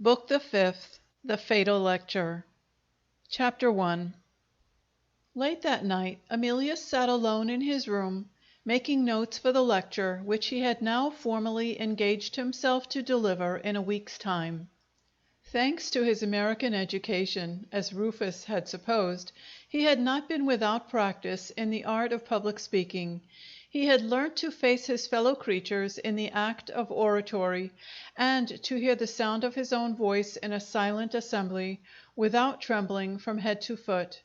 Book the Fifth, The Fatal Lecture. Chapter 1. Late that night Emilius sat alone in his room, making notes for the lecture which he had now formally engaged himself to deliver in a week's time. Thanks to his American education, as Rufus had supposed, he had not been without practice in the art of public speaking. He had learnt to face his fellow creatures in the act of oratory, and to hear the sound of his own voice in a silent assembly, without trembling from head to foot.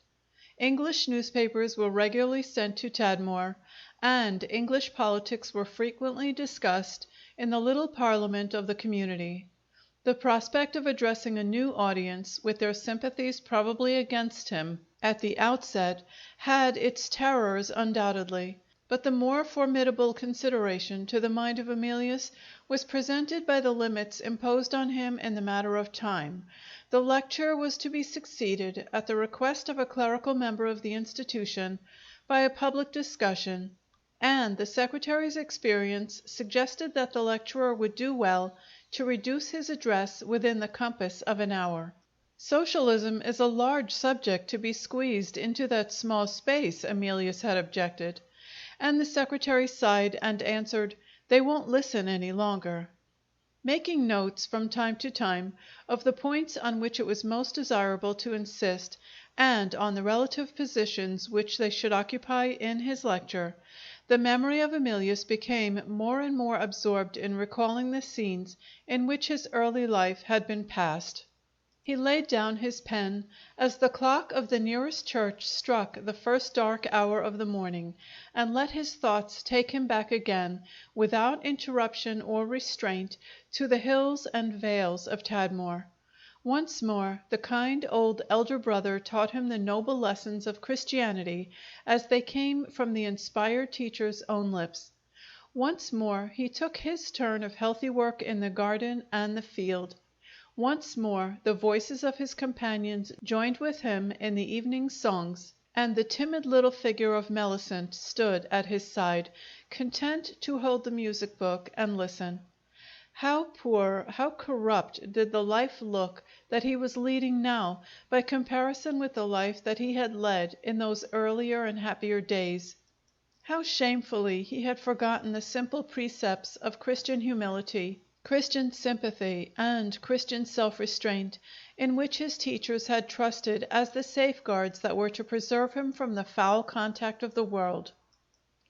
English newspapers were regularly sent to Tadmor, and English politics were frequently discussed in the little parliament of the community. The prospect of addressing a new audience, with their sympathies probably against him at the outset, had its terrors undoubtedly. But the more formidable consideration to the mind of Emilius was presented by the limits imposed on him in the matter of time. The lecture was to be succeeded, at the request of a clerical member of the institution, by a public discussion, and the secretary's experience suggested that the lecturer would do well to reduce his address within the compass of an hour. Socialism is a large subject to be squeezed into that small space, Emilius had objected. And the secretary sighed and answered, "They won't listen any longer." Making notes from time to time of the points on which it was most desirable to insist, and on the relative positions which they should occupy in his lecture, the memory of Emilius became more and more absorbed in recalling the scenes in which his early life had been passed. He laid down his pen as the clock of the nearest church struck the first dark hour of the morning, and let his thoughts take him back again, without interruption or restraint, to the hills and vales of Tadmor. Once more the kind old elder brother taught him the noble lessons of Christianity as they came from the inspired teacher's own lips. Once more he took his turn of healthy work in the garden and the field. Once more the voices of his companions joined with him in the evening songs, and the timid little figure of Melisande stood at his side, content to hold the music book and listen. How poor, how corrupt did the life look that he was leading now, by comparison with the life that he had led in those earlier and happier days! How shamefully he had forgotten the simple precepts of Christian humility, Christian sympathy, and Christian self-restraint, in which his teachers had trusted as the safeguards that were to preserve him from the foul contact of the world.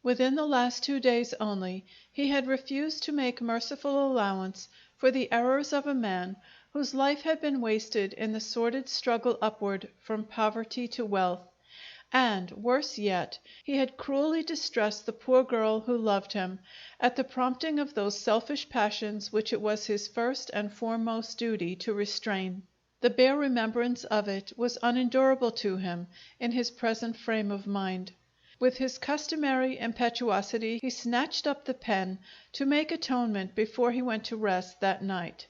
Within the last 2 days only, he had refused to make merciful allowance for the errors of a man whose life had been wasted in the sordid struggle upward from poverty to wealth. And, worse yet, he had cruelly distressed the poor girl who loved him, at the prompting of those selfish passions which it was his first and foremost duty to restrain. The bare remembrance of it was unendurable to him in his present frame of mind. With his customary impetuosity he snatched up the pen to make atonement before he went to rest that night.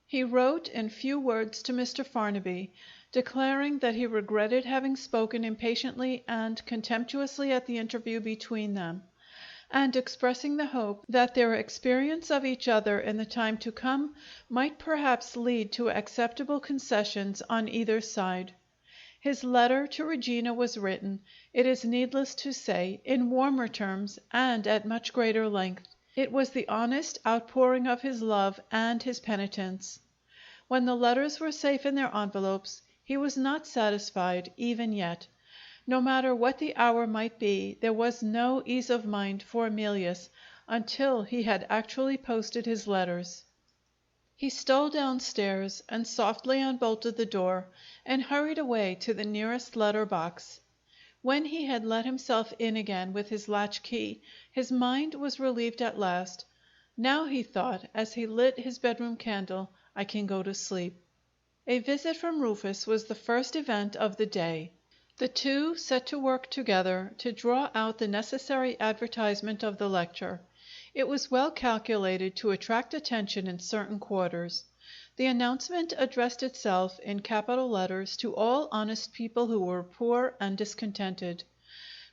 He wrote in few words to Mr. Farnaby, declaring that he regretted having spoken impatiently and contemptuously at the interview between them, and expressing the hope that their experience of each other in the time to come might perhaps lead to acceptable concessions on either side. His letter to Regina was written, it is needless to say, in warmer terms and at much greater length. It was the honest outpouring of his love and his penitence. When the letters were safe in their envelopes, he was not satisfied even yet. No matter what the hour might be, there was no ease of mind for Emilius until he had actually posted his letters. He stole downstairs and softly unbolted the door, and hurried away to the nearest letter box. When he had let himself in again with his latch key, his mind was relieved at last. Now, he thought, as he lit his bedroom candle, I can go to sleep. A visit from Rufus was the first event of the day. The two set to work together to draw out the necessary advertisement of the lecture. It was well calculated to attract attention in certain quarters. The announcement addressed itself in capital letters to all honest people who were poor and discontented.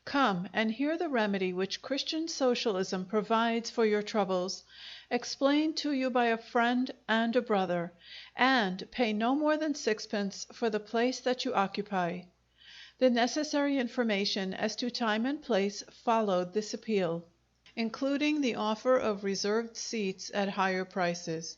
Come and hear the remedy which Christian socialism provides for your troubles. explained to you by a friend and a brother, and pay no more than sixpence for the place that you occupy." The necessary information as to time and place followed this appeal, including the offer of reserved seats at higher prices.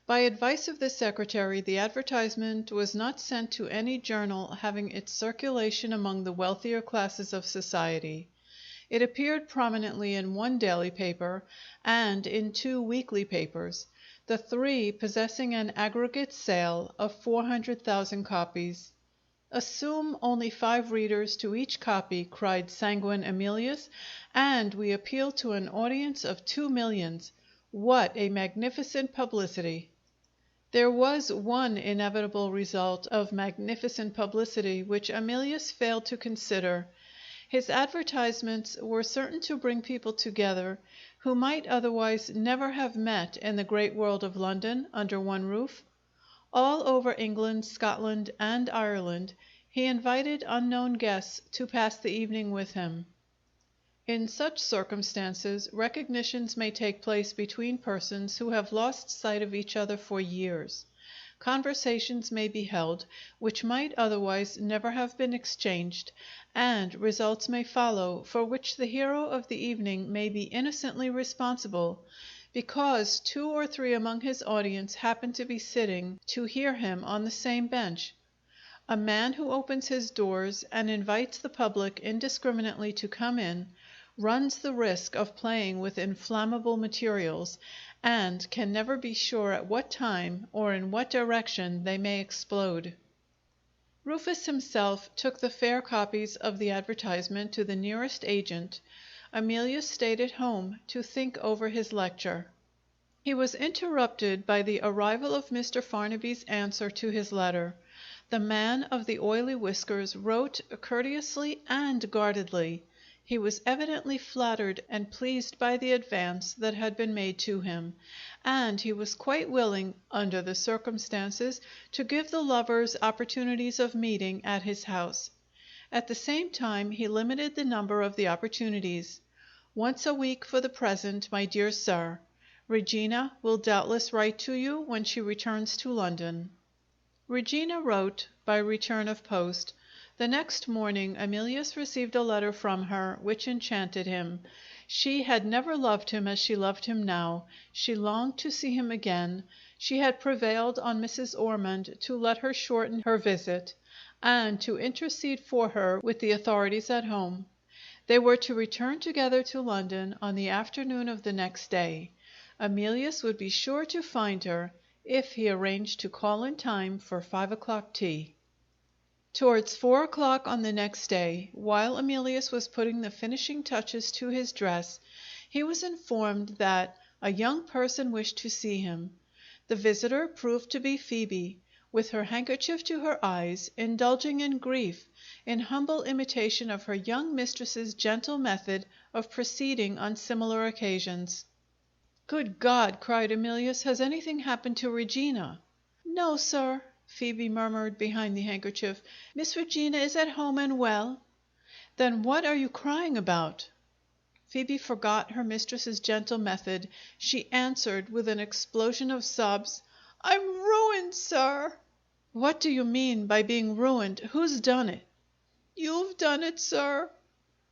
By advice of the secretary, the advertisement was not sent to any journal having its circulation among the wealthier classes of society. It appeared prominently in one daily paper and in 2 weekly papers, the 3 possessing an aggregate sale of 400,000 copies. "Assume only 5 readers to each copy," cried sanguine Emilius, "and we appeal to an audience of 2 millions. What a magnificent publicity!" There was one inevitable result of magnificent publicity which Emilius failed to consider. His advertisements were certain to bring people together who might otherwise never have met in the great world of London under one roof. All over England, Scotland, and Ireland he invited unknown guests to pass the evening with him. In such circumstances, recognitions may take place between persons who have lost sight of each other for years. Conversations may be held which might otherwise never have been exchanged, and results may follow for which the hero of the evening may be innocently responsible, because 2 or 3 among his audience happen to be sitting to hear him on the same bench. A man who opens his doors and invites the public indiscriminately to come in runs the risk of playing with inflammable materials, and can never be sure at what time or in what direction they may explode. Rufus himself took the fair copies of the advertisement to the nearest agent. Emilius stayed at home to think over his lecture. He was interrupted by the arrival of Mr. Farnaby's answer to his letter. The man of the oily whiskers wrote courteously and guardedly. He was evidently flattered and pleased by the advance that had been made to him, and he was quite willing, under the circumstances, to give the lovers opportunities of meeting at his house. At the same time he limited the number of the opportunities. "Once a week for the present, my dear sir. Regina will doubtless write to you when she returns to London." Regina wrote by return of post. The next morning Emilius received a letter from her which enchanted him. She had never loved him as she loved him now. She longed to see him again. She had prevailed on Mrs. Ormond to let her shorten her visit, and to intercede for her with the authorities at home. They were to return together to London on the afternoon of the next day. Emilius would be sure to find her, if he arranged to call in time for 5 o'clock tea. Towards 4 o'clock on the next day, while Emilius was putting the finishing touches to his dress, he was informed that a young person wished to see him. The visitor proved to be Phoebe, with her handkerchief to her eyes, indulging in grief, in humble imitation of her young mistress's gentle method of proceeding on similar occasions. "Good God!" cried Emilius. "Has anything happened to Regina?" "No, sir," Phoebe murmured behind the handkerchief. "Miss Regina is at home and well." "Then what are you crying about?" Phoebe forgot her mistress's gentle method. She answered with an explosion of sobs: "I'm ruined, sir." "What do you mean by being ruined? Who's done it?" "You've done it, sir."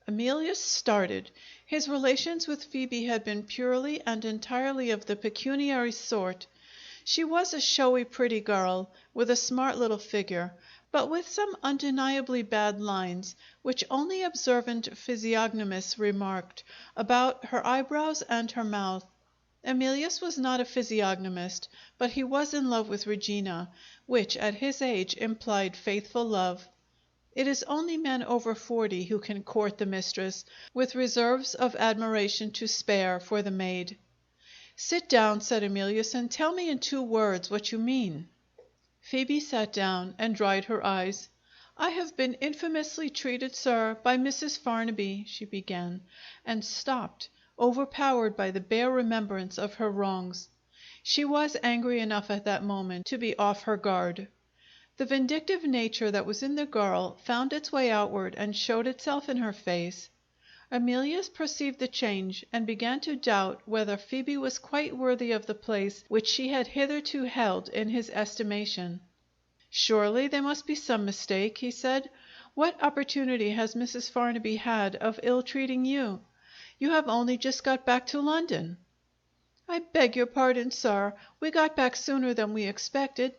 Emilius started. His relations with Phoebe had been purely and entirely of the pecuniary sort. She was a showy, pretty girl, with a smart little figure, but with some undeniably bad lines, which only observant physiognomists remarked, about her eyebrows and her mouth. Emilius was not a physiognomist, but he was in love with Regina, which at his age implied faithful love. It is only men over 40 who can court the mistress, with reserves of admiration to spare for the maid. "Sit down," said Emilius, "and tell me in 2 words what you mean." Phoebe sat down and dried her eyes. "I have been infamously treated, sir, by Mrs. Farnaby," she began, and stopped, overpowered by the bare remembrance of her wrongs. She was angry enough at that moment to be off her guard. The vindictive nature that was in the girl found its way outward and showed itself in her face. Emilius perceived the change, and began to doubt whether Phoebe was quite worthy of the place which she had hitherto held in his estimation. "Surely there must be some mistake," he said. "What opportunity has Mrs. Farnaby had of ill treating you? You have only just got back to London." "I beg your pardon, sir. We got back sooner than we expected.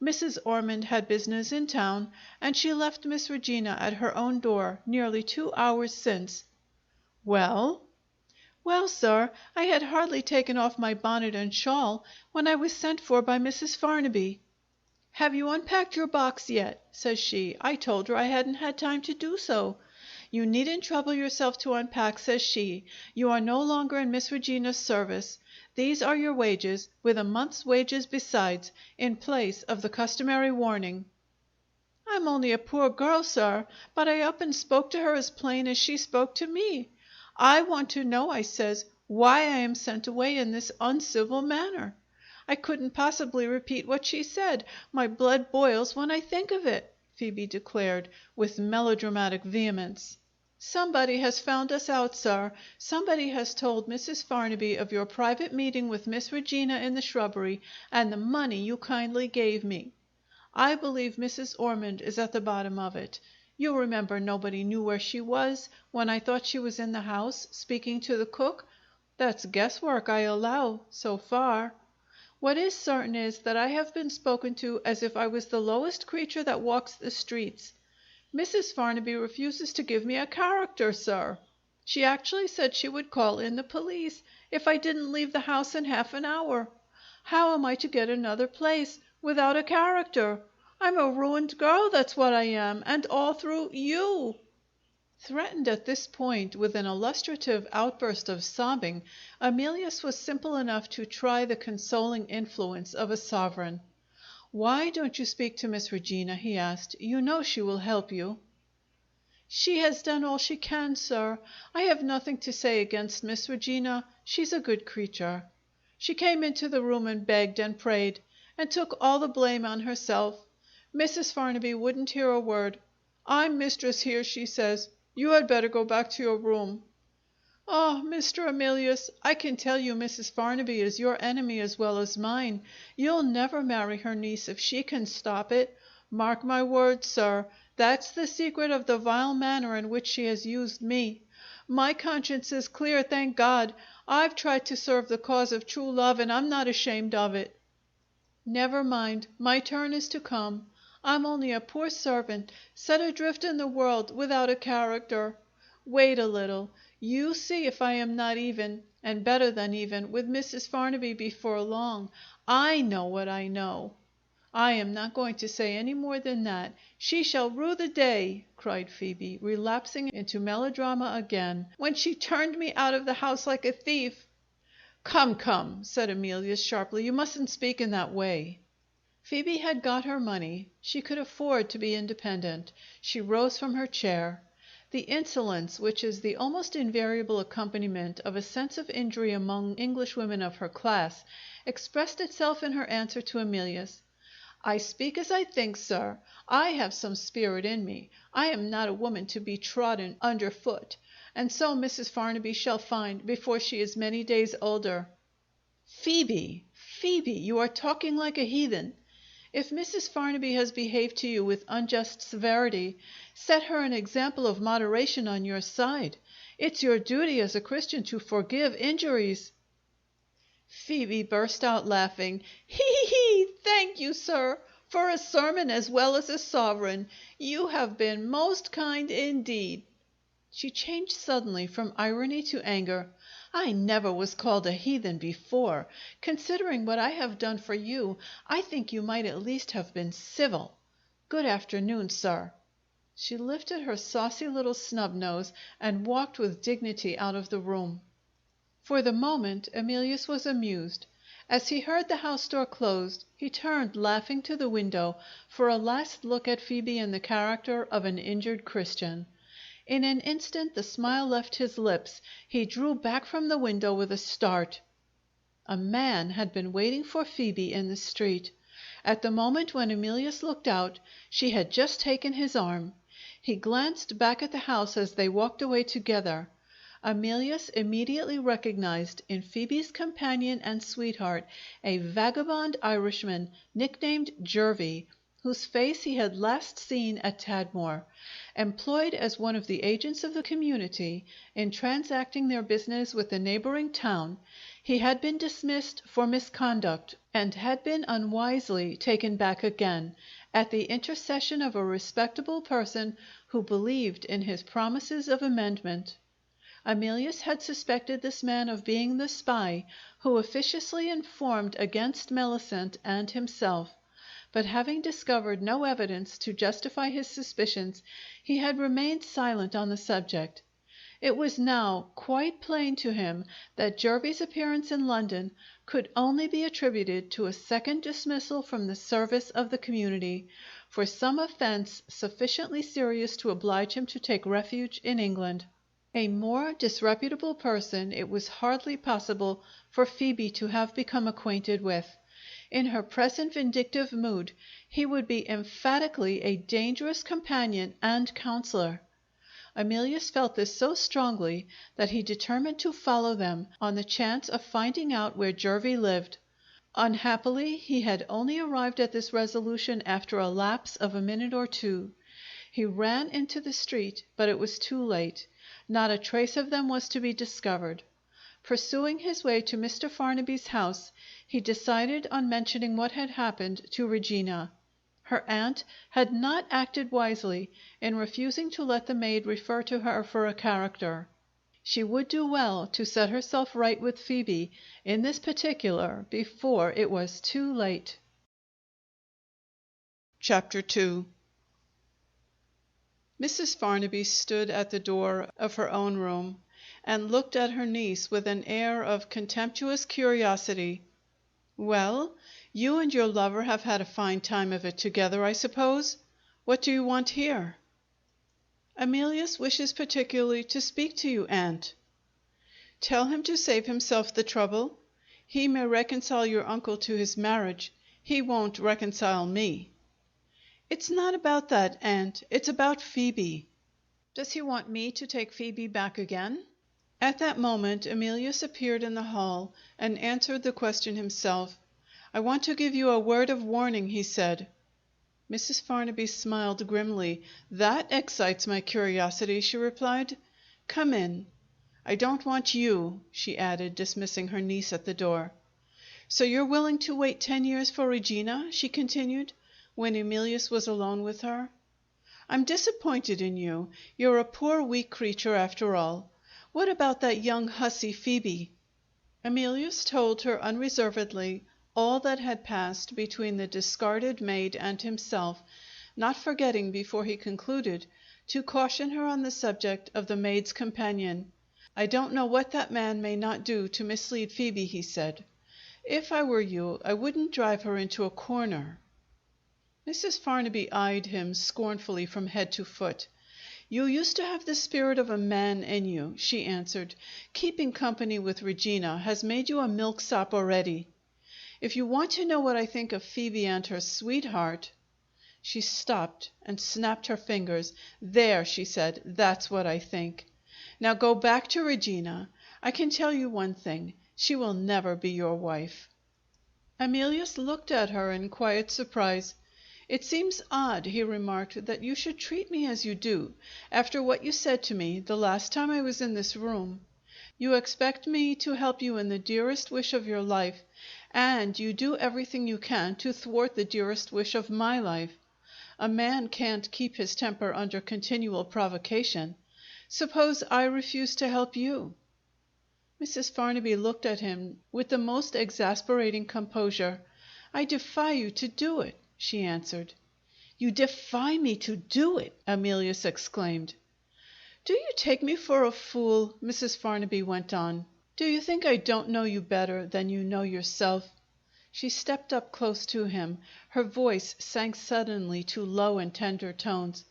Mrs. Ormond had business in town, and she left Miss Regina at her own door nearly 2 hours since." "Well?" "Well, sir, I had hardly taken off my bonnet and shawl when I was sent for by Mrs. Farnaby. 'Have you unpacked your box yet?' says she. I told her I hadn't had time to do so. 'You needn't trouble yourself to unpack,' says she. 'You are no longer in Miss Regina's service. These are your wages, with a month's wages besides, in place of the customary warning.' I'm only a poor girl, sir, but I up and spoke to her as plain as she spoke to me. 'I want to know,' I says, 'why I am sent away in this uncivil manner.' I couldn't possibly repeat what she said. My blood boils when I think of it," Phoebe declared, with melodramatic vehemence. "Somebody has found us out, sir. Somebody has told Mrs. Farnaby of your private meeting with Miss Regina in the shrubbery, and the money you kindly gave me. I believe Mrs. Ormond is at the bottom of it. You remember nobody knew where she was, when I thought she was in the house, speaking to the cook. That's guesswork, I allow, so far. What is certain is that I have been spoken to as if I was the lowest creature that walks the streets. Mrs. Farnaby refuses to give me a character, sir. She actually said she would call in the police if I didn't leave the house in half an hour. How am I to get another place without a character? I'm a ruined girl, that's what I am, and all through you." Threatened at this point with an illustrative outburst of sobbing, Emilius was simple enough to try the consoling influence of a sovereign. "Why don't you speak to Miss Regina?" he asked. "You know she will help you." "She has done all she can, sir. I have nothing to say against Miss Regina. She's a good creature. She came into the room and begged and prayed, and took all the blame on herself. Mrs. Farnaby wouldn't hear a word. 'I'm mistress here,' she says. 'You had better go back to your room.' Oh, Mr. Emilius, I can tell you Mrs. Farnaby is your enemy as well as mine. You'll never marry her niece if she can stop it. Mark my words, sir. That's the secret of the vile manner in which she has used me. My conscience is clear, thank God. I've tried to serve the cause of true love, and I'm not ashamed of it. Never mind, my turn is to come. I'm only a poor servant, set adrift in the world without a character. Wait a little. You see if I am not even, and better than even, with Mrs. Farnaby before long. I know what I know." "I am not going to say any more than that. She shall rue the day," cried Phoebe, relapsing into melodrama again, "when she turned me out of the house like a thief." "Come, come," said Emilius sharply. "You mustn't speak in that way." Phoebe had got her money. She could afford to be independent. She rose from her chair. The insolence which is the almost invariable accompaniment of a sense of injury among Englishwomen of her class expressed itself in her answer to Emilius. "I speak as I think, sir. I have some spirit in me. I am not a woman to be trodden under foot. And so Mrs. Farnaby shall find before she is many days older." "Phoebe, Phoebe, you are talking like a heathen. If Mrs. Farnaby has behaved to you with unjust severity, set her an example of moderation on your side. It's your duty as a Christian to forgive injuries." Phoebe burst out laughing. "Hee, hee! Thank you, sir, for a sermon as well as a sovereign. You have been most kind indeed." She changed suddenly from irony to anger. "I never was called a heathen before. Considering what I have done for you, I think you might at least have been civil. Good afternoon, sir." She lifted her saucy little snub nose and walked with dignity out of the room. For the moment, Emilius was amused. As he heard the house door closed, he turned laughing to the window for a last look at Phoebe in the character of an injured Christian. In an instant the smile left his lips. He drew back from the window with a start. A man had been waiting for Phoebe in the street. At the moment when Emilius looked out, she had just taken his arm. He glanced back at the house as they walked away together. Emilius immediately recognized in Phoebe's companion and sweetheart a vagabond Irishman nicknamed Jervy, whose face he had last seen at Tadmor. Employed as one of the agents of the community in transacting their business with the neighboring town, he had been dismissed for misconduct, and had been unwisely taken back again, at the intercession of a respectable person who believed in his promises of amendment. Emilius had suspected this man of being the spy who officiously informed against Melisande and himself, but having discovered no evidence to justify his suspicions, he had remained silent on the subject. It was now quite plain to him that Jervy's appearance in London could only be attributed to a second dismissal from the service of the community, for some offense sufficiently serious to oblige him to take refuge in England. A more disreputable person it was hardly possible for Phoebe to have become acquainted with. In her present vindictive mood, he would be emphatically a dangerous companion and counselor. Emilius felt this so strongly that he determined to follow them, on the chance of finding out where Jervy lived. Unhappily, he had only arrived at this resolution after a lapse of a minute or two. He ran into the street, but it was too late. Not a trace of them was to be discovered. Pursuing his way to Mr. Farnaby's house, he decided on mentioning what had happened to Regina. Her aunt had not acted wisely in refusing to let the maid refer to her for a character. She would do well to set herself right with Phoebe in this particular before it was too late. Chapter 2. Mrs. Farnaby stood at the door of her own room and looked at her niece with an air of contemptuous curiosity. "Well, you and your lover have had a fine time of it together, I suppose. What do you want here?" "Emilius wishes particularly to speak to you, aunt." "Tell him to save himself the trouble. He may reconcile your uncle to his marriage. He won't reconcile me." "It's not about that, aunt. It's about Phoebe." "Does he want me to take Phoebe back again?" At that moment Emilius appeared in the hall and answered the question himself. "I want to give you a word of warning," he said. Mrs. Farnaby smiled grimly. "That excites my curiosity," she replied. "Come in. I don't want you," she added, dismissing her niece at the door. "So you're willing to wait 10 years for Regina?" she continued, when Emilius was alone with her. "I'm disappointed in you. You're a poor weak creature after all. What about that young hussy Phoebe?" Emilius told her unreservedly all that had passed between the discarded maid and himself, not forgetting, before he concluded, to caution her on the subject of the maid's companion. "I don't know what that man may not do to mislead Phoebe," he said. "If I were you, I wouldn't drive her into a corner." Mrs. Farnaby eyed him scornfully from head to foot. "You used to have the spirit of a man in you," she answered. "Keeping company with Regina has made you a milksop already. If you want to know what I think of Phoebe and her sweetheart—" She stopped and snapped her fingers. "There," she said, "that's what I think. Now go back to Regina. I can tell you one thing. She will never be your wife." Emilius looked at her in quiet surprise. "It seems odd," he remarked, "that you should treat me as you do, after what you said to me the last time I was in this room. You expect me to help you in the dearest wish of your life, and you do everything you can to thwart the dearest wish of my life. A man can't keep his temper under continual provocation. Suppose I refuse to help you?" Mrs. Farnaby looked at him with the most exasperating composure. "I defy you to do it," she answered. "You defy me to do it!" Emilius exclaimed. "Do you take me for a fool?" Mrs. Farnaby went on. "Do you think I don't know you better than you know yourself?" She stepped up close to him. Her voice sank suddenly to low and tender tones.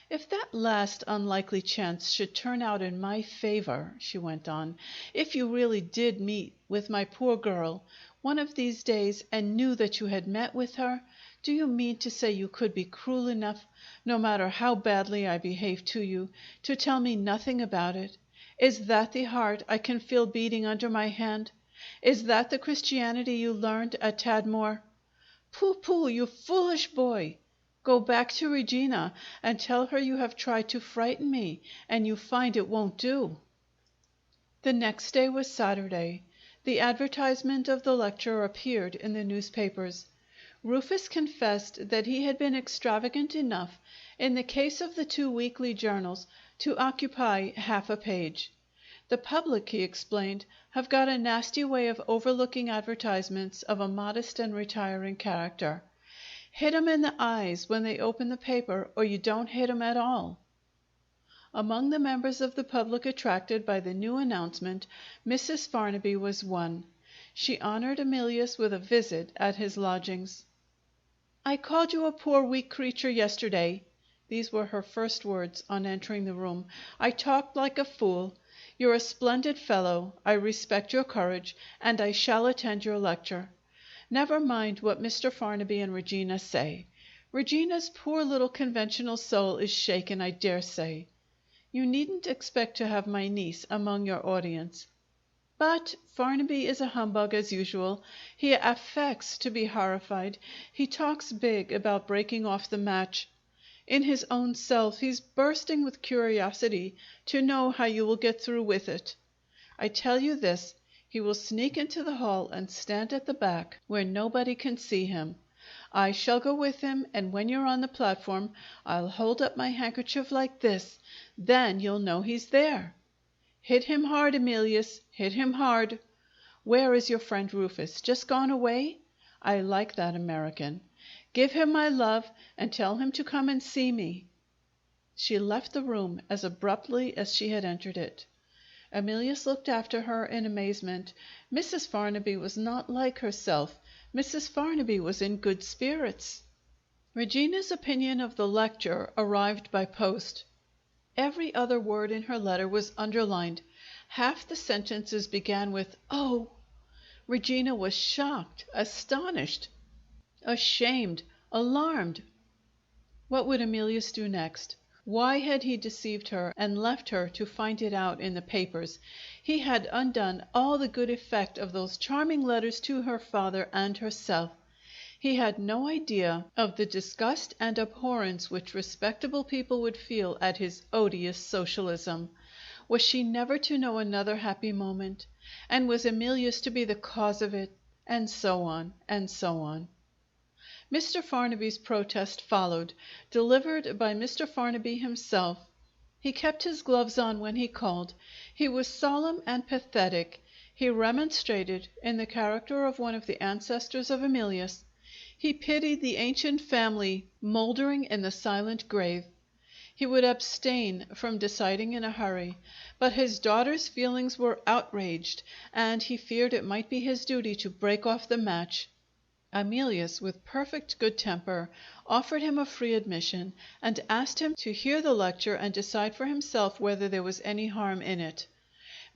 "If that last unlikely chance should turn out in my favor," she went on, "if you really did meet with my poor girl one of these days and knew that you had met with her, do you mean to say you could be cruel enough, no matter how badly I behaved to you, to tell me nothing about it? Is that the heart I can feel beating under my hand? Is that the Christianity you learned at Tadmor? Pooh, pooh, you foolish boy! Go back to Regina and tell her you have tried to frighten me, and you find it won't do. The next day was Saturday. The advertisement of the lecture appeared in the newspapers. Rufus confessed that he had been extravagant enough, in the case of the two weekly journals, to occupy half a page. The public, he explained, have got a nasty way of overlooking advertisements of a modest and retiring character. Hit 'em in the eyes when they open the paper, or you don't hit 'em at all. Among the members of the public attracted by the new announcement, Mrs. Farnaby was one. She honored Emilius with a visit at his lodgings. "I called you a poor weak creature yesterday." These were her first words on entering the room. "I talked like a fool. You're a splendid fellow. I respect your courage, and I shall attend your lecture. Never mind what Mr. Farnaby and Regina say. Regina's poor little conventional soul is shaken, I dare say. You needn't expect to have my niece among your audience. But Farnaby is a humbug as usual. He affects to be horrified. He talks big about breaking off the match. In his own self he's bursting with curiosity to know how you will get through with it. I tell you this, he will sneak into the hall and stand at the back where nobody can see him. I shall go with him, and when you're on the platform, I'll hold up my handkerchief like this. Then you'll know he's there. Hit him hard, Emilius. Hit him hard. Where is your friend Rufus? Just gone away? I like that American. Give him my love, and tell him to come and see me." She left the room as abruptly as she had entered it. Emilius looked after her in amazement. Mrs. Farnaby was not like herself. Mrs. Farnaby was in good spirits. Regina's opinion of the lecture arrived by post. Every other word in her letter was underlined. Half the sentences began with "Oh." Regina was shocked, astonished, ashamed, alarmed. What would Emilius do next? Why had he deceived her and left her to find it out in the papers? He had undone all the good effect of those charming letters to her father and herself. He had no idea of the disgust and abhorrence which respectable people would feel at his odious socialism. Was she never to know another happy moment? And was Emilius to be the cause of it? And so on, and so on. Mr. Farnaby's protest followed, delivered by Mr. Farnaby himself. He kept his gloves on when he called. He was solemn and pathetic. He remonstrated in the character of one of the ancestors of Emilius. He pitied the ancient family moldering in the silent grave. He would abstain from deciding in a hurry, but his daughter's feelings were outraged, and he feared it might be his duty to break off the match. Emilius, with perfect good temper, offered him a free admission, and asked him to hear the lecture and decide for himself whether there was any harm in it.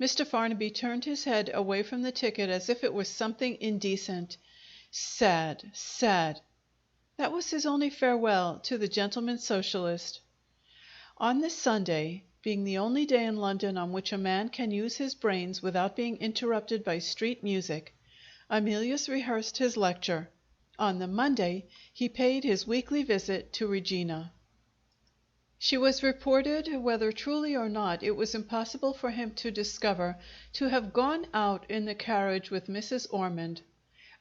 Mr. Farnaby turned his head away from the ticket as if it were something indecent. Sad, sad. That was his only farewell to the gentleman socialist. On this Sunday, being the only day in London on which a man can use his brains without being interrupted by street music, Emilius rehearsed his lecture. On the Monday he paid his weekly visit to Regina. She was reported, whether truly or not, it was impossible for him to discover, to have gone out in the carriage with Mrs. Ormond.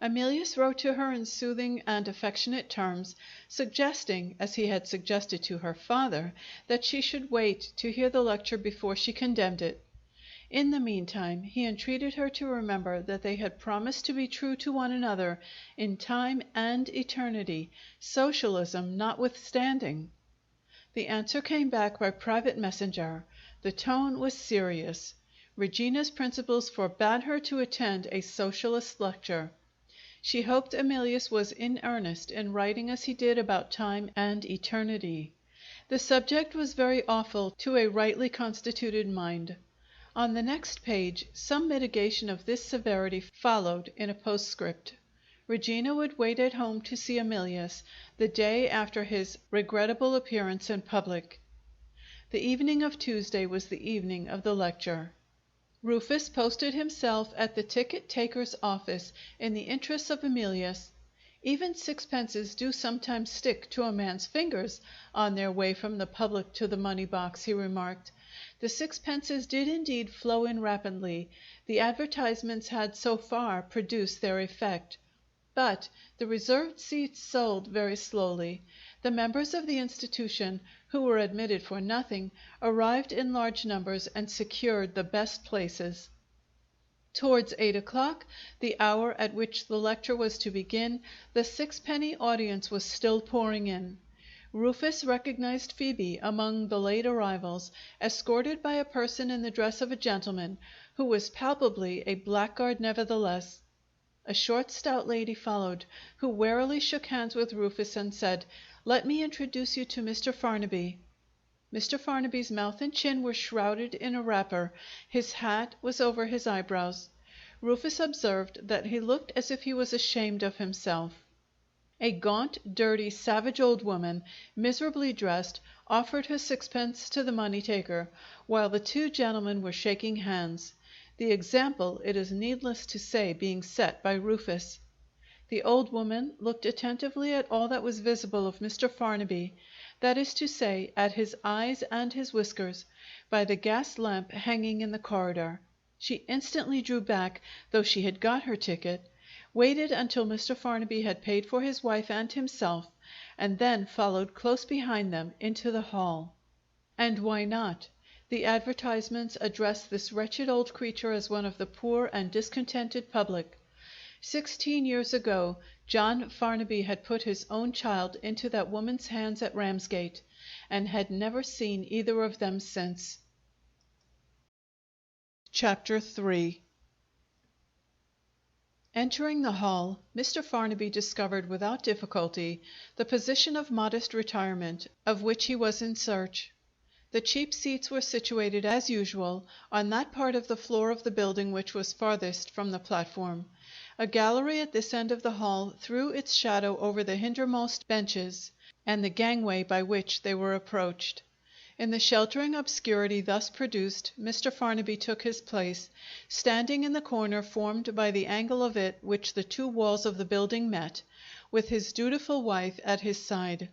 Emilius wrote to her in soothing and affectionate terms, suggesting, as he had suggested to her father, that she should wait to hear the lecture before she condemned it. In the meantime, he entreated her to remember that they had promised to be true to one another in time and eternity, socialism notwithstanding. The answer came back by private messenger. The tone was serious. Regina's principles forbade her to attend a socialist lecture. She hoped Emilius was in earnest in writing as he did about time and eternity. The subject was very awful to a rightly constituted mind. On the next page some mitigation of this severity followed in a postscript. Regina would wait at home to see Emilius the day after his regrettable appearance in public. The evening of Tuesday was the evening of the lecture. Rufus posted himself at the ticket taker's office in the interests of Emilius. Even sixpences do sometimes stick to a man's fingers on their way from the public to the money box, he remarked. The sixpences did indeed flow in rapidly. The advertisements had so far produced their effect. But the reserved seats sold very slowly. The members of the institution, who were admitted for nothing, arrived in large numbers and secured the best places. Towards 8 o'clock, the hour at which the lecture was to begin, the sixpenny audience was still pouring in. Rufus recognized Phoebe among the late arrivals, escorted by a person in the dress of a gentleman, who was palpably a blackguard nevertheless. A short, stout lady followed, who warily shook hands with Rufus and said, "Let me introduce you to Mr. Farnaby." Mr. Farnaby's mouth and chin were shrouded in a wrapper. His hat was over his eyebrows. Rufus observed that he looked as if he was ashamed of himself. A gaunt, dirty, savage old woman, miserably dressed, offered her sixpence to the money taker, while the two gentlemen were shaking hands. The example, it is needless to say, being set by Rufus. The old woman looked attentively at all that was visible of Mr. Farnaby, that is to say, at his eyes and his whiskers, by the gas lamp hanging in the corridor. She instantly drew back, though she had got her ticket, waited until Mr. Farnaby had paid for his wife and himself, and then followed close behind them into the hall. And why not? The advertisements addressed this wretched old creature as one of the poor and discontented public. 16 years ago, John Farnaby had put his own child into that woman's hands at Ramsgate, and had never seen either of them since. Chapter 3. Entering the hall, Mr. Farnaby discovered without difficulty the position of modest retirement of which he was in search. The cheap seats were situated, as usual, on that part of the floor of the building which was farthest from the platform. A gallery at this end of the hall threw its shadow over the hindermost benches and the gangway by which they were approached. In the sheltering obscurity thus produced, Mr. Farnaby took his place, standing in the corner formed by the angle of it which the two walls of the building met, with his dutiful wife at his side.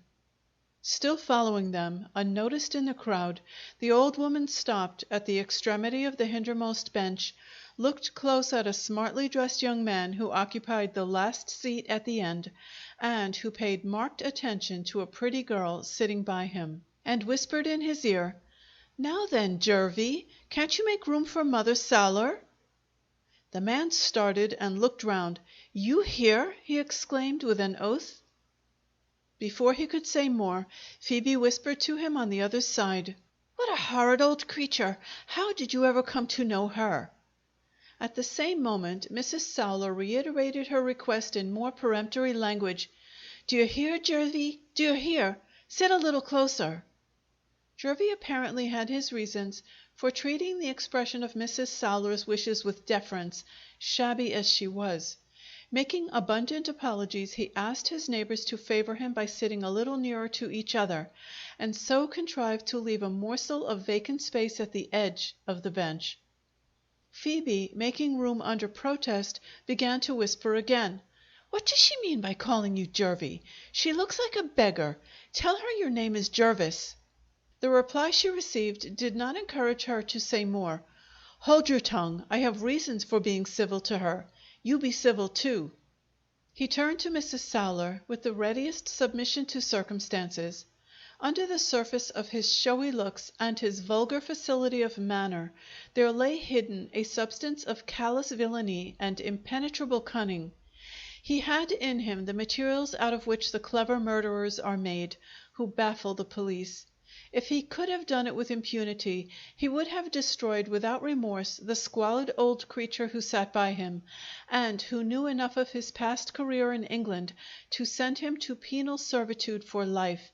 Still following them, unnoticed in the crowd, the old woman stopped at the extremity of the hindermost bench, looked close at a smartly dressed young man who occupied the last seat at the end, and who paid marked attention to a pretty girl sitting by him, and whispered in his ear, "Now then, Jervie, can't you make room for Mother Sowler?" The man started and looked round. "You here?" he exclaimed with an oath. Before he could say more, Phoebe whispered to him on the other side, "What a horrid old creature! How did you ever come to know her?" At the same moment Mrs. Sowler reiterated her request in more peremptory language. "Do you hear, Jervie? Do you hear? Sit a little closer." Jervie apparently had his reasons for treating the expression of Mrs. Sowler's wishes with deference, shabby as she was. Making abundant apologies, he asked his neighbors to favor him by sitting a little nearer to each other, and so contrived to leave a morsel of vacant space at the edge of the bench. Phoebe, making room under protest, began to whisper again. "What does she mean by calling you Jervie? She looks like a beggar. Tell her your name is Jervis." The reply she received did not encourage her to say more. "Hold your tongue. I have reasons for being civil to her. You be civil, too." He turned to Mrs. Sowler with the readiest submission to circumstances. Under the surface of his showy looks and his vulgar facility of manner there lay hidden a substance of callous villainy and impenetrable cunning. He had in him the materials out of which the clever murderers are made, who baffle the police. If he could have done it with impunity, he would have destroyed without remorse the squalid old creature who sat by him, and who knew enough of his past career in England to send him to penal servitude for life.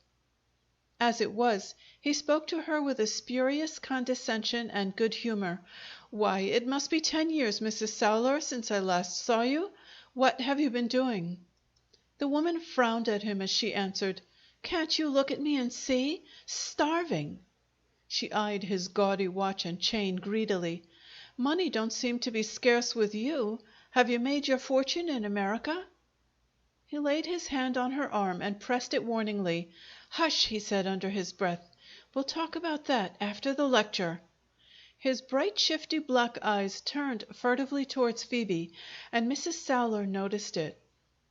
As it was, he spoke to her with a spurious condescension and good humor. "Why, it must be 10 years, Mrs. Sowler, since I last saw you. What have you been doing?" The woman frowned at him as she answered, "Can't you look at me and see? Starving." She eyed his gaudy watch and chain greedily. "Money don't seem to be scarce with you. Have you made your fortune in America?" He laid his hand on her arm and pressed it warningly. "Hush!" he said under his breath. "We'll talk about that after the lecture." His bright, shifty black eyes turned furtively towards Phoebe, and Mrs. Sowler noticed it.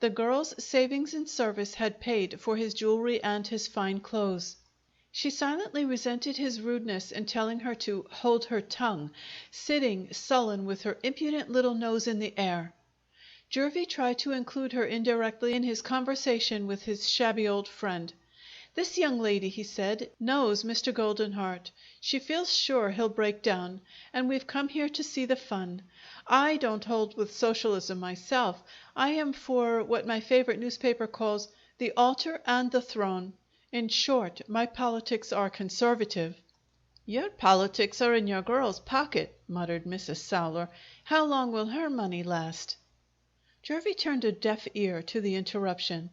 The girl's savings in service had paid for his jewelry and his fine clothes. She silently resented his rudeness in telling her to hold her tongue, sitting sullen with her impudent little nose in the air. Jervie tried to include her indirectly in his conversation with his shabby old friend. "This young lady," he said, "knows Mr. Goldenheart. She feels sure he'll break down, and we've come here to see the fun. I don't hold with socialism myself. I am for what my favorite newspaper calls the altar and the throne. In short, my politics are conservative." "Your politics are in your girl's pocket," muttered Mrs. Sowler. "How long will her money last?" Jervie turned a deaf ear to the interruption.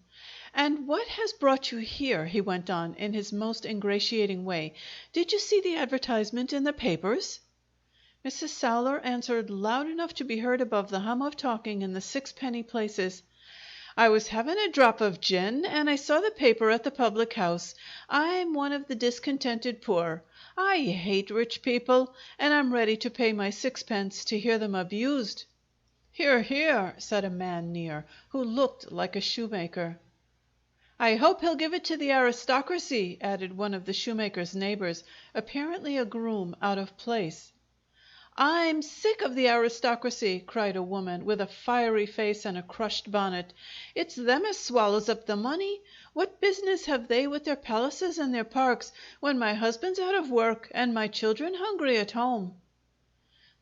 "And what has brought you here?" he went on, in his most ingratiating way. "Did you see the advertisement in the papers?" Mrs. Sowler answered loud enough to be heard above the hum of talking in the sixpenny places. "I was having a drop of gin, and I saw the paper at the public house. I'm one of the discontented poor. I hate rich people, and I'm ready to pay my sixpence to hear them abused." "Hear, hear!" said a man near, who looked like a shoemaker. "I hope he'll give it to the aristocracy," added one of the shoemaker's neighbors, apparently a groom out of place. "I'm sick of the aristocracy!" cried a woman with a fiery face and a crushed bonnet. "It's them as swallows up the money. What business have they with their palaces and their parks, when my husband's out of work and my children hungry at home?"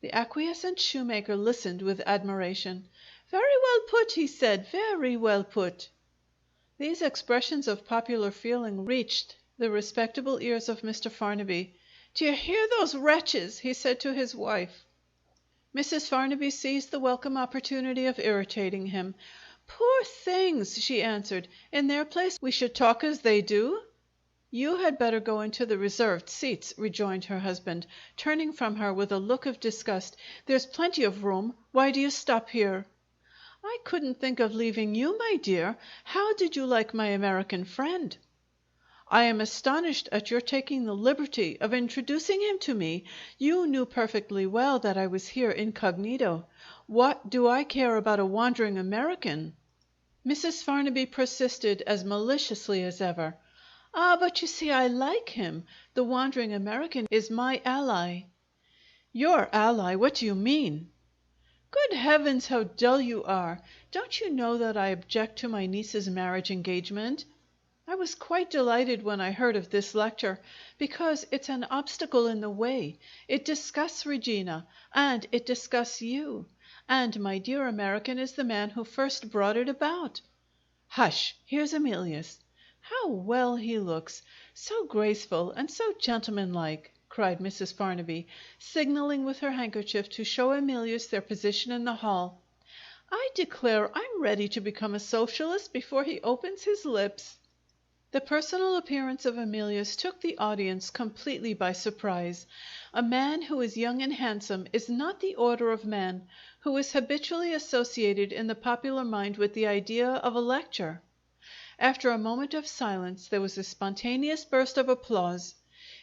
The acquiescent shoemaker listened with admiration. "Very well put," he said. "Very well put." These expressions of popular feeling reached the respectable ears of Mr. Farnaby. "Do you hear those wretches?" he said to his wife. Mrs. Farnaby seized the welcome opportunity of irritating him. "Poor things!" she answered. "In their place we should talk as they do." "You had better go into the reserved seats," rejoined her husband, turning from her with a look of disgust. "There's plenty of room. Why do you stop here?" "I couldn't think of leaving you, my dear. How did you like my American friend?" "I am astonished at your taking the liberty of introducing him to me. You knew perfectly well that I was here incognito. What do I care about a wandering American?" Mrs. Farnaby persisted as maliciously as ever. "Ah, but you see, I like him. The wandering American is my ally." "Your ally? What do you mean?" "Good heavens, how dull you are! Don't you know that I object to my niece's marriage engagement? I was quite delighted when I heard of this lecture, because it's an obstacle in the way. It disgusts Regina, and it disgusts you. And my dear American is the man who first brought it about." "Hush! Here's Emilius. How well he looks! So graceful and so gentlemanlike!" cried Mrs. Farnaby, signaling with her handkerchief to show Emilius their position in the hall. "I declare I'm ready to become a socialist before he opens his lips." The personal appearance of Emilius took the audience completely by surprise. A man who is young and handsome is not the order of man who is habitually associated in the popular mind with the idea of a lecture. After a moment of silence there was a spontaneous burst of applause.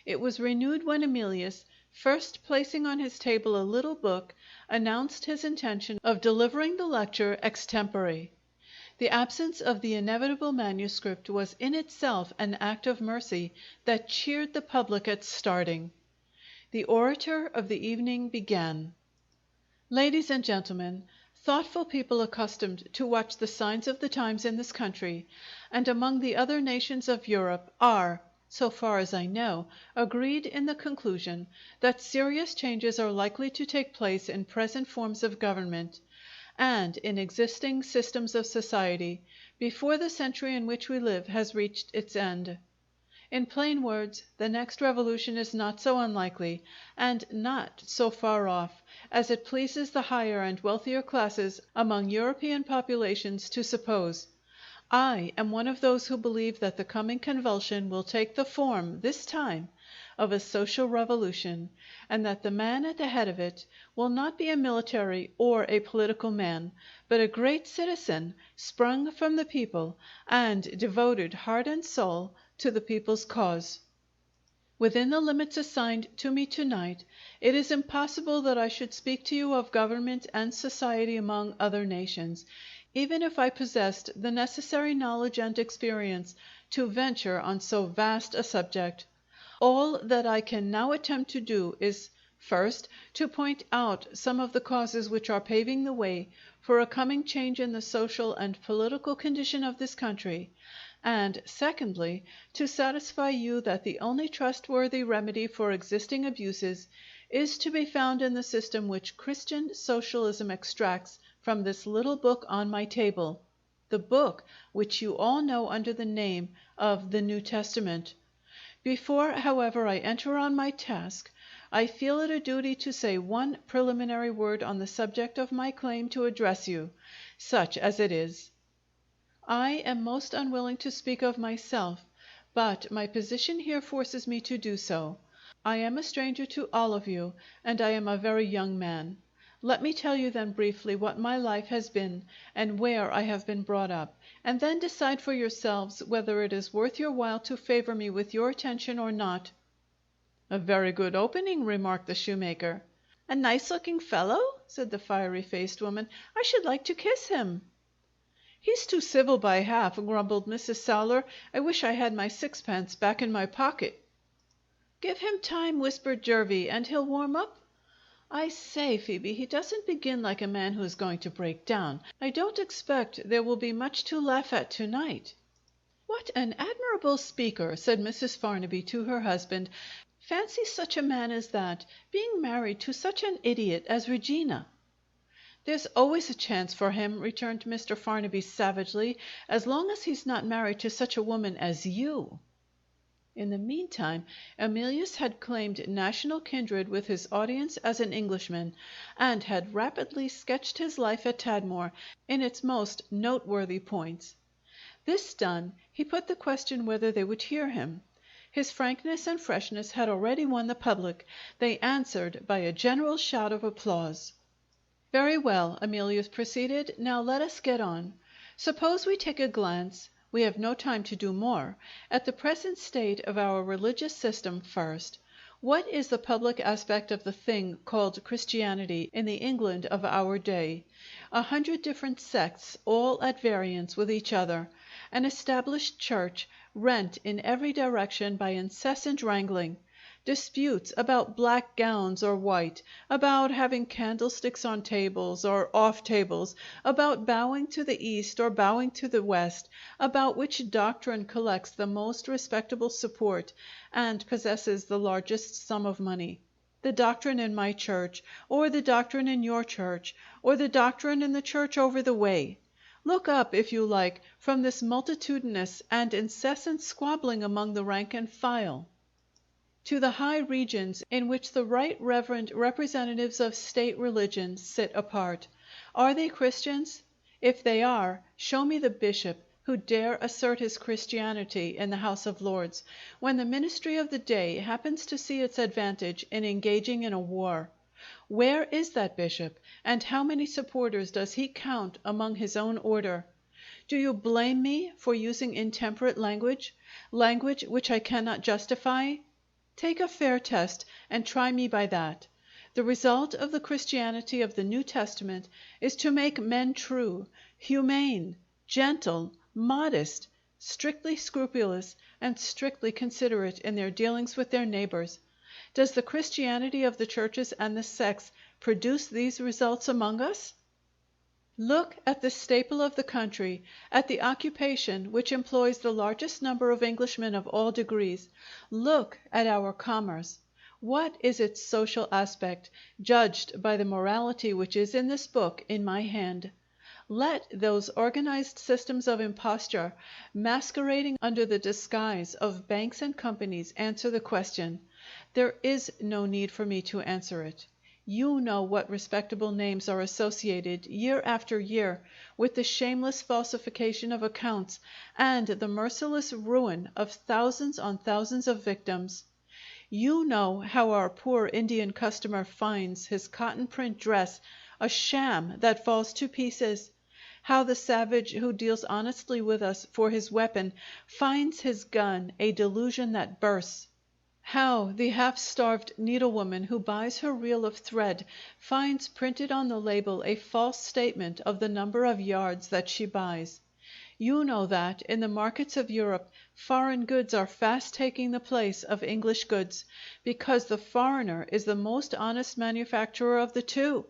It was renewed when Emilius, first placing on his table a little book, announced his intention of delivering the lecture extempore. The absence of the inevitable manuscript was in itself an act of mercy that cheered the public at starting. The orator of the evening began. "Ladies and gentlemen, thoughtful people accustomed to watch the signs of the times in this country and among the other nations of Europe are, so far as I know, agreed in the conclusion that serious changes are likely to take place in present forms of government and in existing systems of society before the century in which we live has reached its end. In plain words, the next revolution is not so unlikely, and not so far off, as it pleases the higher and wealthier classes among European populations to suppose. I am one of those who believe that the coming convulsion will take the form, this time, of a social revolution, and that the man at the head of it will not be a military or a political man, but a great citizen, sprung from the people, and devoted heart and soul to the people's cause. Within the limits assigned to me tonight, it is impossible that I should speak to you of government and society among other nations, even if I possessed the necessary knowledge and experience to venture on so vast a subject. All that I can now attempt to do is, first, to point out some of the causes which are paving the way for a coming change in the social and political condition of this country, and, secondly, to satisfy you that the only trustworthy remedy for existing abuses is to be found in the system which Christian socialism extracts from this little book on my table, the book which you all know under the name of the New Testament. Before, however, I enter on my task, I feel it a duty to say one preliminary word on the subject of my claim to address you, such as it is. I am most unwilling to speak of myself, but my position here forces me to do so. I am a stranger to all of you, and I am a very young man. Let me tell you then briefly what my life has been and where I have been brought up, and then decide for yourselves whether it is worth your while to favor me with your attention or not. A very good opening, remarked the shoemaker. A nice-looking fellow, said the fiery-faced woman. I should like to kiss him. He's too civil by half, grumbled Mrs. Sowler. I wish I had my sixpence back in my pocket. Give him time, whispered Jervie, and he'll warm up. I say, Phoebe, he doesn't begin like a man who is going to break down. I don't expect there will be much to laugh at tonight. What an admirable speaker, said Mrs. Farnaby to her husband. Fancy such a man as that being married to such an idiot as Regina. There's always a chance for him, returned Mr. Farnaby savagely, as long as he's not married to such a woman as you. In the meantime, Emilius had claimed national kindred with his audience as an Englishman, and had rapidly sketched his life at Tadmor in its most noteworthy points. This done, he put the question whether they would hear him. His frankness and freshness had already won the public. They answered by a general shout of applause. Very well, Emilius proceeded. Now let us get on. Suppose we take a glance, we have no time to do more, at the present state of our religious system first. What is the public aspect of the thing called Christianity in the England of our day? 100 different sects, all at variance with each other. An established church, rent in every direction by incessant wrangling. Disputes about black gowns or white, about having candlesticks on tables or off tables, about bowing to the east or bowing to the west, about which doctrine collects the most respectable support and possesses the largest sum of money. The doctrine in my church, or the doctrine in your church, or the doctrine in the church over the way. Look up, if you like, from this multitudinous and incessant squabbling among the rank and file, to the high regions in which the right reverend representatives of state religion sit apart. Are they Christians? If they are, show me the bishop who dare assert his Christianity in the House of Lords, when the ministry of the day happens to see its advantage in engaging in a war. Where is that bishop, and how many supporters does he count among his own order? Do you blame me for using intemperate language, language which I cannot justify? Take a fair test and try me by that. The result of the Christianity of the New Testament is to make men true, humane, gentle, modest, strictly scrupulous, and strictly considerate in their dealings with their neighbors. Does the Christianity of the churches and the sects produce these results among us? Look at the staple of the country, at the occupation which employs the largest number of Englishmen of all degrees. Look at our commerce. What is its social aspect, judged by the morality which is in this book in my hand? Let those organized systems of imposture, masquerading under the disguise of banks and companies, answer the question. There is no need for me to answer it. You know what respectable names are associated, year after year, with the shameless falsification of accounts and the merciless ruin of thousands on thousands of victims. You know how our poor Indian customer finds his cotton print dress a sham that falls to pieces; how the savage who deals honestly with us for his weapon finds his gun a delusion that bursts; how the half-starved needlewoman who buys her reel of thread finds printed on the label a false statement of the number of yards that she buys. You know that, in the markets of Europe, foreign goods are fast taking the place of English goods, because the foreigner is the most honest manufacturer of the two.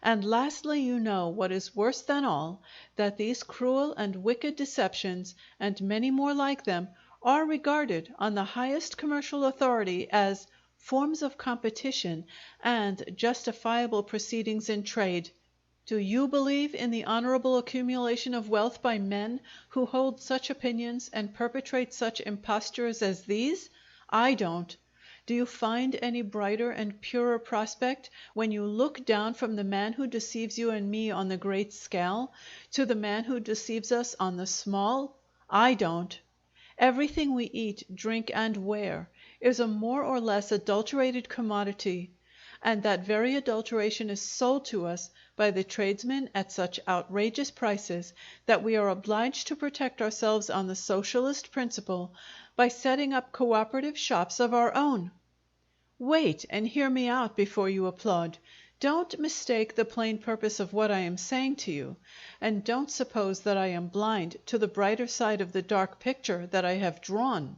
And lastly, you know, what is worse than all, that these cruel and wicked deceptions, and many more like them, are regarded on the highest commercial authority as forms of competition and justifiable proceedings in trade. Do you believe in the honorable accumulation of wealth by men who hold such opinions and perpetrate such impostures as these? I don't. Do you find any brighter and purer prospect when you look down from the man who deceives you and me on the great scale to the man who deceives us on the small? I don't. Everything we eat, drink, and wear is a more or less adulterated commodity, and that very adulteration is sold to us by the tradesmen at such outrageous prices that we are obliged to protect ourselves on the socialist principle by setting up cooperative shops of our own. Wait and hear me out before you applaud. Don't mistake the plain purpose of what I am saying to you, and don't suppose that I am blind to the brighter side of the dark picture that I have drawn.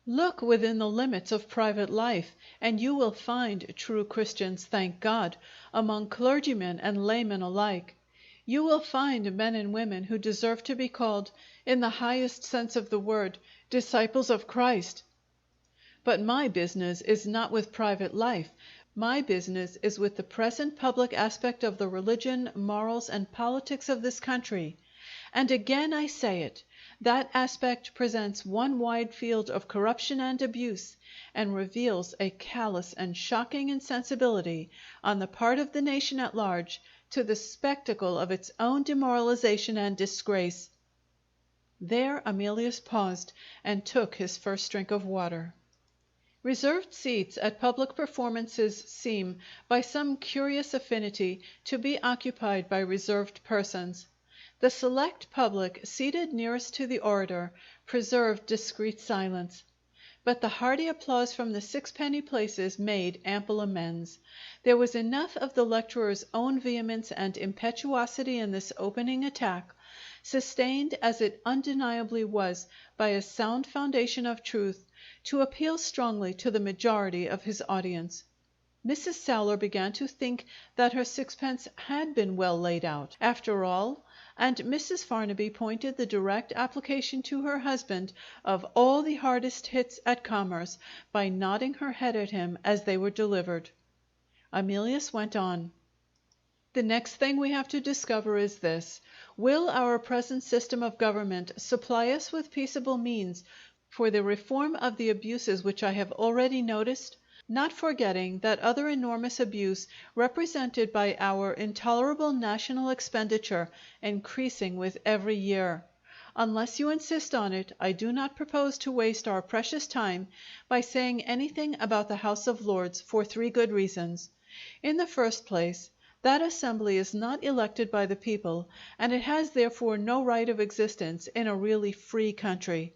Look within the limits of private life, and you will find true Christians, thank God, among clergymen and laymen alike. You will find men and women who deserve to be called, in the highest sense of the word, disciples of Christ. But my business is not with private life. My business is with the present public aspect of the religion, morals, and politics of this country. And again I say it, that aspect presents one wide field of corruption and abuse, and reveals a callous and shocking insensibility on the part of the nation at large to the spectacle of its own demoralization and disgrace. There Emilius paused and took his first drink of water. Reserved seats at public performances seem, by some curious affinity, to be occupied by reserved persons. The select public seated nearest to the orator preserved discreet silence. But the hearty applause from the sixpenny places made ample amends. There was enough of the lecturer's own vehemence and impetuosity in this opening attack, sustained as it undeniably was by a sound foundation of truth, to appeal strongly to the majority of his audience. Mrs. Sowler began to think that her sixpence had been well laid out, after all, and Mrs. Farnaby pointed the direct application to her husband of all the hardest hits at commerce by nodding her head at him as they were delivered. Emilius went on. The next thing we have to discover is this: will our present system of government supply us with peaceable means for the reform of the abuses which I have already noticed, not forgetting that other enormous abuse represented by our intolerable national expenditure increasing with every year? Unless you insist on it, I do not propose to waste our precious time by saying anything about the House of Lords for three good reasons. In the first place, that assembly is not elected by the people, and it has therefore no right of existence in a really free country.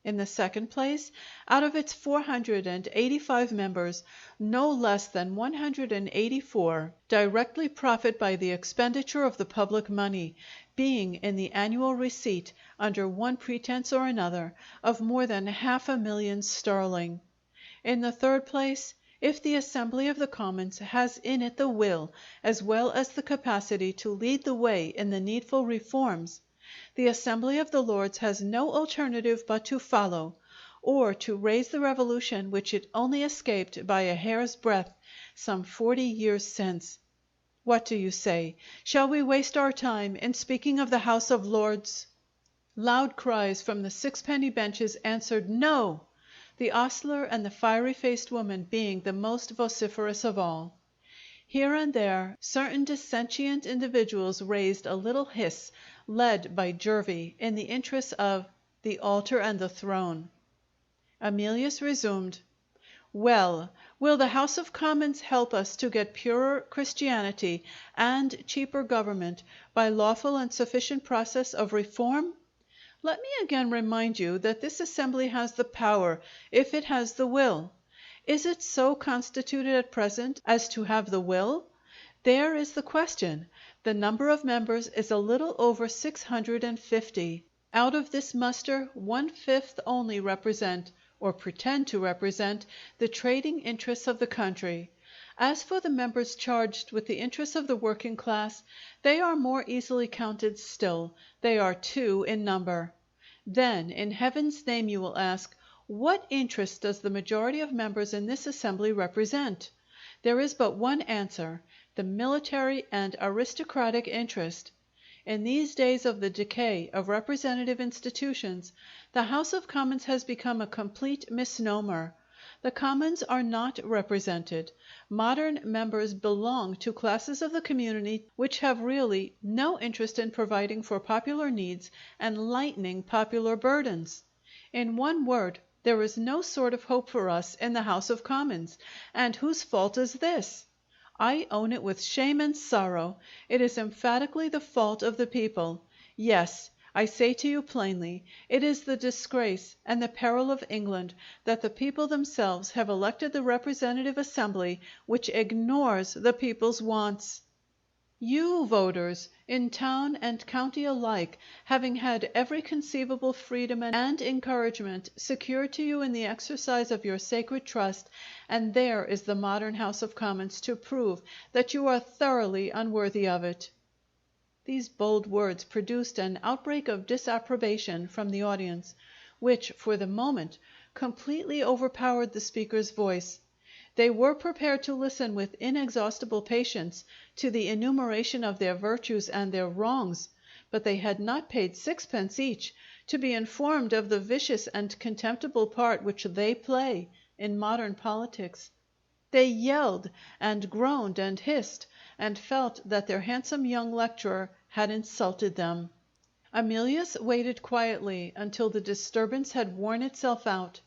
In the second place, out of its 485 members, no less than 184 directly profit by the expenditure of the public money, being in the annual receipt, under one pretense or another, of more than 500,000 sterling. In the third place, if the Assembly of the Commons has in it the will as well as the capacity to lead the way in the needful reforms, the Assembly of the Lords has no alternative but to follow, or to raise the revolution which it only escaped by a hair's breadth some 40 years since. What do you say? Shall we waste our time in speaking of the House of Lords? Loud cries from the sixpenny benches answered no, the ostler and the fiery-faced woman being the most vociferous of all. Here and there certain dissentient individuals raised a little hiss, led by Jervie, in the interests of "the altar and the throne." Emilius resumed: "Well, will the House of Commons help us to get purer Christianity and cheaper government by lawful and sufficient process of reform? Let me again remind you that this assembly has the power if it has the will. Is it so constituted at present as to have the will? There is the question. The number of members is a little over 650. Out of this muster 1/5 only represent, or pretend to represent, the trading interests of the country. As for the members charged with the interests of the working class, they are more easily counted still. They are 2 in number. Then, in heaven's name, you will ask, what interest does the majority of members in this assembly represent? There is but one answer: the military and aristocratic interest. In these days of the decay of representative institutions, the House of Commons has become a complete misnomer. The Commons are not represented. Modern members belong to classes of the community which have really no interest in providing for popular needs and lightening popular burdens. In one word, there is no sort of hope for us in the House of Commons. And whose fault is this? I own it with shame and sorrow. It is emphatically the fault of the people. Yes, I say to you plainly, it is the disgrace and the peril of England that the people themselves have elected the representative assembly which ignores the people's wants. You voters, in town and county alike, having had every conceivable freedom and encouragement secured to you in the exercise of your sacred trust, and there is the modern House of Commons to prove that you are thoroughly unworthy of it. These bold words produced an outbreak of disapprobation from the audience, which, for the moment, completely overpowered the speaker's voice. They were prepared to listen with inexhaustible patience to the enumeration of their virtues and their wrongs, but they had not paid 6d. each to be informed of the vicious and contemptible part which they play in modern politics. They yelled and groaned and hissed, and felt that their handsome young lecturer had insulted them. Emilius waited quietly until the disturbance had worn itself out.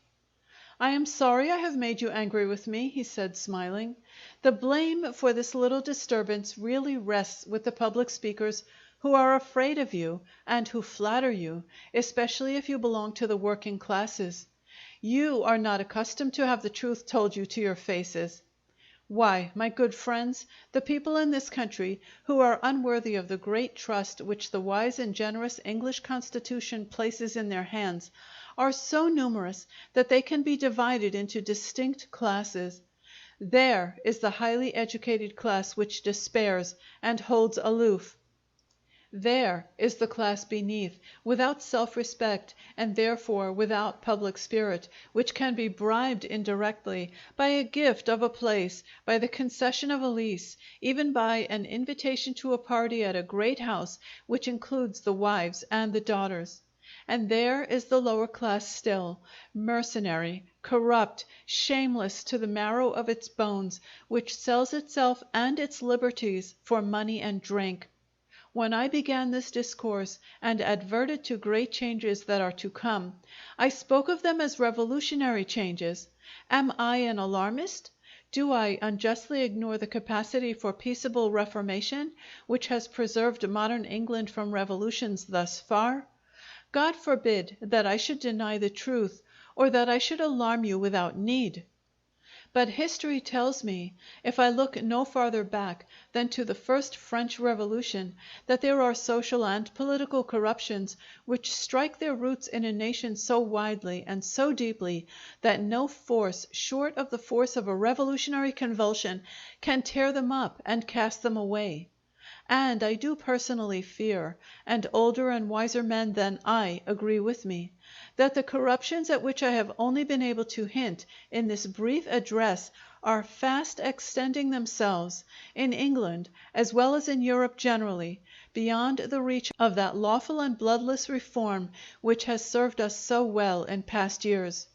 "I am sorry I have made you angry with me," he said, smiling. "The blame for this little disturbance really rests with the public speakers who are afraid of you and who flatter you, especially if you belong to the working classes. You are not accustomed to have the truth told you to your faces. Why, my good friends, the people in this country, who are unworthy of the great trust which the wise and generous English Constitution places in their hands, are so numerous that they can be divided into distinct classes. There is the highly educated class which despairs and holds aloof. There is the class beneath, without self-respect and therefore without public spirit, which can be bribed indirectly, by a gift of a place, by the concession of a lease, even by an invitation to a party at a great house which includes the wives and the daughters. And there is the lower class still, mercenary, corrupt, shameless to the marrow of its bones, which sells itself and its liberties for money and drink. When I began this discourse and adverted to great changes that are to come, I spoke of them as revolutionary changes. Am I an alarmist? Do I unjustly ignore the capacity for peaceable reformation which has preserved modern England from revolutions thus far? God forbid that I should deny the truth, or that I should alarm you without need. But history tells me, if I look no farther back than to the first French Revolution, that there are social and political corruptions which strike their roots in a nation so widely and so deeply that no force short of the force of a revolutionary convulsion can tear them up and cast them away. And I do personally fear, and older and wiser men than I agree with me, that the corruptions at which I have only been able to hint in this brief address are fast extending themselves, in England as well as in Europe generally, beyond the reach of that lawful and bloodless reform which has served us so well in past years.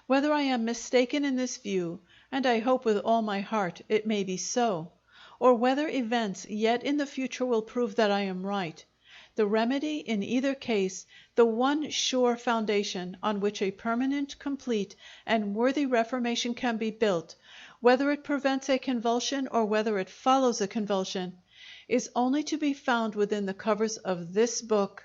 Whether I am mistaken in this view, and I hope with all my heart it may be so, or whether events yet in the future will prove that I am right. The remedy in either case, the one sure foundation on which a permanent, complete, and worthy reformation can be built, whether it prevents a convulsion or whether it follows a convulsion, is only to be found within the covers of this book.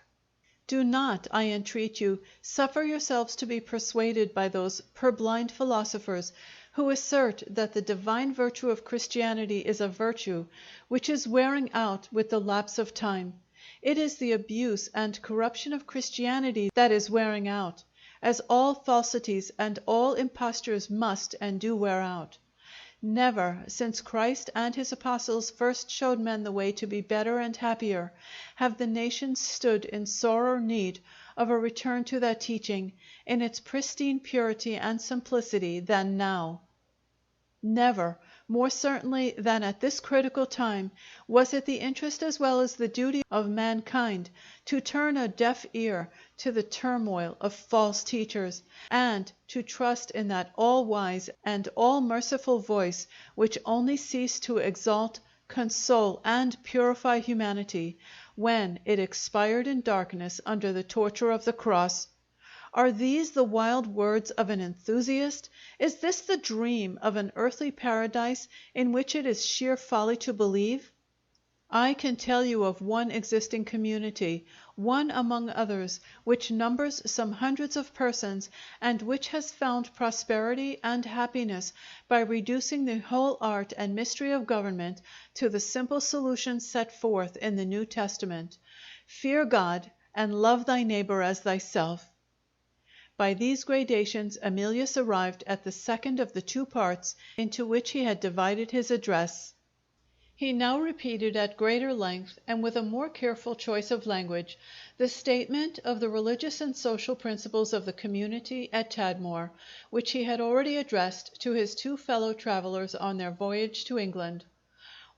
Do not, I entreat you, suffer yourselves to be persuaded by those purblind philosophers who assert that the divine virtue of Christianity is a virtue which is wearing out with the lapse of time. It is the abuse and corruption of Christianity that is wearing out, as all falsities and all impostures must and do wear out. Never, since Christ and his apostles first showed men the way to be better and happier, have the nations stood in sorer need of a return to that teaching, in its pristine purity and simplicity, than now. Never, more certainly than at this critical time, was it the interest as well as the duty of mankind to turn a deaf ear to the turmoil of false teachers, and to trust in that all-wise and all-merciful voice which only ceased to exalt, console, and purify humanity when it expired in darkness under the torture of the cross. Are these the wild words of an enthusiast? Is this the dream of an earthly paradise in which it is sheer folly to believe? I can tell you of one existing community, one among others, which numbers some hundreds of persons, and which has found prosperity and happiness by reducing the whole art and mystery of government to the simple solution set forth in the New Testament: fear God and love thy neighbor as thyself. By these gradations Emilius arrived at the second of the two parts into which he had divided his address. He now repeated at greater length, and with a more careful choice of language, the statement of the religious and social principles of the community at Tadmor, which he had already addressed to his two fellow travelers on their voyage to England.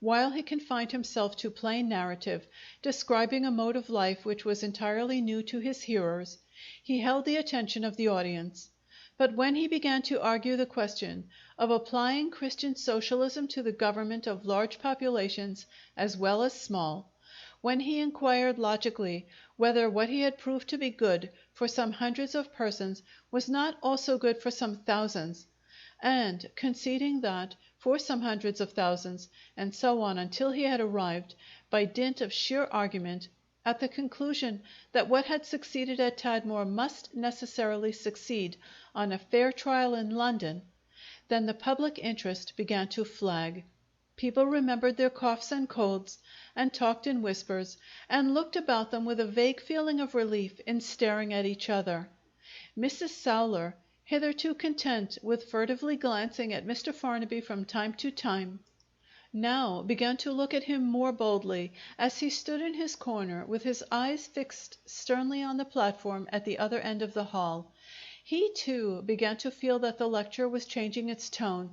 While he confined himself to plain narrative, describing a mode of life which was entirely new to his hearers, he held the attention of the audience. But when he began to argue the question of applying Christian socialism to the government of large populations as well as small, when he inquired logically whether what he had proved to be good for some hundreds of persons was not also good for some thousands, and conceding that for some hundreds of thousands, and so on until he had arrived, by dint of sheer argument, at the conclusion that what had succeeded at Tadmor must necessarily succeed on a fair trial in London, then the public interest began to flag. People remembered their coughs and colds, and talked in whispers, and looked about them with a vague feeling of relief in staring at each other. Mrs. Sowler, hitherto content with furtively glancing at Mr. Farnaby from time to time, now began to look at him more boldly as he stood in his corner with his eyes fixed sternly on the platform at the other end of the hall. He, too, began to feel that the lecture was changing its tone.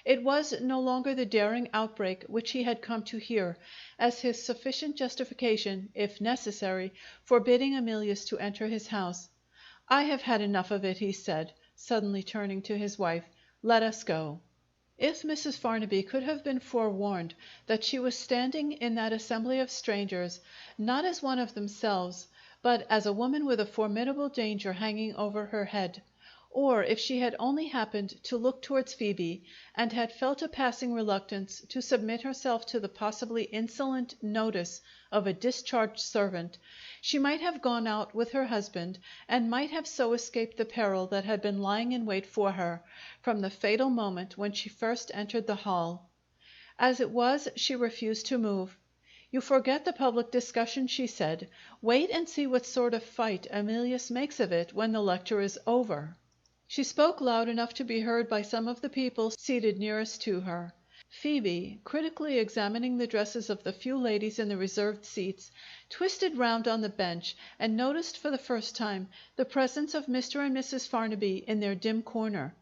It was no longer the daring outbreak which he had come to hear as his sufficient justification, if necessary, for bidding Emilius to enter his house. "I have had enough of it," he said, suddenly turning to his wife. "Let us go." If Mrs. Farnaby could have been forewarned that she was standing in that assembly of strangers, not as one of themselves, but as a woman with a formidable danger hanging over her head, or if she had only happened to look towards Phoebe, and had felt a passing reluctance to submit herself to the possibly insolent notice of a discharged servant, she might have gone out with her husband, and might have so escaped the peril that had been lying in wait for her from the fatal moment when she first entered the hall. As it was, she refused to move. "You forget the public discussion," she said. "Wait and see what sort of fight Emilius makes of it when the lecture is over." She spoke loud enough to be heard by some of the people seated nearest to her. Phoebe, critically examining the dresses of the few ladies in the reserved seats, twisted round on the bench and noticed for the first time the presence of Mr. and Mrs. Farnaby in their dim corner.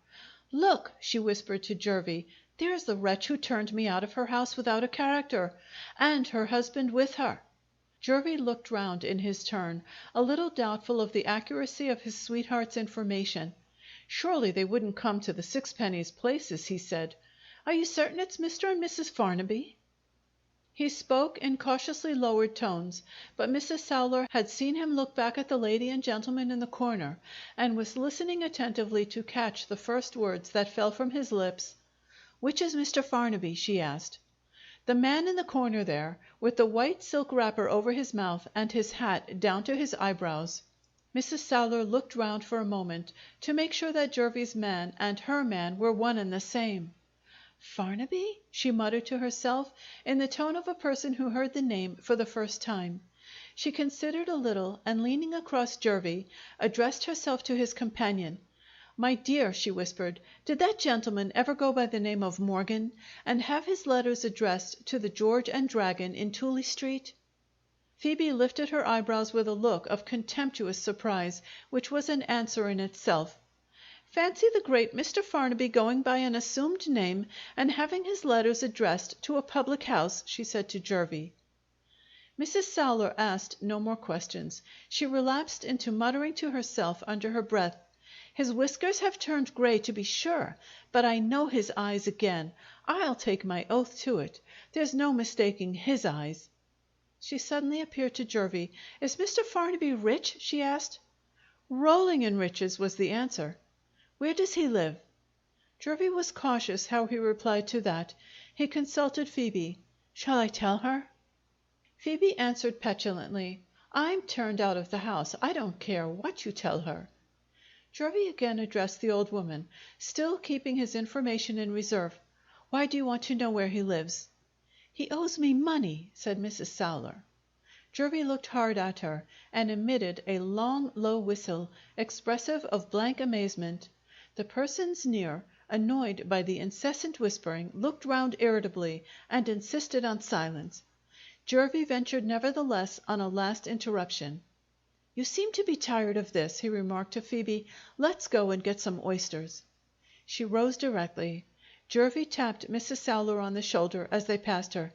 "Look," she whispered to Jervie, "there's the wretch who turned me out of her house without a character, and her husband with her." Jervie looked round in his turn, a little doubtful of the accuracy of his sweetheart's information. "Surely they wouldn't come to the Sixpennies Places," he said. "Are you certain it's Mr. and Mrs. Farnaby?" He spoke in cautiously lowered tones, but Mrs. Sowler had seen him look back at the lady and gentleman in the corner, and was listening attentively to catch the first words that fell from his lips. "Which is Mr. Farnaby?" she asked. "The man in the corner there, with the white silk wrapper over his mouth and his hat down to his eyebrows." Mrs. Sowler looked round for a moment to make sure that Jervy's man and her man were one and the same. "Farnaby?" she muttered to herself in the tone of a person who heard the name for the first time. She considered a little, and leaning across Jervy, addressed herself to his companion. "My dear," she whispered, "did that gentleman ever go by the name of Morgan, and have his letters addressed to the George and Dragon in Tooley Street?" Phoebe lifted her eyebrows with a look of contemptuous surprise, which was an answer in itself. "Fancy the great Mr. Farnaby going by an assumed name and having his letters addressed to a public house," she said to Jervy. Mrs. Sowler asked no more questions. She relapsed into muttering to herself under her breath, "His whiskers have turned gray, to be sure, but I know his eyes again. I'll take my oath to it. There's no mistaking his eyes." She suddenly appeared to Jervy. "Is Mr. Farnaby rich?" she asked. "Rolling in riches," was the answer. "Where does he live?" Jervy was cautious how he replied to that. He consulted Phoebe. "Shall I tell her?" Phoebe answered petulantly, "I'm turned out of the house. I don't care what you tell her." Jervy again addressed the old woman, still keeping his information in reserve. "Why do you want to know where he lives?" "He owes me money," said Mrs. Sowler. Jervy looked hard at her, and emitted a long, low whistle, expressive of blank amazement. The persons near, annoyed by the incessant whispering, looked round irritably, and insisted on silence. Jervy ventured nevertheless on a last interruption. "You seem to be tired of this," he remarked to Phoebe. "Let's go and get some oysters." She rose directly. Jervy tapped Mrs. Sowler on the shoulder as they passed her.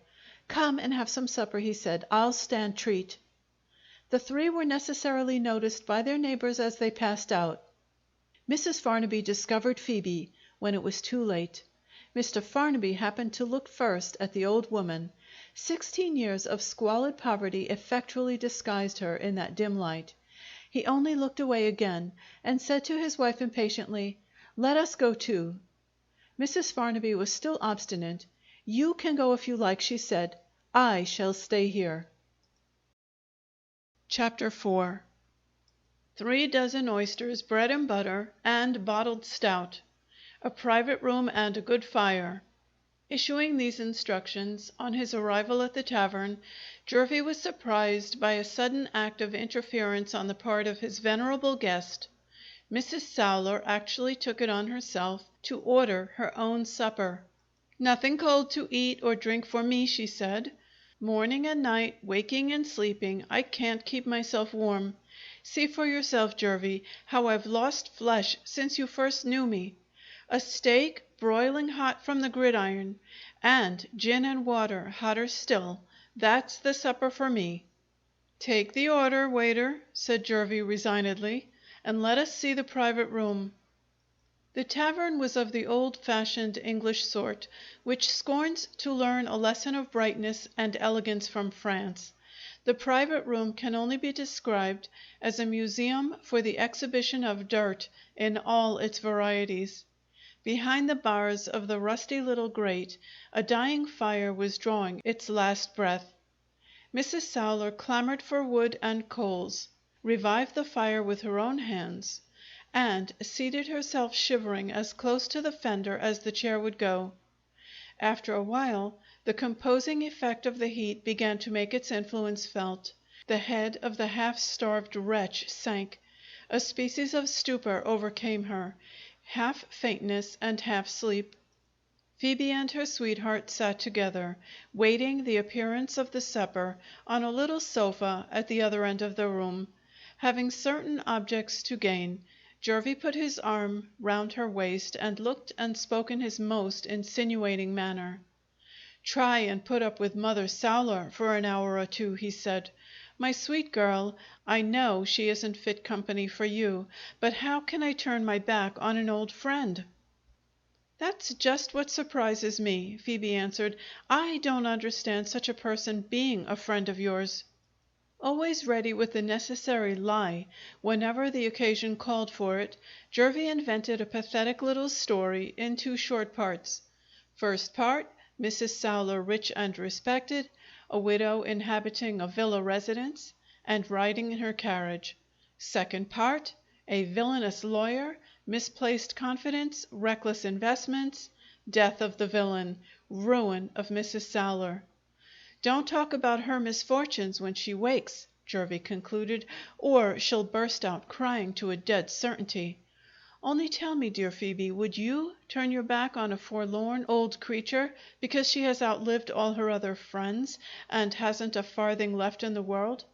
"Come and have some supper," he said. "I'll stand treat." The three were necessarily noticed by their neighbors as they passed out. Mrs. Farnaby discovered Phoebe when it was too late. Mr. Farnaby happened to look first at the old woman. 16 years of squalid poverty effectually disguised her in that dim light. He only looked away again, and said to his wife impatiently, "Let us go too." Mrs. Farnaby was still obstinate. "You can go if you like," she said. "I shall stay here." Chapter 4. 3 dozen oysters, bread and butter, and bottled stout. A private room and a good fire. Issuing these instructions, on his arrival at the tavern, Jervy was surprised by a sudden act of interference on the part of his venerable guest. Mrs. Sowler actually took it on herself to order her own supper. "Nothing cold to eat or drink for me," she said. "Morning and night, waking and sleeping, I can't keep myself warm. See for yourself, Jervy, how I've lost flesh since you first knew me. A steak broiling hot from the gridiron, and gin and water hotter still. That's the supper for me." "Take the order, waiter," said Jervy resignedly, "and let us see the private room." The tavern was of the old-fashioned English sort, which scorns to learn a lesson of brightness and elegance from France. The private room can only be described as a museum for the exhibition of dirt in all its varieties. Behind the bars of the rusty little grate a dying fire was drawing its last breath. Mrs. Sowler clamored for wood and coals, revived the fire with her own hands, and seated herself shivering as close to the fender as the chair would go. After a while, the composing effect of the heat began to make its influence felt. The head of the half-starved wretch sank. A species of stupor overcame her, half faintness and half sleep. Phoebe and her sweetheart sat together, waiting the appearance of the supper, on a little sofa at the other end of the room. Having certain objects to gain, Jervy put his arm round her waist and looked and spoke in his most insinuating manner. "Try and put up with Mother Sowler for an hour or two," he said. "My sweet girl, I know she isn't fit company for you, but how can I turn my back on an old friend?" "That's just what surprises me," Phoebe answered. "I don't understand such a person being a friend of yours." Always ready with the necessary lie whenever the occasion called for it, Jervie invented a pathetic little story in two short parts. First part, Mrs. Solar rich and respected, a widow inhabiting a villa residence, and riding in her carriage. Second part, a villainous lawyer, misplaced confidence, reckless investments, death of the villain, ruin of Mrs. Solar. "Don't talk about her misfortunes when she wakes," Jervie concluded, "or she'll burst out crying to a dead certainty. Only tell me, dear Phoebe, would you turn your back on a forlorn old creature because she has outlived all her other friends and hasn't a farthing left in the world?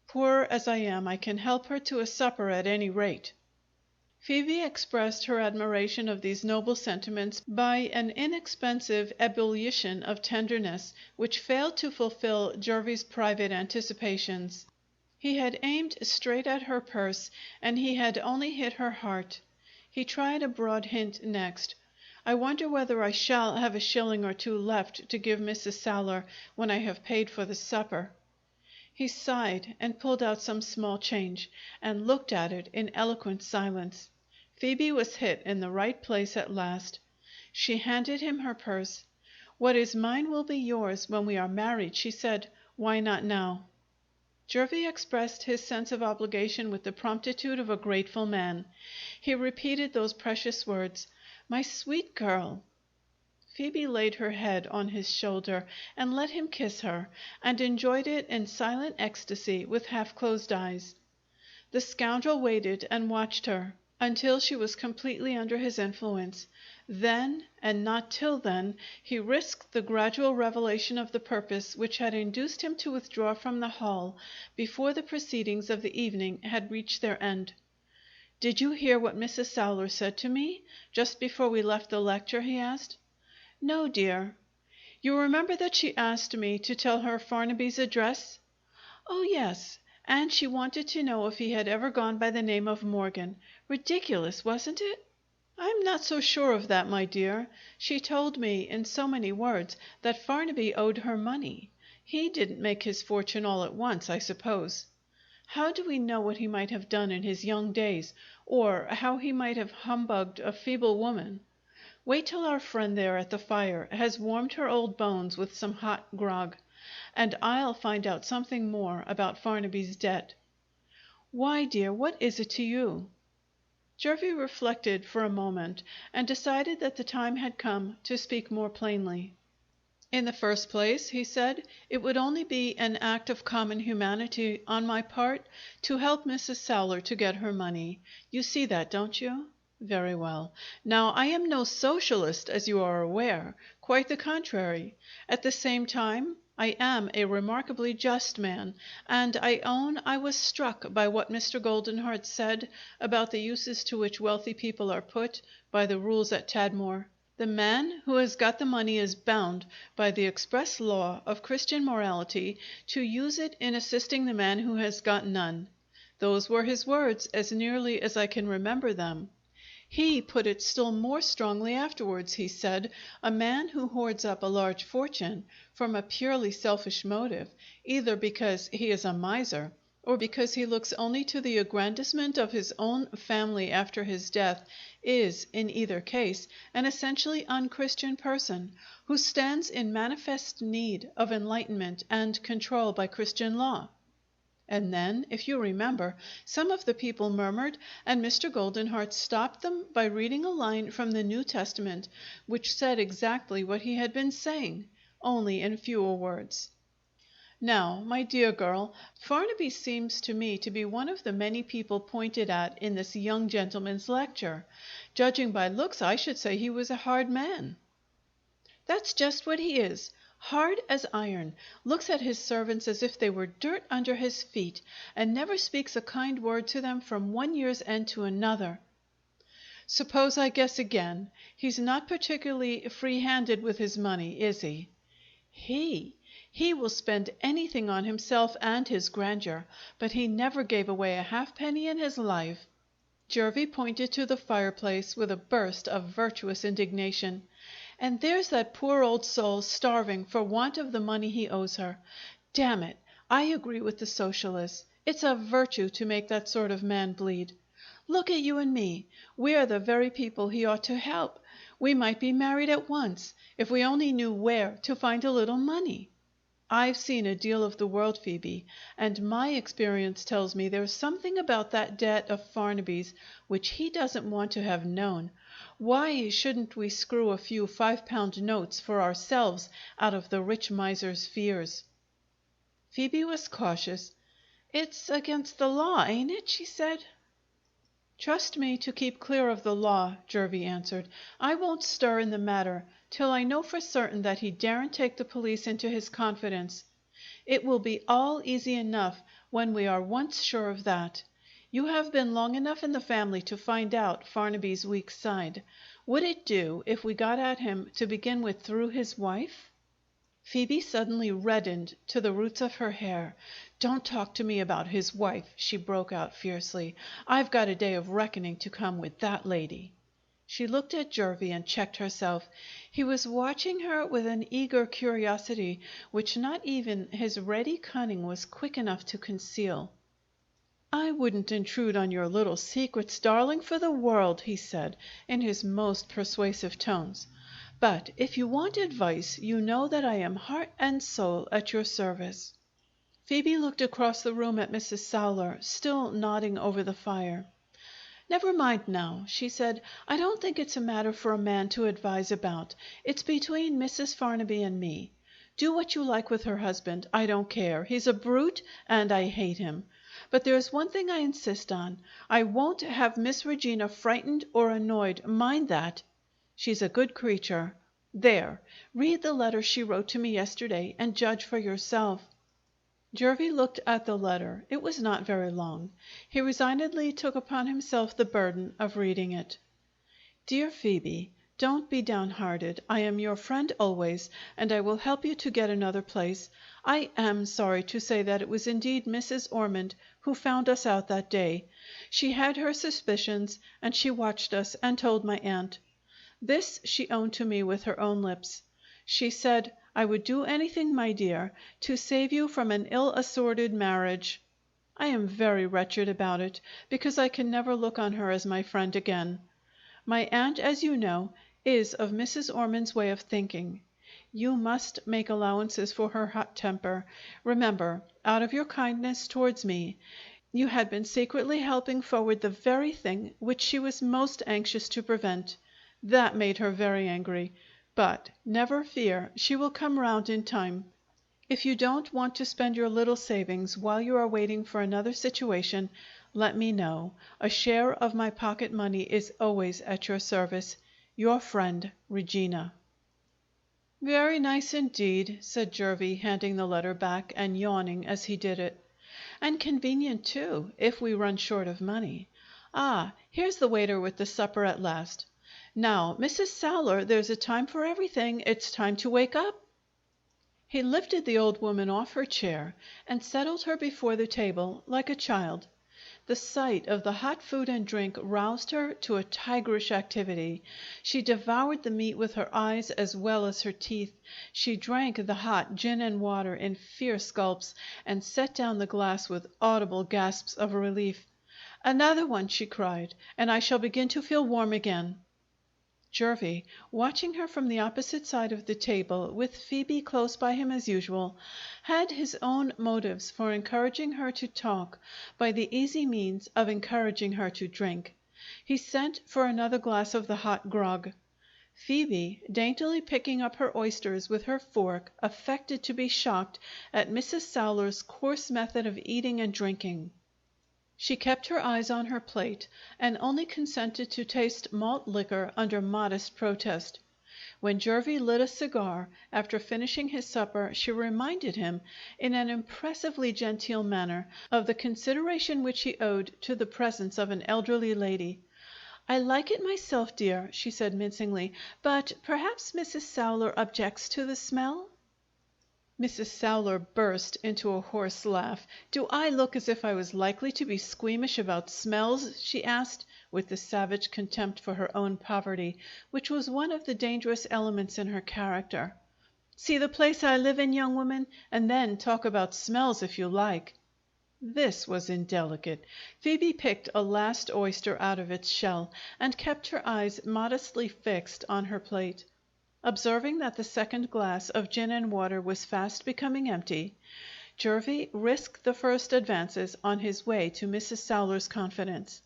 Poor as I am, I can help her to a supper at any rate." Phoebe expressed her admiration of these noble sentiments by an inexpensive ebullition of tenderness which failed to fulfill Jervie's private anticipations. He had aimed straight at her purse, and he had only hit her heart. He tried a broad hint next. "I wonder whether I shall have a shilling or two left to give Mrs. Solar when I have paid for the supper." He sighed and pulled out some small change, and looked at it in eloquent silence. Phoebe was hit in the right place at last. She handed him her purse. "What is mine will be yours when we are married," she said. "Why not now?" Jervie expressed his sense of obligation with the promptitude of a grateful man. He repeated those precious words, "My sweet girl." Phoebe laid her head on his shoulder and let him kiss her, and enjoyed it in silent ecstasy with half closed eyes. The scoundrel waited and watched her until she was completely under his influence. Then, and not till then, he risked the gradual revelation of the purpose which had induced him to withdraw from the hall before the proceedings of the evening had reached their end. "Did you hear what Mrs. Solar said to me just before we left the lecture?" he asked. "No, dear." "You remember that she asked me to tell her Farnaby's address?" "Oh, yes. And she wanted to know if he had ever gone by the name of Morgan. Ridiculous, wasn't it?" "I'm not so sure of that, my dear. She told me, in so many words, that Farnaby owed her money. He didn't make his fortune all at once, I suppose. How do we know what he might have done in his young days, or how he might have humbugged a feeble woman? Wait till our friend there at the fire has warmed her old bones with some hot grog, and I'll find out something more about Farnaby's debt." "Why, dear, what is it to you?" Jervie reflected for a moment, and decided that the time had come to speak more plainly. "In the first place," he said, "it would only be an act of common humanity on my part to help Mrs. Solar to get her money. You see that, don't you? Very well. Now, I am no socialist, as you are aware. Quite the contrary. At the same time, I am a remarkably just man, and I own I was struck by what Mr. Goldenheart said about the uses to which wealthy people are put by the rules at Tadmor. The man who has got the money is bound, by the express law of Christian morality, to use it in assisting the man who has got none. Those were his words, as nearly as I can remember them. He put it still more strongly afterwards. He said, a man who hoards up a large fortune from a purely selfish motive, either because he is a miser or because he looks only to the aggrandizement of his own family after his death, is, in either case, an essentially unchristian person, who stands in manifest need of enlightenment and control by Christian law. And then, if you remember, some of the people murmured, and Mr. Goldenheart stopped them by reading a line from the New Testament which said exactly what he had been saying, only in fewer words. Now, my dear girl, Farnaby seems to me to be one of the many people pointed at in this young gentleman's lecture. Judging by looks, I should say he was a hard man." "That's just what he is. Hard as iron, looks at his servants as if they were dirt under his feet, and never speaks a kind word to them from one year's end to another." "Suppose I guess again. He's not particularly free-handed with his money, is he?" He will spend anything on himself and his grandeur, but he never gave away a halfpenny in his life." Jervie pointed to the fireplace with a burst of virtuous indignation. "And there's that poor old soul starving for want of the money he owes her. Damn it, I agree with the socialists. It's a virtue to make that sort of man bleed. Look at you and me. We're the very people he ought to help. We might be married at once, if we only knew where to find a little money. I've seen a deal of the world, Phoebe, and my experience tells me there's something about that debt of Farnaby's which he doesn't want to have known. Why shouldn't we screw a few 5-pound notes for ourselves out of the rich miser's fears?" Phoebe was cautious. "It's against the law, ain't it?" she said. "Trust me to keep clear of the law," Jervie answered. "I won't stir in the matter till I know for certain that he daren't take the police into his confidence. It will be all easy enough when we are once sure of that. You have been long enough in the family to find out Farnaby's weak side. Would it do if we got at him to begin with through his wife?" Phoebe suddenly reddened to the roots of her hair. "Don't talk to me about his wife," she broke out fiercely. "I've got a day of reckoning to come with that lady." She looked at Jervie and checked herself. He was watching her with an eager curiosity which not even his ready cunning was quick enough to conceal. "I wouldn't intrude on your little secrets, darling, for the world," he said in his most persuasive tones. "But if you want advice, you know that I am heart and soul at your service." Phoebe looked across the room at Mrs. Sowler, still nodding over the fire. "Never mind now," she said. "I don't think it's a matter for a man to advise about. It's between Mrs. Farnaby and me. Do what you like with her husband. I don't care. He's a brute, and I hate him. But there's one thing I insist on. I won't have Miss Regina frightened or annoyed. Mind that. She's a good creature. There, read the letter she wrote to me yesterday and judge for yourself." Jervie looked at the letter. It was not very long. He resignedly took upon himself the burden of reading it. "Dear Phoebe, don't be downhearted. I am your friend always, and I will help you to get another place. I am sorry to say that it was indeed Mrs. Ormond who found us out that day. She had her suspicions, and she watched us and told my aunt. This she owned to me with her own lips. She said, 'I would do anything, my dear, to save you from an ill-assorted marriage.' I am very wretched about it, because I can never look on her as my friend again. My aunt, as you know, is of Mrs. Ormond's way of thinking. You must make allowances for her hot temper. Remember, out of your kindness towards me, you had been secretly helping forward the very thing which she was most anxious to prevent. That made her very angry. But never fear, she will come round in time. If you don't want to spend your little savings while you are waiting for another situation, let me know. A share of my pocket money is always at your service. Your friend, Regina." "Very nice indeed," said Jervie, handing the letter back and yawning as he did it. "And convenient, too, if we run short of money. Ah, here's the waiter with the supper at last. Now, Mrs. Sowler, there's a time for everything. It's time to wake up." He lifted the old woman off her chair and settled her before the table like a child. The sight of the hot food and drink roused her to a tigerish activity. She devoured the meat with her eyes as well as her teeth. She drank the hot gin and water in fierce gulps, and set down the glass with audible gasps of relief. "Another one," she cried, "and I shall begin to feel warm again." Jervie, watching her from the opposite side of the table, with Phoebe close by him as usual, had his own motives for encouraging her to talk by the easy means of encouraging her to drink. He sent for another glass of the hot grog. Phoebe, daintily picking up her oysters with her fork, affected to be shocked at Mrs. Sowler's coarse method of eating and drinking. She kept her eyes on her plate, and only consented to taste malt liquor under modest protest. When Jervie lit a cigar, after finishing his supper, she reminded him, in an impressively genteel manner, of the consideration which he owed to the presence of an elderly lady. "I like it myself, dear," she said mincingly, "but perhaps Mrs. Sowler objects to the smell?" Mrs. Sowler burst into a hoarse laugh. "Do I look as if I was likely to be squeamish about smells?" she asked. with the savage contempt for her own poverty, which was one of the dangerous elements in her character. "See the place I live in, young woman, and then talk about smells if you like." This was indelicate. Phoebe picked a last oyster out of its shell and kept her eyes modestly fixed on her plate. Observing that the second glass of gin and water was fast becoming empty, Jervie risked the first advances on his way to Mrs. Soulor's confidence.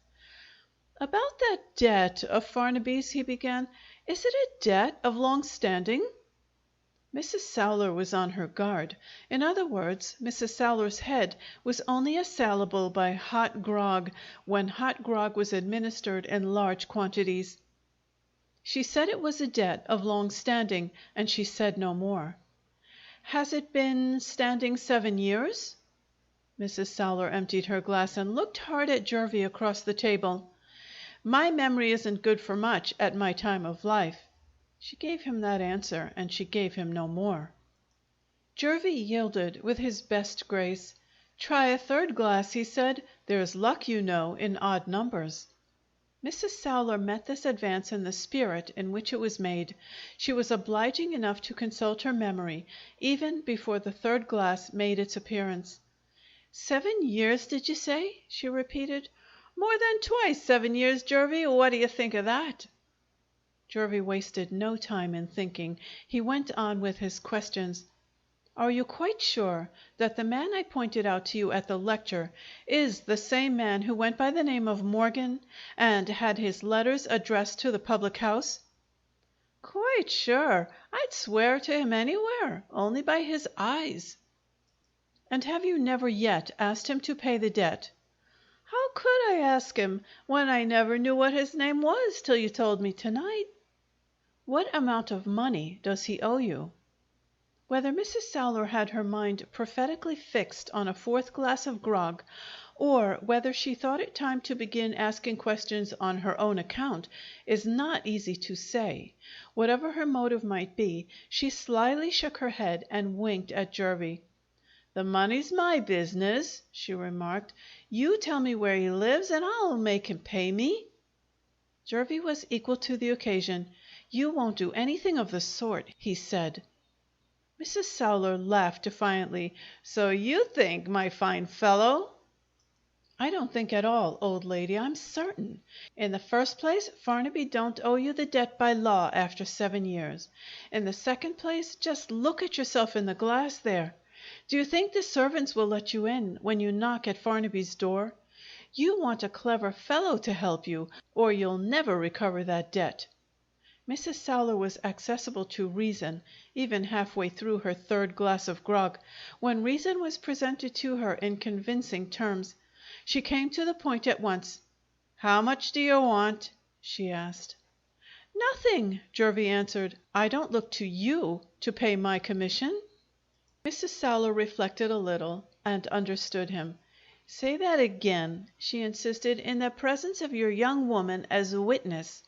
"About that debt of Farnaby's," he began. "Is it a debt of long standing?" Mrs. Soulor was on her guard. In other words, Mrs. Soulor's head was only assailable by hot grog when hot grog was administered in large quantities. She said it was a debt of long standing, and she said no more. "Has it been standing 7 years?" Mrs. Soulor emptied her glass and looked hard at Jervie across the table. "My memory isn't good for much at my time of life." She gave him that answer, and she gave him no more. Jervie yielded with his best grace. "Try a third glass," he said. "There's luck, you know, in odd numbers." Mrs. Soulor met this advance in the spirit in which it was made. She was obliging enough to consult her memory, even before the third glass made its appearance. "7 years, did you say?" she repeated. "More than twice 7 years, Jervie. What do you think of that?" Jervie wasted no time in thinking. He went on with his questions. "Are you quite sure that the man I pointed out to you at the lecture is the same man who went by the name of Morgan and had his letters addressed to the public house?" "Quite sure. I'd swear to him anywhere, only by his eyes." "And have you never yet asked him to pay the debt?" "How could I ask him when I never knew what his name was till you told me tonight?" "What amount of money does he owe you?" Whether Mrs. Soulor had her mind prophetically fixed on a fourth glass of grog, or whether she thought it time to begin asking questions on her own account, is not easy to say. Whatever her motive might be, she slyly shook her head and winked at Jervie. "The money's my business," she remarked. "You tell me where he lives, and I'll make him pay me." Jervie was equal to the occasion. "You won't do anything of the sort," he said. Mrs. Soulor laughed defiantly. "So you think, my fine fellow?" "I don't think at all, old lady. I'm certain. In the first place, Farnaby don't owe you the debt by law after 7 years. In the second place, just look at yourself in the glass there. Do you think the servants will let you in when you knock at Farnaby's door? You want a clever fellow to help you, or you'll never recover that debt." Mrs. Soulor was accessible to reason, even halfway through her third glass of grog. When reason was presented to her in convincing terms, she came to the point at once. "How much do you want?" she asked. "Nothing," Jervie answered. "I don't look to you to pay my commission." Mrs. Soulor reflected a little and understood him. "Say that again," she insisted, "in the presence of your young woman as a witness."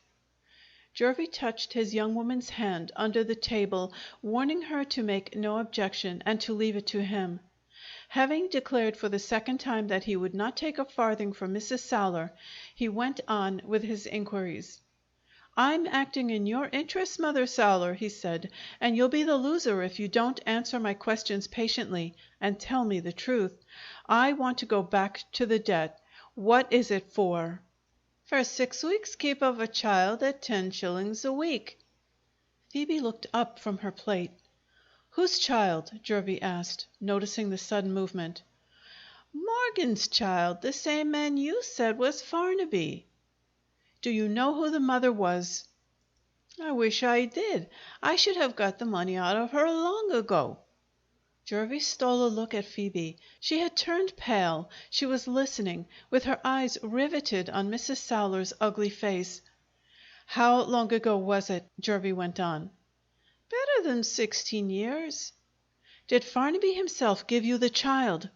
Jervie touched his young woman's hand under the table, warning her to make no objection and to leave it to him. Having declared for the second time that he would not take a farthing from Mrs. Soulor, he went on with his inquiries. "I'm acting in your interests, Mother Soulor," he said, "and you'll be the loser if you don't answer my questions patiently and tell me the truth. I want to go back to the debt. What is it for?" "For 6 weeks' keep of a child at 10 shillings a week." Phoebe looked up from her plate. "Whose child?" Jervie asked, noticing the sudden movement. "Morgan's child, the same man you said was Farnaby." "Do you know who the mother was?" "I wish I did. I should have got the money out of her long ago." Jervie stole a look at Phoebe. She had turned pale. She was listening, with her eyes riveted on Mrs. Soulor's ugly face. "How long ago was it?" Jervie went on. "Better than 16 years." "Did Farnaby himself give you the child?"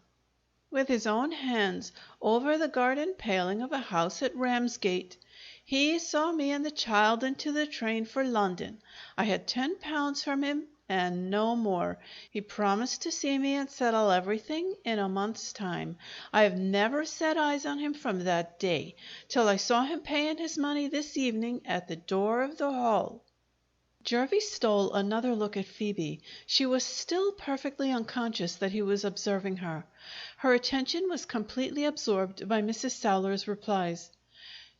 "With his own hands, over the garden paling of a house at Ramsgate. He saw me and the child into the train for London. I had £10 from him. And no more. He promised to see me and settle everything in a month's time. I have never set eyes on him from that day, till I saw him paying his money this evening at the door of the hall." Jervie stole another look at Phoebe. She was still perfectly unconscious that he was observing her. Her attention was completely absorbed by Mrs. Sowler's replies.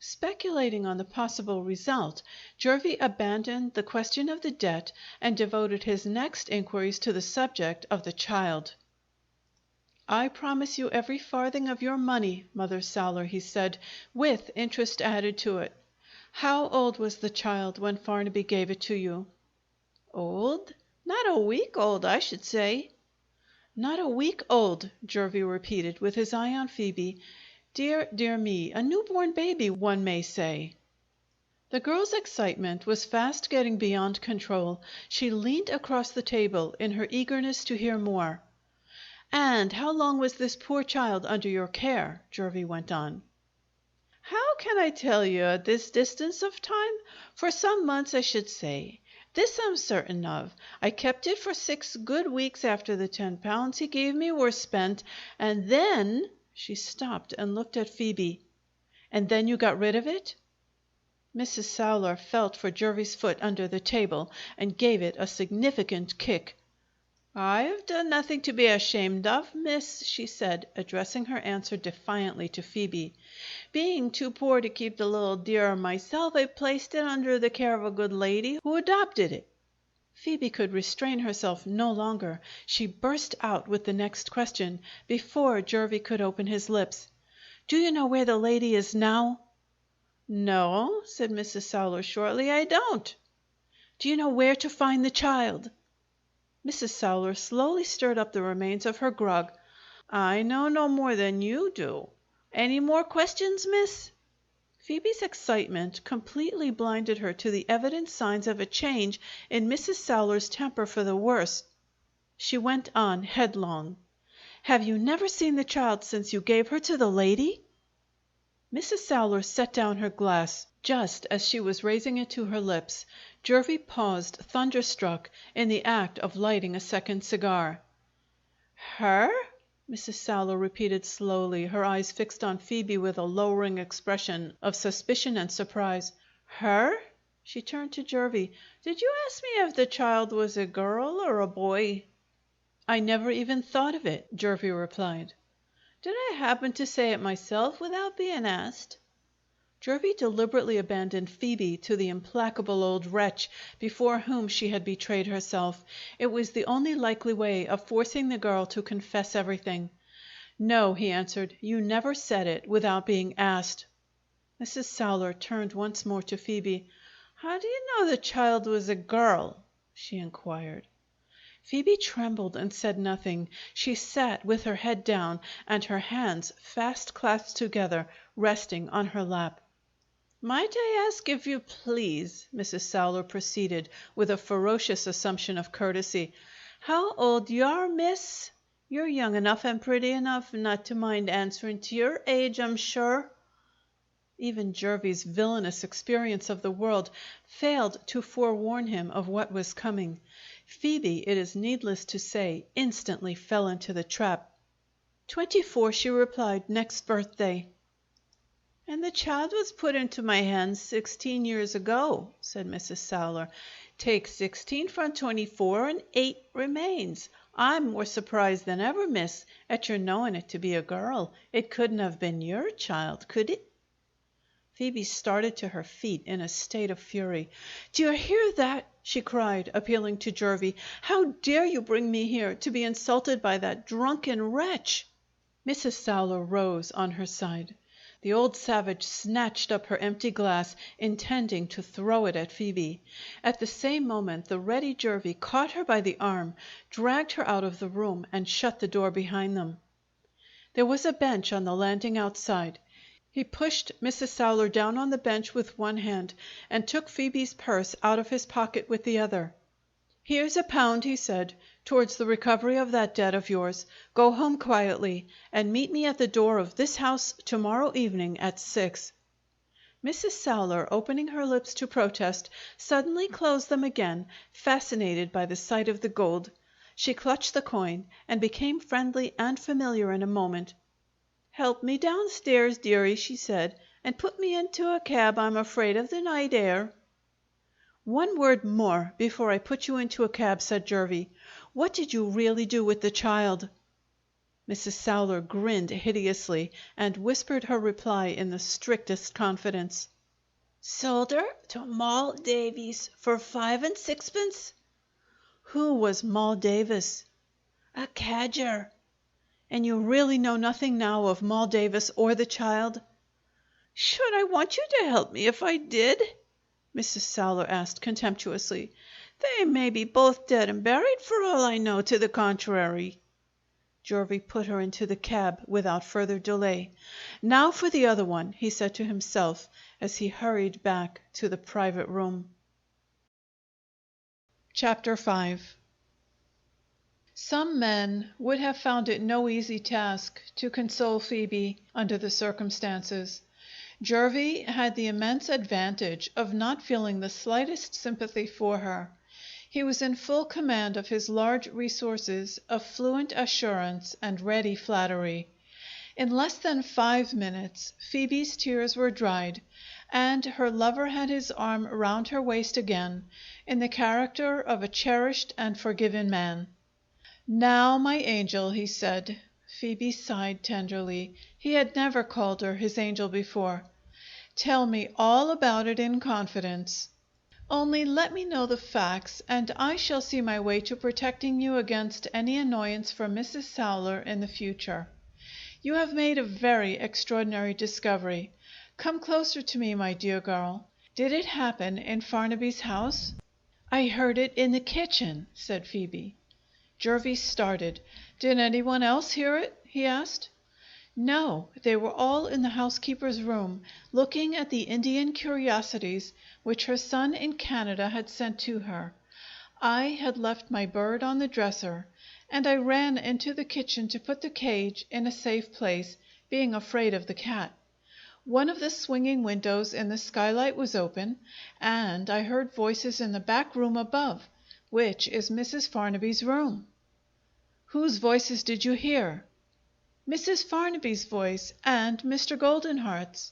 Speculating on the possible result, Jervie abandoned the question of the debt and devoted his next inquiries to the subject of the child. "I promise you every farthing of your money, Mother Sowler," he said, with interest added to it. "How old was the child when Farnaby gave it to you?" "Old? Not a week old, I should say." "Not a week old," Jervie repeated, with his eye on Phoebe. "Dear, dear me, a newborn baby, one may say." The girl's excitement was fast getting beyond control. She leaned across the table in her eagerness to hear more. "And how long was this poor child under your care?" Jervie went on. "How can I tell you at this distance of time? For some months, I should say. This I'm certain of. I kept it for 6 good weeks after the £10 he gave me were spent, and then—" She stopped and looked at Phoebe. "And then you got rid of it?" Mrs. Sowler felt for Jervie's foot under the table and gave it a significant kick. "I have done nothing to be ashamed of, miss," she said, addressing her answer defiantly to Phoebe. "Being too poor to keep the little dear myself, I placed it under the care of a good lady who adopted it." Phoebe could restrain herself no longer. She burst out with the next question before Jervie could open his lips. "Do you know where the lady is now?" "No," said Mrs. Sowler shortly, "I don't." "Do you know where to find the child?" Mrs. Sowler slowly stirred up the remains of her grog. "I know no more than you do. Any more questions, miss?" Phoebe's excitement completely blinded her to the evident signs of a change in Mrs. Sowler's temper for the worse. She went on headlong. "Have you never seen the child since you gave her to the lady?" Mrs. Sowler set down her glass just as she was raising it to her lips. Jervie paused, thunderstruck, in the act of lighting a second cigar. "Her?" Mrs. Sowler repeated slowly, her eyes fixed on Phoebe with a lowering expression of suspicion and surprise. "Her?" She turned to Jervie. "Did you ask me if the child was a girl or a boy?" "I never even thought of it," Jervie replied. "Did I happen to say it myself without being asked?" Jervie deliberately abandoned Phoebe to the implacable old wretch before whom she had betrayed herself. It was the only likely way of forcing the girl to confess everything. "No," he answered, "you never said it without being asked." Mrs. Sowler turned once more to Phoebe. "How do you know the child was a girl?" she inquired. Phoebe trembled and said nothing. She sat with her head down and her hands fast clasped together, resting on her lap. "Might I ask, if you please," Mrs. Sowler proceeded, with a ferocious assumption of courtesy, "how old you are, miss? You're young enough and pretty enough not to mind answering to your age, I'm sure." Even Jervie's villainous experience of the world failed to forewarn him of what was coming. Phoebe, it is needless to say, instantly fell into the trap. 24, she replied, next birthday. "And the child was put into my hands 16 years ago," said Mrs. Sowler. "Take 16 from 24 and 8 remains. I'm more surprised than ever, miss, at your knowing it to be a girl. It couldn't have been your child, could it?" Phoebe started to her feet in a state of fury. "Do you hear that?" she cried, appealing to Jervie. "How dare you bring me here to be insulted by that drunken wretch?" Mrs. Sowler rose on her side. The old savage snatched up her empty glass, intending to throw it at Phoebe. At the same moment the ready Jervie caught her by the arm, dragged her out of the room, and shut the door behind them. There was a bench on the landing outside. He pushed Mrs. Sowler down on the bench with one hand, and took Phoebe's purse out of his pocket with the other. "Here's £1," he said, "towards the recovery of that debt of yours. Go home quietly, and meet me at the door of this house tomorrow evening at 6." Mrs. Sowler, opening her lips to protest, suddenly closed them again, fascinated by the sight of the gold. She clutched the coin, and became friendly and familiar in a moment. "Help me downstairs, dearie," she said, "and put me into a cab. I'm afraid of the night air." "One word more before I put you into a cab," said Jervie. "What did you really do with the child?" Mrs. Sowler grinned hideously and whispered her reply in the strictest confidence. "Sold her to Moll Davies for 5 and 6pence." "Who was Moll Davis?" "A cadger." "And you really know nothing now of Moll Davis or the child?" "Should I want you to help me if I did?" Mrs. Sowler asked contemptuously. "They may be both dead and buried for all I know to the contrary." Jervie put her into the cab without further delay. "Now for the other one," he said to himself as he hurried back to the private room. Chapter 5. Some men would have found it no easy task to console Phoebe under the circumstances. Jervie had the immense advantage of not feeling the slightest sympathy for her. He was in full command of his large resources of fluent assurance and ready flattery. In less than 5 minutes Phoebe's tears were dried, and her lover had his arm round her waist again, in the character of a cherished and forgiven man. "Now, my angel," he said. Phoebe sighed tenderly. He had never called her his angel before. "Tell me all about it in confidence. Only let me know the facts, and I shall see my way to protecting you against any annoyance from Mrs. Sowler in the future. You have made a very extraordinary discovery. Come closer to me, my dear girl. Did it happen in Farnaby's house?" "I heard it in the kitchen," said Phoebe. Jervie started. "Did anyone else hear it?" he asked. No, they were all in the housekeeper's room, looking at the Indian curiosities which her son in Canada had sent to her. I had left my bird on the dresser, and I ran into the kitchen to put the cage in a safe place, being afraid of the cat. One of the swinging windows in the skylight was open, and I heard voices in the back room above, which is Mrs. Farnaby's room." "Whose voices did you hear?" "Mrs. Farnaby's voice and Mr. Goldenheart's."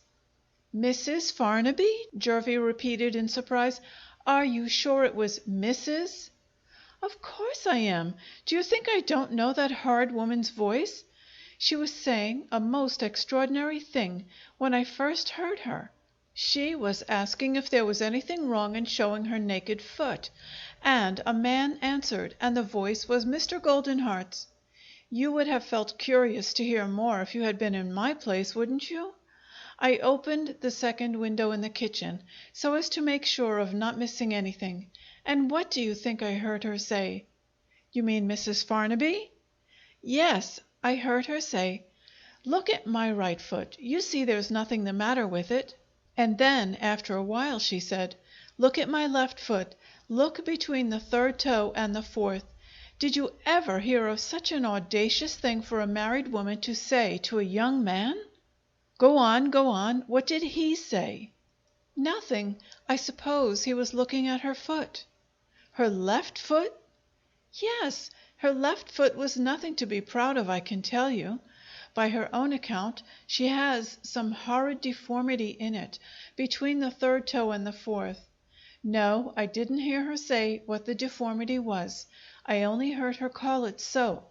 "Mrs. Farnaby?" Jervie repeated in surprise. "Are you sure it was Mrs.?" "Of course I am. Do you think I don't know that horrid woman's voice? She was saying a most extraordinary thing when I first heard her. She was asking if there was anything wrong in showing her naked foot, and a man answered, and the voice was Mr. Goldenheart's. You would have felt curious to hear more if you had been in my place, wouldn't you? I opened the second window in the kitchen, so as to make sure of not missing anything. And what do you think I heard her say?" "You mean Mrs. Farnaby?" "Yes. I heard her say, 'Look at my right foot. You see there's nothing the matter with it.' And then, after a while, she said, 'Look at my left foot. Look between the third toe and the fourth.' Did you ever hear of such an audacious thing for a married woman to say to a young man?" Go on, go on. What did he say?" "Nothing. I suppose he was looking at her foot." "Her left foot?" "Yes. Her left foot was nothing to be proud of, I can tell you. By her own account, she has some horrid deformity in it, between the third toe and the fourth. No, I didn't hear her say what the deformity was. I only heard her call it so.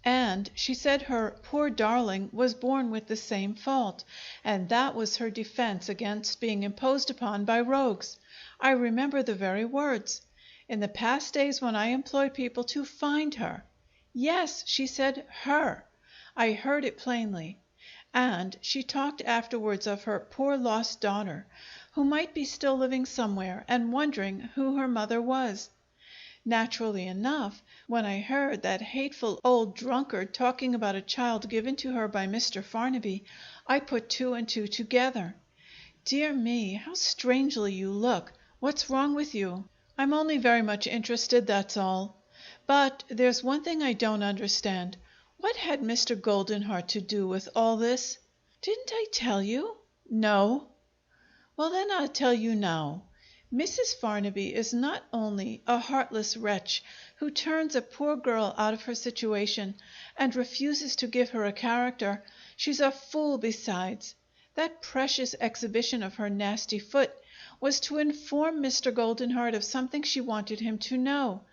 And she said her poor darling was born with the same fault, and that was her defense against being imposed upon by rogues. I remember the very words. In the past days when I employed people to find her. Yes, she said her. I heard it plainly. And she talked afterwards of her poor lost daughter, who might be still living somewhere, and wondering who her mother was. Naturally enough, when I heard that hateful old drunkard talking about a child given to her by Mr. Farnaby, I put 2 and 2 together. Dear me, how strangely you look! What's wrong with you?" "I'm only very much interested, that's all. But there's one thing I don't understand. What had Mr. Goldenheart to do with all this?" "Didn't I tell you?" "No." Well, then I'll tell you now. Mrs. Farnaby is not only a heartless wretch who turns a poor girl out of her situation and refuses to give her a character, she's a fool besides. That precious exhibition of her nasty foot was to inform Mr. Goldenheart of something she wanted him to know.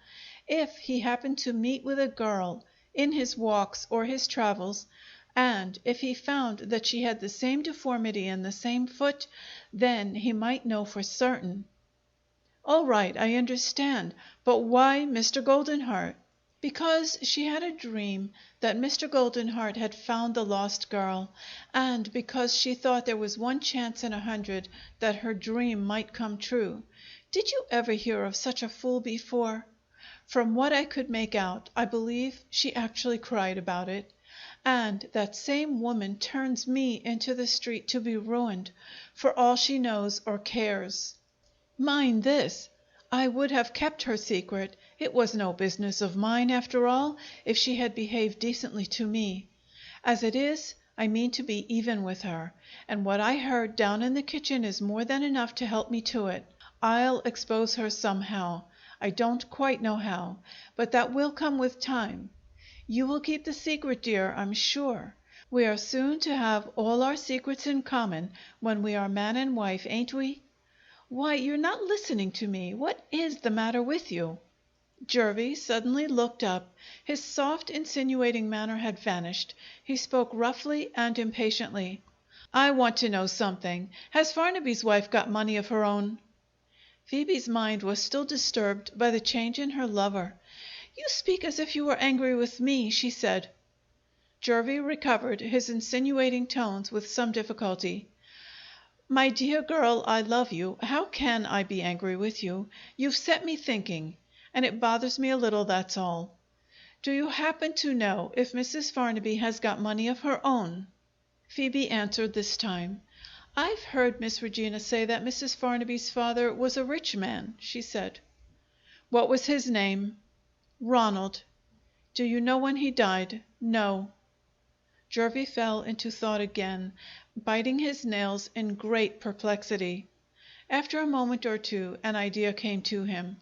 If he happened to meet with a girl in his walks or his travels, and if he found that she had the same deformity and the same foot, then he might know for certain. All right, I understand. But why Mr. Goldenheart? Because she had a dream that Mr. Goldenheart had found the lost girl, and because she thought there was one chance in 100 that her dream might come true. Did you ever hear of such a fool before? From what I could make out, I believe she actually cried about it. And that same woman turns me into the street to be ruined, for all she knows or cares. Mind this, I would have kept her secret. It was no business of mine, after all, if she had behaved decently to me. As it is, I mean to be even with her, and what I heard down in the kitchen is more than enough to help me to it. I'll expose her somehow. I don't quite know how, but that will come with time. You will keep the secret, dear, I'm sure. We are soon to have all our secrets in common when we are man and wife, ain't we? Why, you're not listening to me. What is the matter with you? Jervie suddenly looked up. His soft, insinuating manner had vanished. He spoke roughly and impatiently. I want to know something. Has Farnaby's wife got money of her own? Phoebe's mind was still disturbed by the change in her lover. You speak as if you were angry with me, she said. Jervie recovered his insinuating tones with some difficulty. My dear girl, I love you. How can I be angry with you? You've set me thinking, and it bothers me a little, that's all. Do you happen to know if Mrs. Farnaby has got money of her own? Phoebe answered this time. I've heard Miss Regina say that Mrs. Farnaby's father was a rich man, she said. What was his name? Ronald. Do you know when he died? No. Jervie fell into thought again, biting his nails in great perplexity. After a moment or two, an idea came to him.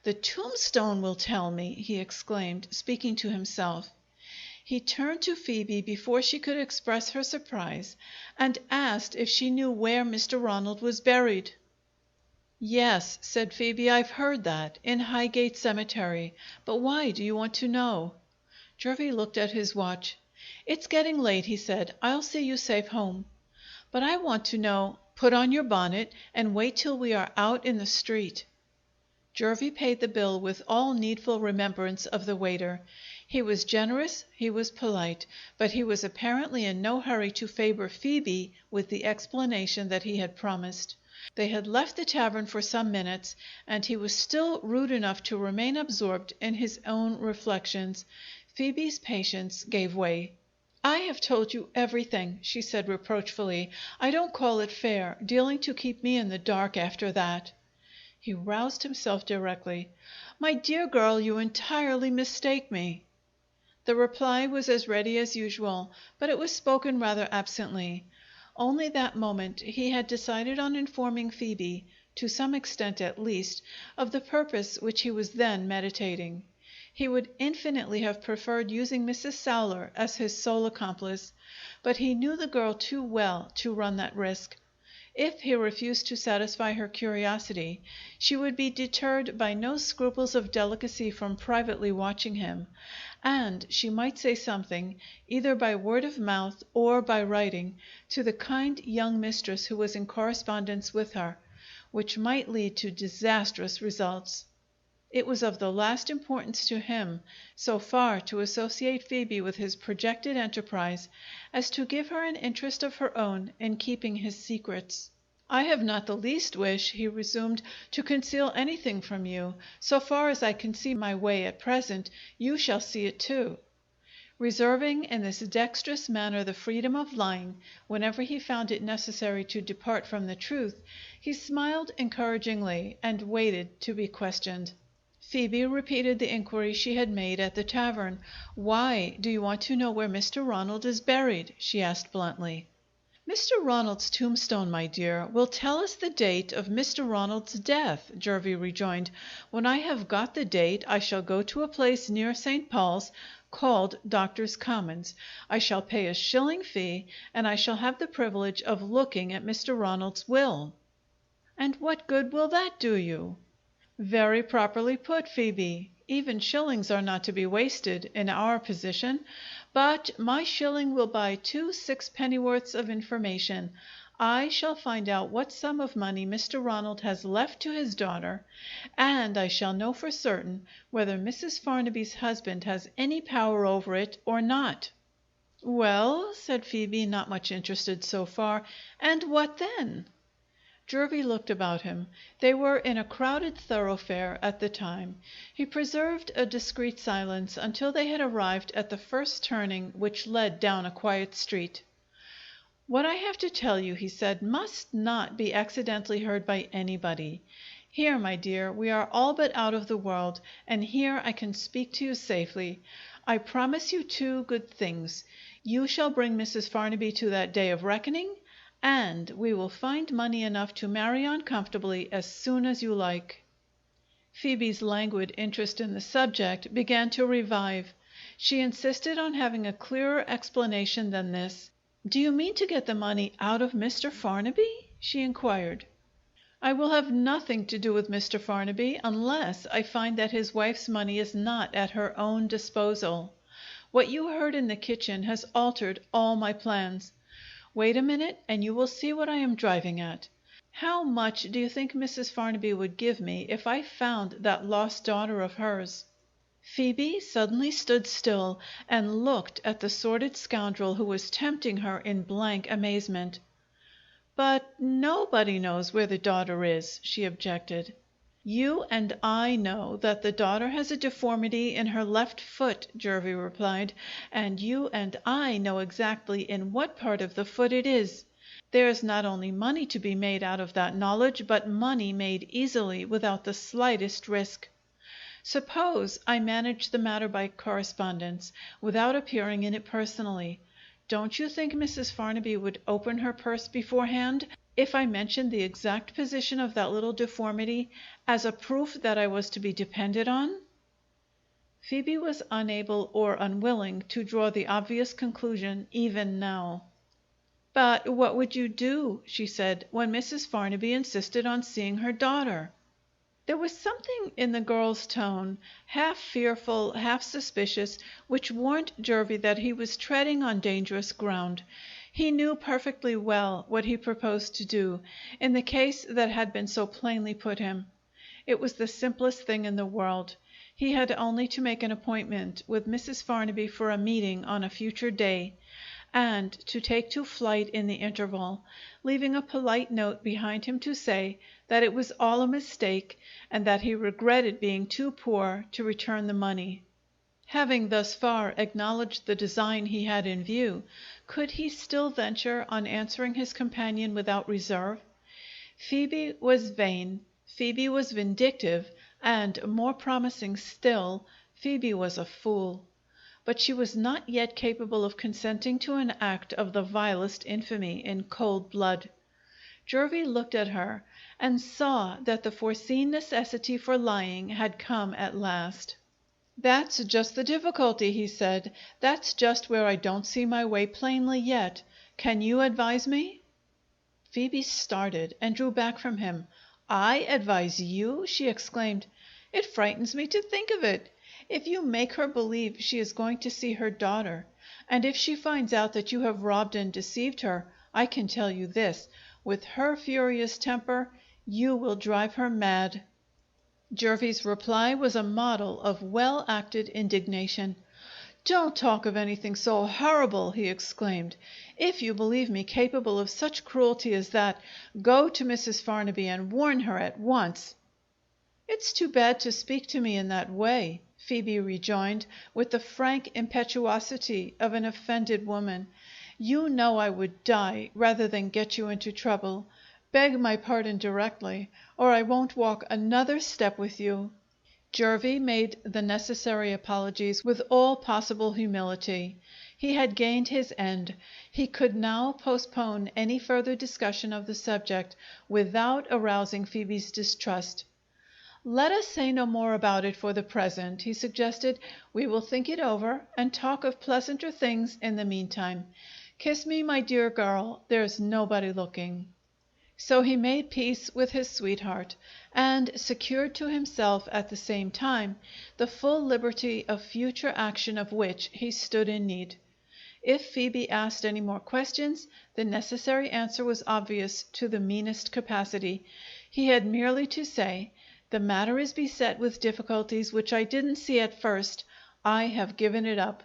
The tombstone will tell me, he exclaimed, speaking to himself. He turned to Phoebe before she could express her surprise, and asked if she knew where Mr. Ronald was buried. Yes, said Phoebe, I've heard that, in Highgate Cemetery. But why do you want to know? Jervie looked at his watch. It's getting late, he said. I'll see you safe home. But I want to know. Put on your bonnet and wait till we are out in the street. Jervie paid the bill with all needful remembrance of the waiter. He was generous, he was polite, but he was apparently in no hurry to favor Phoebe with the explanation that he had promised. They had left the tavern for some minutes, and he was still rude enough to remain absorbed in his own reflections. Phoebe's patience gave way. I have told you everything, she said reproachfully. I don't call it fair, dealing to keep me in the dark after that. He roused himself directly. My dear girl, you entirely mistake me. The reply was as ready as usual, but it was spoken rather absently. Only that moment he had decided on informing Phoebe, to some extent at least, of the purpose which he was then meditating. He would infinitely have preferred using Mrs. Sowler as his sole accomplice, but he knew the girl too well to run that risk. If he refused to satisfy her curiosity, she would be deterred by no scruples of delicacy from privately watching him, and she might say something, either by word of mouth or by writing, to the kind young mistress who was in correspondence with her, which might lead to disastrous results. It was of the last importance to him so far to associate Phoebe with his projected enterprise as to give her an interest of her own in keeping his secrets. I have not the least wish, he resumed, to conceal anything from you. So far as I can see my way at present, you shall see it too. Reserving in this dexterous manner the freedom of lying whenever he found it necessary to depart from the truth, he smiled encouragingly and waited to be questioned. Phoebe repeated the inquiry she had made at the tavern. Why do you want to know where Mr. Ronald is buried? She asked bluntly. Mr. Ronald's tombstone, my dear, will tell us the date of Mr. Ronald's death, Jervie rejoined. When I have got the date, I shall go to a place near St. Paul's called Doctors' Commons. I shall pay a shilling fee, and I shall have the privilege of looking at Mr. Ronald's will. And what good will that do you? Very properly put, Phoebe. Even shillings are not to be wasted in our position. But my shilling will buy 2 sixpennyworths of information. I shall find out what sum of money Mr. Ronald has left to his daughter, and I shall know for certain whether Mrs. Farnaby's husband has any power over it or not. Well, said Phoebe, not much interested so far, and what then? Jervie looked about him. They were in a crowded thoroughfare at the time. He preserved a discreet silence until they had arrived at the first turning which led down a quiet street. What I have to tell you, he said, must not be accidentally heard by anybody. Here, my dear, we are all but out of the world, and here I can speak to you safely. I promise you 2 good things. You shall bring Mrs. Farnaby to that day of reckoning, and we will find money enough to marry on comfortably as soon as you like. Phoebe's languid interest in the subject began to revive. She insisted on having a clearer explanation than this. Do you mean to get the money out of Mr. Farnaby? She inquired. I will have nothing to do with Mr. Farnaby unless I find that his wife's money is not at her own disposal. What you heard in the kitchen has altered all my plans. Wait a minute, and you will see what I am driving at. How much do you think Mrs. Farnaby would give me if I found that lost daughter of hers? Phoebe suddenly stood still and looked at the sordid scoundrel who was tempting her in blank amazement. But nobody knows where the daughter is, she objected. You and I know that the daughter has a deformity in her left foot, Jervie replied, and you and I know exactly in what part of the foot it is. There's not only money to be made out of that knowledge, but money made easily without the slightest risk. Suppose I manage the matter by correspondence, without appearing in it personally. Don't you think Mrs. Farnaby would open her purse beforehand if I mentioned the exact position of that little deformity as a proof that I was to be depended on? Phoebe was unable or unwilling to draw the obvious conclusion even now. But what would you do, she said, when Mrs. Farnaby insisted on seeing her daughter? There was something in the girl's tone, half fearful, half suspicious, which warned Jervie that he was treading on dangerous ground. He knew perfectly well what he proposed to do in the case that had been so plainly put him. It was the simplest thing in the world. He had only to make an appointment with Mrs. Farnaby for a meeting on a future day, and to take to flight in the interval, leaving a polite note behind him to say that it was all a mistake and that he regretted being too poor to return the money. Having thus far acknowledged the design he had in view, could he still venture on answering his companion without reserve? Phoebe was vain, Phoebe was vindictive, and, more promising still, Phoebe was a fool. But she was not yet capable of consenting to an act of the vilest infamy in cold blood. Jervie looked at her and saw that the foreseen necessity for lying had come at last. That's just the difficulty, he said. That's just where I don't see my way plainly yet. Can you advise me? Phoebe started and drew back from him. I advise you? She exclaimed. It frightens me to think of it. If you make her believe she is going to see her daughter, and if she finds out that you have robbed and deceived her, I can tell you this, with her furious temper, you will drive her mad. Jervie's reply was a model of well-acted indignation. Don't talk of anything so horrible, he exclaimed. If you believe me capable of such cruelty as that, go to Mrs. Farnaby and warn her at once. It's too bad to speak to me in that way, Phoebe rejoined, with the frank impetuosity of an offended woman. You know I would die rather than get you into trouble. Beg my pardon directly, or I won't walk another step with you. Jervie made the necessary apologies with all possible humility. He had gained his end. He could now postpone any further discussion of the subject without arousing Phoebe's distrust. "Let us say no more about it for the present," he suggested. "We will think it over and talk of pleasanter things in the meantime. Kiss me, my dear girl. There's nobody looking." So he made peace with his sweetheart, and secured to himself at the same time the full liberty of future action of which he stood in need. If Phoebe asked any more questions, the necessary answer was obvious to the meanest capacity. He had merely to say, "The matter is beset with difficulties which I didn't see at first. I have given it up."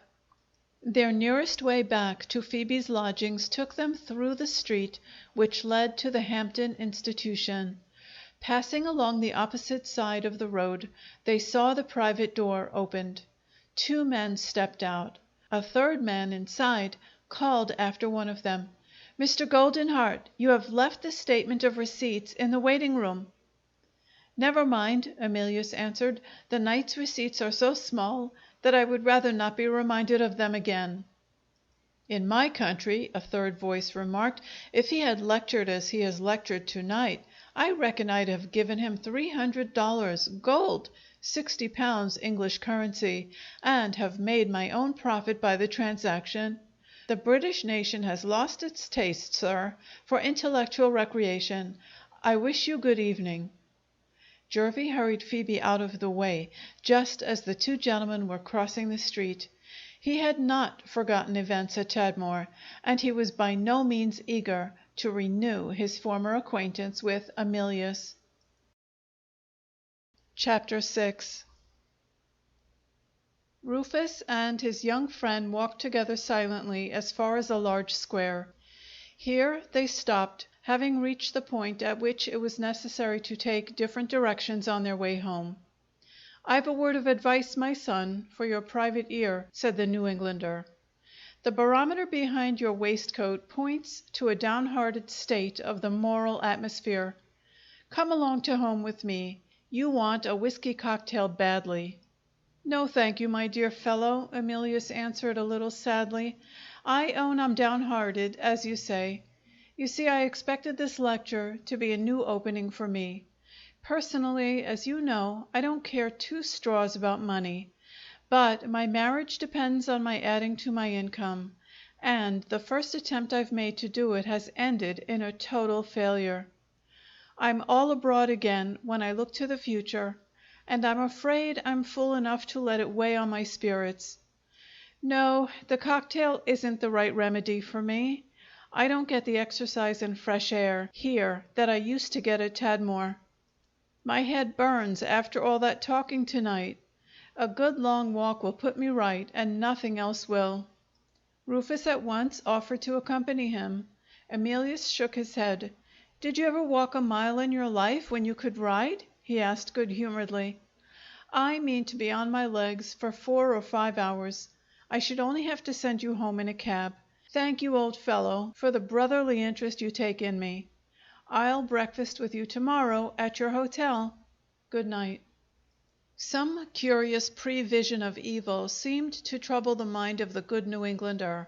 Their nearest way back to Phoebe's lodgings took them through the street which led to the Hampton Institution. Passing along the opposite side of the road, they saw the private door opened. Two men stepped out. A third man inside called after one of them, "Mr. Goldenheart, you have left the statement of receipts in the waiting room." "Never mind," Emilius answered. "The night's receipts are so small that I would rather not be reminded of them again." "In my country," a third voice remarked, "if he had lectured as he has lectured to night, I reckon I'd have given him $300, gold, 60 pounds English currency, and have made my own profit by the transaction. The British nation has lost its taste, sir, for intellectual recreation. I wish you good evening." Jervie hurried Phoebe out of the way just as the two gentlemen were crossing the street. He had not forgotten events at Tadmor, and he was by no means eager to renew his former acquaintance with Emilius. Chapter 6. Rufus and his young friend walked together silently as far as a large square. Here they stopped, having reached the point at which it was necessary to take different directions on their way home. "I've a word of advice, my son, for your private ear," said the New Englander. "The barometer behind your waistcoat points to a downhearted state of the moral atmosphere. Come along to home with me. You want a whiskey cocktail badly." "No, thank you, my dear fellow," Emilius answered a little sadly. "I own I'm downhearted, as you say. You see, I expected this lecture to be a new opening for me. Personally, as you know, I don't care two straws about money. But my marriage depends on my adding to my income, and the first attempt I've made to do it has ended in a total failure. I'm all abroad again when I look to the future, and I'm afraid I'm fool enough to let it weigh on my spirits. No, the cocktail isn't the right remedy for me. I don't get the exercise and fresh air here that I used to get at Tadmor. My head burns after all that talking tonight. A good long walk will put me right, and nothing else will." Rufus at once offered to accompany him. Emilius shook his head. "Did you ever walk a mile in your life when you could ride?" he asked good humoredly. "I mean to be on my legs for 4 or 5 hours. I should only have to send you home in a cab. Thank you, old fellow, for the brotherly interest you take in me. I'll breakfast with you tomorrow at your hotel. Good night." Some curious prevision of evil seemed to trouble the mind of the good New Englander.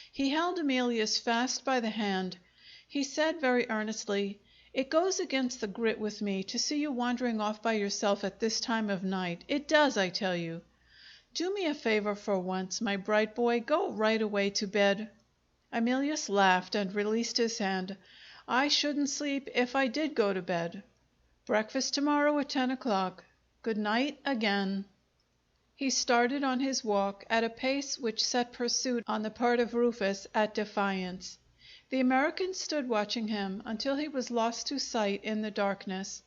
He held Emilius fast by the hand. He said very earnestly, "It goes against the grit with me to see you wandering off by yourself at this time of night. It does, I tell you. Do me a favor for once, my bright boy. Go right away to bed." Emilius laughed and released his hand. "I shouldn't sleep if I did go to bed. Breakfast tomorrow at 10 o'clock. Good night again." He started on his walk at a pace which set pursuit on the part of Rufus at defiance. The American stood watching him until he was lost to sight in the darkness.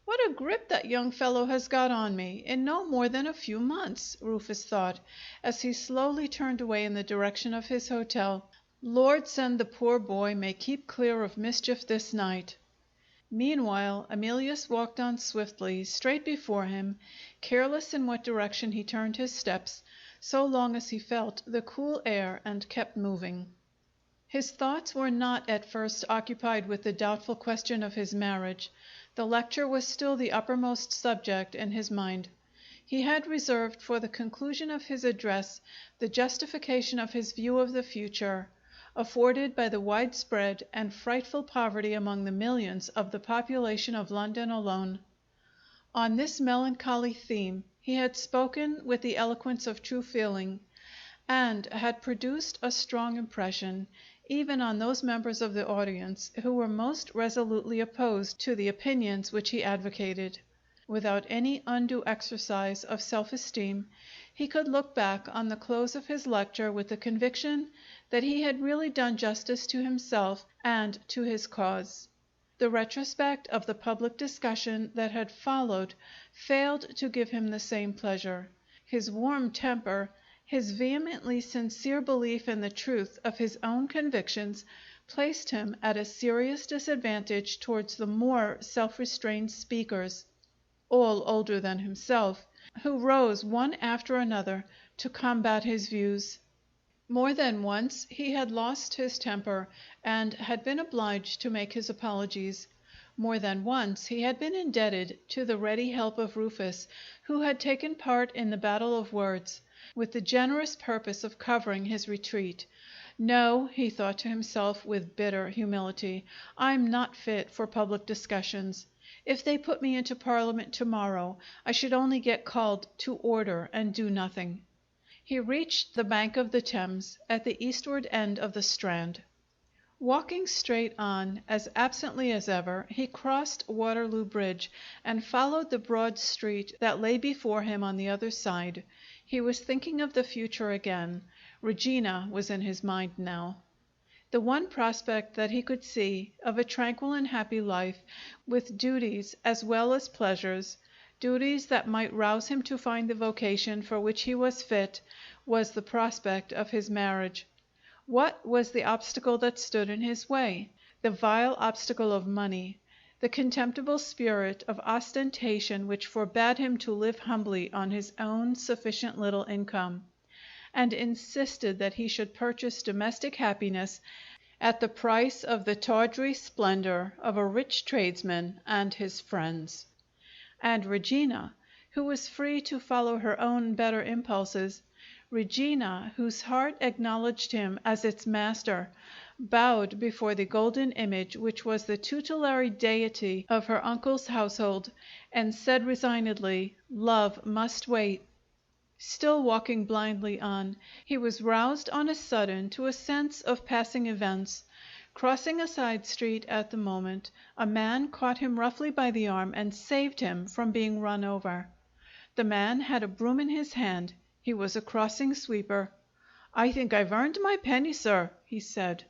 "What a grip that young fellow has got on me in no more than a few months," Rufus thought, as he slowly turned away in the direction of his hotel. "Lord send the poor boy may keep clear of mischief this night." Meanwhile, Emilius walked on swiftly, straight before him, careless in what direction he turned his steps, so long as he felt the cool air and kept moving. His thoughts were not at first occupied with the doubtful question of his marriage. The lecture was still the uppermost subject in his mind. he had reserved for the conclusion of his address the justification of his view of the future, afforded by the widespread and frightful poverty among the millions of the population of London alone. On this melancholy theme he had spoken with the eloquence of true feeling, and had produced a strong impression even on those members of the audience who were most resolutely opposed to the opinions which he advocated. Without any undue exercise of self-esteem, he could look back on the close of his lecture with the conviction that he had really done justice to himself and to his cause. The retrospect of the public discussion that had followed failed to give him the same pleasure. His warm temper, his vehemently sincere belief in the truth of his own convictions, placed him at a serious disadvantage towards the more self-restrained speakers, all older than himself, who rose one after another to combat his views. More than once he had lost his temper and had been obliged to make his apologies. More than once he had been indebted to the ready help of Rufus, who had taken part in the battle of words, with the generous purpose of covering his retreat. No, he thought to himself with bitter humility, I'm not fit for public discussions. If they put me into Parliament tomorrow, I should only get called to order and do nothing. He reached the bank of the Thames at the eastward end of the Strand. Walking straight on, as absently as ever, he crossed Waterloo Bridge and followed the broad street that lay before him on the other side. He was thinking of the future again. Regina was in his mind now. The one prospect that he could see of a tranquil and happy life, with duties as well as pleasures, duties that might rouse him to find the vocation for which he was fit, was the prospect of his marriage. What was the obstacle that stood in his way? The vile obstacle of money, the contemptible spirit of ostentation which forbade him to live humbly on his own sufficient little income, and insisted that he should purchase domestic happiness at the price of the tawdry splendor of a rich tradesman and his friends. And Regina, who was free to follow her own better impulses, Regina, whose heart acknowledged him as its master, bowed before the golden image which was the tutelary deity of her uncle's household, and said resignedly, "Love must wait." Still walking blindly on, he was roused on a sudden to a sense of passing events. Crossing a side street at the moment, a man caught him roughly by the arm and saved him from being run over. The man had a broom in his hand. He was a crossing sweeper. "I think I've earned my penny, sir," he said.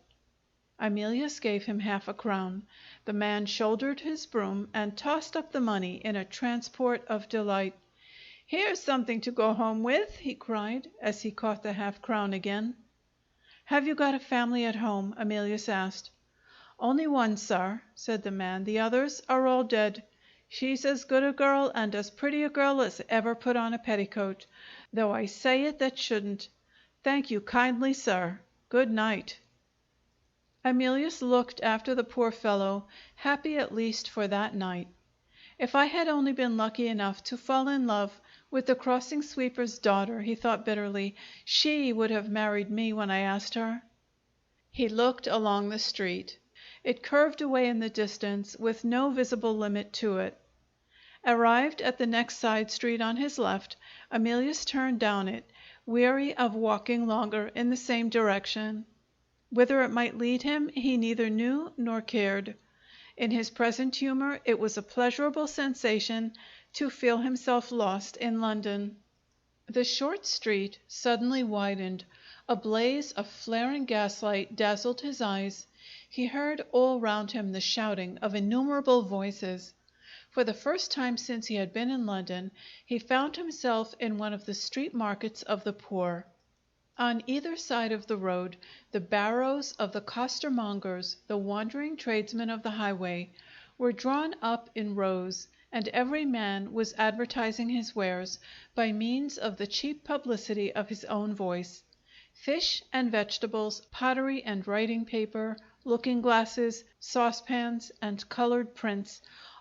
Emilius gave him half a crown. The man shouldered his broom and tossed up the money in a transport of delight. "Here's something to go home with," he cried, as he caught the half crown again. "Have you got a family at home?" Emilius asked. "Only one, sir," said the man. "The others are all dead. She's as good a girl and as pretty a girl as ever put on a petticoat, though I say it that shouldn't. Thank you kindly, sir. Good night." Emilius looked after the poor fellow, happy at least for that night. If I had only been lucky enough to fall in love with the crossing sweeper's daughter, he thought bitterly, she would have married me when I asked her. He looked along the street. It curved away in the distance, with no visible limit to it. Arrived at the next side street on his left, Emilius turned down it, weary of walking longer in the same direction. Whither it might lead him he neither knew nor cared. In his present humor it was a pleasurable sensation to feel himself lost in London. The short street suddenly widened. A blaze of flaring gaslight dazzled his eyes. He heard all round him the shouting of innumerable voices. For the first time since he had been in London, he found himself in one of the street markets of the poor. On either side of the road, the barrows of the costermongers, the wandering tradesmen of the highway, were drawn up in rows, and every man was advertising his wares by means of the cheap publicity of his own voice. Fish and vegetables, pottery and writing paper, looking glasses, saucepans, and colored prints,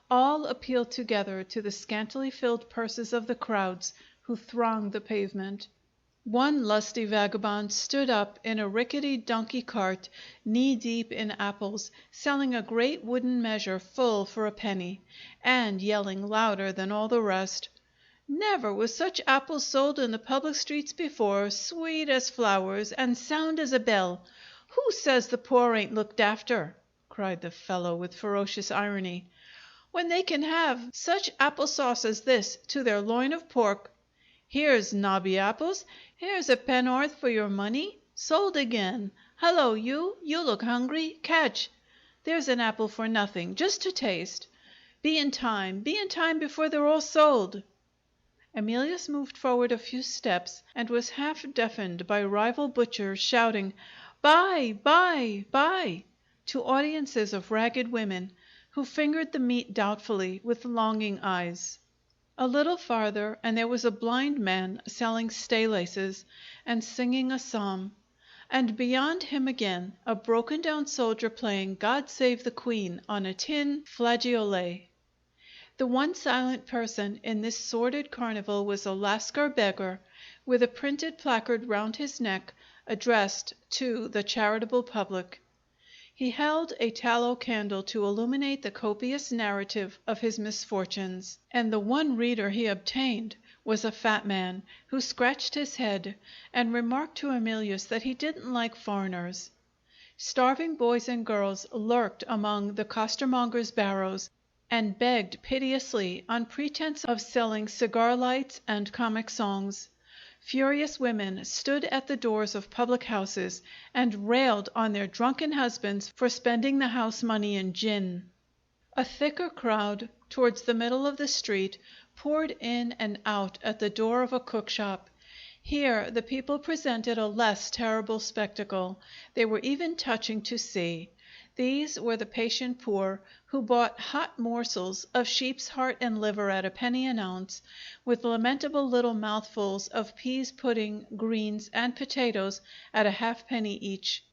All appealed together to the scantily filled purses of the crowds who thronged the pavement. One lusty vagabond stood up in a rickety donkey cart, knee deep in apples, selling a great wooden measure full for a penny, and yelling louder than all the rest: "Never was such apples sold in the public streets before, sweet as flowers and sound as a bell. Who says the poor ain't looked after?" cried the fellow with ferocious irony, "when they can have such apple sauce as this to their loin of pork? Here's nobby apples. Here's a penn'orth for your money. Sold again. Hullo, you! You look hungry. Catch! There's an apple for nothing, just to taste. Be in time before they're all sold." Emilius moved forward a few steps and was half deafened by rival butchers shouting, "Buy! Buy! Buy!" to audiences of ragged women, who fingered the meat doubtfully with longing eyes. A little farther, and there was a blind man selling stay laces and singing a psalm, and beyond him again a broken down soldier playing "God Save the Queen" on a tin flageolet. The one silent person in this sordid carnival was a Lascar beggar, with a printed placard round his neck addressed to the charitable public. He held a tallow candle to illuminate the copious narrative of his misfortunes, and the one reader he obtained was a fat man, who scratched his head and remarked to Emilius that he didn't like foreigners. Starving boys and girls lurked among the costermongers' barrows and begged piteously on pretense of selling cigar lights and comic songs. Furious women stood at the doors of public houses and railed on their drunken husbands for spending the house money in gin. A thicker crowd, towards the middle of the street, poured in and out at the door of a cook shop. Here the people presented a less terrible spectacle. They were even touching to see. These were the patient poor, who bought hot morsels of sheep's heart and liver at a penny an ounce, with lamentable little mouthfuls of peas pudding, greens, and potatoes at a halfpenny each.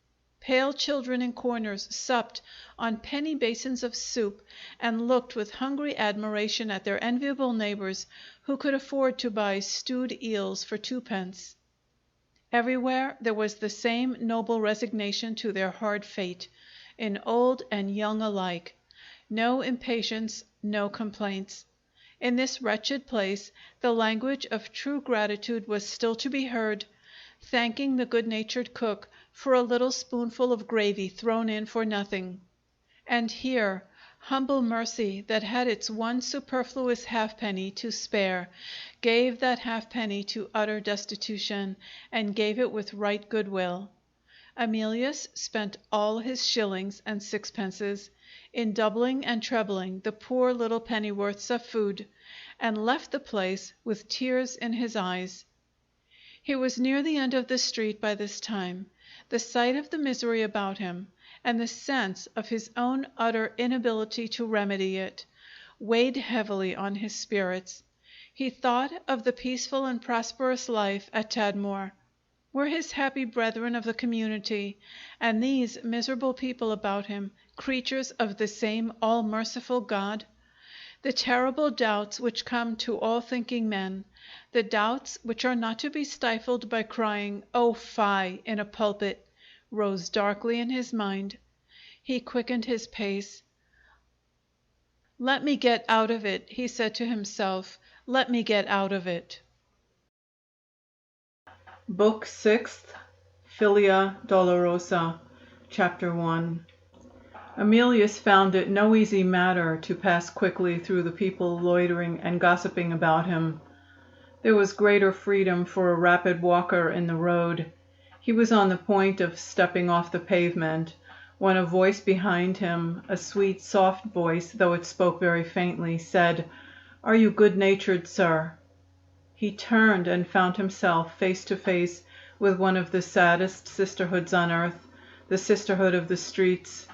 Pale children in corners supped on penny basins of soup, and looked with hungry admiration at their enviable neighbors who could afford to buy stewed eels for twopence. Everywhere there was the same noble resignation to their hard fate, in old and young alike. No impatience, no complaints. In this wretched place the language of true gratitude was still to be heard, thanking the good-natured cook for a little spoonful of gravy thrown in for nothing. And here, humble mercy that had its one superfluous halfpenny to spare gave that halfpenny to utter destitution, and gave it with right goodwill. Emilius spent all his shillings and sixpences in doubling and trebling the poor little pennyworths of food, and left the place with tears in his eyes. He was near the end of the street by this time. The sight of the misery about him, and the sense of his own utter inability to remedy it, weighed heavily on his spirits. He thought of the peaceful and prosperous life at Tadmor. Were his happy brethren of the community, and these miserable people about him, creatures of the same all-merciful God? The terrible doubts which come to all thinking men, the doubts which are not to be stifled by crying, "Oh, fie!" in a pulpit, rose darkly in his mind. He quickened his pace. "Let me get out of it," he said to himself. "Let me get out of it." Book Sixth, FILIA DOLOROSA, Chapter 1. Emilius found it no easy matter to pass quickly through the people loitering and gossiping about him. There was greater freedom for a rapid walker in the road. He was on the point of stepping off the pavement when a voice behind him, a sweet, soft voice, though it spoke very faintly, said, "Are you good-natured, sir?" He turned and found himself face to face with one of the saddest sisterhoods on earth, the sisterhood of the streets.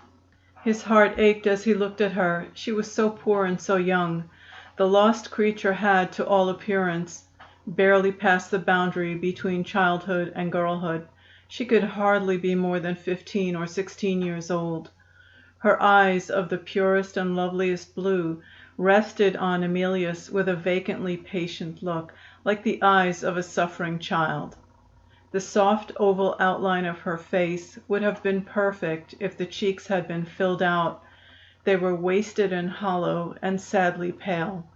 His heart ached as he looked at her. She was so poor and so young. The lost creature had, to all appearance, barely passed the boundary between childhood and girlhood. She could hardly be more than 15 or 16 years old. Her eyes, of the purest and loveliest blue, rested on Emilius with a vacantly patient look, like the eyes of a suffering child. The soft oval outline of her face would have been perfect if the cheeks had been filled out. They were wasted and hollow and sadly pale.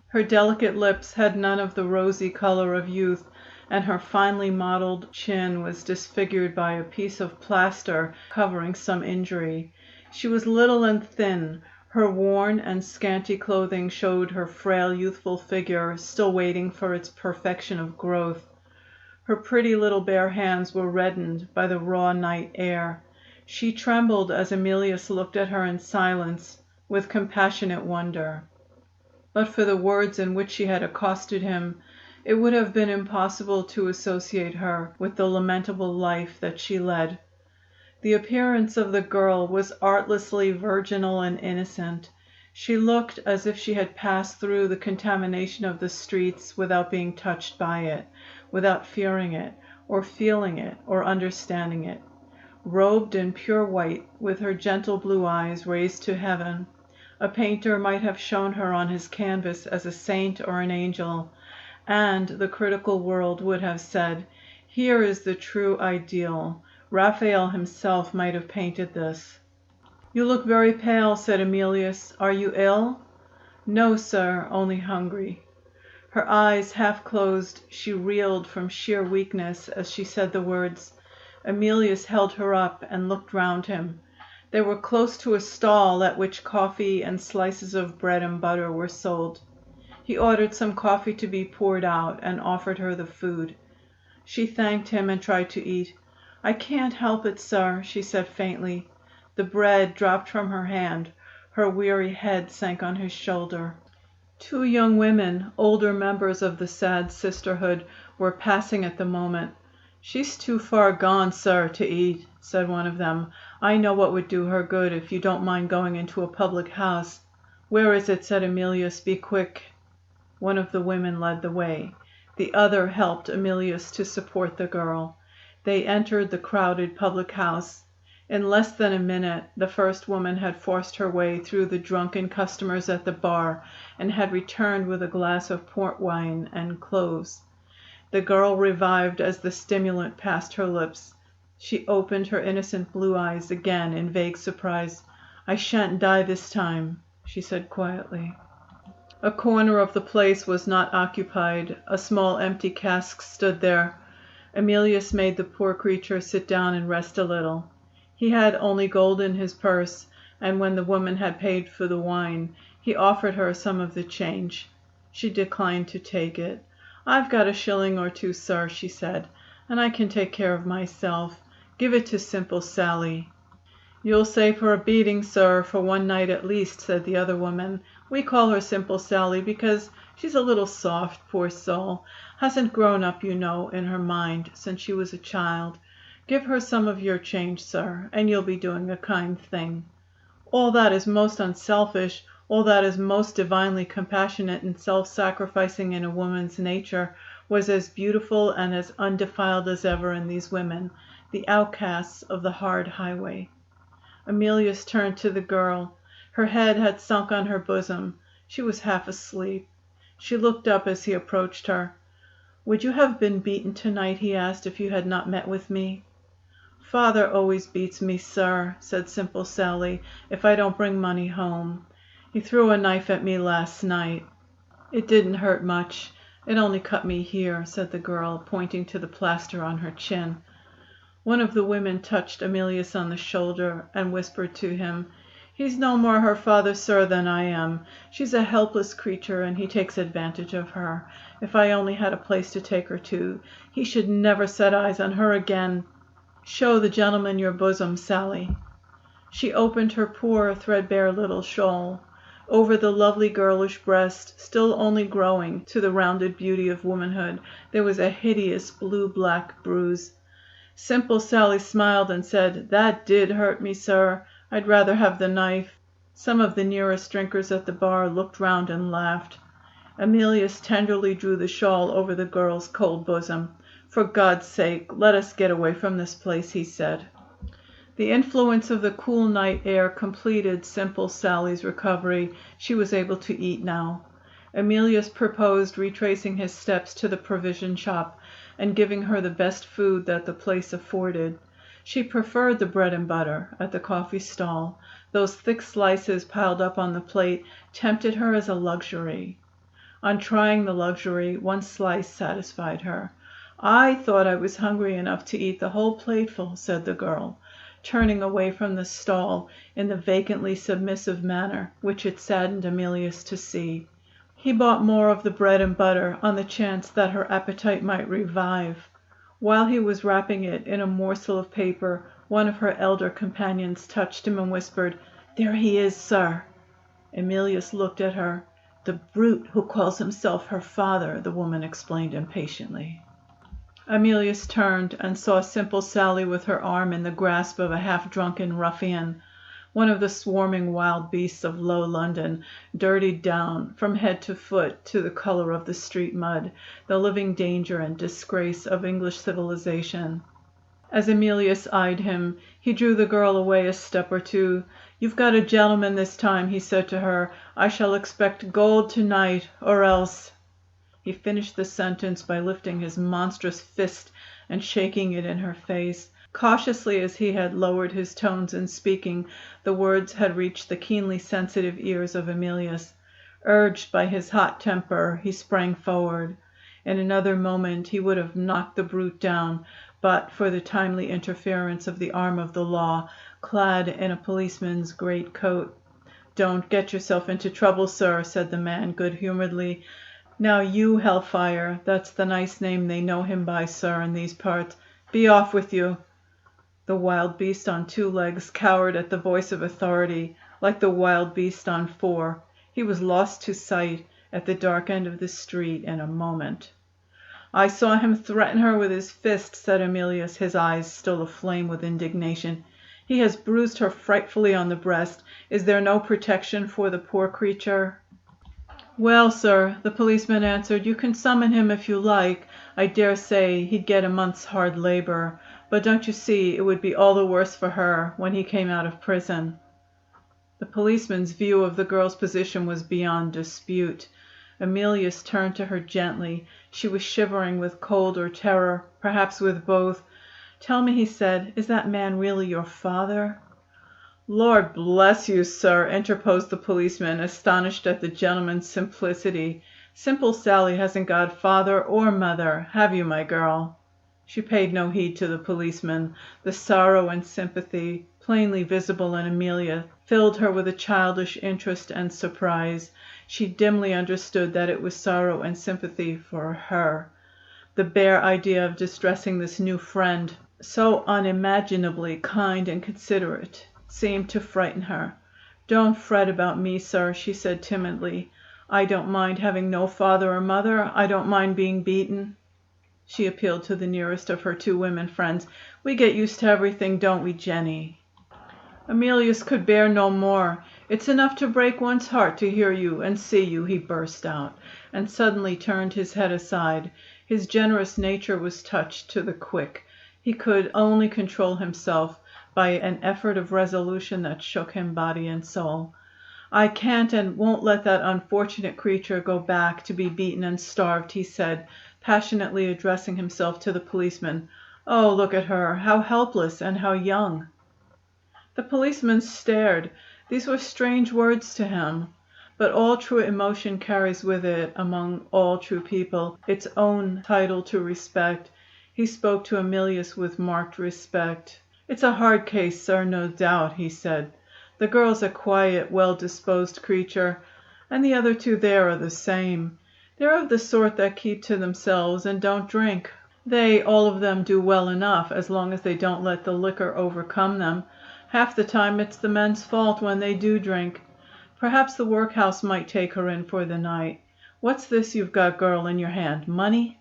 Her delicate lips had none of the rosy color of youth, and her finely modeled chin was disfigured by a piece of plaster covering some injury. She was little and thin. Her worn and scanty clothing showed her frail youthful figure still waiting for its perfection of growth. Her pretty little bare hands were reddened by the raw night air. She trembled as Emilius looked at her in silence, with compassionate wonder. But for the words in which she had accosted him, it would have been impossible to associate her with the lamentable life that she led. The appearance of the girl was artlessly virginal and innocent. She looked as if she had passed through the contamination of the streets without being touched by it, without fearing it, or feeling it, or understanding it. Robed in pure white, with her gentle blue eyes raised to heaven, a painter might have shown her on his canvas as a saint or an angel, and the critical world would have said, "Here is the true ideal. Raphael himself might have painted this." "You look very pale," said Emilius. "Are you ill?" "No, sir, only hungry." Her eyes half closed, she reeled from sheer weakness as she said the words. Emilius held her up and looked round him. They were close to a stall at which coffee and slices of bread and butter were sold. He ordered some coffee to be poured out and offered her the food. She thanked him and tried to eat. "I can't help it, sir," she said faintly. The bread dropped from her hand. Her weary head sank on his shoulder. Two young women, older members of the sad sisterhood, were passing at the moment. "She's too far gone, sir, to eat," said one of them. "I know what would do her good, if you don't mind going into a public house." "Where is it?" said Emilius. "Be quick." One of the women led the way. The other helped Emilius to support the girl. They entered the crowded public house. In less than a minute the first woman had forced her way through the drunken customers at the bar and had returned with a glass of port wine and cloves. The girl revived as the stimulant passed her lips. She opened her innocent blue eyes again in vague surprise. "I shan't die this time," she said quietly. A corner of the place was not occupied. A small empty cask stood there. Emilius made the poor creature sit down and rest a little. He had only gold in his purse, and when the woman had paid for the wine, he offered her some of the change. She declined to take it. "I've got a shilling or two, sir," she said, "and I can take care of myself. Give it to Simple Sally." "You'll save her a beating, sir, for one night at least," said the other woman. "We call her Simple Sally because she's a little soft, poor soul. Hasn't grown up, you know, in her mind since she was a child. Give her some of your change, sir, and you'll be doing a kind thing." "All that is most unselfish, all that is most divinely compassionate and self-sacrificing in a woman's nature," was as beautiful and as undefiled as ever in these women, the outcasts of the hard highway. Emilius turned to the girl. Her head had sunk on her bosom. She was half asleep. She looked up as he approached her. "Would you have been beaten tonight," he asked, "if you had not met with me?" "Father always beats me, sir," said Simple Sally, "if I don't bring money home. He threw a knife at me last night." "It didn't hurt much. It only cut me here," said the girl, pointing to the plaster on her chin. One of the women touched Emilius on the shoulder and whispered to him, "He's no more her father, sir, than I am. She's a helpless creature, and he takes advantage of her. If I only had a place to take her to, he should never set eyes on her again. Show the gentleman your bosom, Sally." She opened her poor, threadbare little shawl. Over the lovely girlish breast, still only growing to the rounded beauty of womanhood, there was a hideous blue-black bruise. Simple Sally smiled and said, "That did hurt me, sir. I'd rather have the knife." Some of the nearest drinkers at the bar looked round and laughed. Emilius tenderly drew the shawl over the girl's cold bosom. "For God's sake, let us get away from this place," he said. The influence of the cool night air completed Simple Sally's recovery. She was able to eat now. Emilius proposed retracing his steps to the provision shop and giving her the best food that the place afforded. She preferred the bread and butter at the coffee stall. Those thick slices piled up on the plate tempted her as a luxury. On trying the luxury, one slice satisfied her. "I thought I was hungry enough to eat the whole plateful," said the girl, turning away from the stall in the vacantly submissive manner which it saddened Emilius to see. He bought more of the bread and butter on the chance that her appetite might revive. While he was wrapping it in a morsel of paper, one of her elder companions touched him and whispered, "There he is, sir." Emilius looked at her. "The brute who calls himself her father," the woman explained impatiently. Emilius turned and saw Simple Sally with her arm in the grasp of a half-drunken ruffian, one of the swarming wild beasts of low London, dirtied down from head to foot to the color of the street mud, the living danger and disgrace of English civilization. As Emilius eyed him, he drew the girl away a step or two. "You've got a gentleman this time," he said to her. "I shall expect gold to-night, or else—" He finished the sentence by lifting his monstrous fist and shaking it in her face. Cautiously as he had lowered his tones in speaking, the words had reached the keenly sensitive ears of Emilius. Urged by his hot temper, he sprang forward. In another moment he would have knocked the brute down, but for the timely interference of the arm of the law, clad in a policeman's greatcoat. "Don't get yourself into trouble, sir," said the man good-humoredly. "Now you, Hellfire, that's the nice name they know him by, sir, in these parts. Be off with you." The wild beast on two legs cowered at the voice of authority, like the wild beast on four. He was lost to sight at the dark end of the street in a moment. "I saw him threaten her with his fist," said Emilius, his eyes still aflame with indignation. "He has bruised her frightfully on the breast. Is there no protection for the poor creature?" "Well, sir," the policeman answered, "you can summon him if you like. I dare say he'd get a month's hard labor. But don't you see it would be all the worse for her when he came out of prison?" The policeman's view of the girl's position was beyond dispute. Emilius turned to her gently. She was shivering with cold or terror, perhaps with both. "Tell me," he said, "is that man really your father?" "Lord bless you, sir," interposed the policeman, astonished at the gentleman's simplicity. "Simple Sally hasn't got father or mother. Have you, my girl?" She paid no heed to the policeman. The sorrow and sympathy, plainly visible in Amelia, filled her with a childish interest and surprise. She dimly understood that it was sorrow and sympathy for her. The bare idea of distressing this new friend, so unimaginably kind and considerate, seemed to frighten her. "Don't fret about me, sir," she said timidly. "I don't mind having no father or mother. I don't mind being beaten." She appealed to the nearest of her two women friends. "We get used to everything, don't we, Jenny?" Emilius could bear no more. "It's enough to break one's heart to hear you and see you," he burst out, and suddenly turned his head aside. His generous nature was touched to the quick. He could only control himself by an effort of resolution that shook him body and soul. "I can't and won't let that unfortunate creature go back to be beaten and starved," he said, passionately addressing himself to the policeman. "Oh, look at her! How helpless and how young!" The policeman stared. These were strange words to him. But all true emotion carries with it, among all true people, its own title to respect. He spoke to Emilius with marked respect. "It's a hard case, sir, no doubt," he said. "The girl's a quiet, well-disposed creature, and the other two there are the same. They're of the sort that keep to themselves and don't drink. They all of them do well enough as long as they don't let the liquor overcome them. Half the time it's the men's fault when they do drink. Perhaps the workhouse might take her in for the night. What's this you've got, girl, in your hand? Money?"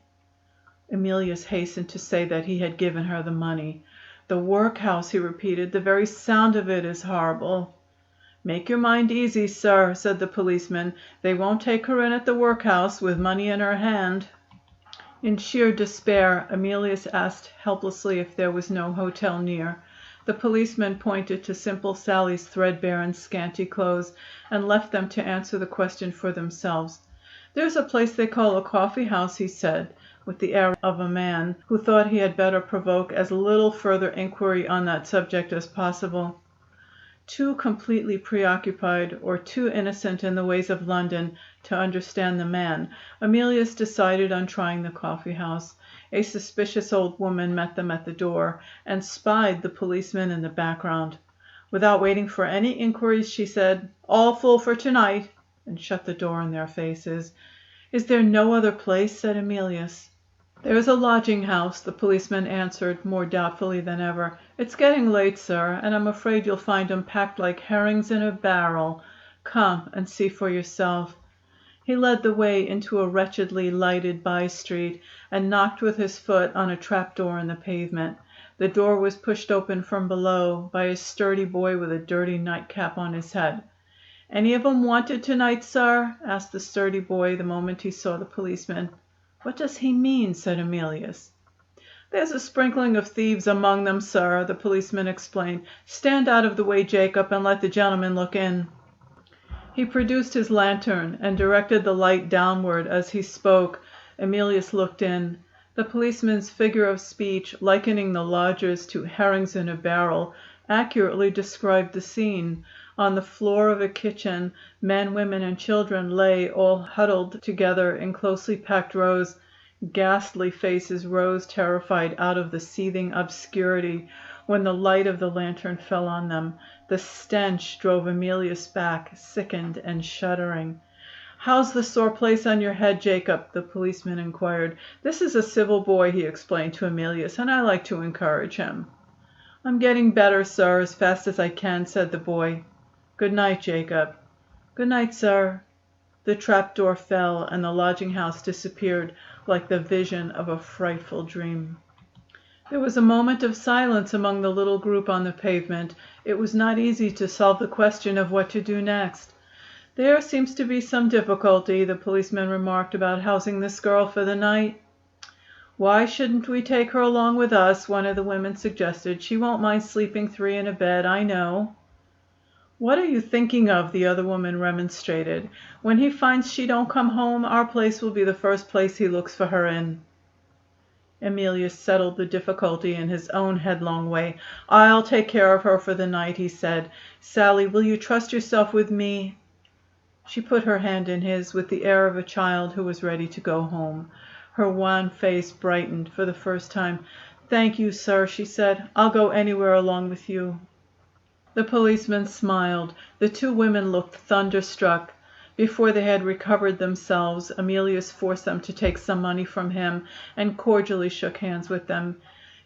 Emilius hastened to say that he had given her the money. "The workhouse," he repeated. "The very sound of it is horrible." "Make your mind easy, sir," said the policeman. "They won't take her in at the workhouse with money in her hand." In sheer despair, Emilius asked helplessly if there was no hotel near. The policeman pointed to Simple Sally's threadbare and scanty clothes and left them to answer the question for themselves. "There's a place they call a coffee house," he said, with the air of a man who thought he had better provoke as little further inquiry on that subject as possible. Too completely preoccupied or too innocent in the ways of London to understand the man, Emilius decided on trying the coffee house. A suspicious old woman met them at the door and spied the policeman in the background. Without waiting for any inquiries, she said, "All full for tonight," and shut the door in their faces. "Is there no other place?" said Emilius. "There's a lodging house," the policeman answered, more doubtfully than ever. "It's getting late, sir, and I'm afraid you'll find 'em packed like herrings in a barrel. Come and see for yourself." He led the way into a wretchedly lighted by street and knocked with his foot on a trap door in the pavement. The door was pushed open from below by a sturdy boy with a dirty nightcap on his head. "Any of 'em wanted tonight, sir?" asked the sturdy boy the moment he saw the policeman. "What does he mean?" said Emilius. "There's a sprinkling of thieves among them, sir," the policeman explained. "Stand out of the way, Jacob, and let the gentleman look in." He produced his lantern and directed the light downward as he spoke. Emilius looked in. The policeman's figure of speech, likening the lodgers to herrings in a barrel, accurately described the scene. On the floor of a kitchen, men, women, and children lay all huddled together in closely packed rows. Ghastly faces rose terrified out of the seething obscurity when the light of the lantern fell on them. The stench drove Emilius back, sickened and shuddering. "How's the sore place on your head, Jacob?" the policeman inquired. "This is a civil boy," he explained to Emilius, "and I like to encourage him." "I'm getting better, sir, as fast as I can," said the boy. "Good night, Jacob." "Good night, sir." The trap door fell and the lodging house disappeared like the vision of a frightful dream. There was a moment of silence among the little group on the pavement. It was not easy to solve the question of what to do next. "There seems to be some difficulty," the policeman remarked, "about housing this girl for the night." "Why shouldn't we take her along with us?" one of the women suggested. "She won't mind sleeping three in a bed, I know." "What are you thinking of?" the other woman remonstrated. "When he finds she don't come home, our place will be the first place he looks for her in." Emilius settled the difficulty in his own headlong way. "I'll take care of her for the night," he said. "Sally, will you trust yourself with me?" She put her hand in his with the air of a child who was ready to go home. Her wan face brightened for the first time. "Thank you, sir," she said. "I'll go anywhere along with you." The policeman smiled. The two women looked thunderstruck. Before they had recovered themselves, Emilius forced them to take some money from him and cordially shook hands with them.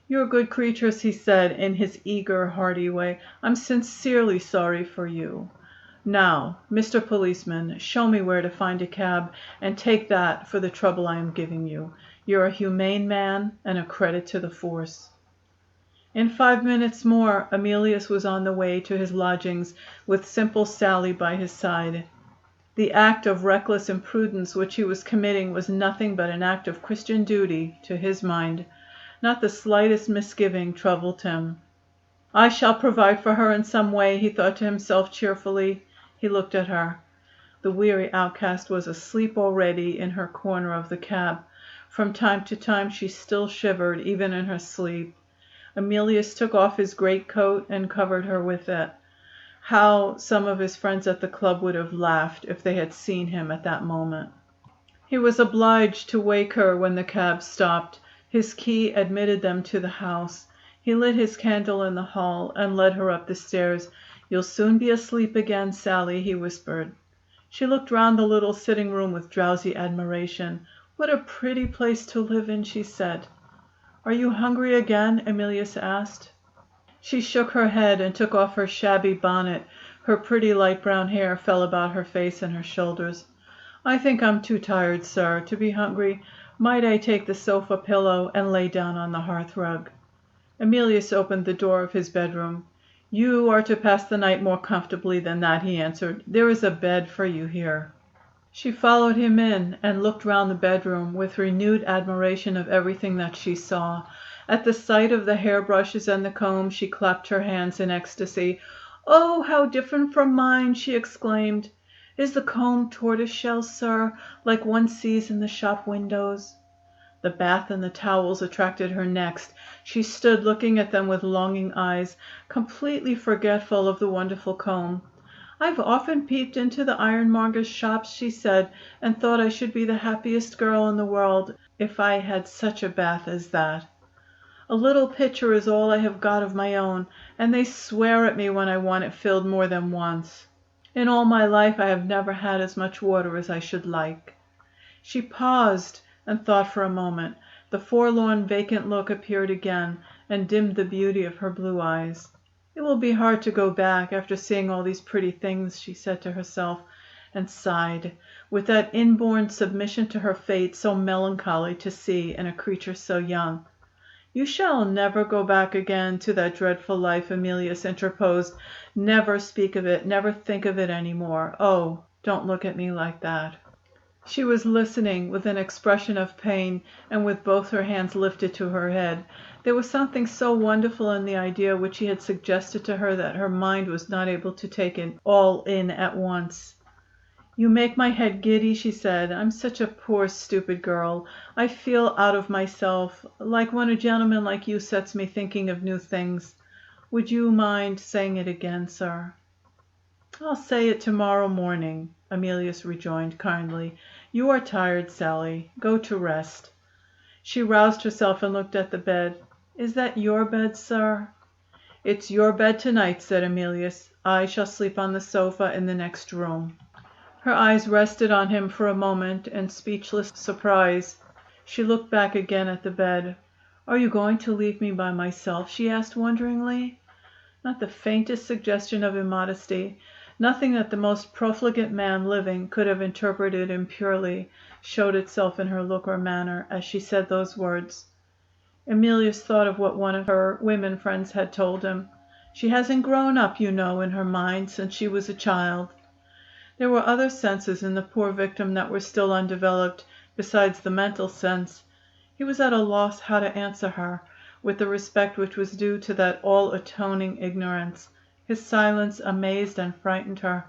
"You're good creatures," he said in his eager, hearty way. "I'm sincerely sorry for you. Now, Mr. Policeman, show me where to find a cab, and take that for the trouble I am giving you. You're a humane man and a credit to the force." In 5 minutes more Emilius was on the way to his lodgings with Simple Sally by his side. The act of reckless imprudence which he was committing was nothing but an act of Christian duty to his mind. Not the slightest misgiving troubled him. "I shall provide for her in some way," he thought to himself cheerfully. He looked at her. The weary outcast was asleep already in her corner of the cab. From time to time she still shivered, even in her sleep. Emilius took off his greatcoat and covered her with it. How some of his friends at the club would have laughed if they had seen him at that moment. He was obliged to wake her when the cab stopped. His key admitted them to the house. He lit his candle in the hall and led her up the stairs. "You'll soon be asleep again, Sally," he whispered. She looked round the little sitting room with drowsy admiration. "What a pretty place to live in," she said. "Are you hungry again?" Emilius asked. She shook her head and took off her shabby bonnet. Her pretty light brown hair fell about her face and her shoulders. "I think I'm too tired, sir, to be hungry. Might I take the sofa pillow and lay down on the hearth rug?" Emilius opened the door of his bedroom. "You are to pass the night more comfortably than that," he answered. "There is a bed for you here." She followed him in and looked round the bedroom with renewed admiration of everything that she saw. At the sight of the hair brushes and the comb she clapped her hands in ecstasy. "Oh, how different from mine!" she exclaimed. "Is the comb tortoiseshell, sir, like one sees in the shop windows?" The bath and the towels attracted her next. She stood looking at them with longing eyes, completely forgetful of the wonderful comb. "I've often peeped into the ironmongers' shops," she said, "and thought I should be the happiest girl in the world if I had such a bath as that. A little pitcher is all I have got of my own, and they swear at me when I want it filled more than once. In all my life I have never had as much water as I should like." She paused and thought for a moment. The forlorn, vacant look appeared again and dimmed the beauty of her blue eyes. "It will be hard to go back after seeing all these pretty things," she said to herself, and sighed, with that inborn submission to her fate so melancholy to see in a creature so young. "You shall never go back again to that dreadful life," Emilius interposed. "Never speak of it, never think of it any more. Oh, don't look at me like that." She was listening with an expression of pain and with both her hands lifted to her head. There was something so wonderful in the idea which he had suggested to her that her mind was not able to take it all in at once. "You make my head giddy," she said. "I'm such a poor, stupid girl. I feel out of myself, like when a gentleman like you sets me thinking of new things. Would you mind saying it again, sir?" "I'll say it to morrow morning," Emilius rejoined kindly. "You are tired, Sally. Go to rest." She roused herself and looked at the bed. "Is that your bed, sir?" "It's your bed to night," said Emilius. "I shall sleep on the sofa in the next room." Her eyes rested on him for a moment in speechless surprise. She looked back again at the bed. "Are you going to leave me by myself?" she asked wonderingly. Not the faintest suggestion of immodesty, nothing that the most profligate man living could have interpreted impurely, showed itself in her look or manner as she said those words. Emilius thought of what one of her women friends had told him. "She hasn't grown up, you know, in her mind since she was a child." There were other senses in the poor victim that were still undeveloped, besides the mental sense. He was at a loss how to answer her, with the respect which was due to that all-atoning ignorance. His silence amazed and frightened her.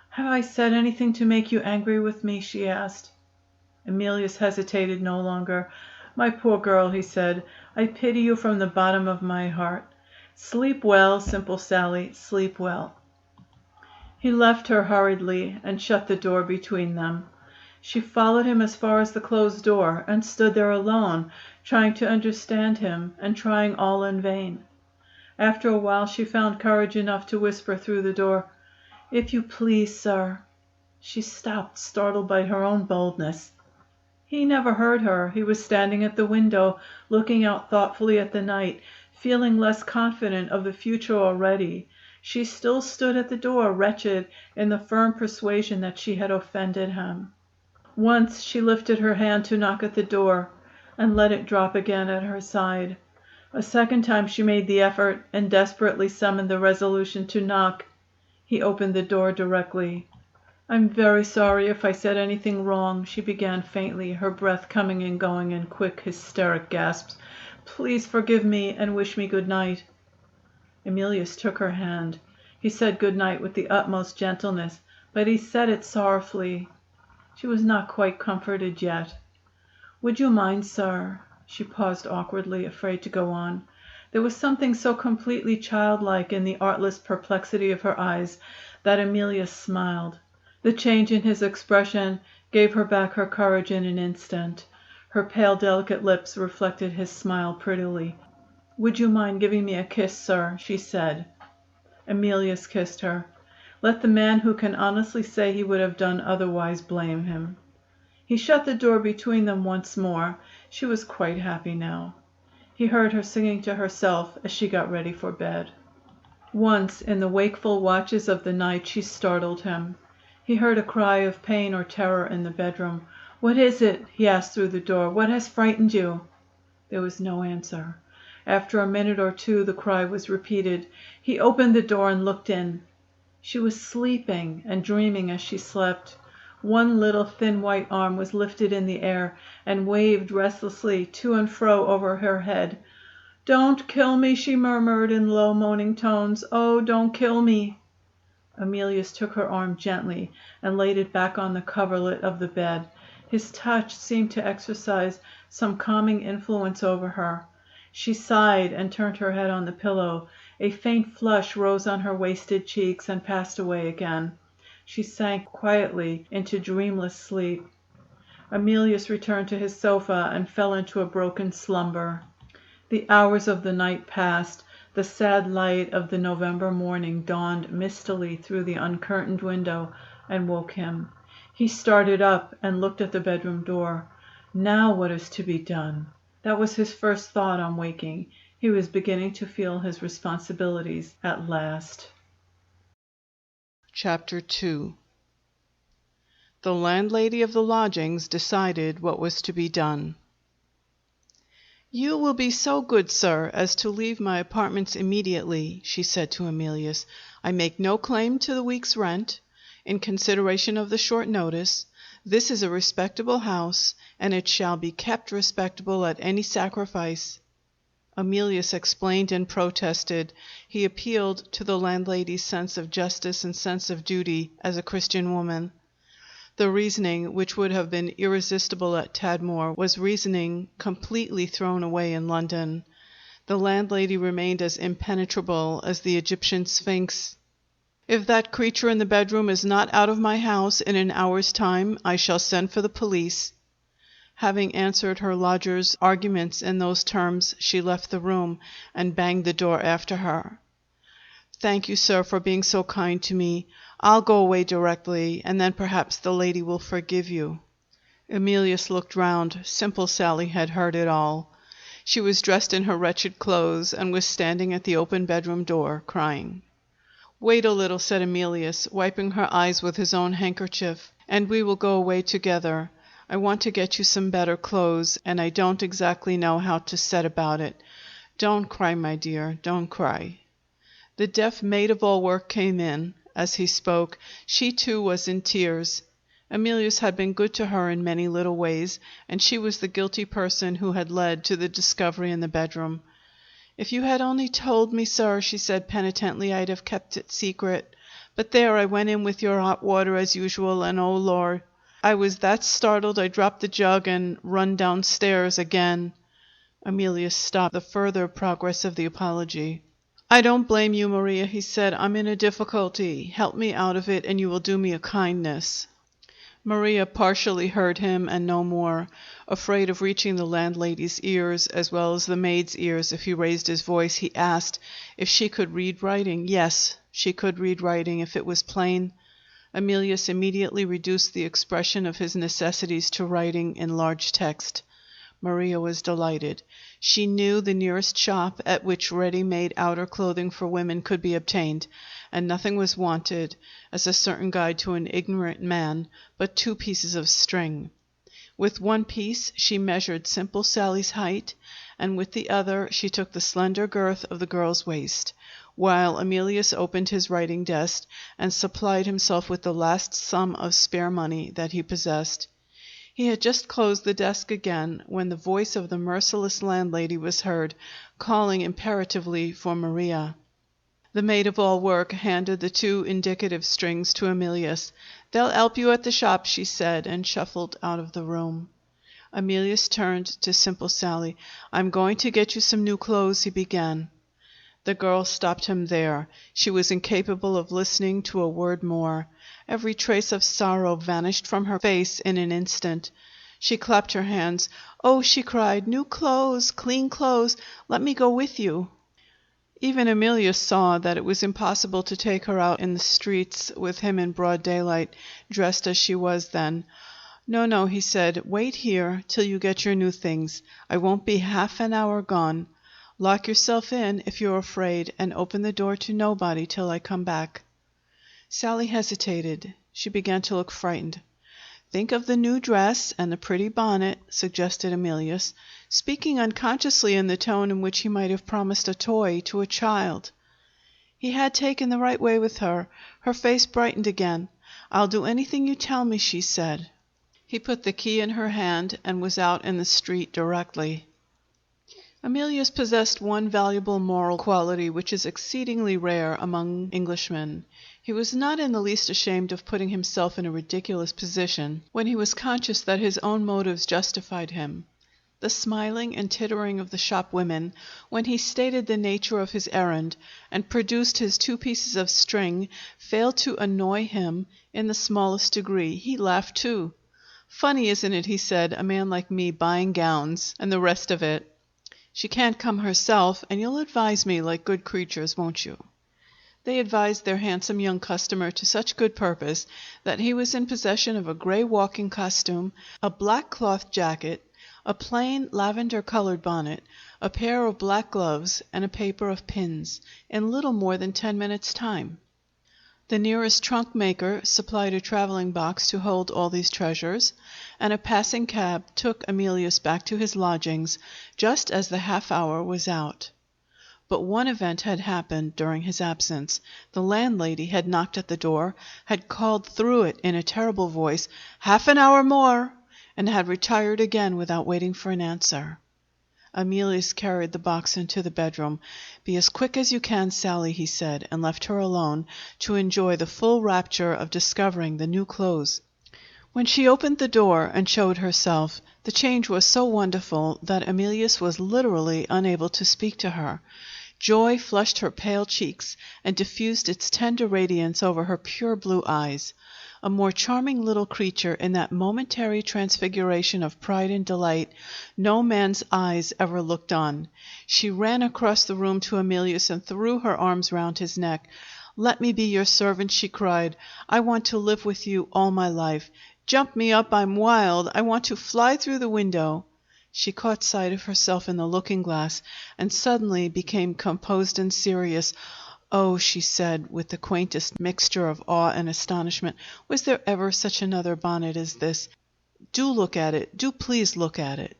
"Have I said anything to make you angry with me?" she asked. Emilius hesitated no longer. "My poor girl," he said, "I pity you from the bottom of my heart. Sleep well, simple Sally, sleep well." He left her hurriedly and shut the door between them. She followed him as far as the closed door and stood there alone, trying to understand him and trying all in vain. After a while she found courage enough to whisper through the door, "If you please, sir." She stopped, startled by her own boldness. He never heard her. He was standing at the window, looking out thoughtfully at the night, feeling less confident of the future already. She still stood at the door, wretched, in the firm persuasion that she had offended him. Once she lifted her hand to knock at the door and let it drop again at her side. A second time she made the effort and desperately summoned the resolution to knock. He opened the door directly. "I'm very sorry if I said anything wrong," she began faintly, her breath coming and going in quick, hysteric gasps. "Please forgive me and wish me good night." Emilius took her hand. He said good night with the utmost gentleness, but he said it sorrowfully. She was not quite comforted yet. "Would you mind, sir?" She paused awkwardly, afraid to go on. There was something so completely childlike in the artless perplexity of her eyes that Emilius smiled. The change in his expression gave her back her courage in an instant. Her pale, delicate lips reflected his smile prettily. "Would you mind giving me a kiss, sir?" she said. Emilius kissed her. Let the man who can honestly say he would have done otherwise blame him. He shut the door between them once more. She was quite happy now. He heard her singing to herself as she got ready for bed. Once, in the wakeful watches of the night, she startled him. He heard a cry of pain or terror in the bedroom. "What is it?" he asked through the door. "What has frightened you?" There was no answer. After a minute or two the cry was repeated. He opened the door and looked in. She was sleeping and dreaming as she slept. One little thin white arm was lifted in the air and waved restlessly to and fro over her head. "Don't kill me," she murmured in low, moaning tones. "Oh, don't kill me." Emilius took her arm gently and laid it back on the coverlet of the bed. His touch seemed to exercise some calming influence over her. She sighed and turned her head on the pillow. A faint flush rose on her wasted cheeks and passed away again. She sank quietly into dreamless sleep. Emilius returned to his sofa and fell into a broken slumber. The hours of the night passed. The sad light of the November morning dawned mistily through the uncurtained window and woke him. He started up and looked at the bedroom door. Now what is to be done? That was his first thought on waking. He was beginning to feel his responsibilities at last. Chapter 2. The landlady of the lodgings decided what was to be done. "You will be so good, sir, as to leave my apartments immediately," she said to Emilius. "I make no claim to the week's rent. In consideration of the short notice, this is a respectable house, and it shall be kept respectable at any sacrifice." Emilius explained and protested. He appealed to the landlady's sense of justice and sense of duty as a Christian woman. The reasoning, which would have been irresistible at Tadmor, was reasoning completely thrown away in London. The landlady remained as impenetrable as the Egyptian Sphinx. "If that creature in the bedroom is not out of my house in an hour's time, I shall send for the police." Having answered her lodger's arguments in those terms, she left the room and banged the door after her. "Thank you, sir, for being so kind to me. I'll go away directly, and then perhaps the lady will forgive you." Emilius looked round. Simple Sally had heard it all. She was dressed in her wretched clothes and was standing at the open bedroom door, crying. "Wait a little," said Emilius, wiping her eyes with his own handkerchief, "and we will go away together. I want to get you some better clothes, and I don't exactly know how to set about it. Don't cry, my dear, don't cry." The deaf maid-of-all-work came in. As he spoke, she too was in tears. Emilius had been good to her in many little ways, and she was the guilty person who had led to the discovery in the bedroom. "If you had only told me, sir," she said penitently, "I'd have kept it secret. But there, I went in with your hot water as usual, and oh Lord, I was that startled I dropped the jug and run downstairs again." Emilius stopped the further progress of the apology. "I don't blame you, Maria," he said. "I'm in a difficulty. Help me out of it, and you will do me a kindness." Maria partially heard him and no more. Afraid of reaching the landlady's ears, as well as the maid's ears, if he raised his voice, he asked if she could read writing. Yes, she could read writing, if it was plain. Emilius immediately reduced the expression of his necessities to writing in large text. Maria was delighted. She knew the nearest shop at which ready-made outer clothing for women could be obtained, and nothing was wanted, as a certain guide to an ignorant man, but 2 pieces of string. With one piece she measured Simple Sally's height, and with the other she took the slender girth of the girl's waist, while Emilius opened his writing desk and supplied himself with the last sum of spare money that he possessed. He had just closed the desk again when the voice of the merciless landlady was heard, calling imperatively for Maria. The maid-of-all-work handed the 2 indicative strings to Emilius. "They'll help you at the shop," she said, and shuffled out of the room. Emilius turned to Simple Sally. "I'm going to get you some new clothes," he began. The girl stopped him there. She was incapable of listening to a word more. Every trace of sorrow vanished from her face in an instant. She clapped her hands. "Oh," she cried, "new clothes, clean clothes. Let me go with you." Even Emilius saw that it was impossible to take her out in the streets with him in broad daylight, dressed as she was then. "No, no," he said. "Wait here till you get your new things. I won't be half an hour gone. Lock yourself in if you're afraid, and open the door to nobody till I come back." Sally hesitated. She began to look frightened. "Think of the new dress and the pretty bonnet," suggested Emilius, speaking unconsciously in the tone in which he might have promised a toy to a child. He had taken the right way with her. Her face brightened again. "I'll do anything you tell me," she said. He put the key in her hand and was out in the street directly. Emilius possessed one valuable moral quality which is exceedingly rare among Englishmen. He was not in the least ashamed of putting himself in a ridiculous position when he was conscious that his own motives justified him. The smiling and tittering of the shop women, when he stated the nature of his errand and produced his 2 pieces of string, failed to annoy him in the smallest degree. He laughed too. "Funny, isn't it," he said, "a man like me buying gowns and the rest of it. She can't come herself, and you'll advise me like good creatures, won't you?" They advised their handsome young customer to such good purpose that he was in possession of a gray walking costume, a black cloth jacket, a plain lavender-colored bonnet, a pair of black gloves, and a paper of pins, in little more than 10 minutes' time. The nearest trunk maker supplied a traveling box to hold all these treasures, and a passing cab took Emilius back to his lodgings just as the half hour was out. But one event had happened during his absence. The landlady had knocked at the door, had called through it in a terrible voice, "Half an hour more," and had retired again without waiting for an answer. Emilius carried the box into the bedroom. "Be as quick as you can, Sally," he said, and left her alone to enjoy the full rapture of discovering the new clothes. When she opened the door and showed herself, the change was so wonderful that Emilius was literally unable to speak to her. Joy flushed her pale cheeks and diffused its tender radiance over her pure blue eyes. A more charming little creature in that momentary transfiguration of pride and delight no man's eyes ever looked on. She ran across the room to Emilius and threw her arms round his neck. "Let me be your servant," she cried. "I want to live with you all my life. Jump me up, I'm wild. I want to fly through the window." She caught sight of herself in the looking-glass and suddenly became composed and serious. "Oh," she said, with the quaintest mixture of awe and astonishment, "was there ever such another bonnet as this? Do look at it. Do please look at it."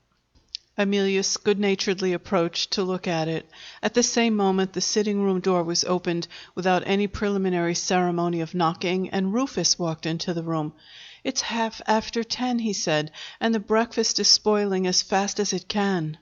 Emilius good-naturedly approached to look at it. At the same moment the sitting-room door was opened without any preliminary ceremony of knocking, and Rufus walked into the room. "It's 10:30, he said, "and the breakfast is spoiling as fast as it can."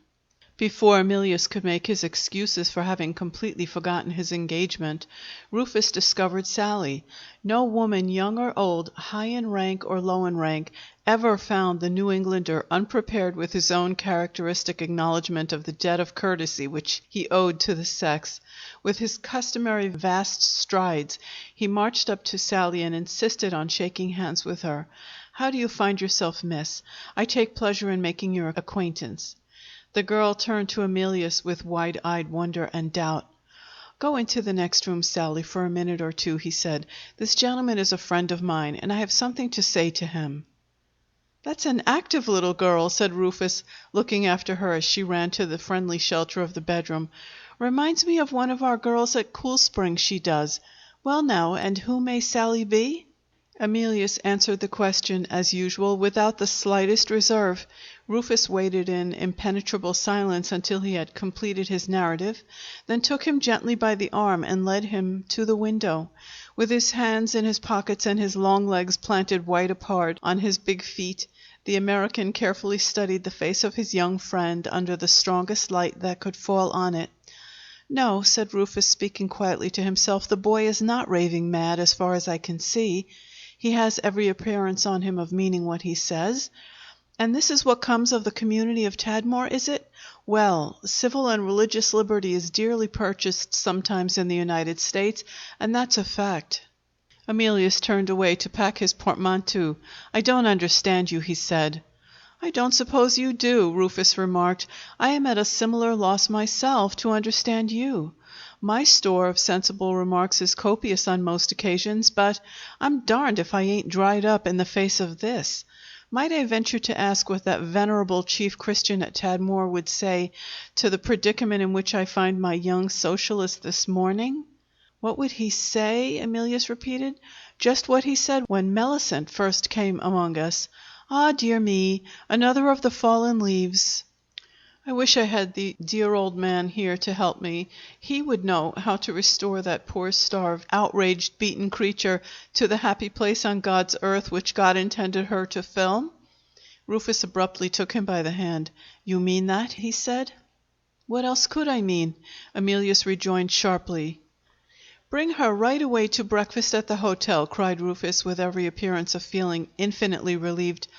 Before Emilius could make his excuses for having completely forgotten his engagement, Rufus discovered Sally. No woman, young or old, high in rank or low in rank, ever found the New Englander unprepared with his own characteristic acknowledgment of the debt of courtesy which he owed to the sex. With his customary vast strides, he marched up to Sally and insisted on shaking hands with her. "How do you find yourself, miss? I take pleasure in making your acquaintance." The girl turned to Emilius with wide-eyed wonder and doubt. "Go into the next room, Sally, for a minute or two," he said. "This gentleman is a friend of mine, and I have something to say to him." "That's an active little girl," said Rufus, looking after her as she ran to the friendly shelter of the bedroom. "Reminds me of one of our girls at Cool Spring, she does. Well, now, and who may Sally be?" Emilius answered the question, as usual, without the slightest reserve. Rufus waited in impenetrable silence until he had completed his narrative, then took him gently by the arm and led him to the window. With his hands in his pockets and his long legs planted wide apart on his big feet, the American carefully studied the face of his young friend under the strongest light that could fall on it. "No," said Rufus, speaking quietly to himself, "the boy is not raving mad, as far as I can see. He has every appearance on him of meaning what he says. And this is what comes of the community of Tadmor, is it? Well, civil and religious liberty is dearly purchased sometimes in the United States, and that's a fact." Emilius turned away to pack his portmanteau. "I don't understand you," he said. "I don't suppose you do," Rufus remarked. "I am at a similar loss myself to understand you. My store of sensible remarks is copious on most occasions, but I'm darned if I ain't dried up in the face of this. Might I venture to ask what that venerable chief Christian at Tadmor would say to the predicament in which I find my young socialist this morning?" "What would he say?" Emilius repeated. "Just what he said when Melisande first came among us. Ah, dear me, another of the fallen leaves." I wish I had the dear old man here to help me. He would know how to restore that poor, starved, outraged, beaten creature to the happy place on God's earth which God intended her to fill." Rufus abruptly took him by the hand. "You mean that?" he said. "What else could I mean?" Emilius rejoined sharply. "Bring her right away to breakfast at the hotel," cried Rufus, with every appearance of feeling infinitely relieved.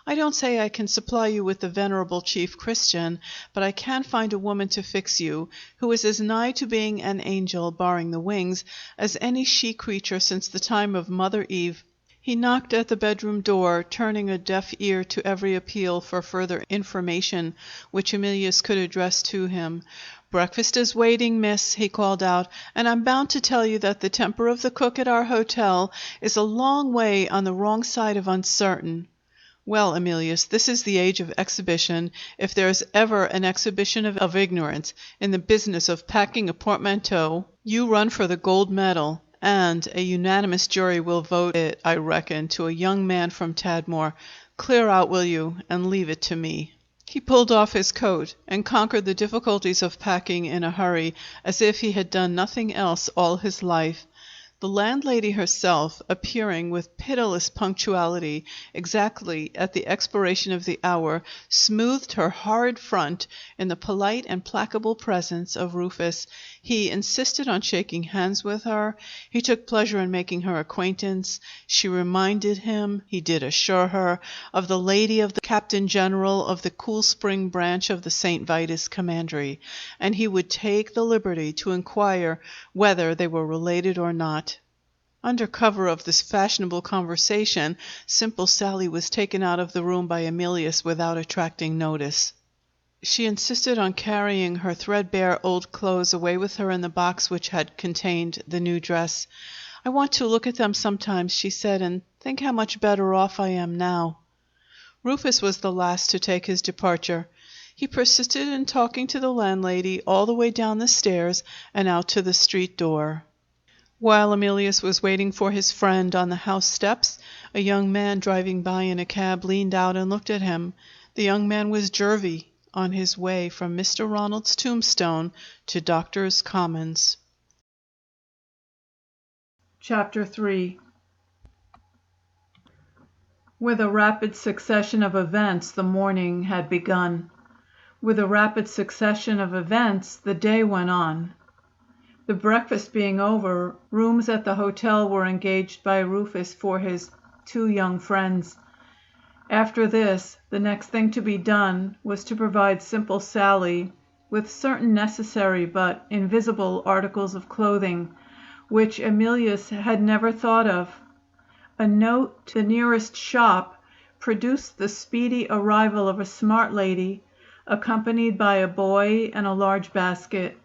"I don't say I can supply you with the venerable chief Christian, but I can find a woman to fix you, who is as nigh to being an angel, barring the wings, as any she creature since the time of Mother Eve." He knocked at the bedroom door, turning a deaf ear to every appeal for further information which Emilius could address to him. "Breakfast is waiting, miss," he called out, "and I'm bound to tell you that the temper of the cook at our hotel is a long way on the wrong side of uncertain." "Well, Emilius, this is the age of exhibition, if there is ever an exhibition of ignorance. In the business of packing a portmanteau, you run for the gold medal, and a unanimous jury will vote it, I reckon, to a young man from Tadmor. Clear out, will you, and leave it to me." He pulled off his coat and conquered the difficulties of packing in a hurry, as if he had done nothing else all his life. The landlady herself, appearing with pitiless punctuality exactly at the expiration of the hour, smoothed her horrid front in the polite and placable presence of Rufus. He insisted on shaking hands with her. He took pleasure in making her acquaintance. She reminded him, he did assure her, of the lady of the Captain General of the Cool Spring branch of the St. Vitus Commandery, and he would take the liberty to inquire whether they were related or not. Under cover of this fashionable conversation, Simple Sally was taken out of the room by Emilius without attracting notice. She insisted on carrying her threadbare old clothes away with her in the box which had contained the new dress. "I want to look at them sometimes," she said, "and think how much better off I am now." Rufus was the last to take his departure. He persisted in talking to the landlady all the way down the stairs and out to the street door. While Emilius was waiting for his friend on the house steps, a young man driving by in a cab leaned out and looked at him. The young man was Jervy, on his way from Mr. Ronald's tombstone to Doctors' Commons. Chapter 3. With a rapid succession of events, the morning had begun. With a rapid succession of events, the day went on. The breakfast being over, rooms at the hotel were engaged by Rufus for his 2 young friends. After this, the next thing to be done was to provide Simple Sally with certain necessary but invisible articles of clothing, which Emilius had never thought of. A note to the nearest shop produced the speedy arrival of a smart lady, accompanied by a boy and a large basket.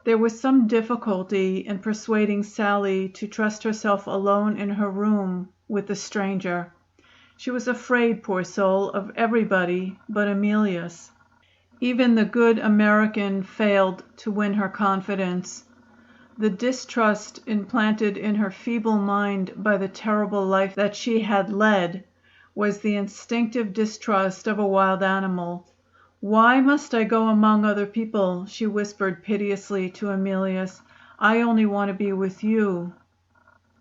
There was some difficulty in persuading Sally to trust herself alone in her room with the stranger. She was afraid, poor soul, of everybody but Emilius. Even the good American failed to win her confidence. The distrust implanted in her feeble mind by the terrible life that she had led was the instinctive distrust of a wild animal. "Why must I go among other people?" she whispered piteously to Emilius. "I only want to be with you."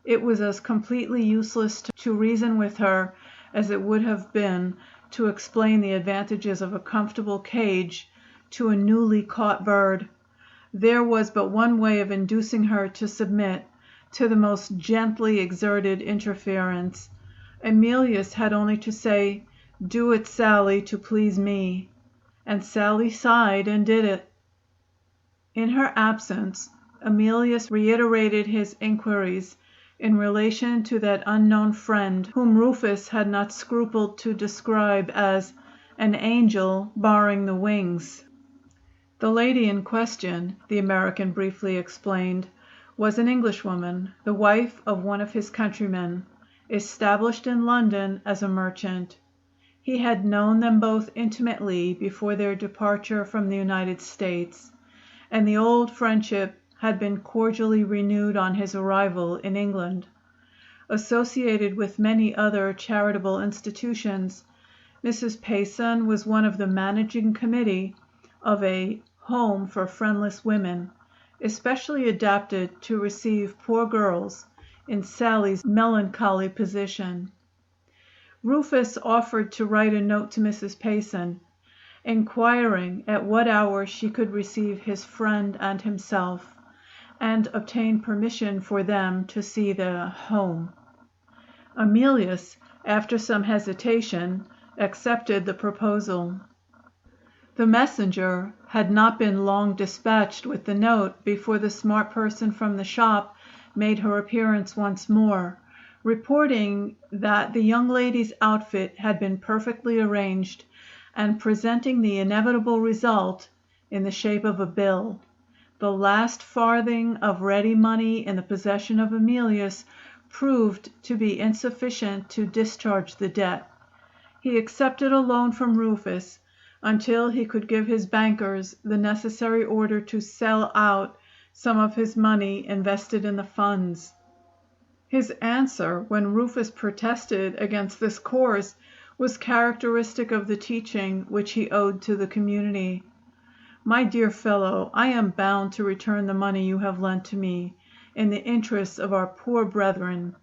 It was as completely useless to reason with her as it would have been to explain the advantages of a comfortable cage to a newly caught bird. There was but one way of inducing her to submit to the most gently exerted interference. Emilius had only to say, "Do it, Sally, to please me." And Sally sighed and did it. In her absence, Emilius reiterated his inquiries in relation to that unknown friend whom Rufus had not scrupled to describe as an angel barring the wings. The lady in question, the American briefly explained, was an Englishwoman, the wife of one of his countrymen, established in London as a merchant. He had known them both intimately before their departure from the United States, and the old friendship had been cordially renewed on his arrival in England. Associated with many other charitable institutions, Mrs. Payson was one of the managing committee of a home for friendless women, especially adapted to receive poor girls in Sally's melancholy position. Rufus offered to write a note to Mrs. Payson, inquiring at what hour she could receive his friend and himself, and obtain permission for them to see the home. Emilius, after some hesitation, accepted the proposal. The messenger had not been long dispatched with the note before the smart person from the shop made her appearance once more, reporting that the young lady's outfit had been perfectly arranged, and presenting the inevitable result in the shape of a bill. The last farthing of ready money in the possession of Emilius proved to be insufficient to discharge the debt. He accepted a loan from Rufus until he could give his bankers the necessary order to sell out some of his money invested in the funds. His answer, when Rufus protested against this course, was characteristic of the teaching which he owed to the community. "My dear fellow, I am bound to return the money you have lent to me, in the interests of our poor brethren.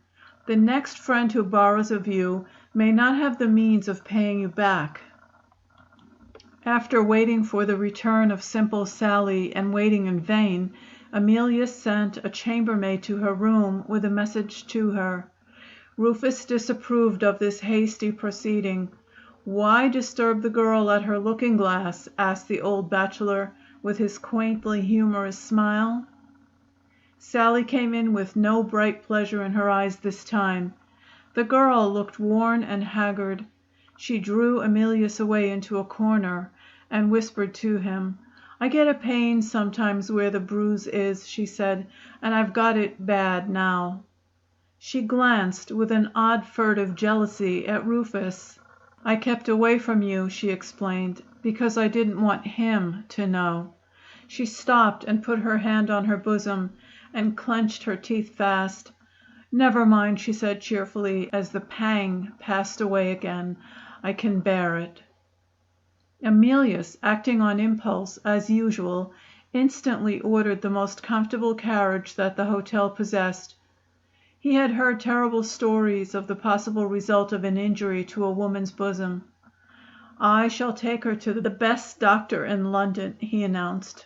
The next friend who borrows of you may not have the means of paying you back." After waiting for the return of Simple Sally, and waiting in vain, Emilius sent a chambermaid to her room with a message to her. Rufus disapproved of this hasty proceeding. "Why disturb the girl at her looking glass?" asked the old bachelor, with his quaintly humorous smile. Sally came in with no bright pleasure in her eyes this time. The girl looked worn and haggard. She drew Emilius away into a corner and whispered to him. "I get a pain sometimes where the bruise is," she said, "and I've got it bad now." She glanced with an odd furtive jealousy at Rufus. "I kept away from you," she explained, "because I didn't want him to know." She stopped and put her hand on her bosom and clenched her teeth fast. "Never mind," she said cheerfully, as the pang passed away again. "I can bear it." Emilius, acting on impulse as usual, instantly ordered the most comfortable carriage that the hotel possessed. He had heard terrible stories of the possible result of an injury to a woman's bosom. "I shall take her to the best doctor in London," he announced.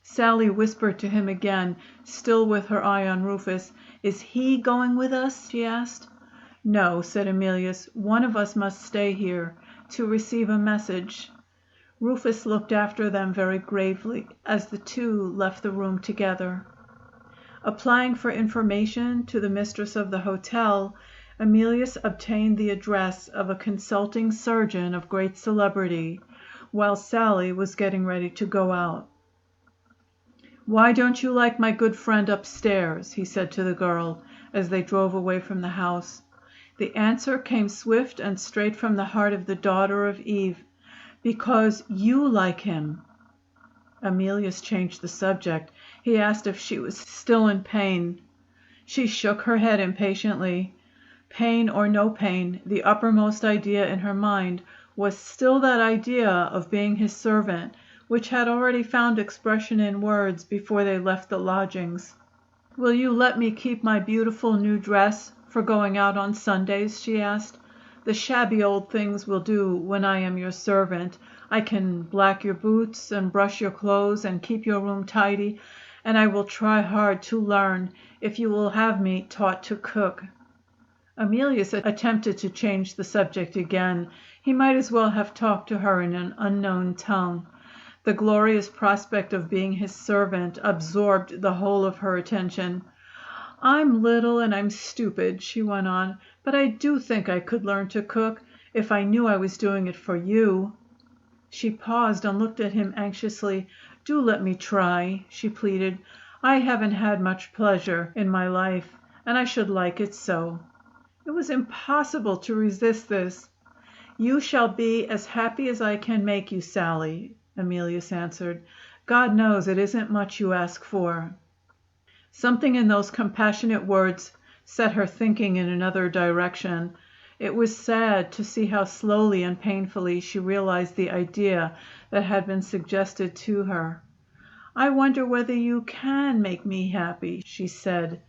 Sally whispered to him again, still with her eye on Rufus. "Is he going with us?" she asked. "No," said Emilius. "One of us must stay here to receive a message." Rufus looked after them very gravely as the two left the room together. Applying for information to the mistress of the hotel, Emilius obtained the address of a consulting surgeon of great celebrity, while Sally was getting ready to go out. "Why don't you like my good friend upstairs?" he said to the girl, as they drove away from the house. The answer came swift and straight from the heart of the daughter of Eve. "Because you like him." Emilius changed the subject. He asked if she was still in pain. She shook her head impatiently. Pain or no pain, the uppermost idea in her mind was still that idea of being his servant, which had already found expression in words before they left the lodgings. "Will you let me keep my beautiful new dress for going out on Sundays?" she asked. "The shabby old things will do when I am your servant. I can black your boots and brush your clothes and keep your room tidy, and I will try hard to learn if you will have me taught to cook." Emilius attempted to change the subject again. He might as well have talked to her in an unknown tongue. The glorious prospect of being his servant absorbed the whole of her attention. "I'm little and I'm stupid," she went on, "but I do think I could learn to cook if I knew I was doing it for you." She paused and looked at him anxiously. "Do let me try," she pleaded. "I haven't had much pleasure in my life, and I should like it so." It was impossible to resist this. "You shall be as happy as I can make you, Sally," Emilius answered. "God knows it isn't much you ask for." Something in those compassionate words set her thinking in another direction. It was sad to see how slowly and painfully she realized the idea that had been suggested to her. "I wonder whether you can make me happy," she said.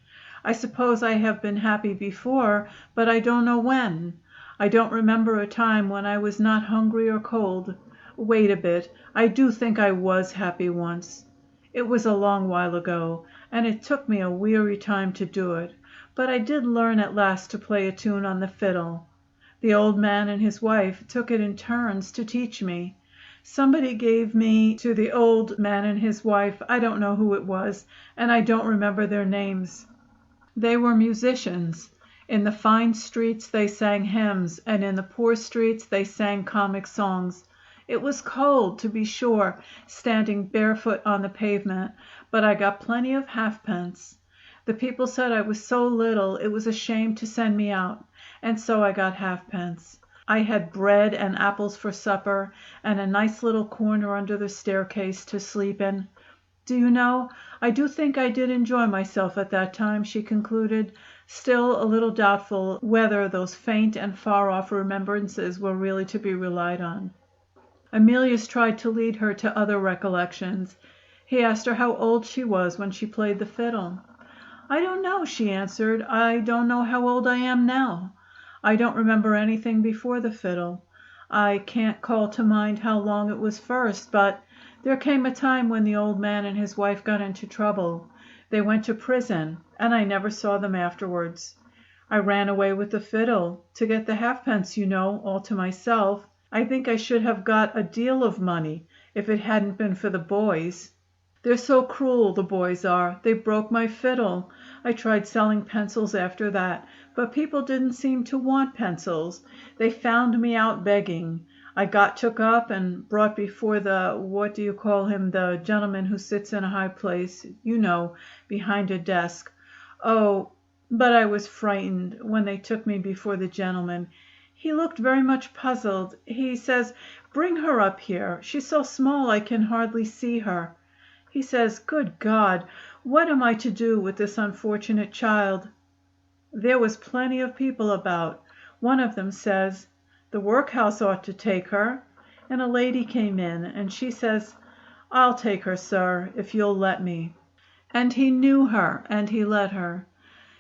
"I suppose I have been happy before, but I don't know when. I don't remember a time when I was not hungry or cold. Wait a bit. I do think I was happy once. It was a long while ago, and it took me a weary time to do it, but I did learn at last to play a tune on the fiddle. The old man and his wife took it in turns to teach me. Somebody gave me to the old man and his wife. I don't know who it was, and I don't remember their names. They were musicians. In the fine streets they sang hymns, and in the poor streets they sang comic songs. It was cold, to be sure, standing barefoot on the pavement, but I got plenty of halfpence. The people said I was so little it was a shame to send me out, and so I got halfpence. I had bread and apples for supper, and a nice little corner under the staircase to sleep in. Do you know, I do think I did enjoy myself at that time," she concluded, still a little doubtful whether those faint and far-off remembrances were really to be relied on. Emilius tried to lead her to other recollections. He asked her how old she was when she played the fiddle. "I don't know," she answered. "I don't know how old I am now. I don't remember anything before the fiddle. I can't call to mind how long it was first, but there came a time when the old man and his wife got into trouble. They went to prison, and I never saw them afterwards. I ran away with the fiddle, to get the halfpence, you know, all to myself. I think I should have got a deal of money if it hadn't been for the boys. They're so cruel, the boys are. They broke my fiddle. I tried selling pencils after that, but people didn't seem to want pencils. They found me out begging. I got took up and brought before the what do you call him, the gentleman who sits in a high place, you know, behind a desk. Oh, but I was frightened when they took me before the gentleman. He looked very much puzzled. He says, 'Bring her up here. She's so small I can hardly see her.' He says, 'Good God, what am I to do with this unfortunate child?' There was plenty of people about. One of them says, 'The workhouse ought to take her.' And a lady came in, and she says, 'I'll take her, sir, if you'll let me.' And he knew her, and he let her.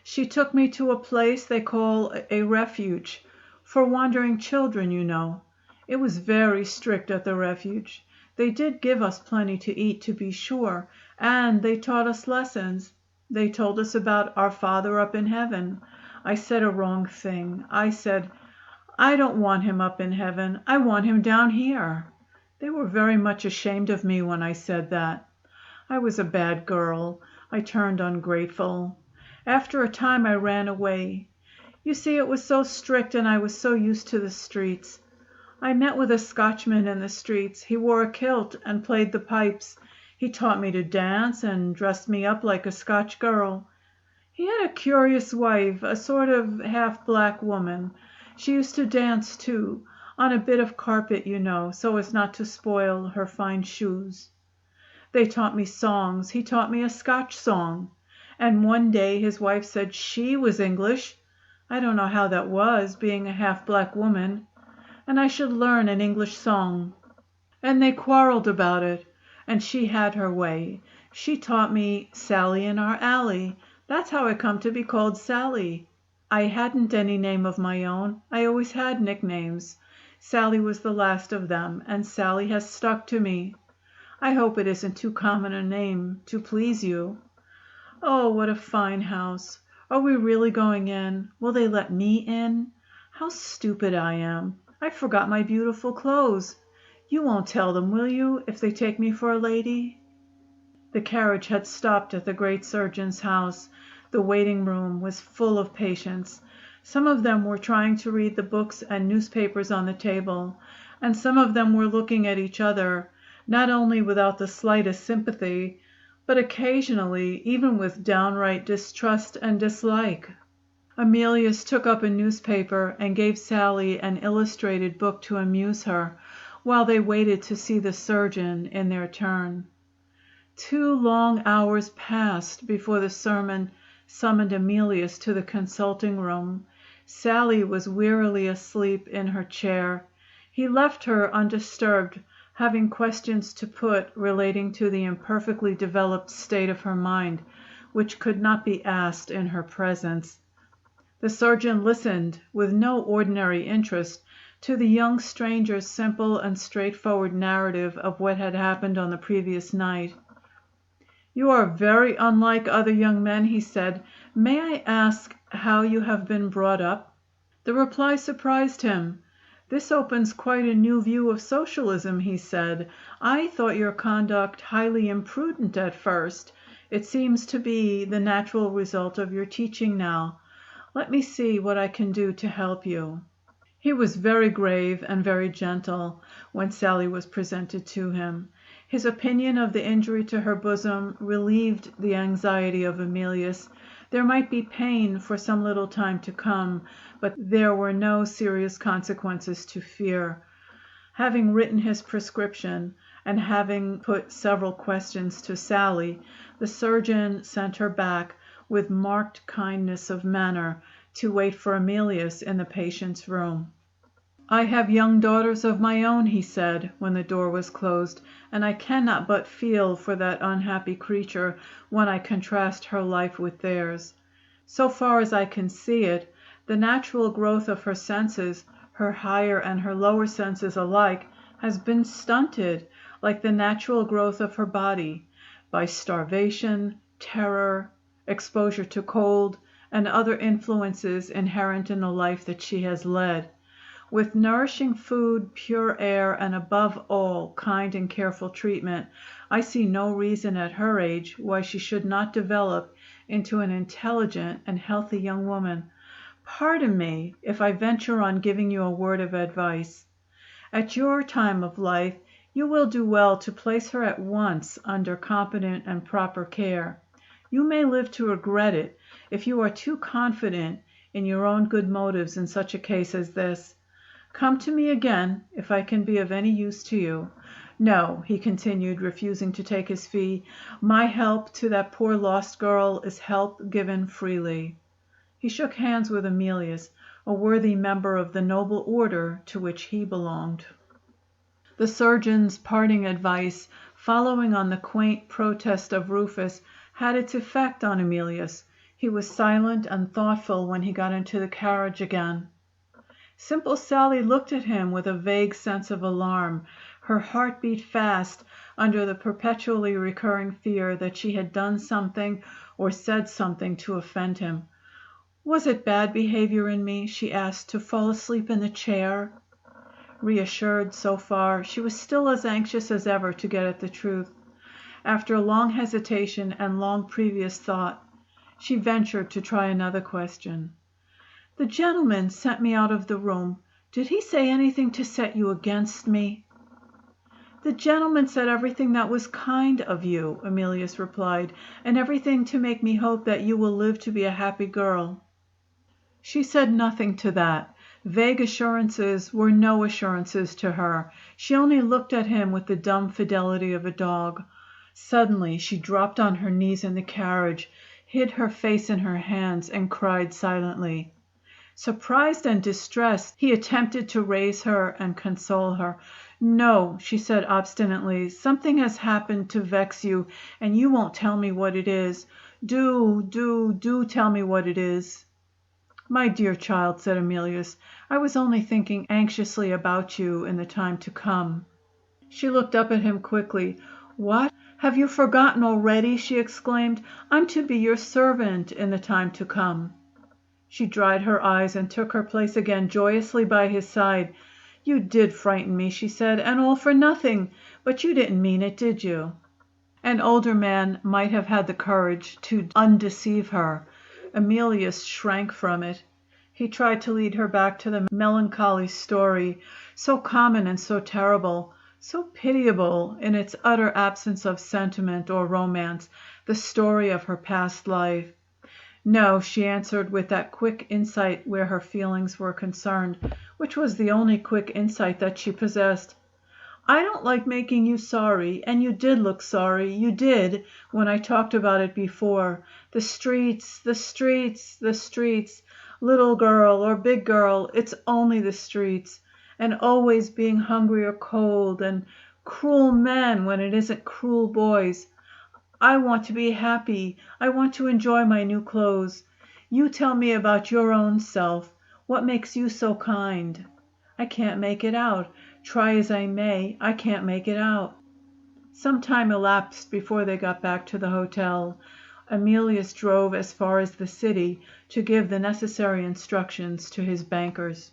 She took me to a place they call a refuge, for wandering children, you know. It was very strict at the refuge. They did give us plenty to eat, to be sure, and they taught us lessons. They told us about our Father up in heaven. I said a wrong thing. I said, 'I don't want him up in heaven. I want him down here.' They were very much ashamed of me when I said that. I was a bad girl. I turned ungrateful. After a time I ran away. You see, it was so strict and I was so used to the streets. I met with a Scotchman in the streets. He wore a kilt and played the pipes. He taught me to dance and dressed me up like a Scotch girl. He had a curious wife, a sort of half black woman. She used to dance, too, on a bit of carpet, you know, so as not to spoil her fine shoes. They taught me songs. He taught me a Scotch song. And one day his wife said she was English. I don't know how that was, being a half black woman. And I should learn an English song. And they quarreled about it, and she had her way. She taught me Sally in Our Alley. That's how I come to be called Sally. I hadn't any name of my own. I always had nicknames. Sally was the last of them, and Sally has stuck to me. I hope it isn't too common a name to please you. Oh, what a fine house! Are we really going in? Will they let me in? How stupid I am! I forgot my beautiful clothes. You won't tell them, will you, if they take me for a lady?" The carriage had stopped at the great surgeon's house. The waiting room was full of patients. Some of them were trying to read the books and newspapers on the table, and some of them were looking at each other, not only without the slightest sympathy, but occasionally even with downright distrust and dislike. Emilius took up a newspaper and gave Sally an illustrated book to amuse her, while they waited to see the surgeon in their turn. 2 long hours passed before the surgeon summoned Emilius to the consulting room. Sally was wearily asleep in her chair. He left her undisturbed, having questions to put relating to the imperfectly developed state of her mind, which could not be asked in her presence. The surgeon listened with no ordinary interest to the young stranger's simple and straightforward narrative of what had happened on the previous night. "You are very unlike other young men," he said. "May I ask how you have been brought up?" The reply surprised him. "This opens quite a new view of socialism," he said. "I thought your conduct highly imprudent at first. It seems to be the natural result of your teaching now. Let me see what I can do to help you." He was very grave and very gentle when Sally was presented to him. His opinion of the injury to her bosom relieved the anxiety of Emilius. There might be pain for some little time to come, but there were no serious consequences to fear. Having written his prescription, and having put several questions to Sally, the surgeon sent her back with marked kindness of manner to wait for Emilius in the patient's room. "I have young daughters of my own," he said, when the door was closed, "and I cannot but feel for that unhappy creature when I contrast her life with theirs. So far as I can see it, the natural growth of her senses, her higher and her lower senses alike, has been stunted, like the natural growth of her body, by starvation, terror, exposure to cold, and other influences inherent in the life that she has led. With nourishing food, pure air, and above all, kind and careful treatment, I see no reason at her age why she should not develop into an intelligent and healthy young woman. Pardon me if I venture on giving you a word of advice. At your time of life you will do well to place her at once under competent and proper care. You may live to regret it if you are too confident in your own good motives in such a case as this. Come to me again if I can be of any use to you. No," he continued, refusing to take his fee, "my help to that poor lost girl is help given freely." He shook hands with Emilius, a worthy member of the noble order to which he belonged. The surgeon's parting advice, following on the quaint protest of Rufus, had its effect on Emilius. He was silent and thoughtful when he got into the carriage again. Simple Sally looked at him with a vague sense of alarm. Her heart beat fast under the perpetually recurring fear that she had done something or said something to offend him. "Was it bad behavior in me," she asked, "to fall asleep in the chair?" Reassured so far, she was still as anxious as ever to get at the truth. After a long hesitation and long previous thought, she ventured to try another question. "The gentleman sent me out of the room. Did he say anything to set you against me?" "The gentleman said everything that was kind of you," Emilius replied, "and everything to make me hope that you will live to be a happy girl." She said nothing to that. Vague assurances were no assurances to her. She only looked at him with the dumb fidelity of a dog. Suddenly she dropped on her knees in the carriage, hid her face in her hands, and cried silently. Surprised and distressed, he attempted to raise her and console her. "No," she said obstinately. "Something has happened to vex you, and you won't tell me what it is. Do tell me what it is." "My dear child," said Emilius, "I was only thinking anxiously about you in the time to come." She looked up at him quickly. "What? Have you forgotten already?" she exclaimed. "I'm to be your servant in the time to come." She dried her eyes and took her place again joyously by his side. "You did frighten me," she said, "and all for nothing. But you didn't mean it, did you?" An older man might have had the courage to undeceive her. Emilius shrank from it. He tried to lead her back to the melancholy story, so common and so terrible, so pitiable in its utter absence of sentiment or romance, the story of her past life. "No," she answered with that quick insight where her feelings were concerned, which was the only quick insight that she possessed. "I don't like making you sorry, and you did look sorry, you did, when I talked about it before. The streets, the streets, the streets! Little girl or big girl, it's only the streets, and always being hungry or cold, and cruel men when it isn't cruel boys. I want to be happy. I want to enjoy my new clothes. You tell me about your own self. What makes you so kind?" "I can't make it out. Try as I may, I can't make it out." Some time elapsed before they got back to the hotel. Emilius drove as far as the city to give the necessary instructions to his bankers.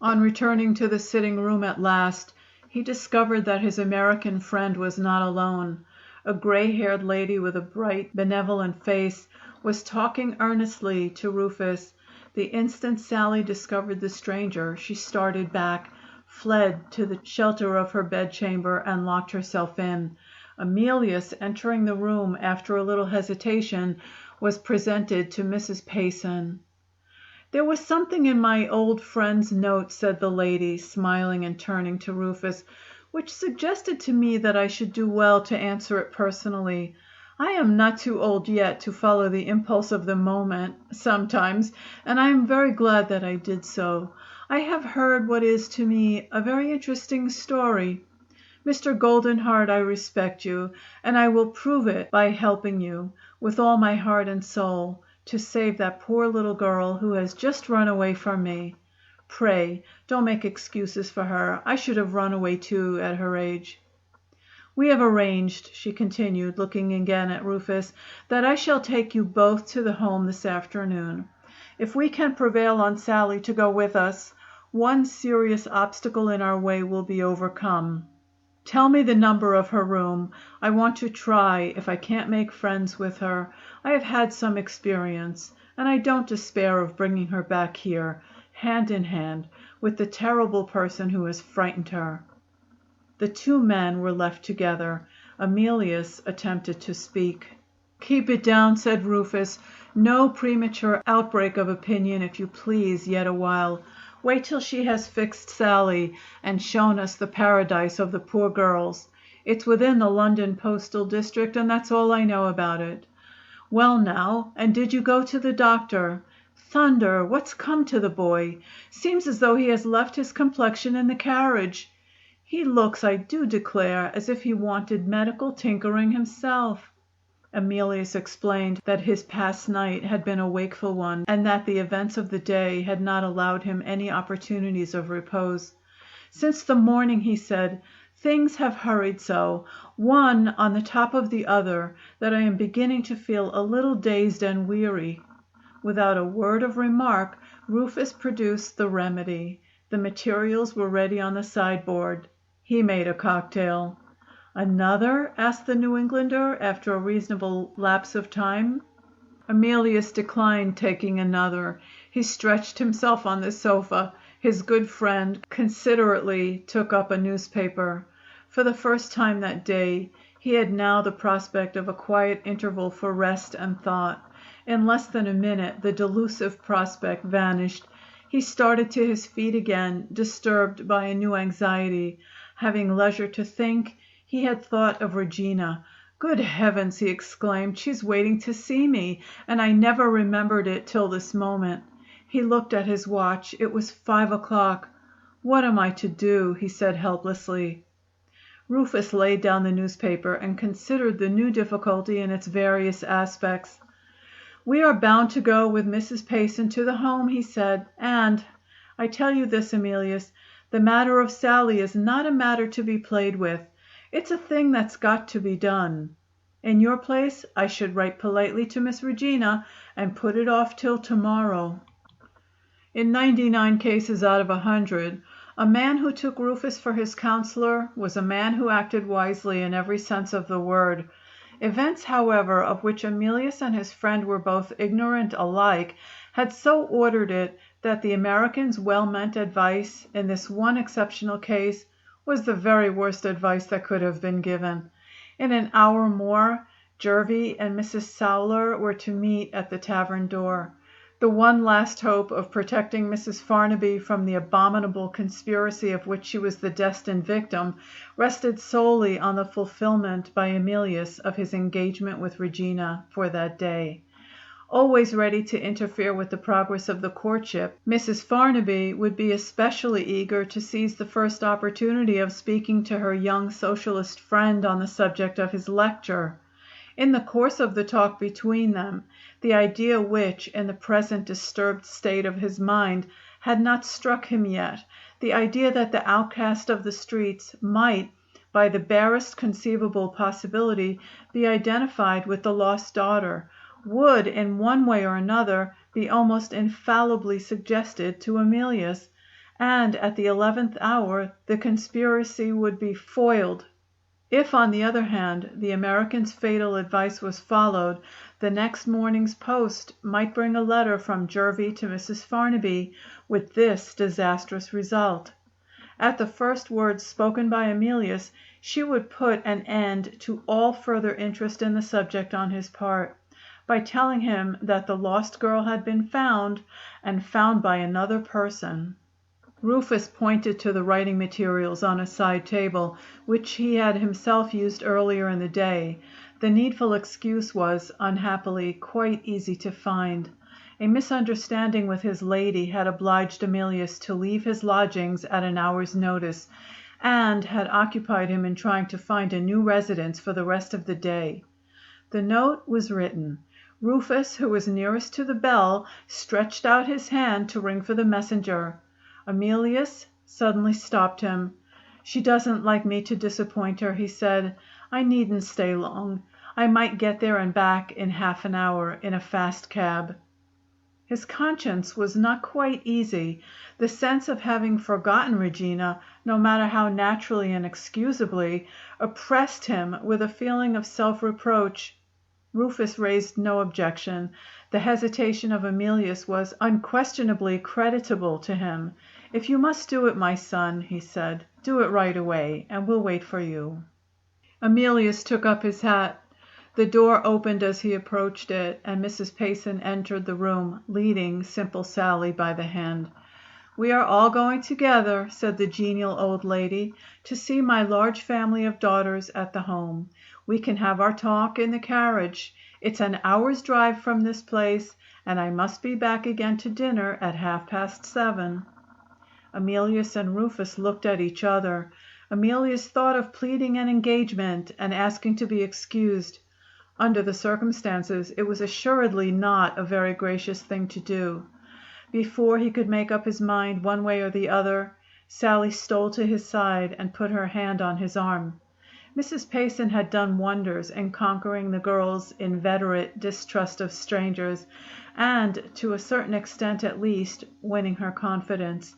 On returning to the sitting room at last, he discovered that his American friend was not alone. A gray-haired lady with a bright, benevolent face was talking earnestly to Rufus. The instant Sally discovered the stranger, she started back, fled to the shelter of her bedchamber, and locked herself in. Emilius, entering the room after a little hesitation, was presented to Mrs. Payson. "There was something in my old friend's note," said the lady, smiling and turning to Rufus, "which suggested to me that I should do well to answer it personally. I am not too old yet to follow the impulse of the moment sometimes, and I am very glad that I did so. I have heard what is to me a very interesting story. Mr. Goldenheart, I respect you, and I will prove it by helping you, with all my heart and soul, to save that poor little girl who has just run away from me. Pray don't make excuses for her. I should have run away too at her age. We have arranged," she continued, looking again at Rufus, "that I shall take you both to the home this afternoon. If we can prevail on Sally to go with us, one serious obstacle in our way will be overcome. Tell me the number of her room. I want to try if I can't make friends with her. I have had some experience, and I don't despair of bringing her back here, hand in hand, with the terrible person who has frightened her." The two men were left together. Emilius attempted to speak. "Keep it down," said Rufus. "No premature outbreak of opinion, if you please, yet awhile. Wait till she has fixed Sally and shown us the paradise of the poor girls. It's within the London postal district, and that's all I know about it. Well now, and did you go to the doctor? Thunder! What's come to the boy? Seems as though he has left his complexion in the carriage. He looks, I do declare, as if he wanted medical tinkering himself." Emilius explained that his past night had been a wakeful one, and that the events of the day had not allowed him any opportunities of repose. "Since the morning," he said, "things have hurried so, one on the top of the other, that I am beginning to feel a little dazed and weary." Without a word of remark, Rufus produced the remedy. The materials were ready on the sideboard. He made a cocktail. "Another?" asked the New Englander, after a reasonable lapse of time. Emilius declined taking another. He stretched himself on the sofa. His good friend considerately took up a newspaper. For the first time that day, he had now the prospect of a quiet interval for rest and thought. In less than a minute the delusive prospect vanished. He started to his feet again, disturbed by a new anxiety. Having leisure to think, he had thought of Regina. "Good heavens!" he exclaimed. "She's waiting to see me, and I never remembered it till this moment." He looked at his watch. It was 5 o'clock. "What am I to do?" he said helplessly. Rufus laid down the newspaper and considered the new difficulty in its various aspects. "We are bound to go with Mrs. Payson to the home," he said, "and I tell you this, Emilius, the matter of Sally is not a matter to be played with. It's a thing that's got to be done. In your place I should write politely to Miss Regina and put it off till tomorrow." In 99 cases out of 100, a man who took Rufus for his counselor was a man who acted wisely in every sense of the word. Events, however, of which Emilius and his friend were both ignorant alike, had so ordered it that the American's well-meant advice, in this one exceptional case, was the very worst advice that could have been given. In an hour more, Jervy and Mrs. Sowler were to meet at the tavern door. The one last hope of protecting Mrs. Farnaby from the abominable conspiracy of which she was the destined victim rested solely on the fulfillment by Emilius of his engagement with Regina for that day. always ready to interfere with the progress of the courtship. Mrs. Farnaby would be especially eager to seize the first opportunity of speaking to her young socialist friend on the subject of his lecture. In the course of the talk between them, the idea which, in the present disturbed state of his mind, had not struck him yet, the idea that the outcast of the streets might, by the barest conceivable possibility, be identified with the lost daughter, would, in one way or another, be almost infallibly suggested to Emilius, and at the 11th hour the conspiracy would be foiled. If, on the other hand, the American's fatal advice was followed, the next morning's post might bring a letter from Jervy to Mrs. Farnaby with this disastrous result. At the first words spoken by Emilius, she would put an end to all further interest in the subject on his part, by telling him that the lost girl had been found, and found by another person. Rufus pointed to the writing materials on a side table, which he had himself used earlier in the day. The needful excuse was, unhappily, quite easy to find. A misunderstanding with his lady had obliged Emilius to leave his lodgings at an hour's notice, and had occupied him in trying to find a new residence for the rest of the day. The note was written. Rufus, who was nearest to the bell, stretched out his hand to ring for the messenger. Emilius suddenly stopped him. "She doesn't like me to disappoint her," he said. "I needn't stay long. I might get there and back in half an hour in a fast cab." His conscience was not quite easy. The sense of having forgotten Regina, no matter how naturally and excusably, oppressed him with a feeling of self-reproach. Rufus raised no objection. The hesitation of Emilius was unquestionably creditable to him. "If you must do it, my son," he said, "do it right away, and we'll wait for you." Emilius took up his hat. The door opened as he approached it, and Mrs. Payson entered the room, leading Simple Sally by the hand. "We are all going together," said the genial old lady, "to see my large family of daughters at the home. We can have our talk in the carriage. It's an hour's drive from this place, and I must be back again to dinner at 7:30. Emilius and Rufus looked at each other. Emilius thought of pleading an engagement and asking to be excused. Under the circumstances, it was assuredly not a very gracious thing to do. Before he could make up his mind one way or the other, Sally stole to his side and put her hand on his arm. Mrs. Payson had done wonders in conquering the girl's inveterate distrust of strangers, and, to a certain extent at least, winning her confidence.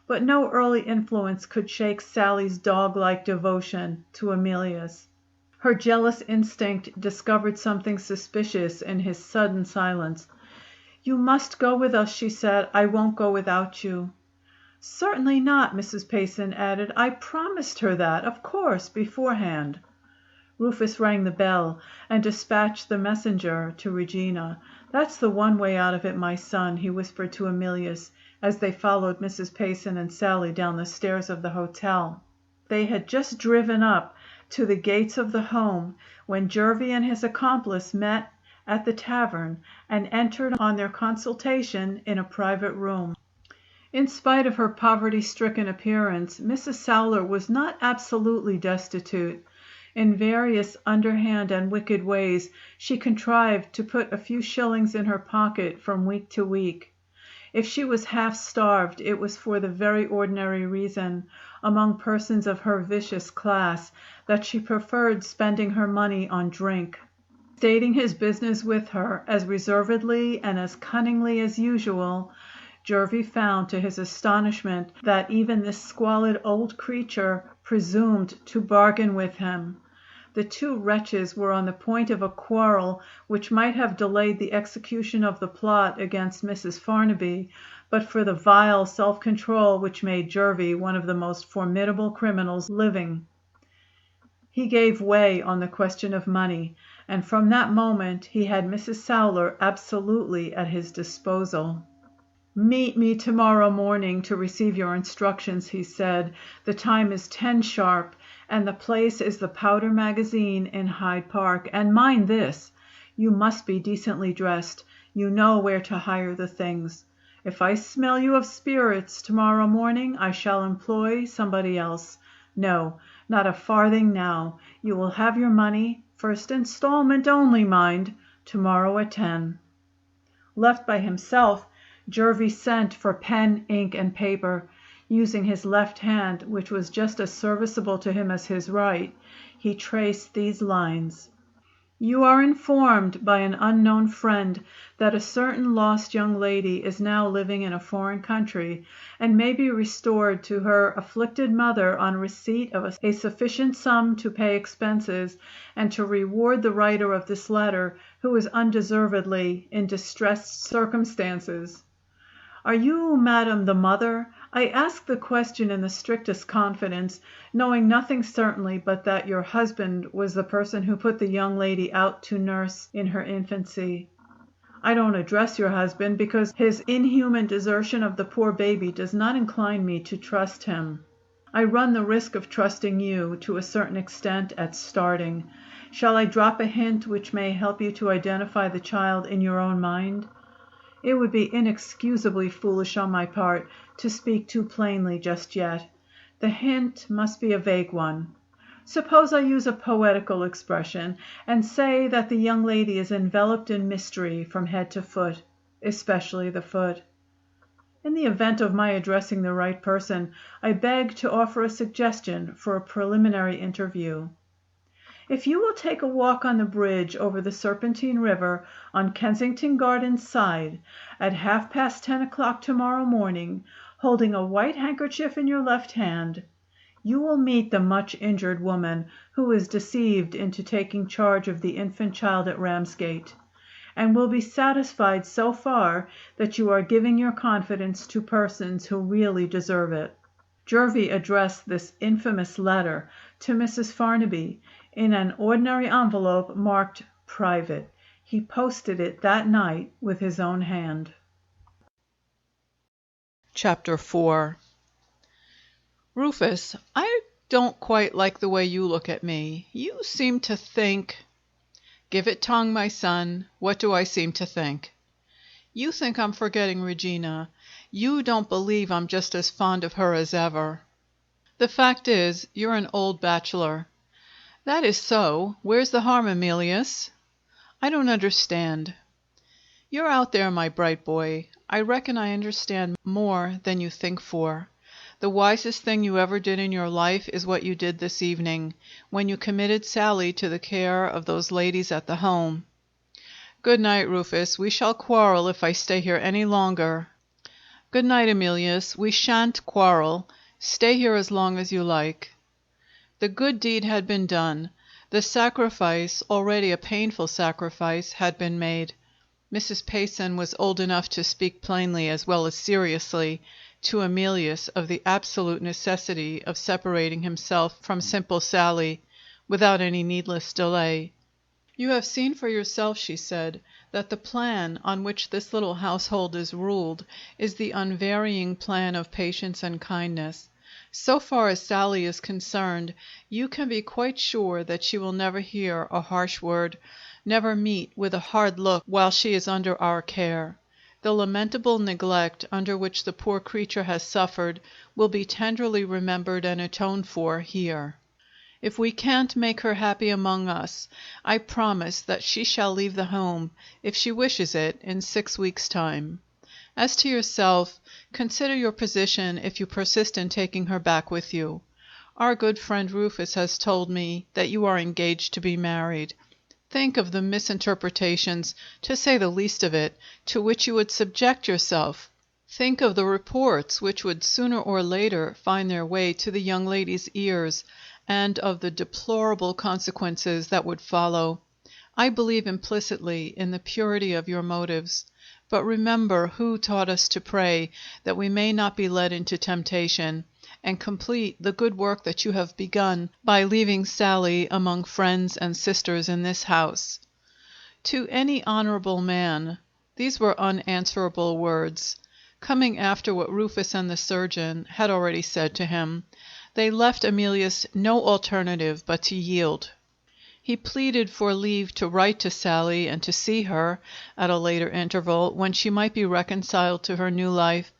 But no early influence could shake Sally's dog-like devotion to Emilius. Her jealous instinct discovered something suspicious in his sudden silence. "You must go with us," she said. "I won't go without you." "Certainly not," Mrs. Payson added. "I promised her that, of course, beforehand." Rufus rang the bell and dispatched the messenger to Regina. "That's the one way out of it, my son," he whispered to Emilius, as they followed Mrs. Payson and Sally down the stairs of the hotel. They had just driven up to the gates of the home when Jervy and his accomplice met at the tavern and entered on their consultation in a private room. In spite of her poverty-stricken appearance, Mrs. Sowler was not absolutely destitute. In various underhand and wicked ways she contrived to put a few shillings in her pocket from week to week. If she was half starved, it was for the very ordinary reason, among persons of her vicious class, that she preferred spending her money on drink. Stating his business with her as reservedly and as cunningly as usual, Jervy found to his astonishment that even this squalid old creature presumed to bargain with him. The two wretches were on the point of a quarrel which might have delayed the execution of the plot against Mrs. Farnaby, but for the vile self-control which made Jervy one of the most formidable criminals living. He gave way on the question of money, and from that moment he had Mrs. Sowler absolutely at his disposal. "Meet me tomorrow morning to receive your instructions," he said. "The time is 10 sharp, and the place is the Powder Magazine in Hyde Park. And mind this, you must be decently dressed. You know where to hire the things. If I smell you of spirits tomorrow morning, I shall employ somebody else. No, not a farthing now. You will have your money, first installment only, mind, tomorrow at 10. Left by himself, Jervie sent for pen, ink, and paper. Using his left hand, which was just as serviceable to him as his right, he traced these lines: You are informed by an unknown friend that a certain lost young lady is now living in a foreign country, and may be restored to her afflicted mother on receipt of a sufficient sum to pay expenses and to reward the writer of this letter, who is undeservedly in distressed circumstances. Are you, madam, the mother? I ask the question in the strictest confidence, knowing nothing certainly but that your husband was the person who put the young lady out to nurse in her infancy. I don't address your husband because his inhuman desertion of the poor baby does not incline me to trust him. I run the risk of trusting you, to a certain extent, at starting. Shall I drop a hint which may help you to identify the child in your own mind? It would be inexcusably foolish on my part to speak too plainly just yet. The hint must be a vague one. Suppose I use a poetical expression and say that the young lady is enveloped in mystery from head to foot, especially the foot. In the event of my addressing the right person, I beg to offer a suggestion for a preliminary interview. If you will take a walk on the bridge over the Serpentine River on Kensington Gardens side at 10:30 tomorrow morning, holding a white handkerchief in your left hand, you will meet the much injured woman who is deceived into taking charge of the infant child at Ramsgate, and will be satisfied so far that you are giving your confidence to persons who really deserve it. Jervie addressed this infamous letter to Mrs. Farnaby in an ordinary envelope marked "Private." He posted it that night with his own hand. Chapter 4. Rufus, I don't quite like the way you look at me. You seem to think— Give it tongue, my son. What do I seem to think? You think I'm forgetting Regina. You don't believe I'm just as fond of her as ever. The fact is, you're an old bachelor. That is so. Where's the harm, Emilius? I don't understand. You're out there, my bright boy. I reckon I understand more than you think for. The wisest thing you ever did in your life is what you did this evening, when you committed Sally to the care of those ladies at the home. Good night, Rufus. We shall quarrel if I stay here any longer. Good night, Emilius. We shan't quarrel. Stay here as long as you like. The good deed had been done. The sacrifice, already a painful sacrifice, had been made. Mrs. Payson was old enough to speak plainly as well as seriously to Emilius of the absolute necessity of separating himself from simple Sally without any needless delay. You have seen for yourself, she said, that the plan on which this little household is ruled is the unvarying plan of patience and kindness. So far as Sally is concerned, you can be quite sure that she will never hear a harsh word, never meet with a hard look while she is under our care. The lamentable neglect under which the poor creature has suffered will be tenderly remembered and atoned for here. If we can't make her happy among us, I promise that she shall leave the home, if she wishes it, in 6 weeks' time. As to yourself, consider your position if you persist in taking her back with you. Our good friend Rufus has told me that you are engaged to be married. Think of the misinterpretations, to say the least of it, to which you would subject yourself. Think of the reports which would sooner or later find their way to the young lady's ears, and of the deplorable consequences that would follow. I believe implicitly in the purity of your motives. But remember who taught us to pray, that we may not be led into temptation, and complete the good work that you have begun by leaving Sally among friends and sisters in this house. To any honorable man, these were unanswerable words. Coming after what Rufus and the surgeon had already said to him, they left Emilius no alternative but to yield. He pleaded for leave to write to Sally and to see her at a later interval, when she might be reconciled to her new life.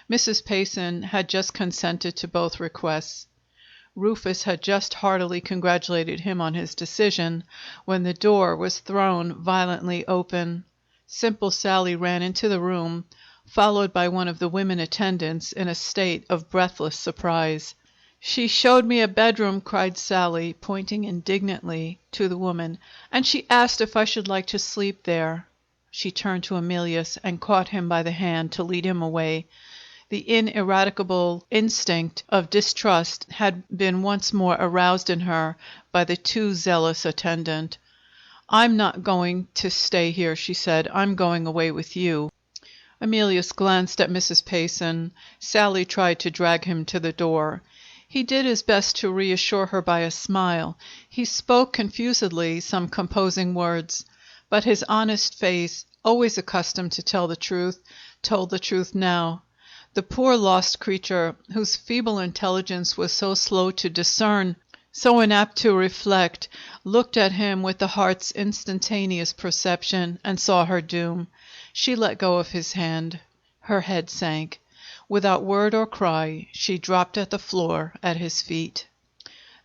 Mrs. Payson had just consented to both requests. Rufus had just heartily congratulated him on his decision, when the door was thrown violently open. Simple Sally ran into the room, followed by one of the women attendants, in a state of breathless surprise. "She showed me a bedroom," cried Sally, pointing indignantly to the woman, "and she asked if I should like to sleep there." She turned to Emilius and caught him by the hand to lead him away. The ineradicable instinct of distrust had been once more aroused in her by the too zealous attendant. "I'm not going to stay here," she said. "I'm going away with you." Emilius glanced at Mrs. Payson. Sally tried to drag him to the door. He did his best to reassure her by a smile. He spoke confusedly some composing words, but his honest face, always accustomed to tell the truth, told the truth now. The poor lost creature, whose feeble intelligence was so slow to discern, so inapt to reflect, looked at him with the heart's instantaneous perception, and saw her doom. She let go of his hand. Her head sank. Without word or cry, she dropped at the floor at his feet.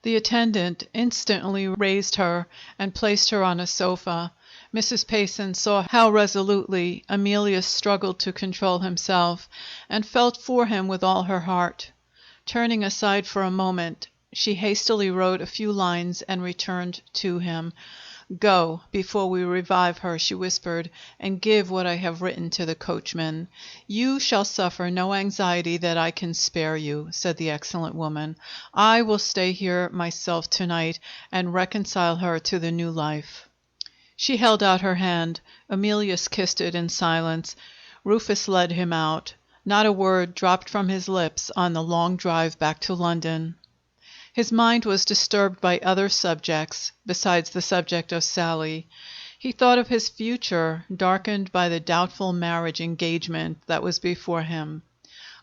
The attendant instantly raised her and placed her on a sofa. Mrs. Payson saw how resolutely Emilius struggled to control himself, and felt for him with all her heart. Turning aside for a moment, she hastily wrote a few lines and returned to him. "Go, before we revive her," she whispered, "and give what I have written to the coachman." "You shall suffer no anxiety that I can spare you," said the excellent woman. "I will stay here myself tonight and reconcile her to the new life." She held out her hand. Emilius kissed it in silence. Rufus led him out. Not a word dropped from his lips on the long drive back to London. His mind was disturbed by other subjects besides the subject of Sally. He thought of his future, darkened by the doubtful marriage engagement that was before him.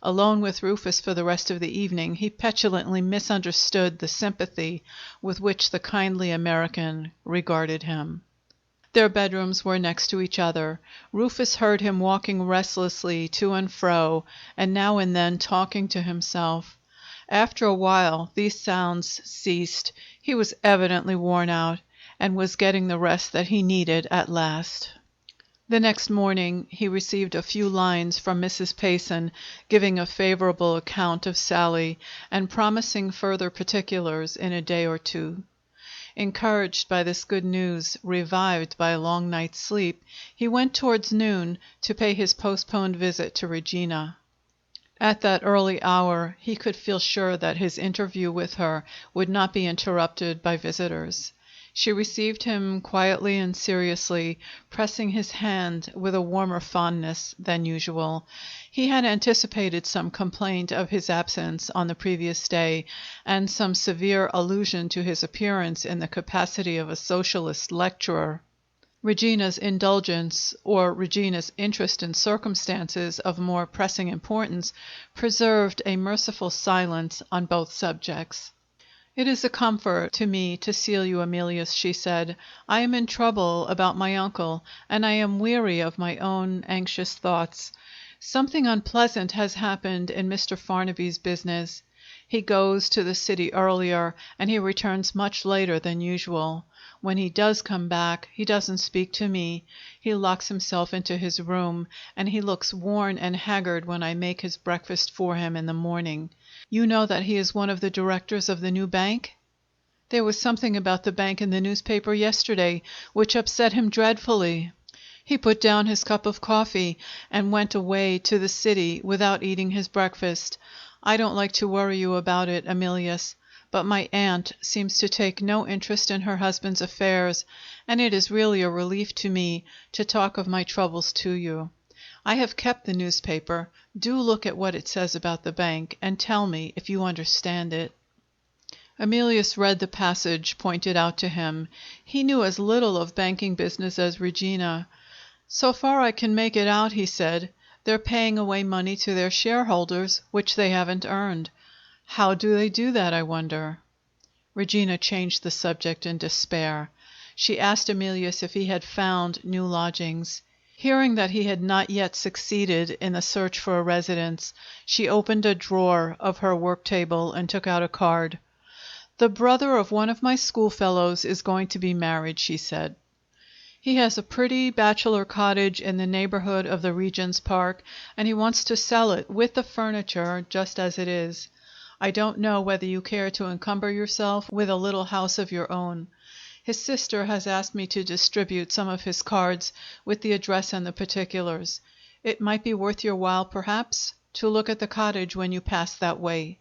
Alone with Rufus for the rest of the evening, he petulantly misunderstood the sympathy with which the kindly American regarded him. Their bedrooms were next to each other. Rufus heard him walking restlessly to and fro, and now and then talking to himself. After a while these sounds ceased. He was evidently worn out, and was getting the rest that he needed at last. The next morning he received a few lines from Mrs. Payson, giving a favorable account of Sally, and promising further particulars in a day or two. Encouraged by this good news, revived by a long night's sleep, he went towards noon to pay his postponed visit to Regina. At that early hour he could feel sure that his interview with her would not be interrupted by visitors. She received him quietly and seriously, pressing his hand with a warmer fondness than usual. He had anticipated some complaint of his absence on the previous day, and some severe allusion to his appearance in the capacity of a socialist lecturer. Regina's indulgence, or Regina's interest in circumstances of more pressing importance, preserved a merciful silence on both subjects. "It is a comfort to me to see you, Emilius," she said. "I am in trouble about my uncle, and I am weary of my own anxious thoughts. Something unpleasant has happened in Mr. Farnaby's business. He goes to the city earlier, and he returns much later than usual. When he does come back, he doesn't speak to me. He locks himself into his room, and he looks worn and haggard when I make his breakfast for him in the morning. You know that he is one of the directors of the new bank? There was something about the bank in the newspaper yesterday which upset him dreadfully. He put down his cup of coffee and went away to the city without eating his breakfast. I don't like to worry you about it, Emilius, but my aunt seems to take no interest in her husband's affairs, and it is really a relief to me to talk of my troubles to you. I have kept the newspaper. Do look at what it says about the bank, and tell me if you understand it." Emilius read the passage pointed out to him. He knew as little of banking business as Regina. "So far I can make it out," he said, "they're paying away money to their shareholders, which they haven't earned. How do they do that, I wonder?" Regina changed the subject in despair. she asked Emilius if he had found new lodgings. Hearing that he had not yet succeeded in the search for a residence, she opened a drawer of her work table and took out a card. "The brother of one of my schoolfellows is going to be married," she said. "He has a pretty bachelor cottage in the neighborhood of the Regent's Park, and he wants to sell it with the furniture just as it is. I don't know whether you care to encumber yourself with a little house of your own. His sister has asked me to distribute some of his cards with the address and the particulars. It might be worth your while, perhaps, to look at the cottage when you pass that way."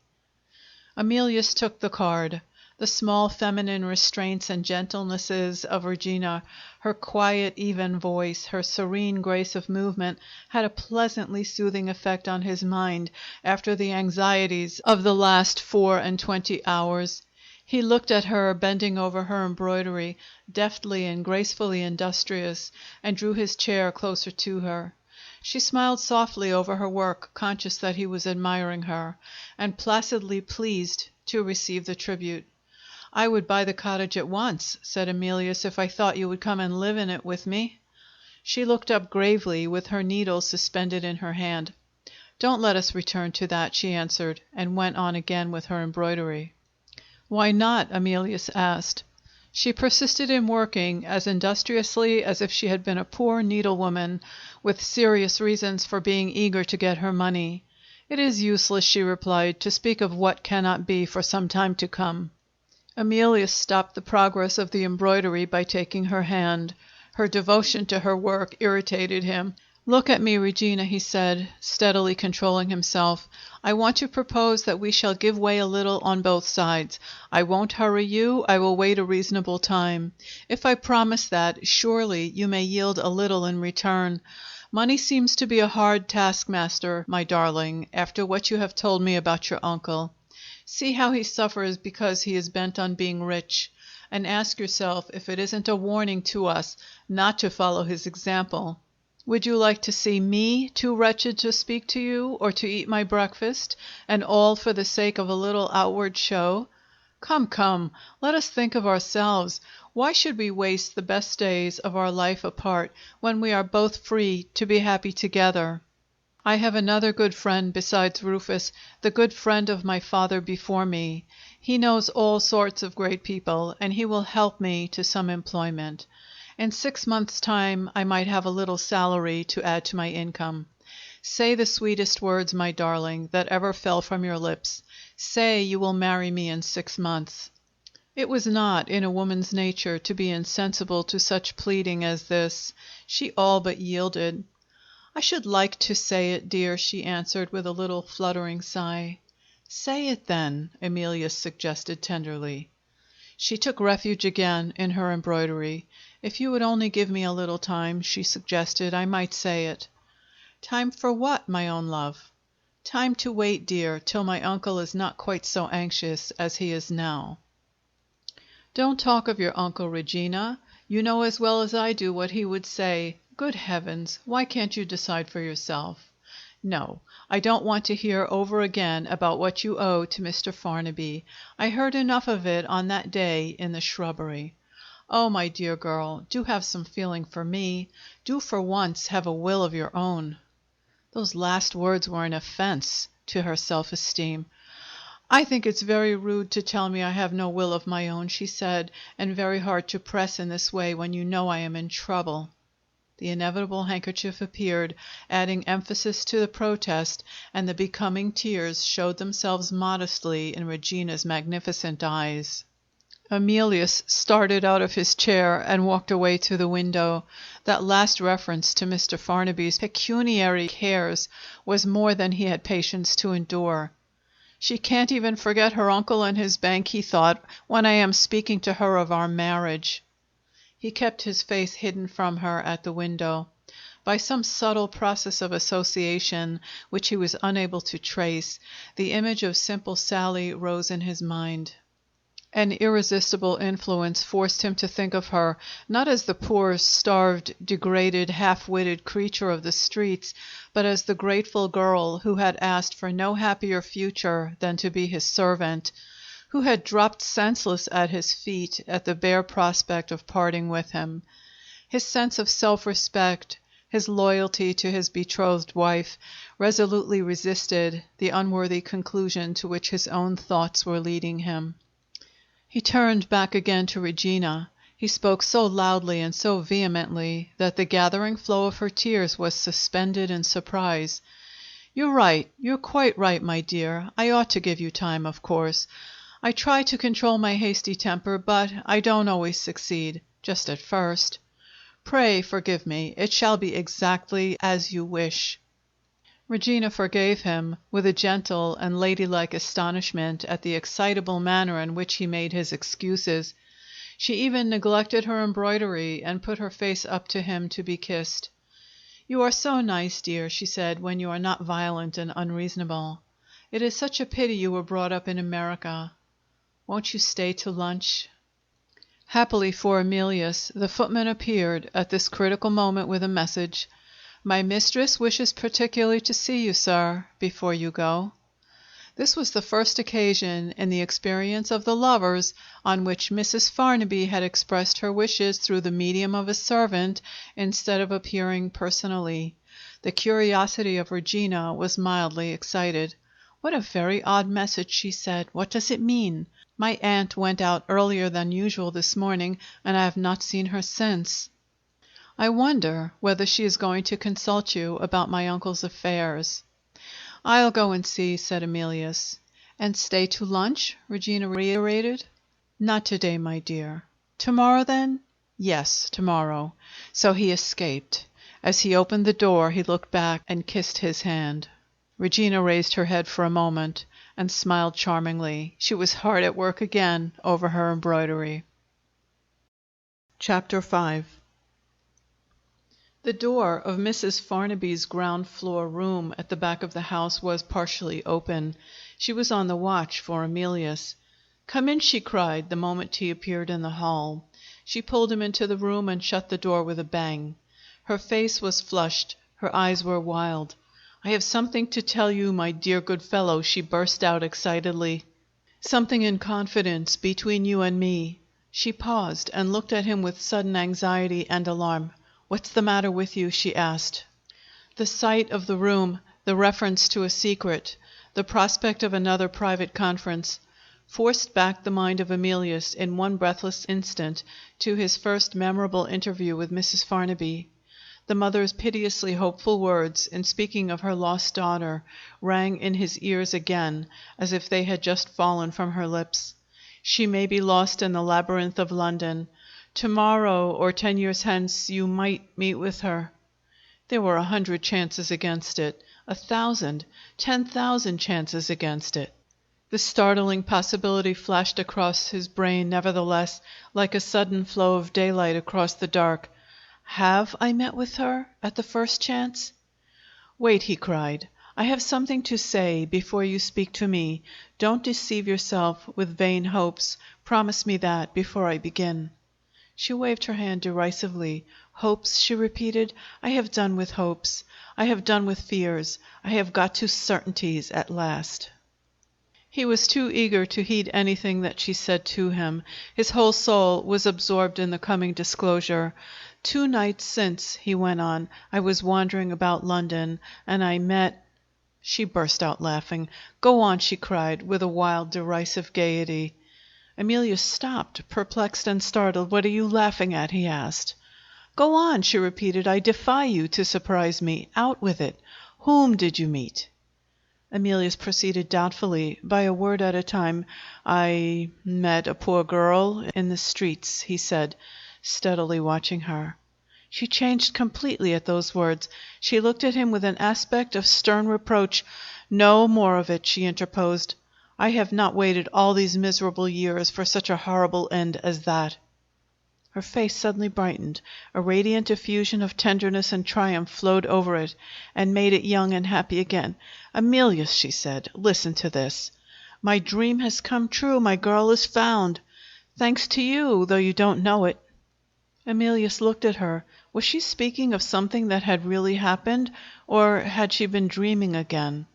Emilius took the card. The small feminine restraints and gentlenesses of Regina, her quiet, even voice, her serene grace of movement, had a pleasantly soothing effect on his mind after the anxieties of the last 24 hours. He looked at her bending over her embroidery, deftly and gracefully industrious, and drew his chair closer to her. She smiled softly over her work, conscious that he was admiring her, and placidly pleased to receive the tribute. "I would buy the cottage at once," said Emilius, "if I thought you would come and live in it with me." She looked up gravely, with her needle suspended in her hand. "Don't let us return to that," she answered, and went on again with her embroidery. "Why not?" Emilius asked. She persisted in working as industriously as if she had been a poor needlewoman with serious reasons for being eager to get her money. "It is useless," she replied, "to speak of what cannot be for some time to come." Emilius stopped the progress of the embroidery by taking her hand. Her devotion to her work irritated him. "Look at me, Regina," he said, steadily controlling himself. "I want to propose that we shall give way a little on both sides. I won't hurry you. I will wait a reasonable time. If I promise that, surely you may yield a little in return. Money seems to be a hard taskmaster, my darling, after what you have told me about your uncle. See how he suffers because he is bent on being rich. And ask yourself if it isn't a warning to us not to follow his example. Would you like to see me too wretched to speak to you or to eat my breakfast, and all for the sake of a little outward show? Come, come, let us think of ourselves. Why should we waste the best days of our life apart when we are both free to be happy together? I have another good friend besides Rufus, the good friend of my father before me. He knows all sorts of great people, and he will help me to some employment. In 6 months' time I might have a little salary to add to my income. Say the sweetest words, my darling, that ever fell from your lips. Say you will marry me in 6 months." It was not in a woman's nature to be insensible to such pleading as this. She all but yielded. "I should like to say it, dear," she answered with a little fluttering sigh. "Say it, then," Emilius suggested tenderly. She took refuge again in her embroidery. "If you would only give me a little time," she suggested, "I might say it." "Time for what, my own love?" "Time to wait, dear, till my uncle is not quite so anxious as he is now." "Don't talk of your uncle, Regina. You know as well as I do what he would say. Good heavens! Why can't you decide for yourself? No, I don't want to hear over again about what you owe to Mr. Farnaby. I heard enough of it on that day in the shrubbery. Oh, my dear girl, do have some feeling for me. Do for once have a will of your own." Those last words were an offense to her self-esteem. "I think it's very rude to tell me I have no will of my own," she said, "and very hard to press in this way when you know I am in trouble." The inevitable handkerchief appeared, adding emphasis to the protest, and the becoming tears showed themselves modestly in Regina's magnificent eyes. Emilius started out of his chair and walked away to the window. That last reference to Mr. Farnaby's pecuniary cares was more than he had patience to endure. "She can't even forget her uncle and his bank," he thought, "when I am speaking to her of our marriage." He kept his face hidden from her at the window. By some subtle process of association, which he was unable to trace, the image of Simple Sally rose in his mind. An irresistible influence forced him to think of her, not as the poor, starved, degraded, half-witted creature of the streets, but as the grateful girl who had asked for no happier future than to be his servant, who had dropped senseless at his feet at the bare prospect of parting with him. His sense of self-respect, his loyalty to his betrothed wife, resolutely resisted the unworthy conclusion to which his own thoughts were leading him. He turned back again to Regina. He spoke so loudly and so vehemently that the gathering flow of her tears was suspended in surprise. "You're right. You're quite right, my dear. I ought to give you time, of course. I try to control my hasty temper, but I don't always succeed, just at first. Pray forgive me. It shall be exactly as you wish." Regina forgave him, with a gentle and ladylike astonishment at the excitable manner in which he made his excuses. She even neglected her embroidery and put her face up to him to be kissed. "You are so nice, dear," she said, "when you are not violent and unreasonable. It is such a pity you were brought up in America. Won't you stay to lunch?" Happily for Emilius, the footman appeared at this critical moment with a message. "My mistress wishes particularly to see you, sir, before you go." This was the first occasion in the experience of the lovers on which Mrs. Farnaby had expressed her wishes through the medium of a servant instead of appearing personally. The curiosity of Regina was mildly excited. "What a very odd message," she said. "What does it mean? My aunt went out earlier than usual this morning, and I have not seen her since. I wonder whether she is going to consult you about my uncle's affairs." "I'll go and see," said Emilius. "And stay to lunch?" Regina reiterated. "Not today, my dear." "Tomorrow, then?" "Yes, tomorrow." So he escaped. As he opened the door, he looked back and kissed his hand. Regina raised her head for a moment and smiled charmingly. She was hard at work again over her embroidery. Chapter 5. The door of Mrs. Farnaby's ground floor room at the back of the house was partially open. She was on the watch for Emilius. "Come in," she cried, the moment he appeared in the hall. She pulled him into the room and shut the door with a bang. Her face was flushed, her eyes were wild. "I have something to tell you, my dear good fellow," she burst out excitedly. "Something in confidence between you and me." She paused and looked at him with sudden anxiety and alarm. "What's the matter with you?" she asked. The sight of the room, the reference to a secret, the prospect of another private conference, forced back the mind of Emilius in one breathless instant to his first memorable interview with Mrs. Farnaby. The mother's piteously hopeful words, in speaking of her lost daughter, rang in his ears again, as if they had just fallen from her lips. "She may be lost in the labyrinth of London. Tomorrow or 10 years hence you might meet with her." There were 100 chances against it, 1,000, 10,000 chances against it. The startling possibility flashed across his brain, nevertheless, like a sudden flow of daylight across the dark. "Have I met with her at the first chance?" "Wait," he cried. "I have something to say before you speak to me. Don't deceive yourself with vain hopes. Promise me that before I begin." She waved her hand derisively. "Hopes?" she repeated. "I have done with hopes. I have done with fears. I have got to certainties at last." He was too eager to heed anything that she said to him. His whole soul was absorbed in the coming disclosure. "2 nights since," he went on, "I was wandering about London, and I met—" She burst out laughing. "Go on," she cried, with a wild, derisive gaiety. Emilius stopped, perplexed and startled. "What are you laughing at?" he asked. "Go on," she repeated. "I defy you to surprise me. Out with it. Whom did you meet?" Emilius proceeded doubtfully, by a word at a time. "I met a poor girl in the streets," he said, steadily watching her. She changed completely at those words. She looked at him with an aspect of stern reproach. "No more of it," she interposed. "I have not waited all these miserable years for such a horrible end as that." Her face suddenly brightened. A radiant effusion of tenderness and triumph flowed over it and made it young and happy again. "Emilius," she said, "listen to this. My dream has come true. My girl is found. Thanks to you, though you don't know it." Emilius looked at her. Was she speaking of something that had really happened, or had she been dreaming again?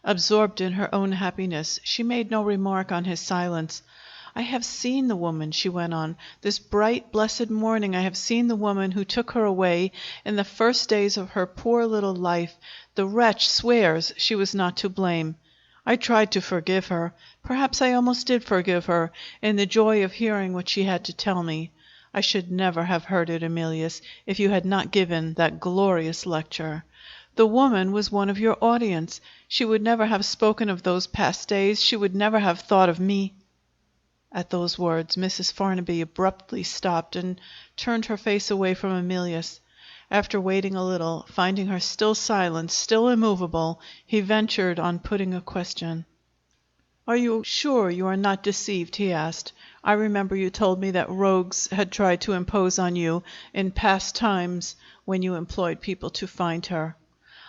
Absorbed in her own happiness, she made no remark on his silence. "I have seen the woman," she went on. "This bright, blessed morning I have seen the woman who took her away in the first days of her poor little life. The wretch swears she was not to blame. I tried to forgive her. Perhaps I almost did forgive her, in the joy of hearing what she had to tell me. I should never have heard it, Emilius, if you had not given that glorious lecture. The woman was one of your audience. She would never have spoken of those past days. She would never have thought of me." At those words, Mrs. Farnaby abruptly stopped and turned her face away from Emilius. After waiting a little, finding her still silent, still immovable, he ventured on putting a question. "Are you sure you are not deceived?" he asked. "I remember you told me that rogues had tried to impose on you in past times when you employed people to find her."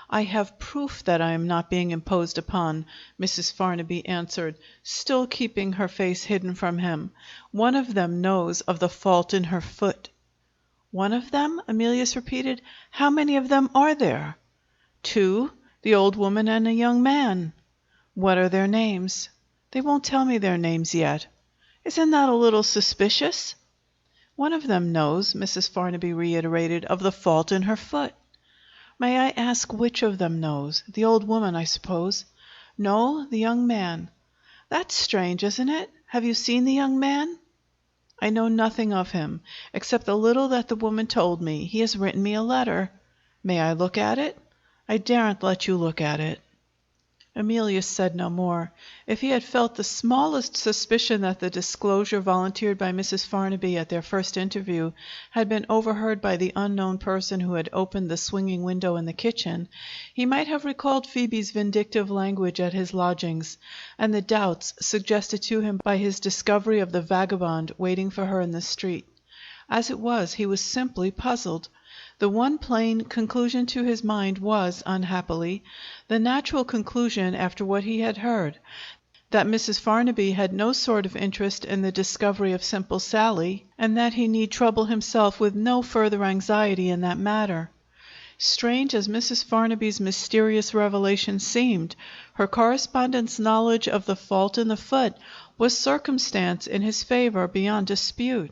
"I have proof that I am not being imposed upon," Mrs. Farnaby answered, still keeping her face hidden from him. "One of them knows of the fault in her foot." "One of them?" Emilius repeated. "How many of them are there?" "Two, the old woman and a young man." "What are their names?" "They won't tell me their names yet." "Isn't that a little suspicious?" "One of them knows," Mrs. Farnaby reiterated, "of the fault in her foot." "May I ask which of them knows? The old woman, I suppose." "No, the young man." "That's strange, isn't it? Have you seen the young man?" "I know nothing of him, except the little that the woman told me. He has written me a letter." "May I look at it?" "I daren't let you look at it." Emilius said no more. If he had felt the smallest suspicion that the disclosure volunteered by Mrs. Farnaby at their first interview had been overheard by the unknown person who had opened the swinging window in the kitchen, he might have recalled Phoebe's vindictive language at his lodgings, and the doubts suggested to him by his discovery of the vagabond waiting for her in the street. As it was, he was simply puzzled. The one plain conclusion to his mind was, unhappily, the natural conclusion after what he had heard, that Mrs. Farnaby had no sort of interest in the discovery of Simple Sally, and that he need trouble himself with no further anxiety in that matter. Strange as Mrs. Farnaby's mysterious revelation seemed, her correspondent's knowledge of the fault in the foot was circumstance in his favor beyond dispute.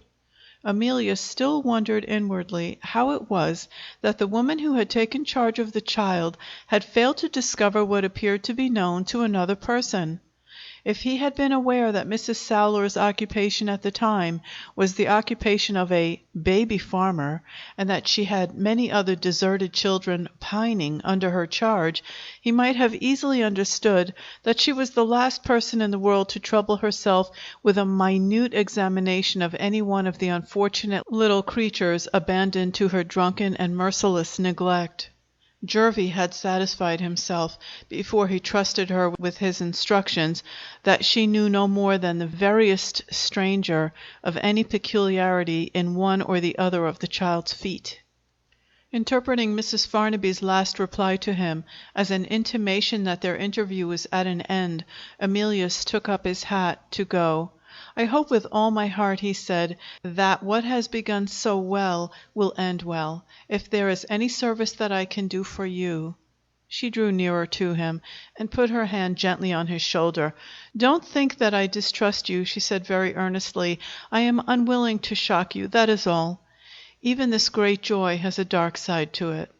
Emilius still wondered inwardly how it was that the woman who had taken charge of the child had failed to discover what appeared to be known to another person. If he had been aware that Mrs. Sowler's occupation at the time was the occupation of a baby farmer, and that she had many other deserted children pining under her charge, he might have easily understood that she was the last person in the world to trouble herself with a minute examination of any one of the unfortunate little creatures abandoned to her drunken and merciless neglect. Jervy had satisfied himself, before he trusted her with his instructions, that she knew no more than the veriest stranger of any peculiarity in one or the other of the child's feet. Interpreting Mrs. Farnaby's last reply to him as an intimation that their interview was at an end, Emilius took up his hat to go. "I hope with all my heart," he said, "that what has begun so well will end well. If there is any service that I can do for you—" She drew nearer to him and put her hand gently on his shoulder. "Don't think that I distrust you," she said very earnestly. "I am unwilling to shock you, that is all. Even this great joy has a dark side to it.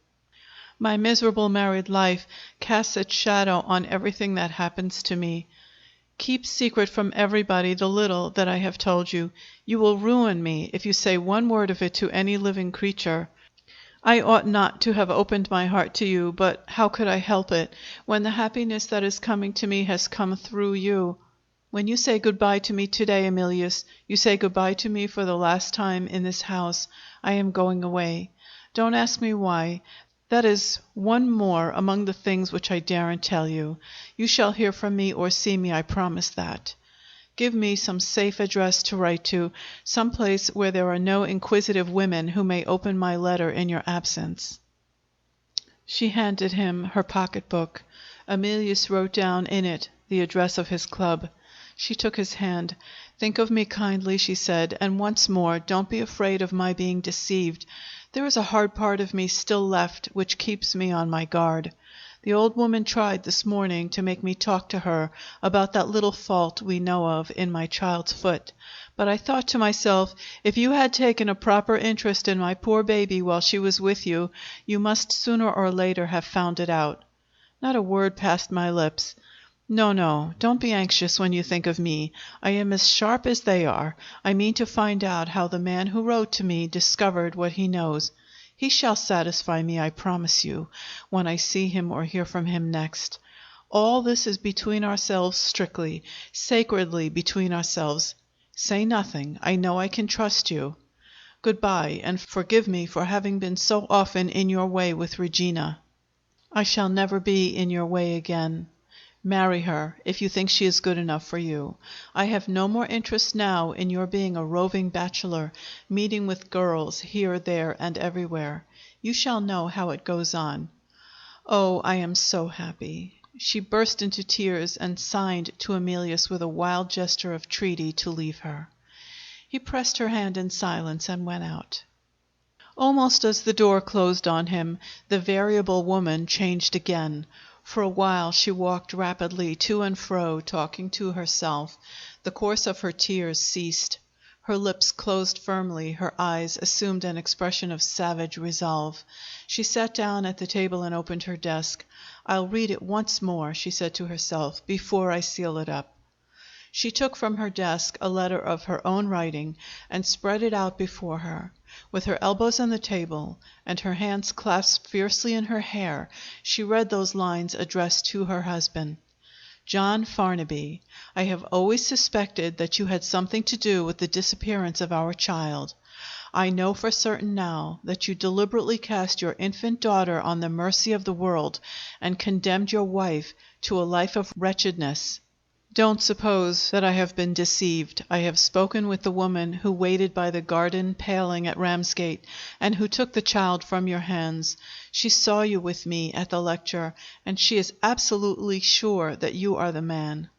My miserable married life casts its shadow on everything that happens to me. Keep secret from everybody the little that I have told you. You will ruin me if you say one word of it to any living creature. I ought not to have opened my heart to you, but how could I help it, when the happiness that is coming to me has come through you? When you say good-bye to me today, Emilius, you say good-bye to me for the last time in this house. I am going away. Don't ask me why. That is one more among the things which I daren't tell you. You shall hear from me or see me, I promise that. Give me some safe address to write to, some place where there are no inquisitive women who may open my letter in your absence." She handed him her pocketbook. Emilius wrote down in it the address of his club. She took his hand. "Think of me kindly," she said, "and once more, don't be afraid of my being deceived. There is a hard part of me still left which keeps me on my guard. The old woman tried this morning to make me talk to her about that little fault we know of in my child's foot. But I thought to myself, if you had taken a proper interest in my poor baby while she was with you, you must sooner or later have found it out. Not a word passed my lips. No, no, don't be anxious when you think of me. I am as sharp as they are. I mean to find out how the man who wrote to me discovered what he knows. He shall satisfy me, I promise you, when I see him or hear from him next. All this is between ourselves strictly, sacredly between ourselves. Say nothing. I know I can trust you. Goodbye, and forgive me for having been so often in your way with Regina. I shall never be in your way again. Marry her, if you think she is good enough for you. I have no more interest now in your being a roving bachelor, meeting with girls here, there, and everywhere. You shall know how it goes on. Oh, I am so happy." She burst into tears and signed to Emilius with a wild gesture of treaty to leave her. He pressed her hand in silence and went out. Almost as the door closed on him, the variable woman changed again. For a while she walked rapidly to and fro, talking to herself. The course of her tears ceased. Her lips closed firmly, her eyes assumed an expression of savage resolve. She sat down at the table and opened her desk. "I'll read it once more," she said to herself, "before I seal it up." She took from her desk a letter of her own writing and spread it out before her. With her elbows on the table and her hands clasped fiercely in her hair, she read those lines addressed to her husband. "John Farnaby, I have always suspected that you had something to do with the disappearance of our child. I know for certain now that you deliberately cast your infant daughter on the mercy of the world and condemned your wife to a life of wretchedness. Don't suppose that I have been deceived. I have spoken with the woman who waited by the garden paling at Ramsgate, and who took the child from your hands. She saw you with me at the lecture, and she is absolutely sure that you are the man.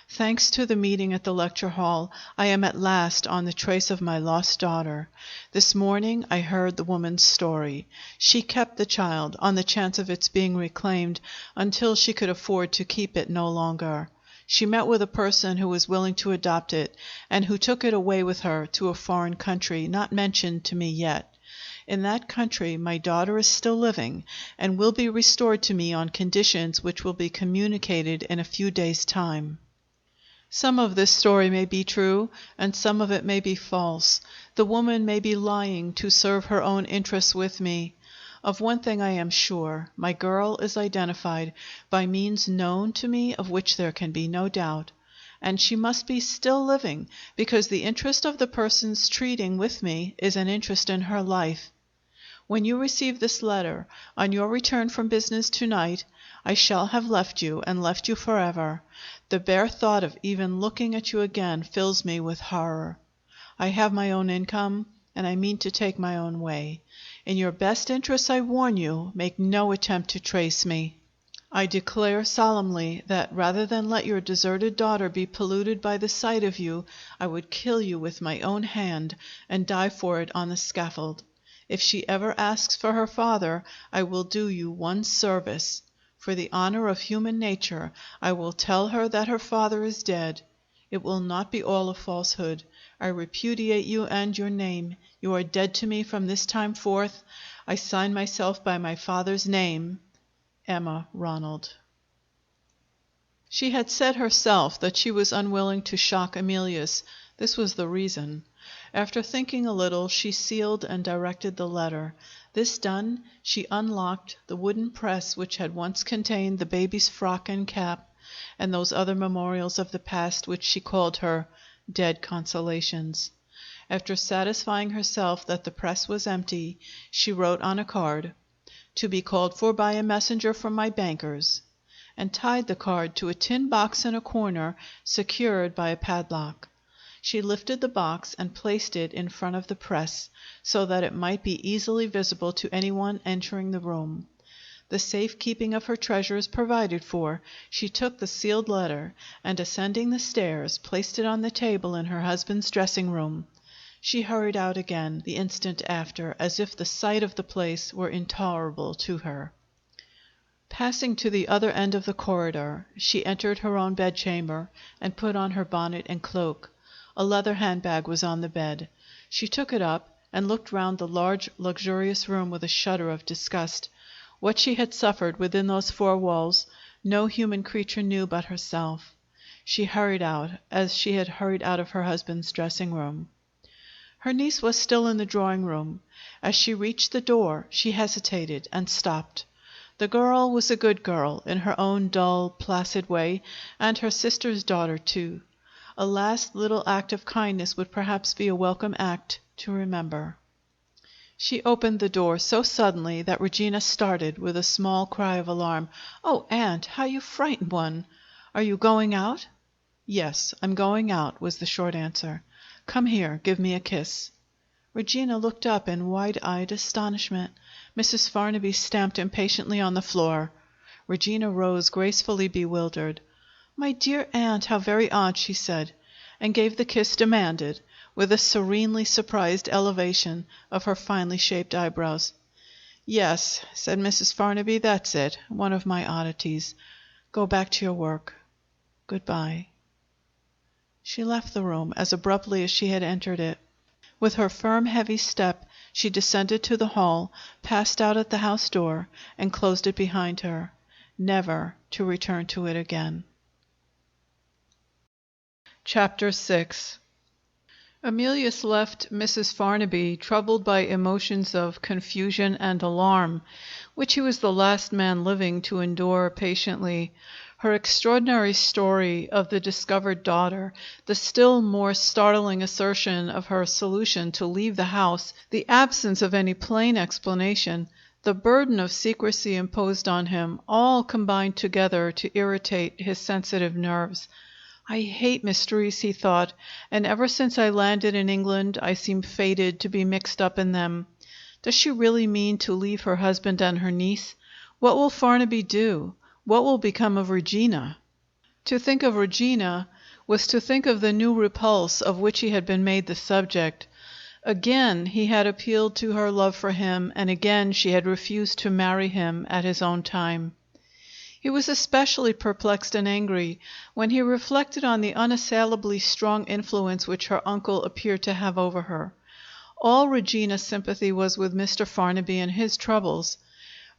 Thanks to the meeting at the lecture hall, I am at last on the trace of my lost daughter. This morning I heard the woman's story. She kept the child on the chance of its being reclaimed until she could afford to keep it no longer. She met with a person who was willing to adopt it, and who took it away with her to a foreign country not mentioned to me yet. In that country my daughter is still living, and will be restored to me on conditions which will be communicated in a few days' time. Some of this story may be true, and some of it may be false. The woman may be lying to serve her own interests with me. Of one thing I am sure: my girl is identified by means known to me of which there can be no doubt. And she must be still living, because the interest of the persons treating with me is an interest in her life. When you receive this letter, on your return from business tonight, I shall have left you, and left you forever. The bare thought of even looking at you again fills me with horror. I have my own income, and I mean to take my own way. In your best interests, I warn you, make no attempt to trace me. I declare solemnly that rather than let your deserted daughter be polluted by the sight of you, I would kill you with my own hand and die for it on the scaffold. If she ever asks for her father, I will do you one service. For the honor of human nature, I will tell her that her father is dead. It will not be all a falsehood. I repudiate you and your name. You are dead to me from this time forth. I sign myself by my father's name. Emma Ronald." She had said herself that she was unwilling to shock Emilius. This was the reason. After thinking a little, she sealed and directed the letter. This done, she unlocked the wooden press which had once contained the baby's frock and cap, and those other memorials of the past which she called her dead consolations. After satisfying herself that the press was empty, she wrote on a card, "To be called for by a messenger from my bankers," and tied the card to a tin box in a corner, secured by a padlock. She lifted the box and placed it in front of the press, so that it might be easily visible to anyone entering the room. The safe keeping of her treasures provided for, she took the sealed letter, and ascending the stairs, placed it on the table in her husband's dressing room. She hurried out again the instant after, as if the sight of the place were intolerable to her. Passing to the other end of the corridor, she entered her own bedchamber and put on her bonnet and cloak. A leather handbag was on the bed. She took it up and looked round the large, luxurious room with a shudder of disgust. What she had suffered within those four walls, no human creature knew but herself. She hurried out, as she had hurried out of her husband's dressing room. Her niece was still in the drawing room. As she reached the door, she hesitated and stopped. The girl was a good girl, in her own dull, placid way, and her sister's daughter, too. A last little act of kindness would perhaps be a welcome act to remember. She opened the door so suddenly that Regina started with a small cry of alarm. "Oh, Aunt, how you frightened one! Are you going out?" "Yes, I'm going out," was the short answer. "Come here, give me a kiss." Regina looked up in wide-eyed astonishment. Mrs. Farnaby stamped impatiently on the floor. Regina rose, gracefully bewildered. "My dear Aunt, how very odd!" she said, and gave the kiss demanded, with a serenely surprised elevation of her finely shaped eyebrows. "Yes," said Mrs. Farnaby, "that's it. One of my oddities. Go back to your work. Goodbye." She left the room as abruptly as she had entered it. With her firm, heavy step, she descended to the hall, passed out at the house door, and closed it behind her, never to return to it again. Chapter 6. Emilius left Mrs. Farnaby troubled by emotions of confusion and alarm, which he was the last man living to endure patiently. Her extraordinary story of the discovered daughter, the still more startling assertion of her solution to leave the house, the absence of any plain explanation, the burden of secrecy imposed on him, all combined together to irritate his sensitive nerves. "I hate mysteries," he thought, "and ever since I landed in England I seem fated to be mixed up in them. Does she really mean to leave her husband and her niece? What will Farnaby do? What will become of Regina?" To think of Regina was to think of the new repulse of which he had been made the subject. Again he had appealed to her love for him, and again she had refused to marry him at his own time. He was especially perplexed and angry when he reflected on the unassailably strong influence which her uncle appeared to have over her. All Regina's sympathy was with Mr. Farnaby and his troubles.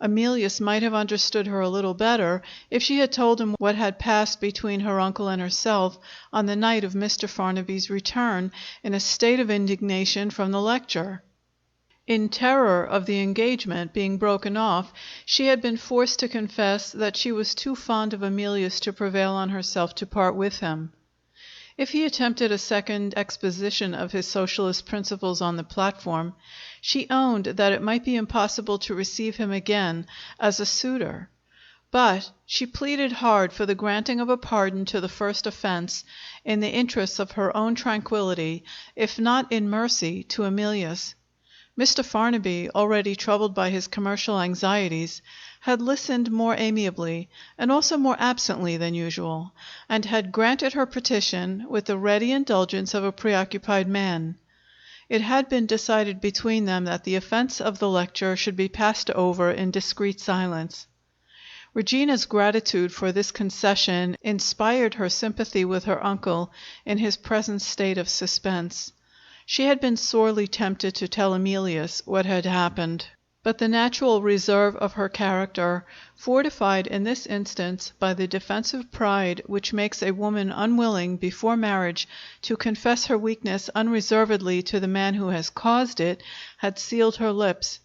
Emilius might have understood her a little better if she had told him what had passed between her uncle and herself on the night of Mr. Farnaby's return in a state of indignation from the lecture. In terror of the engagement being broken off, she had been forced to confess that she was too fond of Emilius to prevail on herself to part with him. If he attempted a second exposition of his socialist principles on the platform, she owned that it might be impossible to receive him again as a suitor. But she pleaded hard for the granting of a pardon to the first offense, in the interests of her own tranquillity, if not in mercy to Emilius. Mr. Farnaby, already troubled by his commercial anxieties, had listened more amiably and also more absently than usual, and had granted her petition with the ready indulgence of a preoccupied man. It had been decided between them that the offense of the lecture should be passed over in discreet silence. Regina's gratitude for this concession inspired her sympathy with her uncle in his present state of suspense. She had been sorely tempted to tell Emilius what had happened, but the natural reserve of her character, fortified in this instance by the defensive pride which makes a woman unwilling before marriage to confess her weakness unreservedly to the man who has caused it, had sealed her lips.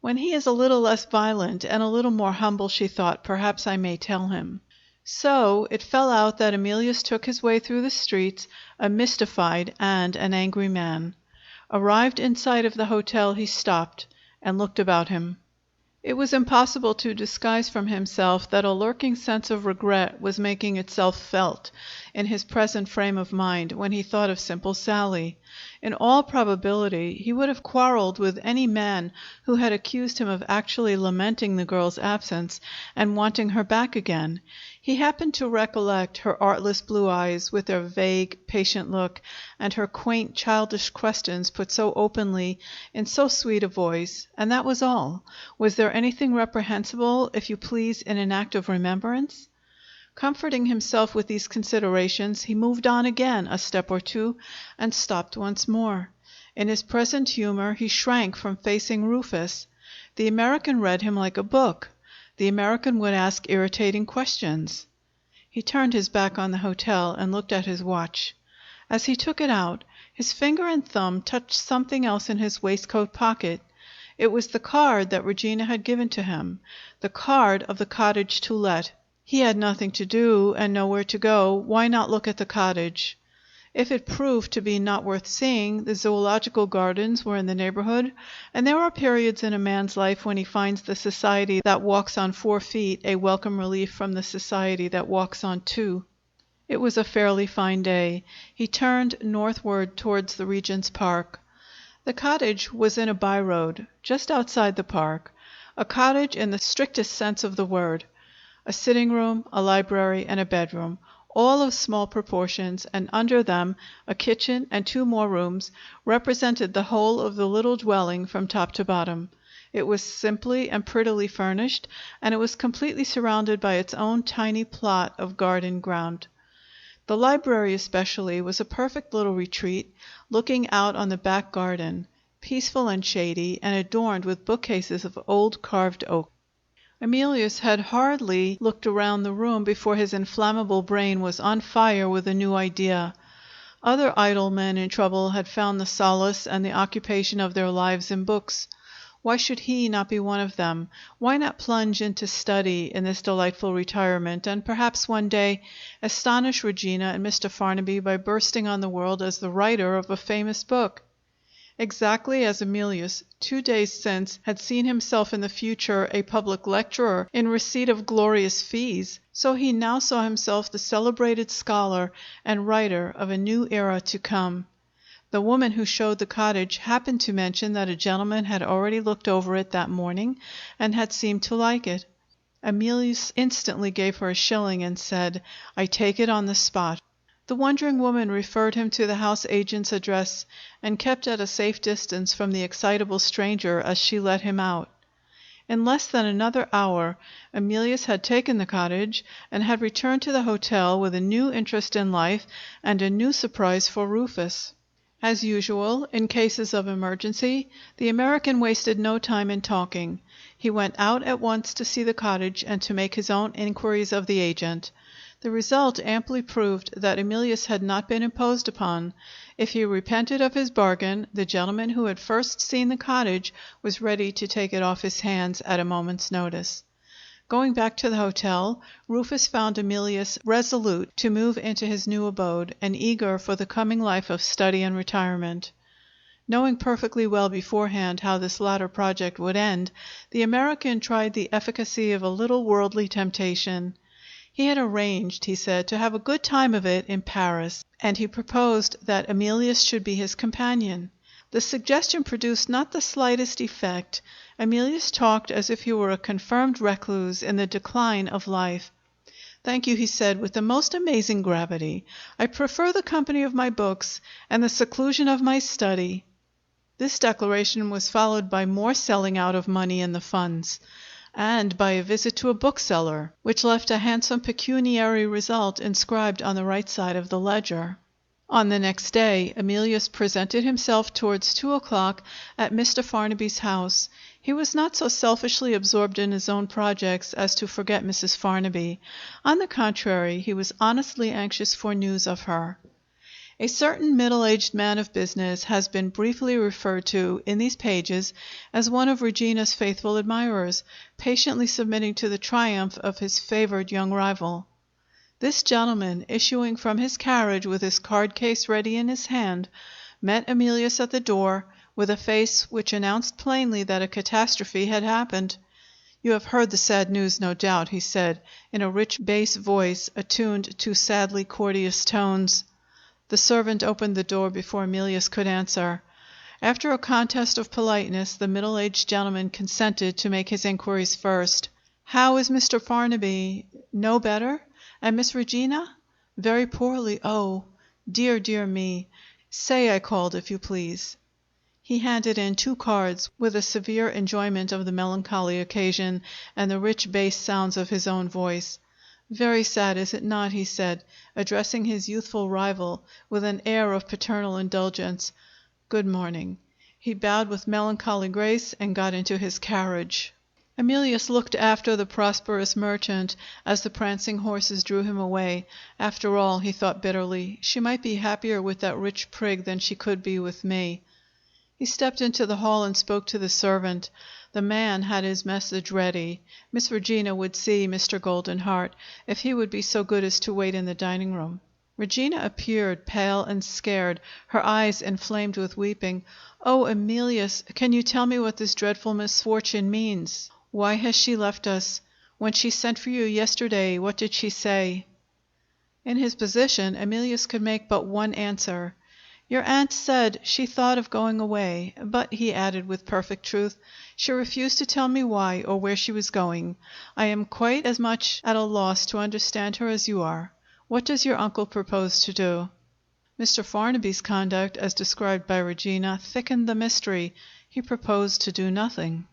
"When he is a little less violent and a little more humble," she thought, "perhaps I may tell him." So it fell out that Emilius took his way through the streets, a mystified and an angry man. Arrived in sight of the hotel, he stopped and looked about him. It was impossible to disguise from himself that a lurking sense of regret was making itself felt, in his present frame of mind when he thought of simple Sally. In all probability he would have quarreled with any man who had accused him of actually lamenting the girl's absence and wanting her back again. He happened to recollect her artless blue eyes with their vague, patient look, and her quaint, childish questions put so openly, in so sweet a voice, and that was all. Was there anything reprehensible, if you please, in an act of remembrance? Comforting himself with these considerations, he moved on again a step or two and stopped once more. In his present humor he shrank from facing Rufus. The American read him like a book. The American would ask irritating questions. He turned his back on the hotel and looked at his watch. As he took it out, his finger and thumb touched something else in his waistcoat pocket. It was the card that Regina had given to him, the card of the cottage to let. He had nothing to do and nowhere to go. Why not look at the cottage? If it proved to be not worth seeing, the zoological gardens were in the neighborhood, and there are periods in a man's life when he finds the society that walks on 4 feet a welcome relief from the society that walks on 2. It was a fairly fine day. He turned northward towards the Regent's Park. The cottage was in a byroad, just outside the park, a cottage in the strictest sense of the word. A sitting room, a library, and a bedroom, all of small proportions, and under them a kitchen and 2 more rooms, represented the whole of the little dwelling from top to bottom. It was simply and prettily furnished, and it was completely surrounded by its own tiny plot of garden ground. The library especially was a perfect little retreat, looking out on the back garden, peaceful and shady, and adorned with bookcases of old carved oak. Emilius had hardly looked around the room before his inflammable brain was on fire with a new idea. Other idle men in trouble had found the solace and the occupation of their lives in books. Why should he not be one of them? Why not plunge into study in this delightful retirement, and perhaps one day astonish Regina and Mr. Farnaby by bursting on the world as the writer of a famous book? Exactly as Emilius, 2 days since, had seen himself in the future a public lecturer in receipt of glorious fees, so he now saw himself the celebrated scholar and writer of a new era to come. The woman who showed the cottage happened to mention that a gentleman had already looked over it that morning and had seemed to like it. Emilius instantly gave her a shilling and said, "I take it on the spot." The wondering woman referred him to the house agent's address and kept at a safe distance from the excitable stranger as she let him out. In less than another hour, Emilius had taken the cottage and had returned to the hotel with a new interest in life and a new surprise for Rufus. As usual, in cases of emergency, the American wasted no time in talking. He went out at once to see the cottage and to make his own inquiries of the agent. The result amply proved that Emilius had not been imposed upon. If he repented of his bargain, the gentleman who had first seen the cottage was ready to take it off his hands at a moment's notice. Going back to the hotel, Rufus found Emilius resolute to move into his new abode, and eager for the coming life of study and retirement. Knowing perfectly well beforehand how this latter project would end, the American tried the efficacy of a little worldly temptation. He had arranged, he said, to have a good time of it in Paris, and he proposed that Emilius should be his companion. The suggestion produced not the slightest effect. Emilius talked as if he were a confirmed recluse in the decline of life. "Thank you," he said, with the most amazing gravity. "I prefer the company of my books and the seclusion of my study." This declaration was followed by more selling out of money in the funds, and by a visit to a bookseller, which left a handsome pecuniary result inscribed on the right side of the ledger. On the next day, Emilius presented himself towards 2 o'clock at Mr. Farnaby's house. He was not so selfishly absorbed in his own projects as to forget Mrs. Farnaby. On the contrary, he was honestly anxious for news of her. A certain middle-aged man of business has been briefly referred to in these pages as one of Regina's faithful admirers, patiently submitting to the triumph of his favored young rival. This gentleman, issuing from his carriage with his card case ready in his hand, met Emilius at the door with a face which announced plainly that a catastrophe had happened. "You have heard the sad news, no doubt," he said, in a rich bass voice attuned to sadly courteous tones. The servant opened the door before Emilius could answer. After a contest of politeness, the middle-aged gentleman consented to make his inquiries first. "How is Mr. Farnaby? No better? And Miss Regina?" "Very poorly. Oh, dear, dear me! Say I called, if you please." He handed in 2 cards, with a severe enjoyment of the melancholy occasion and the rich bass sounds of his own voice. "Very sad, is it not?" he said, addressing his youthful rival with an air of paternal indulgence. "Good morning." He bowed with melancholy grace and got into his carriage. Emilius looked after the prosperous merchant as the prancing horses drew him away. After all, he thought bitterly, she might be happier with that rich prig than she could be with me. He stepped into the hall and spoke to the servant. The man had his message ready. Miss Regina would see Mr. Goldenheart, if he would be so good as to wait in the dining room. Regina appeared, pale and scared, her eyes inflamed with weeping. "Oh, Emilius, can you tell me what this dreadful misfortune means? Why has she left us? When she sent for you yesterday, what did she say?" In his position, Emilius could make but one answer. "Your aunt said she thought of going away, but," he added with perfect truth, "she refused to tell me why or where she was going. I am quite as much at a loss to understand her as you are. What does your uncle propose to do?" Mr. Farnaby's conduct, as described by Regina, thickened the mystery. He proposed to do nothing.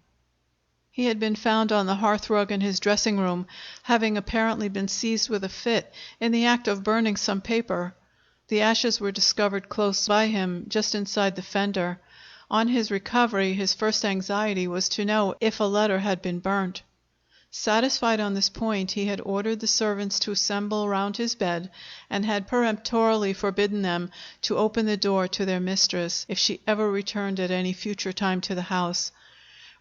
He had been found on the hearthrug in his dressing room, having apparently been seized with a fit, in the act of burning some paper. The ashes were discovered close by him, just inside the fender. On his recovery, his first anxiety was to know if a letter had been burnt. Satisfied on this point, he had ordered the servants to assemble round his bed, and had peremptorily forbidden them to open the door to their mistress, if she ever returned at any future time to the house.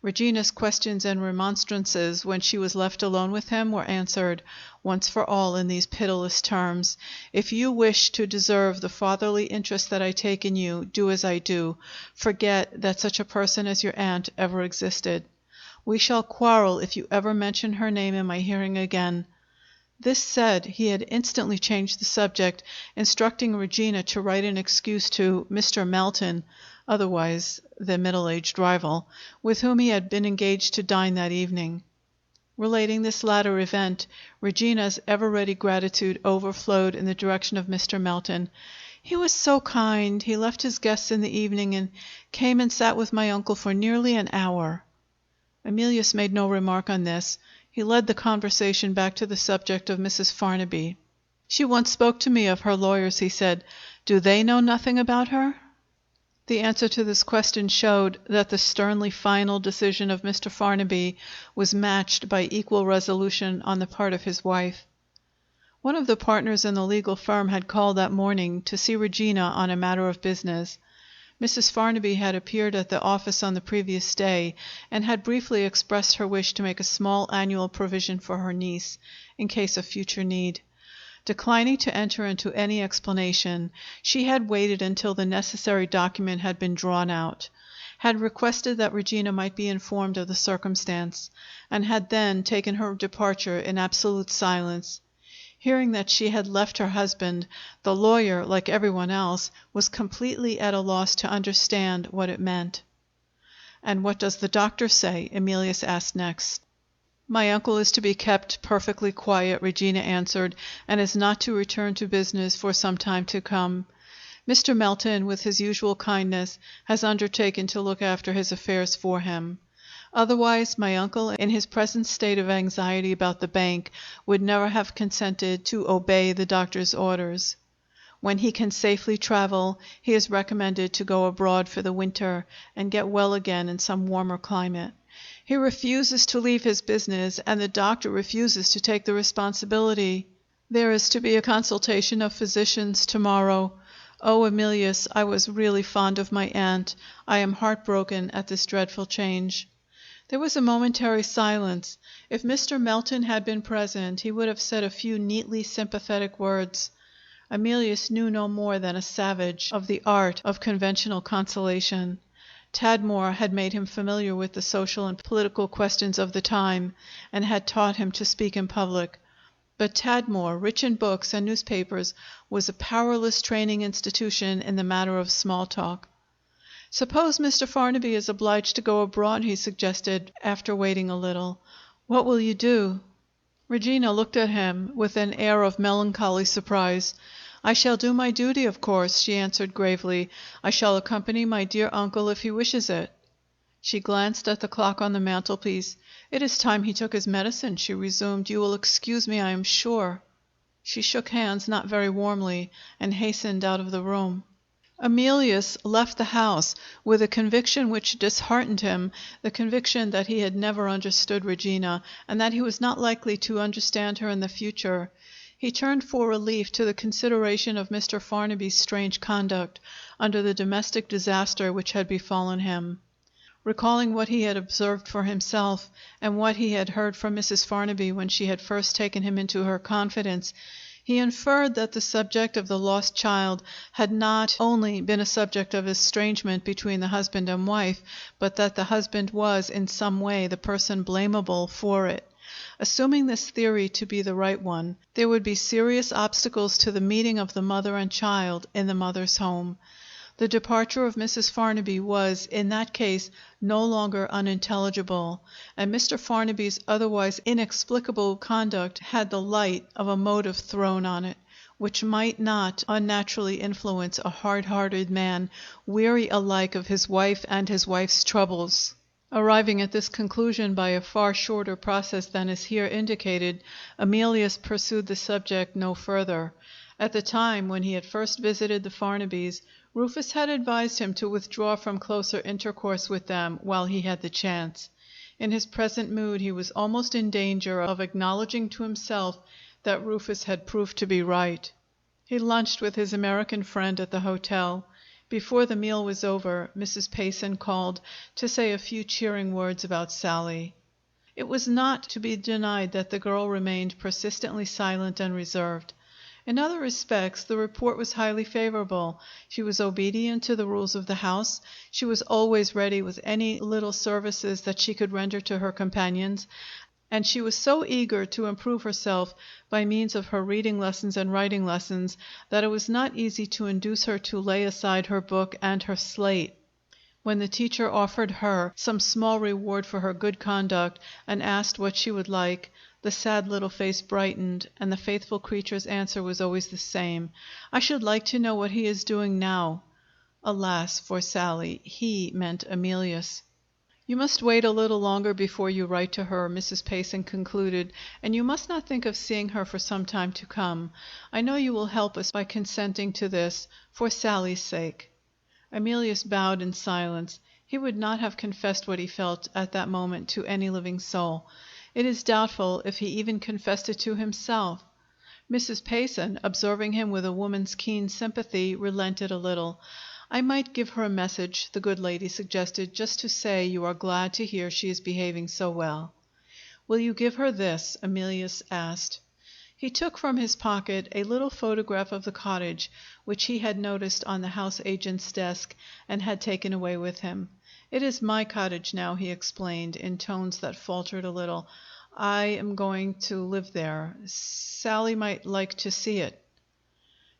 Regina's questions and remonstrances, when she was left alone with him, were answered, once for all, in these pitiless terms: "If you wish to deserve the fatherly interest that I take in you, do as I do. Forget that such a person as your aunt ever existed. We shall quarrel if you ever mention her name in my hearing again." This said, he had instantly changed the subject, instructing Regina to write an excuse to Mr. Melton, otherwise the middle-aged rival, with whom he had been engaged to dine that evening. Relating this latter event, Regina's ever-ready gratitude overflowed in the direction of Mr. Melton. "He was so kind. He left his guests in the evening and came and sat with my uncle for nearly an hour." Emilius made no remark on this. He led the conversation back to the subject of Mrs. Farnaby. "She once spoke to me of her lawyers," he said. "Do they know nothing about her?" The answer to this question showed that the sternly final decision of Mr. Farnaby was matched by equal resolution on the part of his wife. One of the partners in the legal firm had called that morning to see Regina on a matter of business. Mrs. Farnaby had appeared at the office on the previous day, and had briefly expressed her wish to make a small annual provision for her niece, in case of future need. Declining to enter into any explanation, she had waited until the necessary document had been drawn out, had requested that Regina might be informed of the circumstance, and had then taken her departure in absolute silence. Hearing that she had left her husband, the lawyer, like everyone else, was completely at a loss to understand what it meant. "And what does the doctor say?" Emilius asked next. "My uncle is to be kept perfectly quiet," Regina answered, "and is not to return to business for some time to come. Mr. Melton, with his usual kindness, has undertaken to look after his affairs for him. Otherwise, my uncle, in his present state of anxiety about the bank, would never have consented to obey the doctor's orders. When he can safely travel, he is recommended to go abroad for the winter and get well again in some warmer climate. He refuses to leave his business, and the doctor refuses to take the responsibility. There is to be a consultation of physicians tomorrow. Oh, Emilius, I was really fond of my aunt. I am heartbroken at this dreadful change." There was a momentary silence. If Mr. Melton had been present, he would have said a few neatly sympathetic words. Emilius knew no more than a savage of the art of conventional consolation. Tadmor had made him familiar with the social and political questions of the time, and had taught him to speak in public. But Tadmor, rich in books and newspapers, was a powerless training institution in the matter of small talk. "Suppose Mr. Farnaby is obliged to go abroad," he suggested, after waiting a little. "What will you do?" Regina looked at him with an air of melancholy surprise. "I shall do my duty, of course," she answered gravely. "I shall accompany my dear uncle if he wishes it." She glanced at the clock on the mantelpiece. "It is time he took his medicine," she resumed. "You will excuse me, I am sure." She shook hands not very warmly, and hastened out of the room. Emilius left the house with a conviction which disheartened him, the conviction that he had never understood Regina, and that he was not likely to understand her in the future. He turned for relief to the consideration of Mr. Farnaby's strange conduct under the domestic disaster which had befallen him. Recalling what he had observed for himself, and what he had heard from Mrs. Farnaby when she had first taken him into her confidence, he inferred that the subject of the lost child had not only been a subject of estrangement between the husband and wife, but that the husband was, in some way, the person blamable for it. Assuming this theory to be the right one, there would be serious obstacles to the meeting of the mother and child in the mother's home. The departure of Mrs. Farnaby was, in that case, no longer unintelligible, and Mr. Farnaby's otherwise inexplicable conduct had the light of a motive thrown on it, which might not unnaturally influence a hard-hearted man, weary alike of his wife and his wife's troubles. Arriving at this conclusion by a far shorter process than is here indicated, Emilius pursued the subject no further. At the time when he had first visited the Farnabys, Rufus had advised him to withdraw from closer intercourse with them while he had the chance. In his present mood he was almost in danger of acknowledging to himself that Rufus had proved to be right. He lunched with his American friend at the hotel. Before the meal was over, Mrs. Payson called to say a few cheering words about Sally. It was not to be denied that the girl remained persistently silent and reserved. In other respects, the report was highly favorable. She was obedient to the rules of the house. She was always ready with any little services that she could render to her companions. And she was so eager to improve herself by means of her reading lessons and writing lessons that it was not easy to induce her to lay aside her book and her slate. When the teacher offered her some small reward for her good conduct and asked what she would like, the sad little face brightened, and the faithful creature's answer was always the same: "I should like to know what he is doing now." Alas for Sally! He meant Emilius. "You must wait a little longer before you write to her," Mrs. Payson concluded, "and you must not think of seeing her for some time to come. I know you will help us by consenting to this, for Sally's sake." Emilius bowed in silence. He would not have confessed what he felt at that moment to any living soul. It is doubtful if he even confessed it to himself. Mrs. Payson, observing him with a woman's keen sympathy, relented a little. "I might give her a message," the good lady suggested, "just to say you are glad to hear she is behaving so well." "Will you give her this?" Emilius asked. He took from his pocket a little photograph of the cottage, which he had noticed on the house agent's desk and had taken away with him. "It is my cottage now," he explained, in tones that faltered a little. "I am going to live there. Sally might like to see it."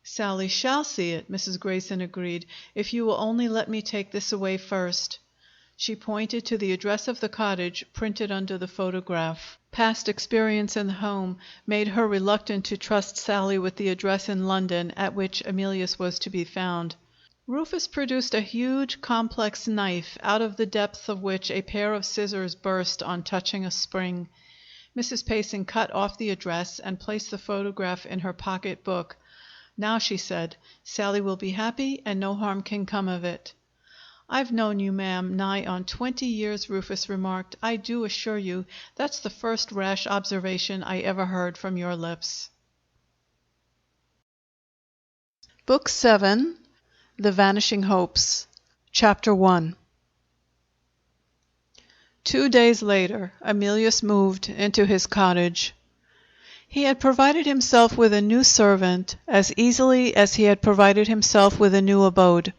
"Sally shall see it," Mrs. Grayson agreed, "if you will only let me take this away first." She pointed to the address of the cottage printed under the photograph. Past experience in the home made her reluctant to trust Sally with the address in London at which Emilius was to be found. Rufus produced a huge, complex knife, out of the depths of which a pair of scissors burst on touching a spring. Mrs. Payson cut off the address and placed the photograph in her pocket book. "Now," she said, "Sally will be happy, and no harm can come of it." "I've known you, ma'am, nigh on 20 years," Rufus remarked. "I do assure you that's the first rash observation I ever heard from your lips." Book 7 The Vanishing Hopes. Chapter 1. 2 days later, Emilius moved into his cottage. He had provided himself with a new servant as easily as he had provided himself with a new abode.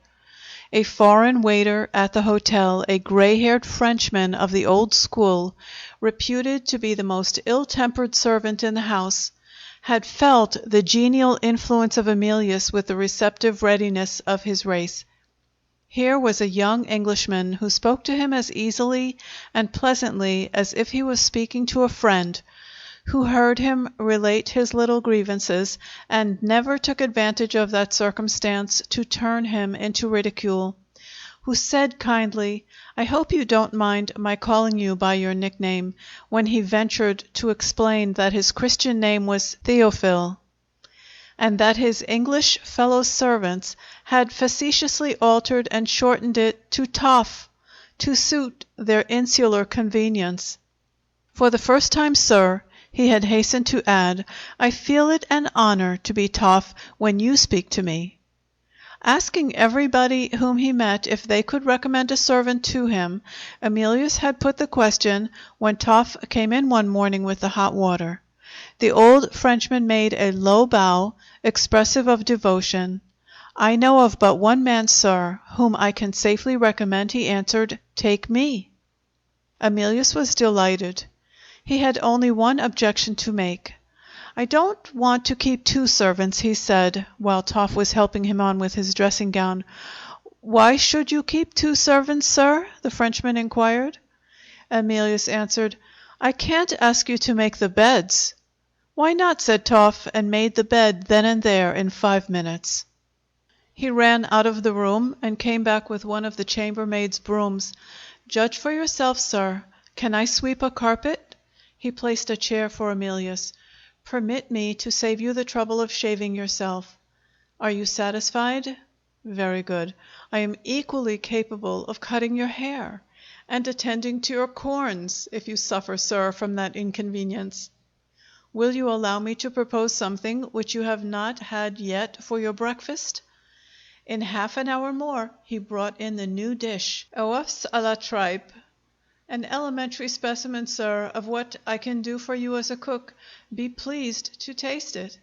A foreign waiter at the hotel, a gray-haired Frenchman of the old school, reputed to be the most ill-tempered servant in the house, had felt the genial influence of Emilius with the receptive readiness of his race. Here was a young Englishman who spoke to him as easily and pleasantly as if he was speaking to a friend, who heard him relate his little grievances, and never took advantage of that circumstance to turn him into ridicule, who said kindly, "I hope you don't mind my calling you by your nickname," when he ventured to explain that his Christian name was Théophile, and that his English fellow servants had facetiously altered and shortened it to Toff, to suit their insular convenience. "For the first time, sir," he had hastened to add, "I feel it an honor to be Toff when you speak to me." Asking everybody whom he met if they could recommend a servant to him, Emilius had put the question when Toff came in one morning with the hot water. The old Frenchman made a low bow, expressive of devotion. "I know of but one man, sir, whom I can safely recommend," he answered. "Take me." Emilius was delighted. He had only one objection to make. "I don't want to keep two servants," he said, while Toff was helping him on with his dressing gown. "Why should you keep two servants, sir?" the Frenchman inquired. Emilius answered, "I can't ask you to make the beds." "Why not?" said Toff, and made the bed then and there in 5 minutes. He ran out of the room and came back with one of the chambermaid's brooms. "Judge for yourself, sir. Can I sweep a carpet?" He placed a chair for Emilius. "Permit me to save you the trouble of shaving yourself." "Are you satisfied?" "Very good. I am equally capable of cutting your hair and attending to your corns, if you suffer, sir, from that inconvenience." "Will you allow me to propose something which you have not had yet for your breakfast?" In half an hour more he brought in the new dish, oeufs à la tripe. "An elementary specimen, sir, of what I can do for you as a cook. Be pleased to taste it."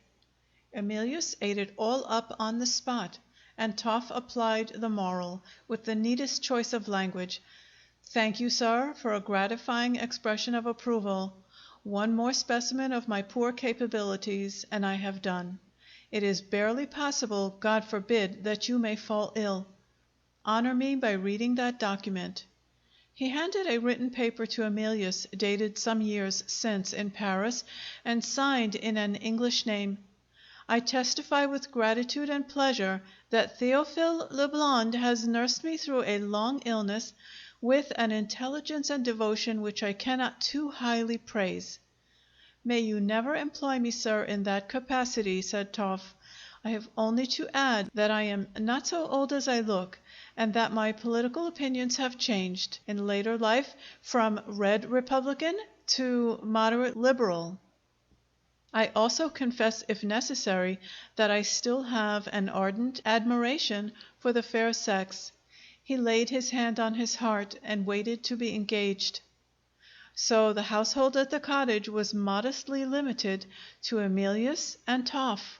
Emilius ate it all up on the spot, and Toff applied the moral, with the neatest choice of language. "Thank you, sir, for a gratifying expression of approval. One more specimen of my poor capabilities, and I have done. It is barely possible, God forbid, that you may fall ill. Honor me by reading that document." He handed a written paper to Emilius, dated some years since in Paris, and signed in an English name. "I testify with gratitude and pleasure that Théophile le Blond has nursed me through a long illness with an intelligence and devotion which I cannot too highly praise." "May you never employ me, sir, in that capacity," said Toff. "I have only to add that I am not so old as I look, and that my political opinions have changed, in later life, from red Republican to moderate Liberal. I also confess, if necessary, that I still have an ardent admiration for the fair sex." He laid his hand on his heart and waited to be engaged. So the household at the cottage was modestly limited to Emilius and Toff.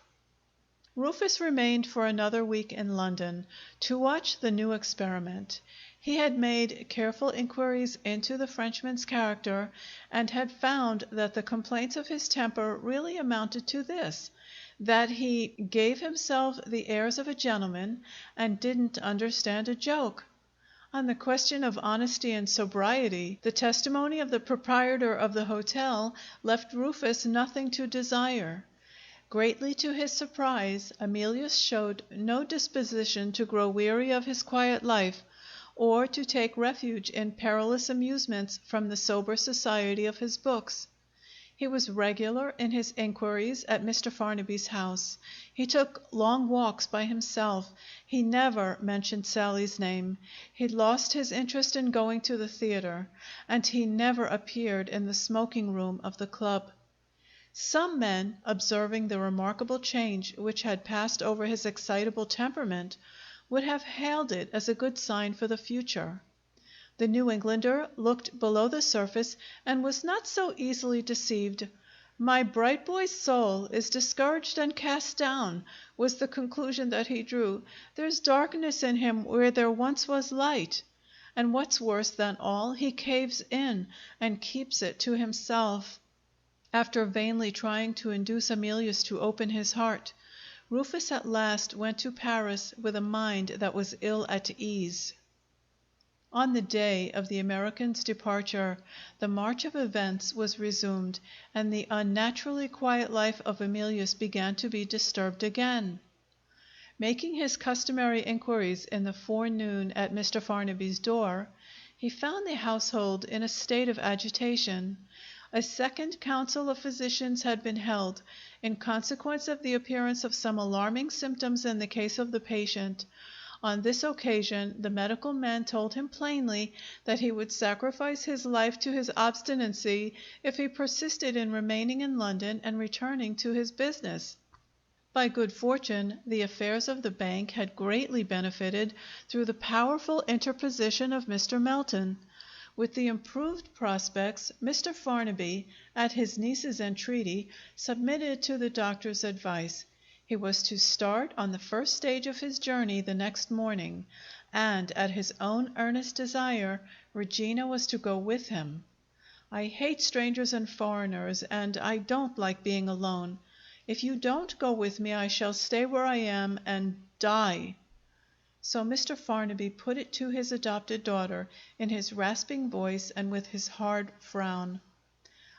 Rufus remained for another week in London to watch the new experiment. He had made careful inquiries into the Frenchman's character, and had found that the complaints of his temper really amounted to this: that he gave himself the airs of a gentleman and didn't understand a joke. On the question of honesty and sobriety, the testimony of the proprietor of the hotel left Rufus nothing to desire. Greatly to his surprise, Emilius showed no disposition to grow weary of his quiet life, or to take refuge in perilous amusements from the sober society of his books. He was regular in his inquiries at Mr. Farnaby's house. He took long walks by himself. He never mentioned Sally's name. He lost his interest in going to the theater, and he never appeared in the smoking room of the club. Some men, observing the remarkable change which had passed over his excitable temperament, would have hailed it as a good sign for the future. The New Englander looked below the surface and was not so easily deceived. "My bright boy's soul is discouraged and cast down," was the conclusion that he drew. "There's darkness in him where there once was light. And what's worse than all, he caves in and keeps it to himself." After vainly trying to induce Emilius to open his heart, Rufus at last went to Paris with a mind that was ill at ease. On the day of the American's departure, the march of events was resumed, and the unnaturally quiet life of Emilius began to be disturbed again. Making his customary inquiries in the forenoon at Mr. Farnaby's door, he found the household in a state of agitation. A second council of physicians had been held, in consequence of the appearance of some alarming symptoms in the case of the patient. On this occasion the medical men told him plainly that he would sacrifice his life to his obstinacy if he persisted in remaining in London and returning to his business. By good fortune, the affairs of the bank had greatly benefited through the powerful interposition of Mr. Melton. With the improved prospects, Mr. Farnaby, at his niece's entreaty, submitted to the doctor's advice. He was to start on the first stage of his journey the next morning, and, at his own earnest desire, Regina was to go with him. "I hate strangers and foreigners, and I don't like being alone. If you don't go with me, I shall stay where I am and die." So Mr. Farnaby put it to his adopted daughter in his rasping voice and with his hard frown.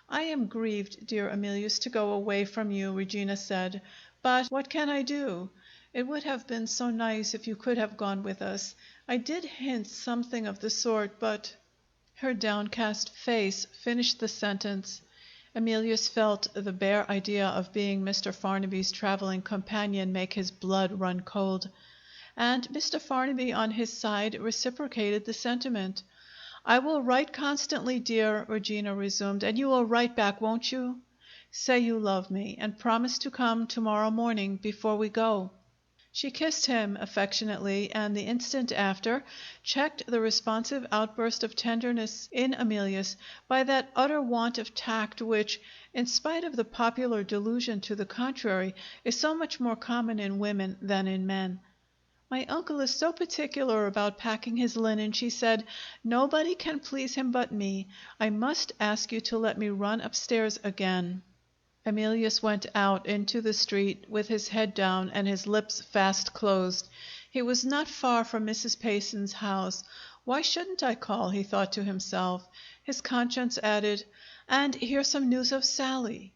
"I am grieved, dear Emilius, to go away from you," Regina said, "but what can I do? It would have been so nice if you could have gone with us. I did hint something of the sort, but—" Her downcast face finished the sentence. Emilius felt the bare idea of being Mr. Farnaby's traveling companion make his blood run cold. And Mr. Farnaby, on his side, reciprocated the sentiment. "I will write constantly, dear," Regina resumed, "and you will write back, won't you? Say you love me, and promise to come to morrow morning before we go." She kissed him affectionately, and the instant after checked the responsive outburst of tenderness in Emilius by that utter want of tact which, in spite of the popular delusion to the contrary, is so much more common in women than in men. "My uncle is so particular about packing his linen," she said. "Nobody can please him but me. I must ask you to let me run upstairs again." Emilius went out into the street with his head down and his lips fast closed. He was not far from Mrs. Payson's house. "Why shouldn't I call?" he thought to himself. His conscience added, "And here's some news of Sally."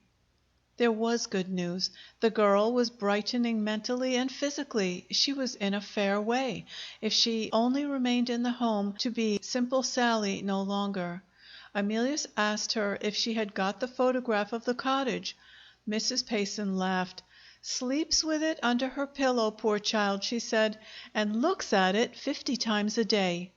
There was good news. The girl was brightening mentally and physically. She was in a fair way, if she only remained in the home to be Simple Sally no longer. Emilius asked her if she had got the photograph of the cottage. Mrs. Payson laughed. "Sleeps with it under her pillow, poor child," she said, "and looks at it 50 times a day."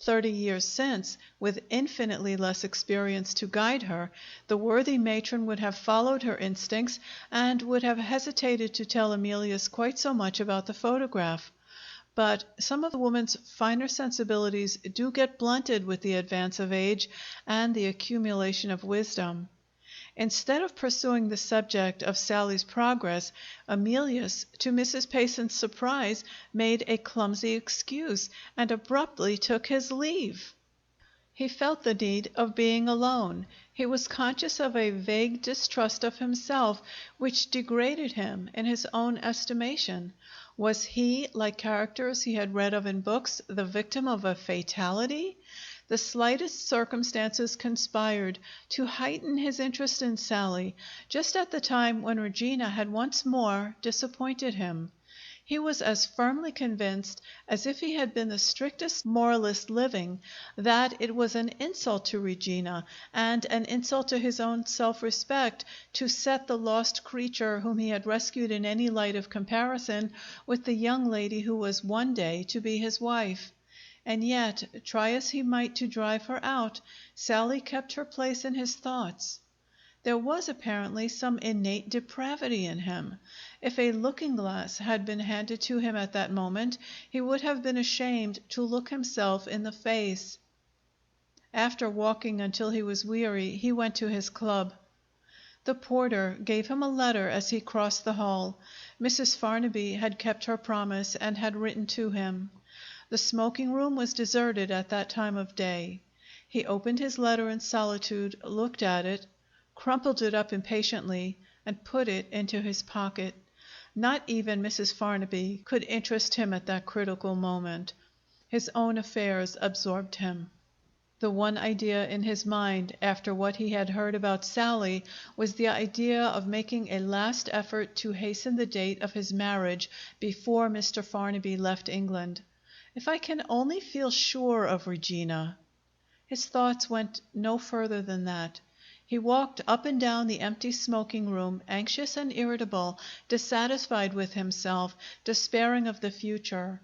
30 years since, with infinitely less experience to guide her, the worthy matron would have followed her instincts and would have hesitated to tell Emilius quite so much about the photograph. But some of the woman's finer sensibilities do get blunted with the advance of age and the accumulation of wisdom. Instead of pursuing the subject of Sally's progress, Emilius, to Mrs. Payson's surprise, made a clumsy excuse and abruptly took his leave. He felt the need of being alone. He was conscious of a vague distrust of himself which degraded him in his own estimation. Was he, like characters he had read of in books, the victim of a fatality? The slightest circumstances conspired to heighten his interest in Sally, just at the time when Regina had once more disappointed him. He was as firmly convinced as if he had been the strictest moralist living that it was an insult to Regina and an insult to his own self-respect to set the lost creature whom he had rescued in any light of comparison with the young lady who was one day to be his wife. And yet, try as he might to drive her out, Sally kept her place in his thoughts. There was apparently some innate depravity in him. If a looking-glass had been handed to him at that moment, he would have been ashamed to look himself in the face. After walking until he was weary, he went to his club. The porter gave him a letter as he crossed the hall. Mrs. Farnaby had kept her promise and had written to him. The smoking room was deserted at that time of day. He opened his letter in solitude, looked at it, crumpled it up impatiently, and put it into his pocket. Not even Mrs. Farnaby could interest him at that critical moment. His own affairs absorbed him. The one idea in his mind, after what he had heard about Sally, was the idea of making a last effort to hasten the date of his marriage before Mr. Farnaby left England. If I can only feel sure of Regina! His thoughts went no further than that. He walked up and down the empty smoking room, anxious and irritable, dissatisfied with himself, despairing of the future.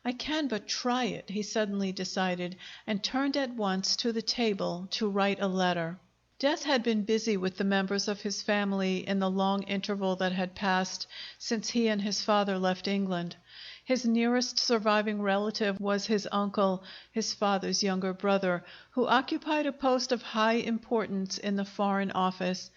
I can but try it, he suddenly decided, and turned at once to the table to write a letter. Death had been busy with the members of his family in the long interval that had passed since he and his father left England. His nearest surviving relative was his uncle, his father's younger brother, who occupied a post of high importance in the Foreign Office.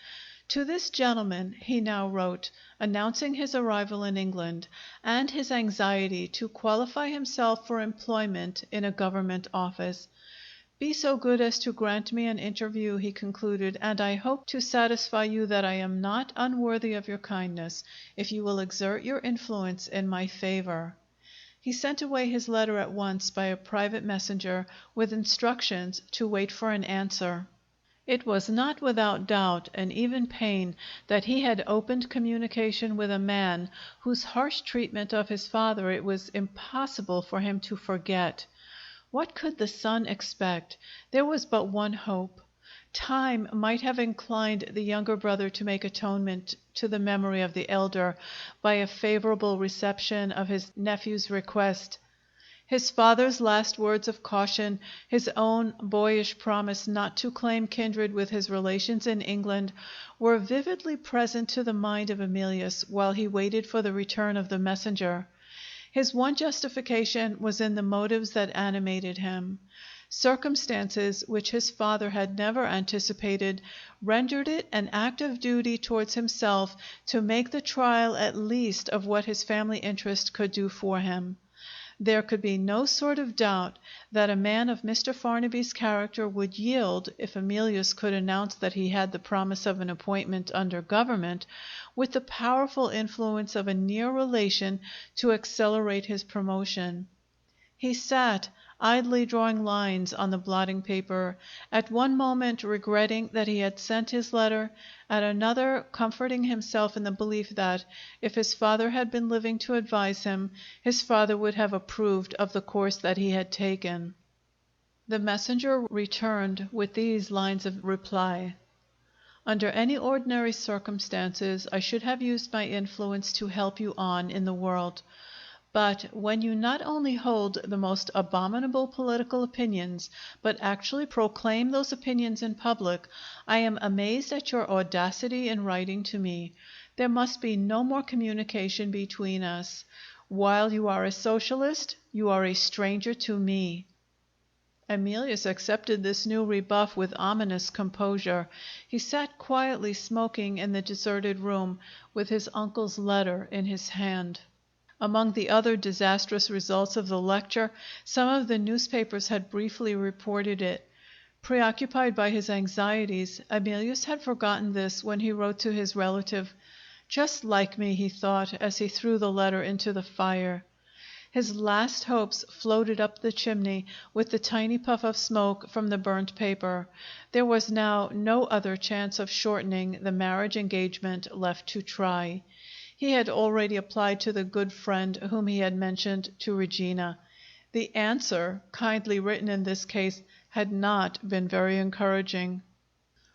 To this gentleman he now wrote, announcing his arrival in England, and his anxiety to qualify himself for employment in a government office. "Be so good as to grant me an interview," he concluded, "and I hope to satisfy you that I am not unworthy of your kindness, if you will exert your influence in my favor." He sent away his letter at once by a private messenger, with instructions to wait for an answer. It was not without doubt and even pain that he had opened communication with a man whose harsh treatment of his father it was impossible for him to forget. What could the son expect? There was but one hope. Time might have inclined the younger brother to make atonement to the memory of the elder by a favorable reception of his nephew's request. His father's last words of caution, his own boyish promise not to claim kindred with his relations in England, were vividly present to the mind of Emilius while he waited for the return of the messenger. His one justification was in the motives that animated him. Circumstances which his father had never anticipated rendered it an act of duty towards himself to make the trial at least of what his family interest could do for him. There could be no sort of doubt that a man of Mr. Farnaby's character would yield, if Emilius could announce that he had the promise of an appointment under government, with the powerful influence of a near relation to accelerate his promotion. He sat, idly drawing lines on the blotting paper, at one moment regretting that he had sent his letter, at another comforting himself in the belief that, if his father had been living to advise him, his father would have approved of the course that he had taken. The messenger returned with these lines of reply: "Under any ordinary circumstances I should have used my influence to help you on in the world. But when you not only hold the most abominable political opinions, but actually proclaim those opinions in public, I am amazed at your audacity in writing to me. There must be no more communication between us. While you are a Socialist, you are a stranger to me." Emilius accepted this new rebuff with ominous composure. He sat quietly smoking in the deserted room, with his uncle's letter in his hand. Among the other disastrous results of the lecture, some of the newspapers had briefly reported it. Preoccupied by his anxieties, Emilius had forgotten this when he wrote to his relative. "Just like me," he thought, as he threw the letter into the fire. His last hopes floated up the chimney with the tiny puff of smoke from the burnt paper. There was now no other chance of shortening the marriage engagement left to try. He had already applied to the good friend whom he had mentioned to Regina. The answer, kindly written in this case, had not been very encouraging.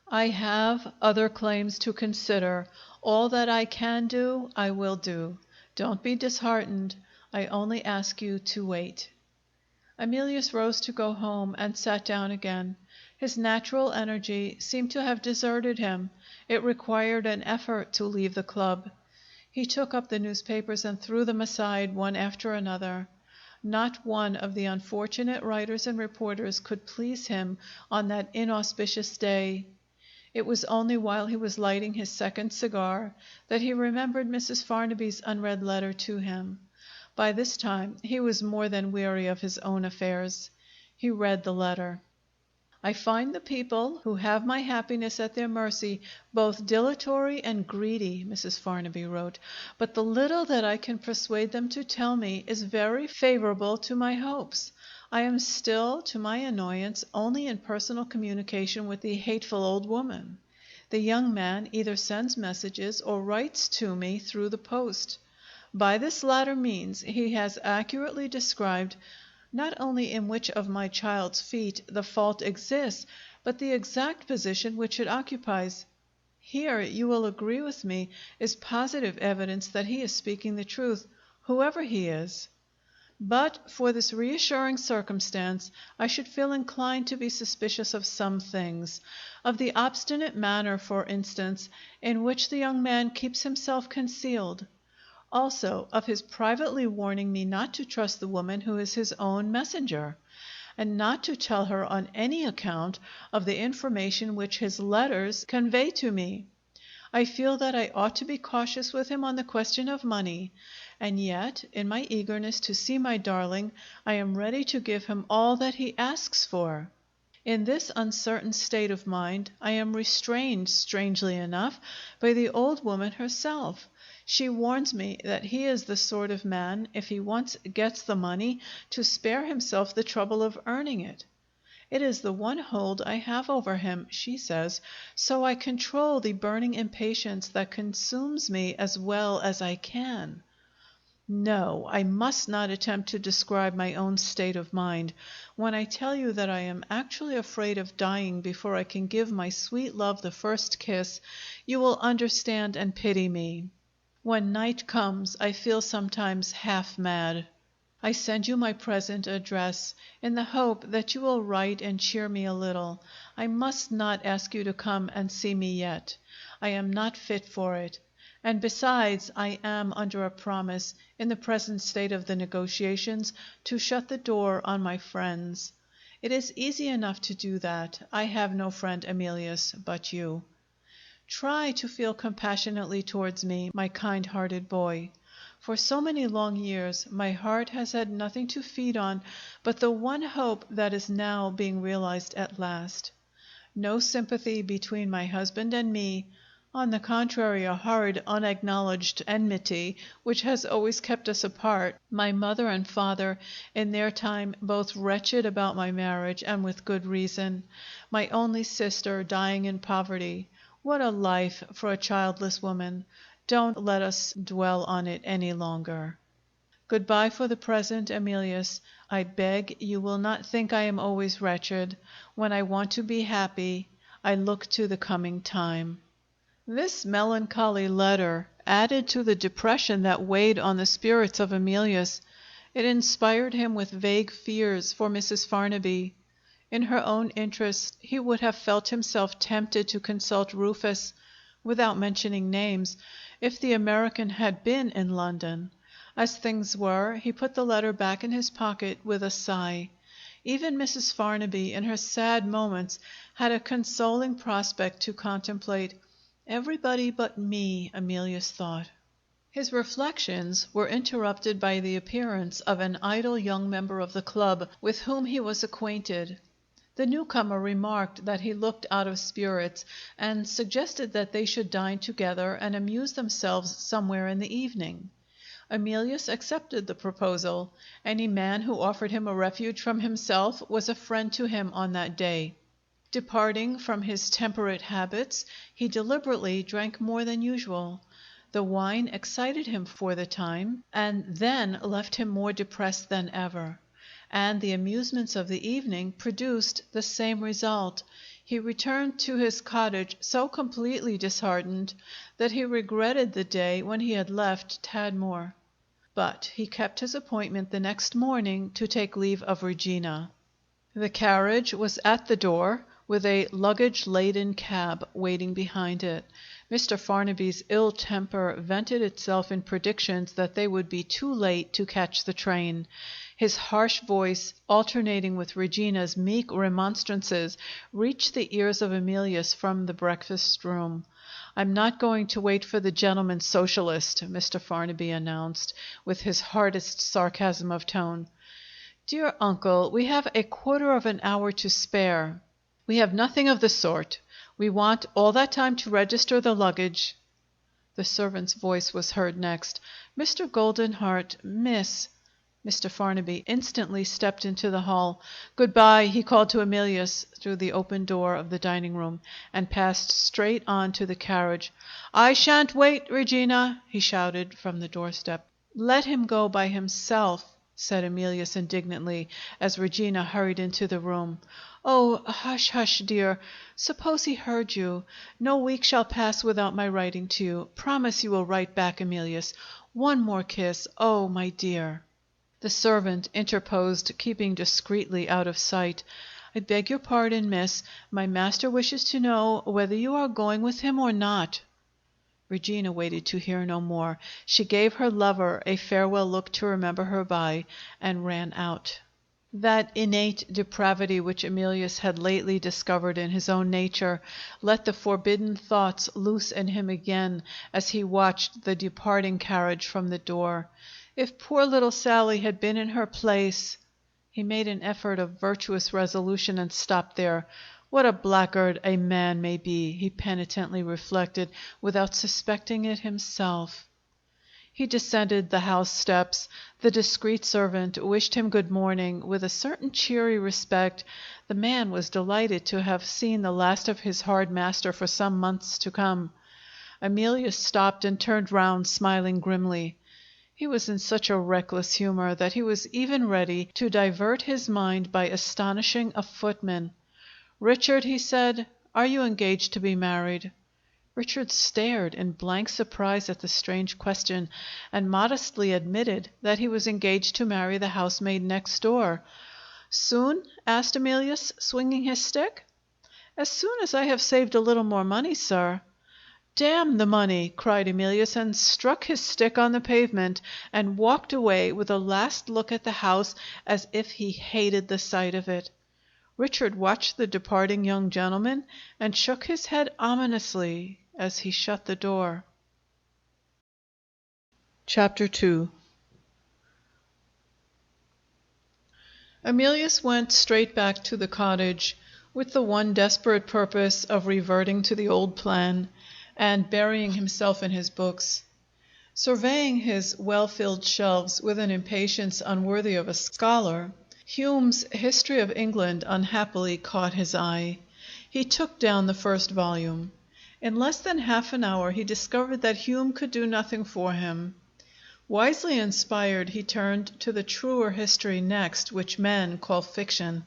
"I have other claims to consider. All that I can do, I will do. Don't be disheartened. I only ask you to wait." Emilius rose to go home and sat down again. His natural energy seemed to have deserted him. It required an effort to leave the club. He took up the newspapers and threw them aside one after another. Not one of the unfortunate writers and reporters could please him on that inauspicious day. It was only while he was lighting his second cigar that he remembered Mrs. Farnaby's unread letter to him. By this time he was more than weary of his own affairs. He read the letter. I find the people who have my happiness at their mercy both dilatory and greedy, Mrs. Farnaby wrote, but the little that I can persuade them to tell me is very favorable to my hopes. I am still, to my annoyance, only in personal communication with the hateful old woman. The young man either sends messages or writes to me through the post. By this latter means he has accurately described not only in which of my child's feet the fault exists, but the exact position which it occupies. Here, you will agree with me, is positive evidence that he is speaking the truth, whoever he is. But for this reassuring circumstance, I should feel inclined to be suspicious of some things. Of the obstinate manner, for instance, in which the young man keeps himself concealed. Also of his privately warning me not to trust the woman who is his own messenger, and not to tell her on any account of the information which his letters convey to me. I feel that I ought to be cautious with him on the question of money, and yet, in my eagerness to see my darling, I am ready to give him all that he asks for. In this uncertain state of mind, I am restrained, strangely enough, by the old woman herself. She warns me that he is the sort of man, if he once gets the money, to spare himself the trouble of earning it. It is the one hold I have over him, she says, so I control the burning impatience that consumes me as well as I can. No, I must not attempt to describe my own state of mind. When I tell you that I am actually afraid of dying before I can give my sweet love the first kiss, you will understand and pity me. When night comes, I feel sometimes half mad. I send you my present address, in the hope that you will write and cheer me a little. I must not ask you to come and see me yet. I am not fit for it. And besides, I am under a promise, in the present state of the negotiations, to shut the door on my friends. It is easy enough to do that. I have no friend, Emilius, but you. Try to feel compassionately towards me, my kind-hearted boy. For so many long years my heart has had nothing to feed on but the one hope that is now being realized at last. No sympathy between my husband and me. On the contrary, a horrid, unacknowledged enmity, which has always kept us apart. My mother and father, in their time, both wretched about my marriage, and with good reason. My only sister dying in poverty. What a life for a childless woman! Don't let us dwell on it any longer. Goodbye for the present, Emilius. I beg you will not think I am always wretched. When I want to be happy, I look to the coming time. This melancholy letter added to the depression that weighed on the spirits of Emilius. It inspired him with vague fears for Mrs. Farnaby. In her own interest, he would have felt himself tempted to consult Rufus, without mentioning names, if the American had been in London. As things were, he put the letter back in his pocket with a sigh. Even Mrs. Farnaby, in her sad moments, had a consoling prospect to contemplate. Everybody but me, Emilius thought. His reflections were interrupted by the appearance of an idle young member of the club with whom he was acquainted. The newcomer remarked that he looked out of spirits, and suggested that they should dine together and amuse themselves somewhere in the evening. Emilius accepted the proposal. Any man who offered him a refuge from himself was a friend to him on that day. Departing from his temperate habits, he deliberately drank more than usual. The wine excited him for the time, and then left him more depressed than ever. And the amusements of the evening produced the same result. He returned to his cottage so completely disheartened that he regretted the day when he had left Tadmor. But he kept his appointment the next morning to take leave of Regina. The carriage was at the door, with a luggage-laden cab waiting behind it. Mr. Farnaby's ill temper vented itself in predictions that they would be too late to catch the train. His harsh voice, alternating with Regina's meek remonstrances, reached the ears of Emilius from the breakfast room. "I'm not going to wait for the gentleman socialist," Mr. Farnaby announced, with his hardest sarcasm of tone. "Dear uncle, we have a quarter of an hour to spare." "We have nothing of the sort. We want all that time to register the luggage." The servant's voice was heard next. "Mr. Goldenheart, Miss—" Mr. Farnaby instantly stepped into the hall. "Good bye," he called to Emilius through the open door of the dining room, and passed straight on to the carriage. "I shan't wait, Regina!" he shouted from the doorstep. "Let him go by himself," said Emilius indignantly, as Regina hurried into the room. "Oh, hush, hush, dear! Suppose he heard you? No week shall pass without my writing to you. Promise you will write back, Emilius. One more kiss. Oh, my dear!" The servant interposed, keeping discreetly out of sight. "I beg your pardon, miss. My master wishes to know whether you are going with him or not." Regina waited to hear no more. She gave her lover a farewell look to remember her by, and ran out. That innate depravity which Emilius had lately discovered in his own nature let the forbidden thoughts loose in him again as he watched the departing carriage from the door. If poor little Sally had been in her place! He made an effort of virtuous resolution and stopped there. What a blackguard a man may be, he penitently reflected, without suspecting it himself. He descended the house steps. The discreet servant wished him good morning with a certain cheery respect. The man was delighted to have seen the last of his hard master for some months to come. Emilius stopped and turned round, smiling grimly. He was in such a reckless humor that he was even ready to divert his mind by astonishing a footman. "Richard," he said, "are you engaged to be married?" Richard stared in blank surprise at the strange question, and modestly admitted that he was engaged to marry the housemaid next door. "Soon?" asked Emilius, swinging his stick. "As soon as I have saved a little more money, sir." "Damn the money!" cried Emilius, and struck his stick on the pavement, and walked away with a last look at the house as if he hated the sight of it. Richard watched the departing young gentleman and shook his head ominously as he shut the door. Chapter 2. Emilius went straight back to the cottage, with the one desperate purpose of reverting to the old plan and burying himself in his books. Surveying his well-filled shelves with an impatience unworthy of a scholar, Hume's History of England unhappily caught his eye. He took down the first volume. In less than half an hour he discovered that Hume could do nothing for him. Wisely inspired, he turned to the truer history next, which men call fiction.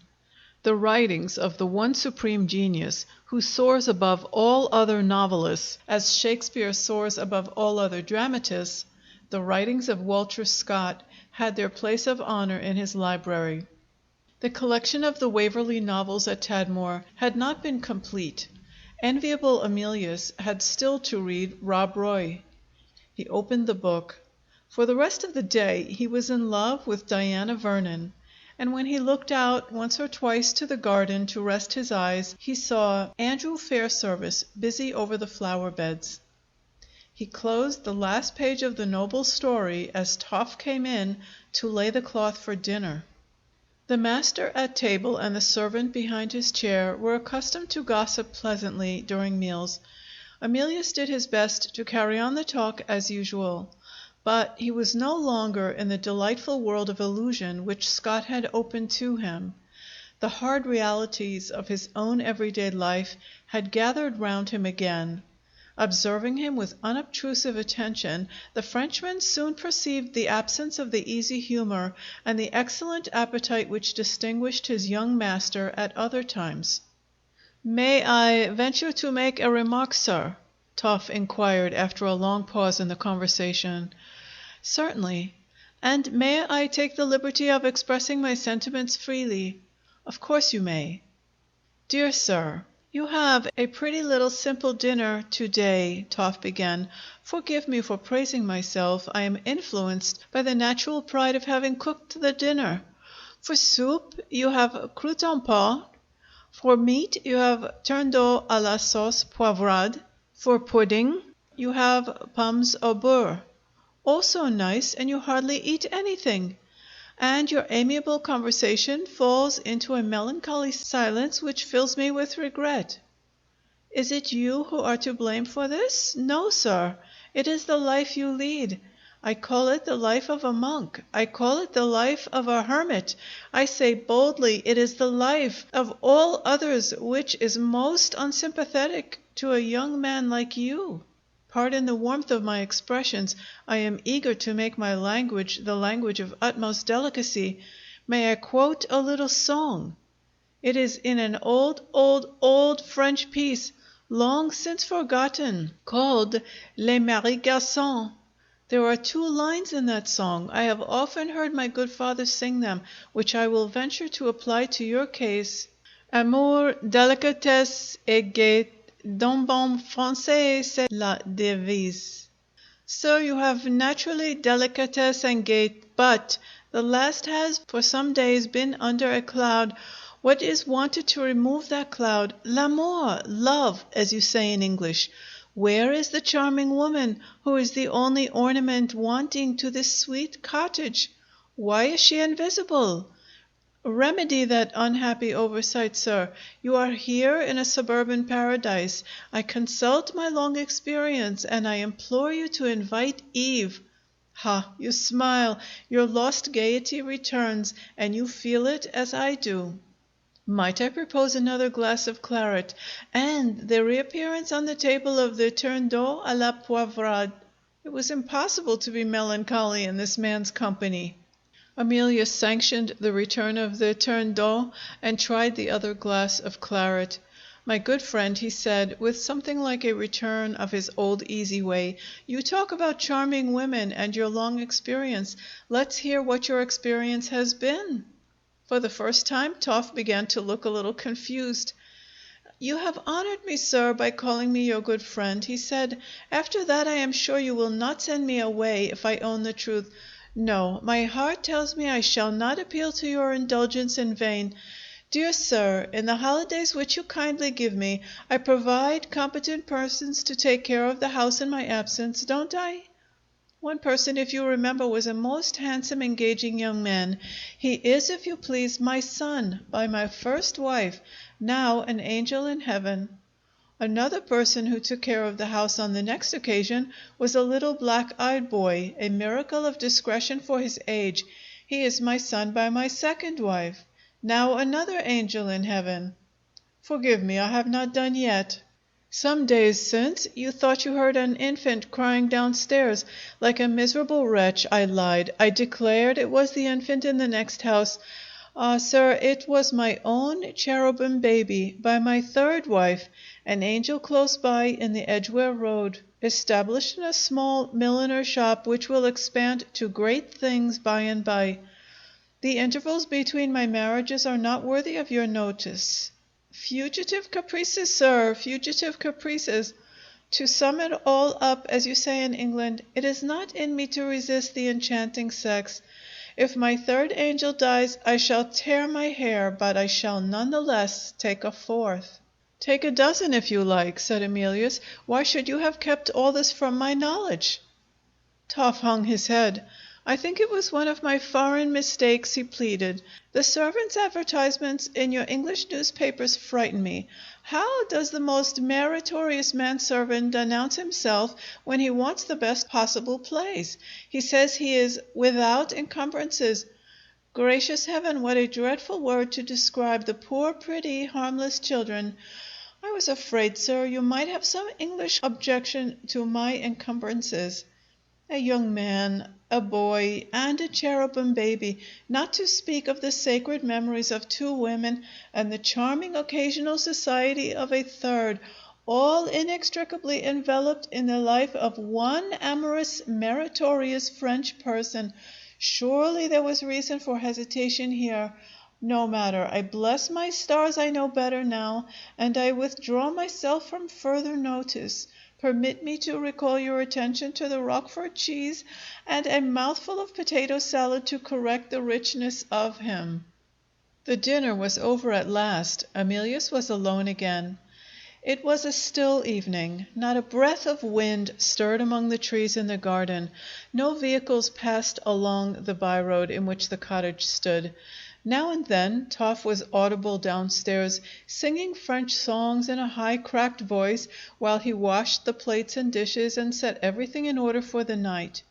The writings of the one supreme genius, who soars above all other novelists, as Shakespeare soars above all other dramatists, the writings of Walter Scott had their place of honor in his library. The collection of the Waverley novels at Tadmor had not been complete. Enviable Emilius had still to read Rob Roy. He opened the book. For the rest of the day he was in love with Diana Vernon, and when he looked out once or twice to the garden to rest his eyes, he saw Andrew Fairservice busy over the flower beds. He closed the last page of the noble story as Toff came in to lay the cloth for dinner. The master at table and the servant behind his chair were accustomed to gossip pleasantly during meals. Emilius did his best to carry on the talk as usual. But he was no longer in the delightful world of illusion which Scott had opened to him. The hard realities of his own everyday life had gathered round him again. Observing him with unobtrusive attention, the Frenchman soon perceived the absence of the easy humor and the excellent appetite which distinguished his young master at other times. "May I venture to make a remark, sir?" Toff inquired after a long pause in the conversation. "Certainly. And may I take the liberty of expressing my sentiments freely?" "Of course you may." "Dear sir, "You have a pretty little simple dinner to-day," Toff began. "Forgive me for praising myself. I am influenced by the natural pride of having cooked the dinner. For soup you have croûte en pot. For meat you have turneau à la sauce poivrade. For pudding you have pommes au beurre. All so nice, and you hardly eat anything. And your amiable conversation falls into a melancholy silence which fills me with regret. Is it you who are to blame for this? No, sir. It is the life you lead. I call it the life of a monk. I call it the life of a hermit. I say boldly, it is the life of all others which is most unsympathetic to a young man like you. Pardon the warmth of my expressions. I am eager to make my language the language of utmost delicacy. May I quote a little song? It is in an old French piece, long since forgotten, called Les Maris Garçons. There are 2 lines in that song. I have often heard my good father sing them, which I will venture to apply to your case. Amour, délicatesse et gaie, d'un bon Français, c'est la devise. Sir, you have naturally delicatesse and gait, but the last has for some days been under a cloud. What is wanted to remove that cloud? L'amour, love, as you say in English. Where is the charming woman who is the only ornament wanting to this sweet cottage? Why is she invisible? Remedy that unhappy oversight, sir. You are here in a suburban paradise. I consult my long experience, and I implore you to invite Eve. Ha! You smile. Your lost gaiety returns, and you feel it as I do. Might I propose another glass of claret, and the reappearance on the table of the turneau à la poivrade? It was impossible to be melancholy in this man's company. Amelia sanctioned the return of the turneau and tried the other glass of claret. "My good friend," he said, with something like a return of his old easy way, "you talk about charming women and your long experience. Let's hear what your experience has been." For the first time Toff began to look a little confused. "You have honored me, sir, by calling me your good friend," he said. "After that I am sure you will not send me away if I own the truth. No, my heart tells me I shall not appeal to your indulgence in vain. Dear sir, in the holidays which you kindly give me, I provide competent persons to take care of the house in my absence, don't I? One person, if you remember, was a most handsome, engaging young man. He is, if you please, my son by my first wife, now an angel in heaven. Another person who took care of the house on the next occasion was a little black-eyed boy, a miracle of discretion for his age. He is my son by my second wife, now another angel in heaven. Forgive me, I have not done yet. Some days since you thought you heard an infant crying downstairs. Like a miserable wretch, I lied. I declared it was the infant in the next house. Ah, sir, it was my own cherubim baby by my third wife, an angel close by in the Edgware Road, established in a small milliner's shop which will expand to great things by and by. The intervals between my marriages are not worthy of your notice. Fugitive caprices, sir, fugitive caprices. To sum it all up, as you say in England, it is not in me to resist the enchanting sex. If my third angel dies, I shall tear my hair, but I shall none the less take a fourth." "Take a dozen if you like," said Emilius. "Why should you have kept all this from my knowledge?" Toff hung his head. "I think it was one of my foreign mistakes," he pleaded. "The servants' advertisements in your English newspapers frighten me. How does the most meritorious manservant announce himself when he wants the best possible place? He says he is 'without encumbrances.' Gracious heaven, what a dreadful word to describe the poor, pretty, harmless children! I was afraid, sir, you might have some English objection to my encumbrances. A young man, a boy, and a cherubim baby, not to speak of the sacred memories of 2 women and the charming occasional society of a third, all inextricably enveloped in the life of one amorous, meritorious French person. Surely there was reason for hesitation here. No matter. I bless my stars I know better now, and I withdraw myself from further notice. Permit me to recall your attention to the Roquefort cheese and a mouthful of potato salad to correct the richness of him." The dinner was over at last. Emilius was alone again. It was a still evening. Not a breath of wind stirred among the trees in the garden. No vehicles passed along the byroad in which the cottage stood. Now and then Toff was audible downstairs, singing French songs in a high, cracked voice while he washed the plates and dishes and set everything in order for the night.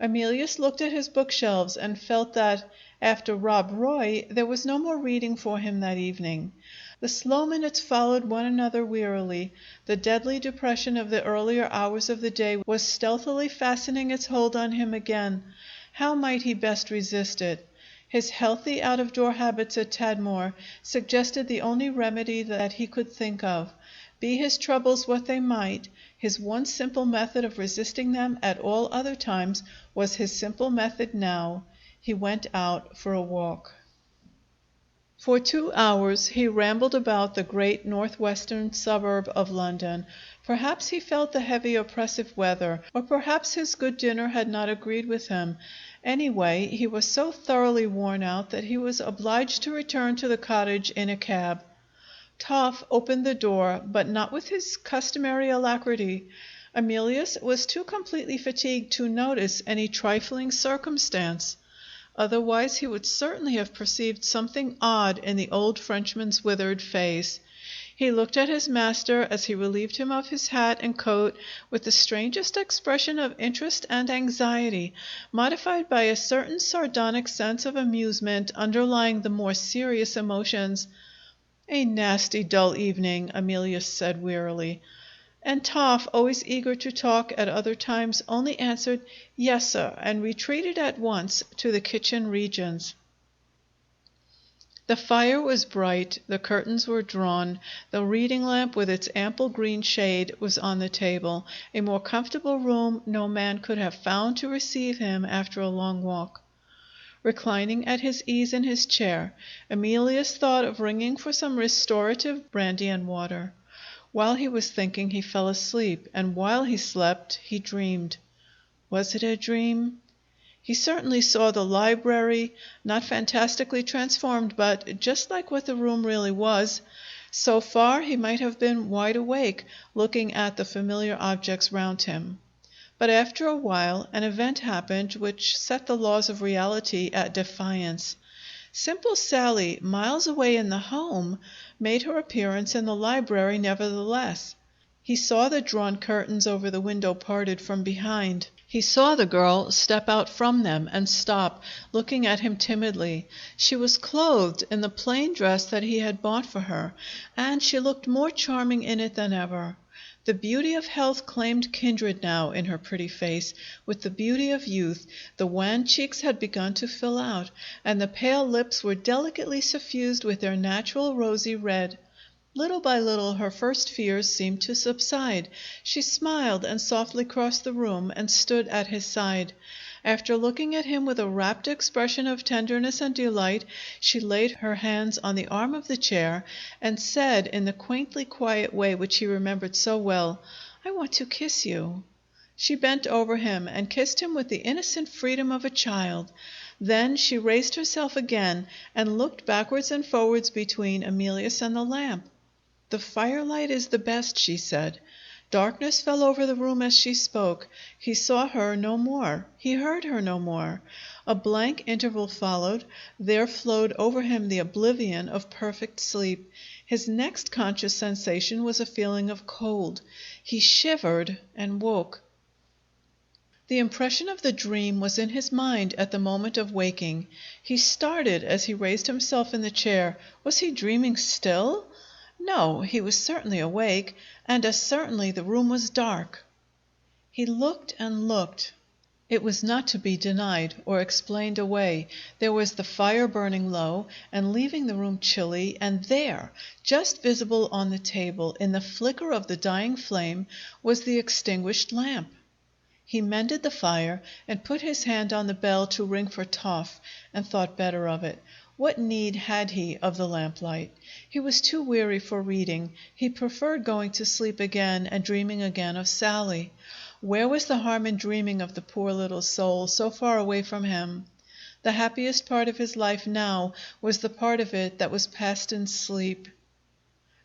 Emilius looked at his bookshelves and felt that, after Rob Roy, there was no more reading for him that evening. The slow minutes followed one another wearily. The deadly depression of the earlier hours of the day was stealthily fastening its hold on him again. How might he best resist it? His healthy out-of-door habits at Tadmor suggested the only remedy that he could think of. Be his troubles what they might, his one simple method of resisting them at all other times was his simple method now. He went out for a walk. For 2 hours he rambled about the great northwestern suburb of London. Perhaps he felt the heavy, oppressive weather, or perhaps his good dinner had not agreed with him. Anyway, he was so thoroughly worn out that he was obliged to return to the cottage in a cab. Toff opened the door, but not with his customary alacrity. Emilius was too completely fatigued to notice any trifling circumstance. Otherwise he would certainly have perceived something odd in the old Frenchman's withered face. He looked at his master as he relieved him of his hat and coat with the strangest expression of interest and anxiety, modified by a certain sardonic sense of amusement underlying the more serious emotions. "A nasty, dull evening," Emilius said wearily. And Toff, always eager to talk at other times, only answered, "Yes, sir," and retreated at once to the kitchen regions. The fire was bright, the curtains were drawn, the reading lamp with its ample green shade was on the table. A more comfortable room no man could have found to receive him after a long walk. Reclining at his ease in his chair, Emilius thought of ringing for some restorative brandy and water. While he was thinking, he fell asleep, and while he slept, he dreamed. Was it a dream? He certainly saw the library, not fantastically transformed, but just like what the room really was. So far, he might have been wide awake, looking at the familiar objects round him. But after a while, an event happened which set the laws of reality at defiance. Simple Sally, miles away in the home, made her appearance in the library nevertheless. He saw the drawn curtains over the window parted from behind. He saw the girl step out from them and stop, looking at him timidly. She was clothed in the plain dress that he had bought for her, and she looked more charming in it than ever. The beauty of health claimed kindred now in her pretty face with the beauty of youth. The wan cheeks had begun to fill out, and the pale lips were delicately suffused with their natural rosy red. Little by little her first fears seemed to subside. She smiled and softly crossed the room and stood at his side. After looking at him with a rapt expression of tenderness and delight, she laid her hands on the arm of the chair and said in the quaintly quiet way which he remembered so well, "I want to kiss you." She bent over him and kissed him with the innocent freedom of a child. Then she raised herself again and looked backwards and forwards between Emilius and the lamp. "The firelight is the best," she said. Darkness fell over the room as she spoke. He saw her no more. He heard her no more. A blank interval followed. There flowed over him the oblivion of perfect sleep. His next conscious sensation was a feeling of cold. He shivered and woke. The impression of the dream was in his mind at the moment of waking. He started as he raised himself in the chair. Was he dreaming still? No, he was certainly awake, and as certainly the room was dark. He looked and looked. It was not to be denied or explained away. There was the fire burning low and leaving the room chilly, and there, just visible on the table, in the flicker of the dying flame, was the extinguished lamp. He mended the fire and put his hand on the bell to ring for Toff, and thought better of it. What need had he of the lamplight? He was too weary for reading. He preferred going to sleep again and dreaming again of Sally. Where was the harm in dreaming of the poor little soul so far away from him? The happiest part of his life now was the part of it that was passed in sleep.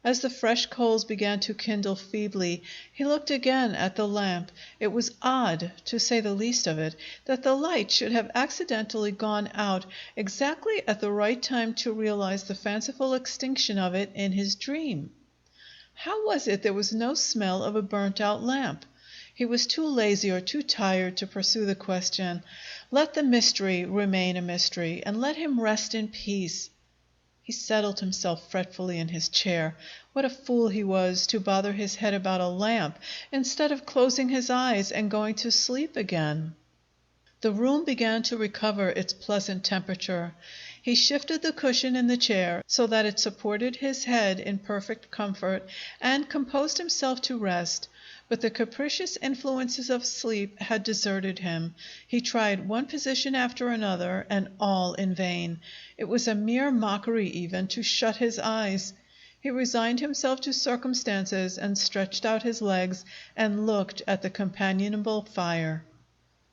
As the fresh coals began to kindle feebly, he looked again at the lamp. It was odd, to say the least of it, that the light should have accidentally gone out exactly at the right time to realize the fanciful extinction of it in his dream. How was it there was no smell of a burnt-out lamp? He was too lazy or too tired to pursue the question. Let the mystery remain a mystery, and let him rest in peace. He settled himself fretfully in his chair. What a fool he was to bother his head about a lamp, instead of closing his eyes and going to sleep again. The room began to recover its pleasant temperature. He shifted the cushion in the chair so that it supported his head in perfect comfort, and composed himself to rest. But the capricious influences of sleep had deserted him. He tried one position after another, and all in vain. It was a mere mockery even to shut his eyes. He resigned himself to circumstances and stretched out his legs and looked at the companionable fire.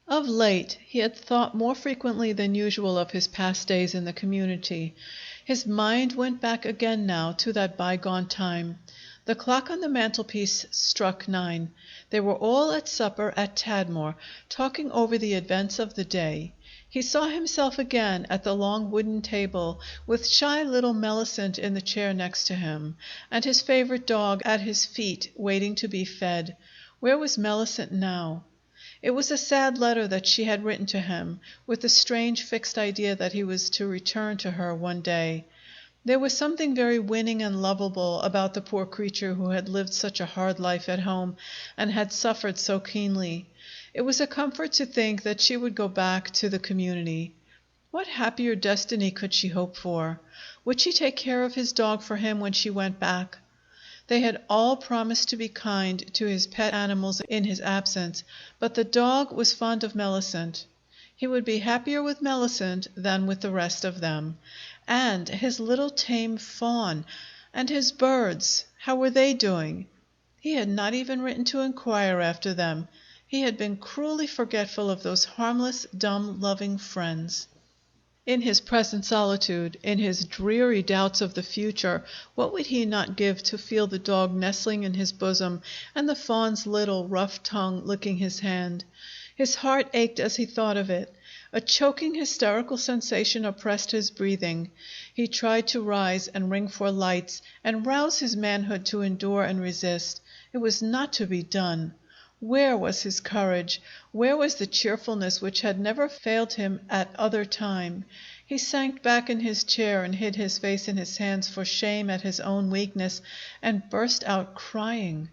Of late he had thought more frequently than usual of his past days in the community. His mind went back again now to that bygone time. The clock on the mantelpiece struck 9. They were all at supper at Tadmor, talking over the events of the day. He saw himself again at the long wooden table, with shy little Mellicent in the chair next to him, and his favorite dog at his feet, waiting to be fed. Where was Mellicent now? It was a sad letter that she had written to him, with the strange fixed idea that he was to return to her one day. There was something very winning and lovable about the poor creature who had lived such a hard life at home and had suffered so keenly. It was a comfort to think that she would go back to the community. What happier destiny could she hope for? Would she take care of his dog for him when she went back? They had all promised to be kind to his pet animals in his absence, but the dog was fond of Mellicent. He would be happier with Mellicent than with the rest of them. And his little tame fawn! And his birds! How were they doing? He had not even written to inquire after them. He had been cruelly forgetful of those harmless, dumb, loving friends. In his present solitude, in his dreary doubts of the future, what would he not give to feel the dog nestling in his bosom and the fawn's little, rough tongue licking his hand? His heart ached as he thought of it. A choking, hysterical sensation oppressed his breathing. He tried to rise and ring for lights and rouse his manhood to endure and resist. It was not to be done. Where was his courage? Where was the cheerfulness which had never failed him at other time? He sank back in his chair and hid his face in his hands for shame at his own weakness, and burst out crying.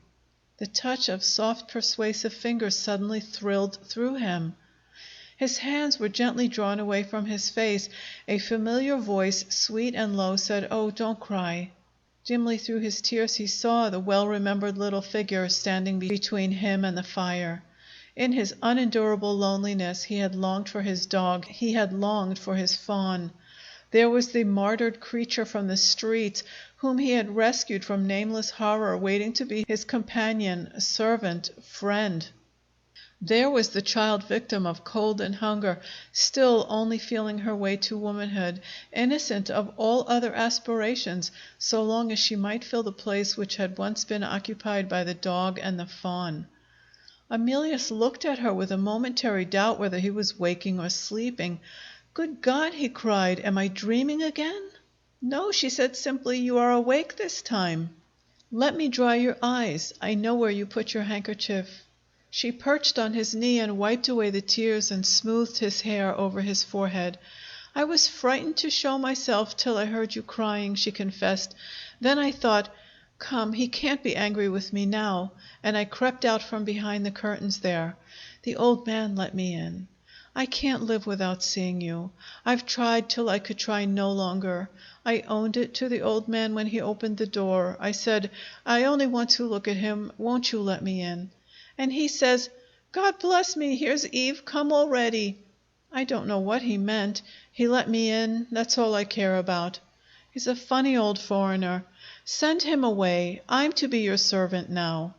The touch of soft, persuasive fingers suddenly thrilled through him. His hands were gently drawn away from his face. A familiar voice, sweet and low, said, "Oh, don't cry." Dimly through his tears he saw the well-remembered little figure standing between him and the fire. In his unendurable loneliness he had longed for his dog, he had longed for his fawn. There was the martyred creature from the streets, whom he had rescued from nameless horror, waiting to be his companion, servant, friend. There was the child victim of cold and hunger, still only feeling her way to womanhood, innocent of all other aspirations, so long as she might fill the place which had once been occupied by the dog and the fawn. Emilius looked at her with a momentary doubt whether he was waking or sleeping. "Good God!" he cried. "Am I dreaming again?" "No," she said simply. "You are awake this time." "Let me dry your eyes. I know where you put your handkerchief." She perched on his knee and wiped away the tears and smoothed his hair over his forehead. "I was frightened to show myself till I heard you crying," she confessed. "Then I thought, 'Come, he can't be angry with me now,' and I crept out from behind the curtains there. The old man let me in. I can't live without seeing you. I've tried till I could try no longer. I owned it to the old man when he opened the door. I said, 'I only want to look at him. Won't you let me in?' And he says, 'God bless me! Here's Eve come already.' I don't know what he meant. He let me in. That's all I care about. He's a funny old foreigner. Send him away. I'm to be your servant now.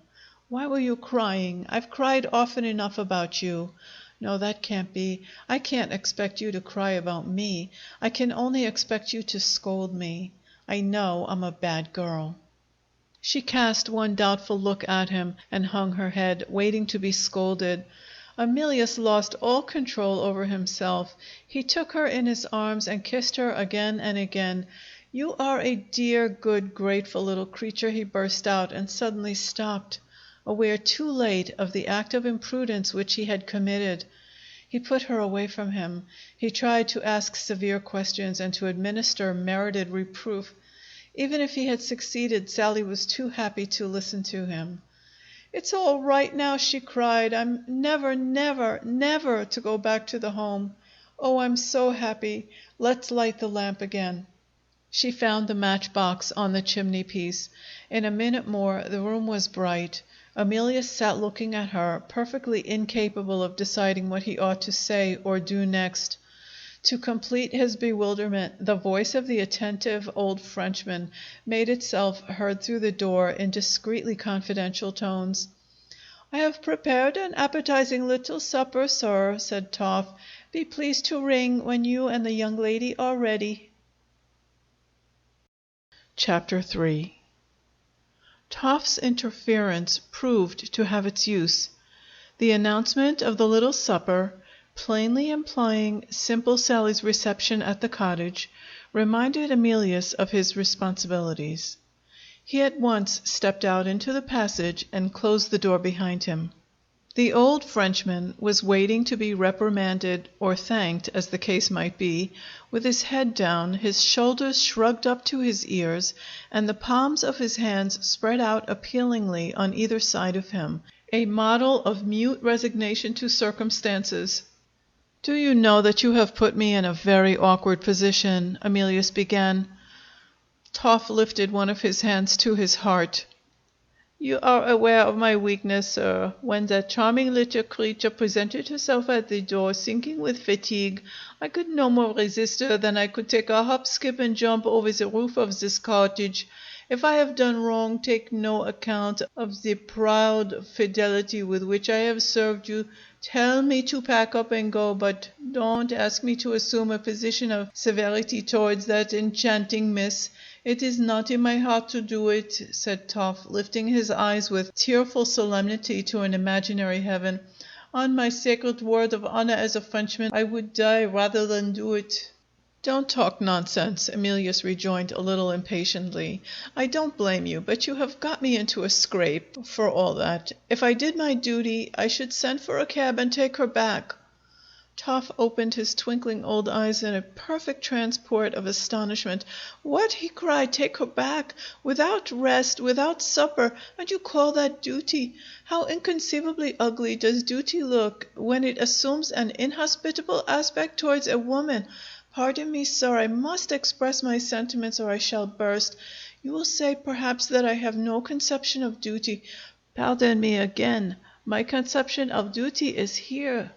Why were you crying? I've cried often enough about you. No, that can't be. I can't expect you to cry about me. I can only expect you to scold me. I know I'm a bad girl." She cast one doubtful look at him and hung her head, waiting to be scolded. Emilius lost all control over himself. He took her in his arms and kissed her again and again. "You are a dear, good, grateful little creature," he burst out, and suddenly stopped, aware too late of the act of imprudence which he had committed. He put her away from him. He tried to ask severe questions and to administer merited reproof. Even if he had succeeded, Sally was too happy to listen to him. "It's all right now," she cried. "I'm never, never, never to go back to the home. Oh, I'm so happy. Let's light the lamp again." She found the matchbox on the chimney piece. In a minute more the room was bright. Emilius sat looking at her, perfectly incapable of deciding what he ought to say or do next. To complete his bewilderment, the voice of the attentive old Frenchman made itself heard through the door in discreetly confidential tones. "I have prepared an appetizing little supper, sir," said Toff. "Be pleased to ring when you and the young lady are ready." Chapter 3. Toff's interference proved to have its use. The announcement of the little supper, plainly implying Simple Sally's reception at the cottage, reminded Emilius of his responsibilities. He at once stepped out into the passage and closed the door behind him. The old Frenchman was waiting to be reprimanded or thanked, as the case might be, with his head down, his shoulders shrugged up to his ears, and the palms of his hands spread out appealingly on either side of him, a model of mute resignation to circumstances. "Do you know that you have put me in a very awkward position?" Emilius began. Toff lifted one of his hands to his heart. "You are aware of my weakness, sir. When that charming little creature presented herself at the door, sinking with fatigue, I could no more resist her than I could take a hop, skip, and jump over the roof of this cottage. If I have done wrong, take no account of the proud fidelity with which I have served you. Tell me to pack up and go, but don't ask me to assume a position of severity towards that enchanting miss. It is not in my heart to do it," said Toff, lifting his eyes with tearful solemnity to an imaginary heaven. "On my sacred word of honor as a Frenchman, I would die rather than do it." "Don't talk nonsense," Emilius rejoined a little impatiently. "I don't blame you, but you have got me into a scrape, for all that. If I did my duty, I should send for a cab and take her back." Toff opened his twinkling old eyes in a perfect transport of astonishment. "What?" he cried. "Take her back? Without rest, without supper, and you call that duty? How inconceivably ugly does duty look when it assumes an inhospitable aspect towards a woman! Pardon me, sir, I must express my sentiments or I shall burst. You will say, perhaps, that I have no conception of duty. Pardon me again. My conception of duty is here."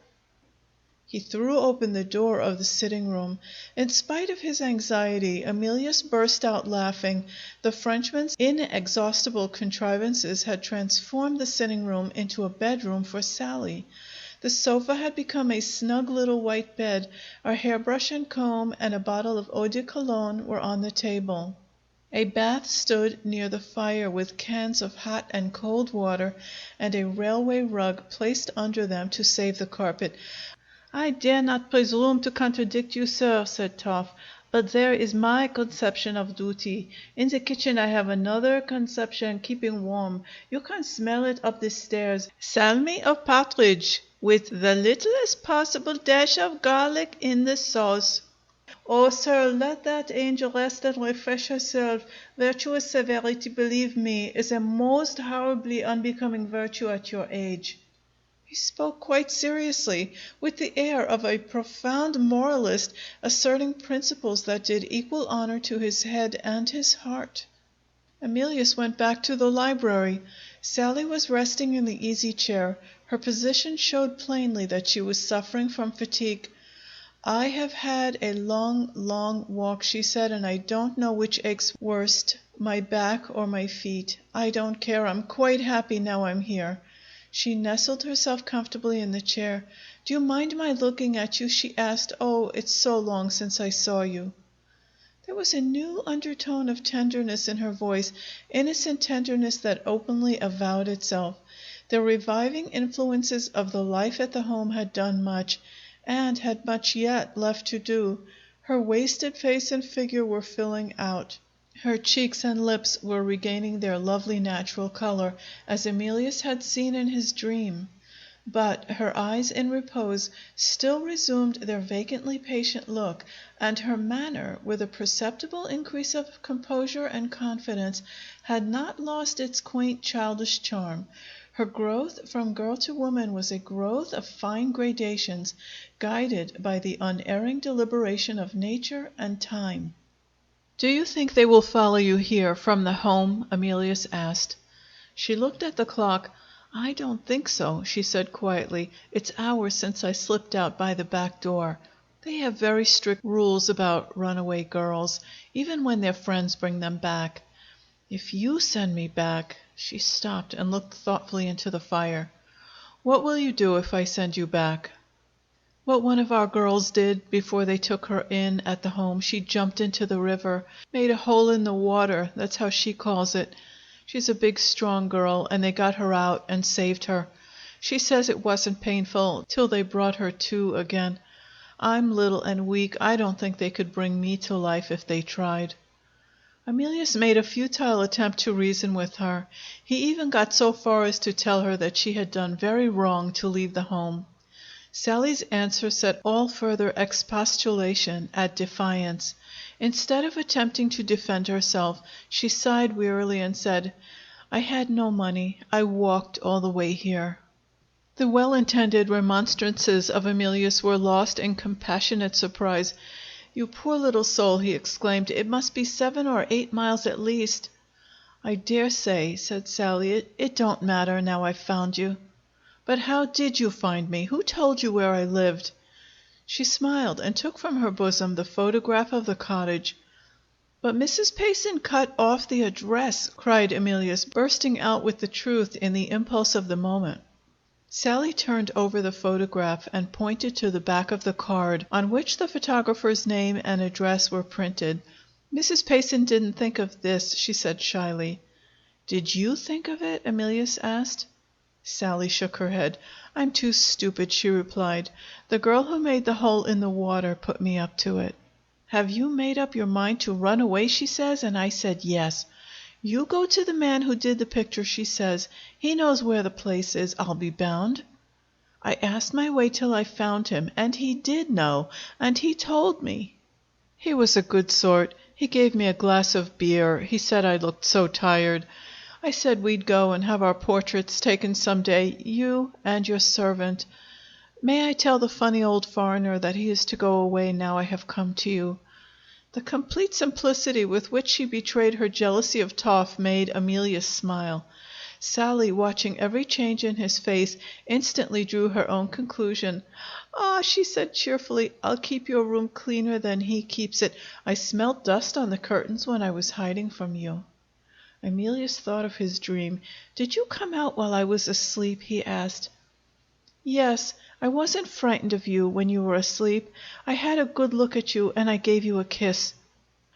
He threw open the door of the sitting room. In spite of his anxiety, Emilius burst out laughing. The Frenchman's inexhaustible contrivances had transformed the sitting room into a bedroom for Sally. The sofa had become a snug little white bed. A hairbrush and comb and a bottle of eau de cologne were on the table. A bath stood near the fire with cans of hot and cold water and a railway rug placed under them to save the carpet. "I dare not presume to contradict you, sir," said Toff, "but there is my conception of duty. In the kitchen I have another conception, keeping warm. You can smell it up the stairs. Salmi of partridge, with the littlest possible dash of garlic in the sauce. Oh, sir, let that angel rest and refresh herself. Virtuous severity, believe me, is a most horribly unbecoming virtue at your age." He spoke quite seriously, with the air of a profound moralist asserting principles that did equal honor to his head and his heart. Emilius went back to the library. Sally was resting in the easy chair. Her position showed plainly that she was suffering from fatigue. "I have had a long, long walk," she said, "and I don't know which aches worst, my back or my feet. I don't care. I'm quite happy now I'm here." She nestled herself comfortably in the chair. "Do you mind my looking at you?" she asked. "Oh, it's so long since I saw you." There was a new undertone of tenderness in her voice, innocent tenderness that openly avowed itself. The reviving influences of the life at the home had done much, and had much yet left to do. Her wasted face and figure were filling out. Her cheeks and lips were regaining their lovely natural color, as Emilius had seen in his dream. But her eyes in repose still resumed their vacantly patient look, and her manner, with a perceptible increase of composure and confidence, had not lost its quaint childish charm. Her growth from girl to woman was a growth of fine gradations, guided by the unerring deliberation of nature and time. "Do you think they will follow you here from the home?" Emilius asked. She looked at the clock. "I don't think so," she said quietly. "It's hours since I slipped out by the back door. They have very strict rules about runaway girls, even when their friends bring them back. If you send me back—" She stopped and looked thoughtfully into the fire. "What will you do if I send you back?" "What one of our girls did before they took her in at the home. She jumped into the river. Made a hole in the water, that's how she calls it. She's a big, strong girl, and they got her out and saved her. She says it wasn't painful till they brought her to again. I'm little and weak. I don't think they could bring me to life if they tried." Emilius made a futile attempt to reason with her. He even got so far as to tell her that she had done very wrong to leave the home. Sally's answer set all further expostulation at defiance. Instead of attempting to defend herself, she sighed wearily and said, "I had no money. I walked all the way here." The well-intended remonstrances of Emilius were lost in compassionate surprise. "You poor little soul!" he exclaimed. "It must be 7 or 8 miles at least." "I dare say," said Sally. It don't matter, now I've found you." "But how did you find me? Who told you where I lived?" She smiled and took from her bosom the photograph of the cottage. "But Mrs. Payson cut off the address!" cried Emilius, bursting out with the truth in the impulse of the moment. Sally turned over the photograph and pointed to the back of the card, on which the photographer's name and address were printed. "Mrs. Payson didn't think of this," she said shyly. "Did you think of it?" Emilius asked. Sally shook her head. "I'm too stupid," she replied. "The girl who made the hole in the water put me up to it. 'Have you made up your mind to run away?' she says, and I said yes. 'You go to the man who did the picture,' she says. 'He knows where the place is, I'll be bound.' I asked my way till I found him, and he did know, and he told me. He was a good sort. He gave me a glass of beer. He said I looked so tired. I said we'd go and have our portraits taken some day, you and your servant. May I tell the funny old foreigner that he is to go away now I have come to you?" The complete simplicity with which she betrayed her jealousy of Toff made Emilius smile. Sally, watching every change in his face, instantly drew her own conclusion. "Ah," she said cheerfully, "I'll keep your room cleaner than he keeps it. I smelt dust on the curtains when I was hiding from you." Emilius thought of his dream. "Did you come out while I was asleep?" he asked. "Yes. I wasn't frightened of you when you were asleep. I had a good look at you, and I gave you a kiss."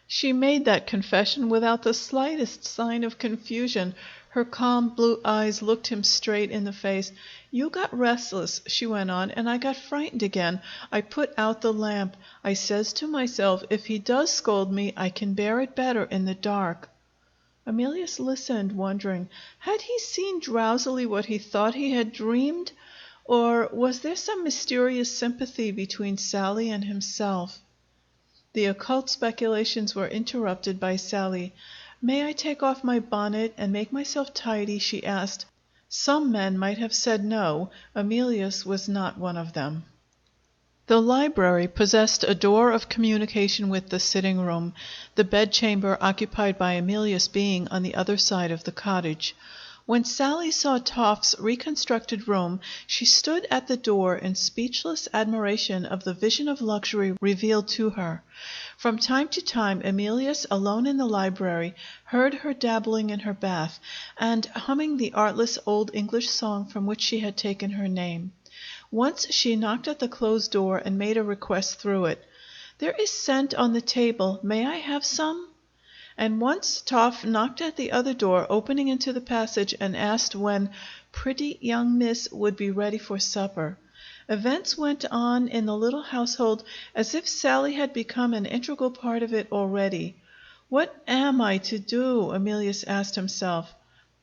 She made that confession without the slightest sign of confusion. Her calm blue eyes looked him straight in the face. "You got restless," she went on, "and I got frightened again. I put out the lamp. I says to myself, if he does scold me, I can bear it better in the dark." Emilius listened, wondering. Had he seen drowsily what he thought he had dreamed? Or was there some mysterious sympathy between Sally and himself? The occult speculations were interrupted by Sally. "May I take off my bonnet and make myself tidy?" she asked. Some men might have said no. Emilius was not one of them. The library possessed a door of communication with the sitting room, the bedchamber occupied by Emilius being on the other side of the cottage. When Sally saw Toff's reconstructed room, she stood at the door in speechless admiration of the vision of luxury revealed to her. From time to time, Emilius, alone in the library, heard her dabbling in her bath, and humming the artless old English song from which she had taken her name. Once she knocked at the closed door and made a request through it. "There is scent on the table. May I have some?" And once Toff knocked at the other door opening into the passage and asked when "pretty young miss" would be ready for supper. Events went on in the little household as if Sally had become an integral part of it already. "What am I to do?" Emilius asked himself.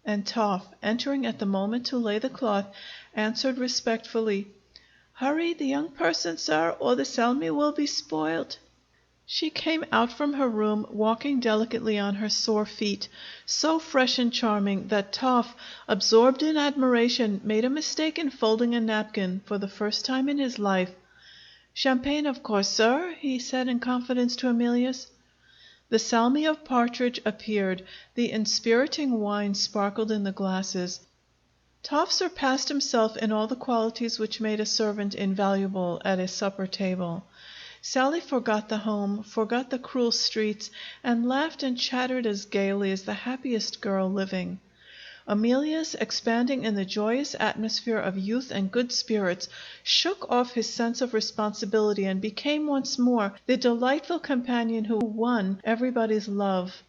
And Toff, entering at the moment to lay the cloth, answered respectfully, "Hurry the young person, sir, or the salmi will be spoiled." She came out from her room, walking delicately on her sore feet, so fresh and charming that Toff, absorbed in admiration, made a mistake in folding a napkin for the first time in his life. "Champagne, of course, sir," he said in confidence to Emilius. The salmi of partridge appeared. The inspiriting wine sparkled in the glasses. Toff surpassed himself in all the qualities which made a servant invaluable at a supper table. Sally forgot the home, forgot the cruel streets, and laughed and chattered as gaily as the happiest girl living. Emilius, expanding in the joyous atmosphere of youth and good spirits, shook off his sense of responsibility and became once more the delightful companion who won everybody's love.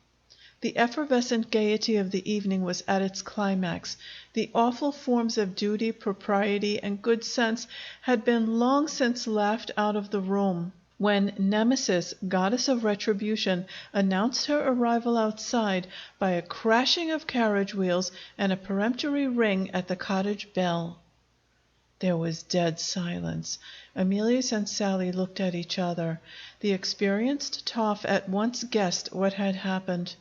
The effervescent gaiety of the evening was at its climax. The awful forms of duty, propriety, and good sense had been long since laughed out of the room, when Nemesis, goddess of retribution, announced her arrival outside by a crashing of carriage wheels and a peremptory ring at the cottage bell. There was dead silence. Emilius and Sally looked at each other. The experienced Toff at once guessed what had happened.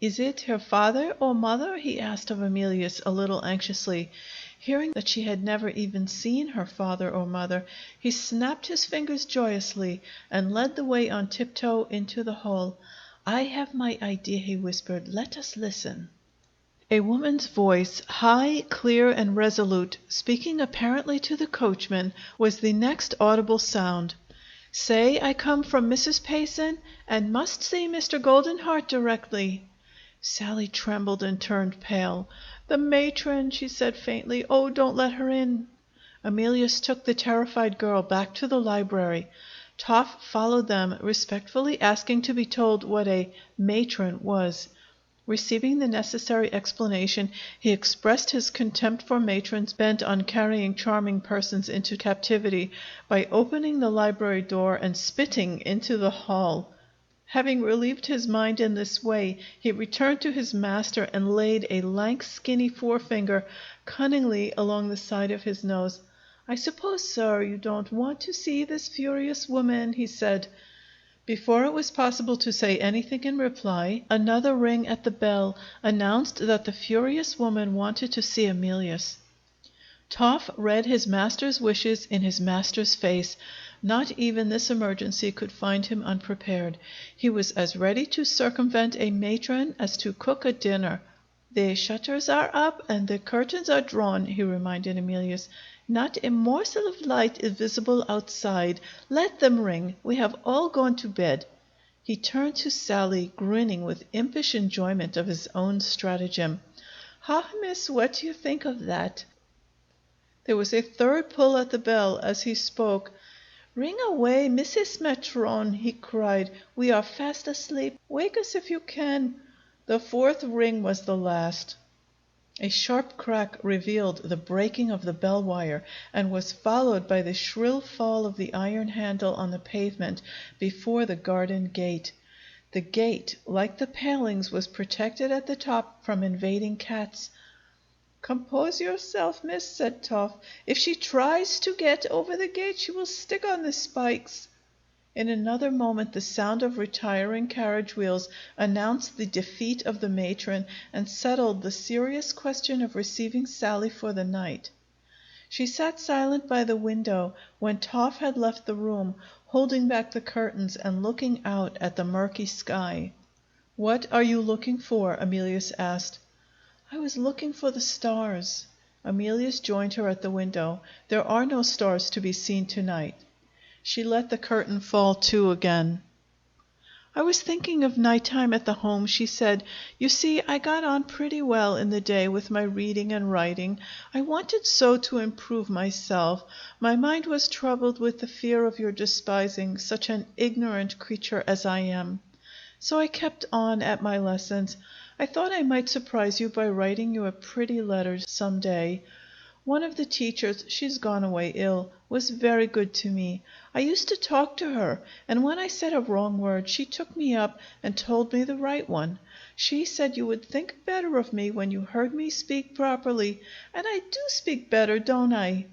"Is it her father or mother?" he asked of Emilius a little anxiously. Hearing that she had never even seen her father or mother, he snapped his fingers joyously and led the way on tiptoe into the hall. "I have my idea," he whispered. "Let us listen." A woman's voice, high, clear, and resolute, speaking apparently to the coachman, was the next audible sound. "Say I come from Mrs. Payson, and must see Mr. Goldenheart directly." Sally trembled and turned pale. "The matron," she said faintly. "Oh, don't let her in." Emilius took the terrified girl back to the library. Toff followed them, respectfully asking to be told what a matron was. Receiving the necessary explanation, he expressed his contempt for matrons bent on carrying charming persons into captivity by opening the library door and spitting into the hall. Having relieved his mind in this way, he returned to his master and laid a lank, skinny forefinger cunningly along the side of his nose. "I suppose, sir, you don't want to see this furious woman," he said. Before it was possible to say anything in reply, another ring at the bell announced that the furious woman wanted to see Emilius. Toff read his master's wishes in his master's face. Not even this emergency could find him unprepared. He was as ready to circumvent a matron as to cook a dinner. "The shutters are up and the curtains are drawn," he reminded Emilius. "Not a morsel of light is visible outside. Let them ring. We have all gone to bed." He turned to Sally, grinning with impish enjoyment of his own stratagem. "Ha, miss, what do you think of that?" There was a third pull at the bell as he spoke. "Ring away, Mrs. Matron," he cried. "We are fast asleep. Wake us if you can." The fourth ring was the last. A sharp crack revealed the breaking of the bell wire, and was followed by the shrill fall of the iron handle on the pavement before the garden gate. The gate, like the palings, was protected at the top from invading cats. "Compose yourself, miss," said Toff. "If she tries to get over the gate, she will stick on the spikes." In another moment the sound of retiring carriage wheels announced the defeat of the matron and settled the serious question of receiving Sally for the night. She sat silent by the window when Toff had left the room, holding back the curtains and looking out at the murky sky. "What are you looking for?" Emilius asked. "I was looking for the stars." Emilius joined her at the window. "There are no stars to be seen tonight." She let the curtain fall to again. "I was thinking of nighttime at the home," she said. "You see, I got on pretty well in the day with my reading and writing. I wanted so to improve myself. My mind was troubled with the fear of your despising such an ignorant creature as I am. So I kept on at my lessons. I thought I might surprise you by writing you a pretty letter some day. One of the teachers, she's gone away ill, was very good to me. I used to talk to her, and when I said a wrong word, she took me up and told me the right one. She said you would think better of me when you heard me speak properly, and I do speak better, don't I?"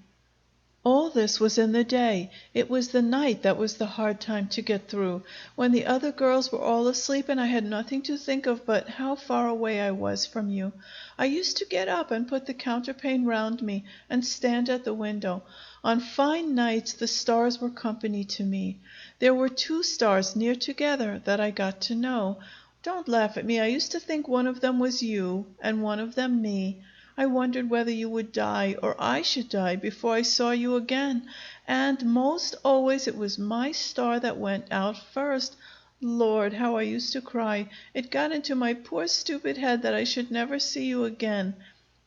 All this was in the day. It was the night that was the hard time to get through, when the other girls were all asleep and I had nothing to think of but how far away I was from you. I used to get up and put the counterpane round me and stand at the window. On fine nights the stars were company to me. There were 2 stars near together that I got to know. Don't laugh at me. I used to think one of them was you and one of them me. I wondered whether you would die or I should die before I saw you again. And most always it was my star that went out first. Lord, how I used to cry! It got into my poor stupid head that I should never see you again.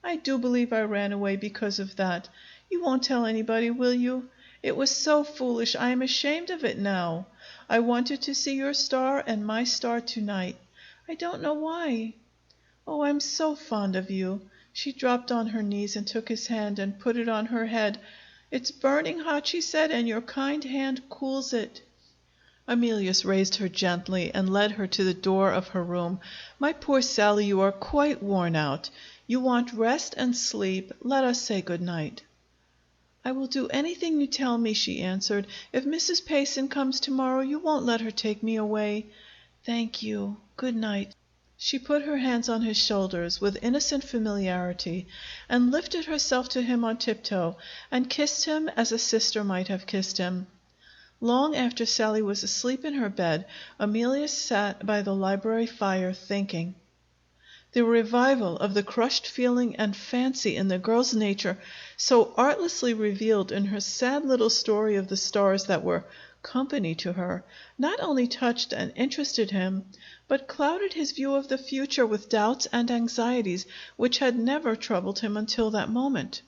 I do believe I ran away because of that. You won't tell anybody, will you? It was so foolish. I am ashamed of it now. I wanted to see your star and my star tonight. I don't know why. Oh, I'm so fond of you." She dropped on her knees and took his hand and put it on her head. "It's burning hot," she said, "and your kind hand cools it." Emilius raised her gently and led her to the door of her room. "My poor Sally, you are quite worn out. You want rest and sleep. Let us say good night." "I will do anything you tell me," she answered. "If Mrs. Payson comes tomorrow, you won't let her take me away." "Thank you. Good night." She put her hands on his shoulders with innocent familiarity, and lifted herself to him on tiptoe, and kissed him as a sister might have kissed him. Long after Sally was asleep in her bed, Emilius sat by the library fire thinking. The revival of the crushed feeling and fancy in the girl's nature, so artlessly revealed in her sad little story of the stars that were company to her, not only touched and interested him, but clouded his view of the future with doubts and anxieties which had never troubled him until that moment.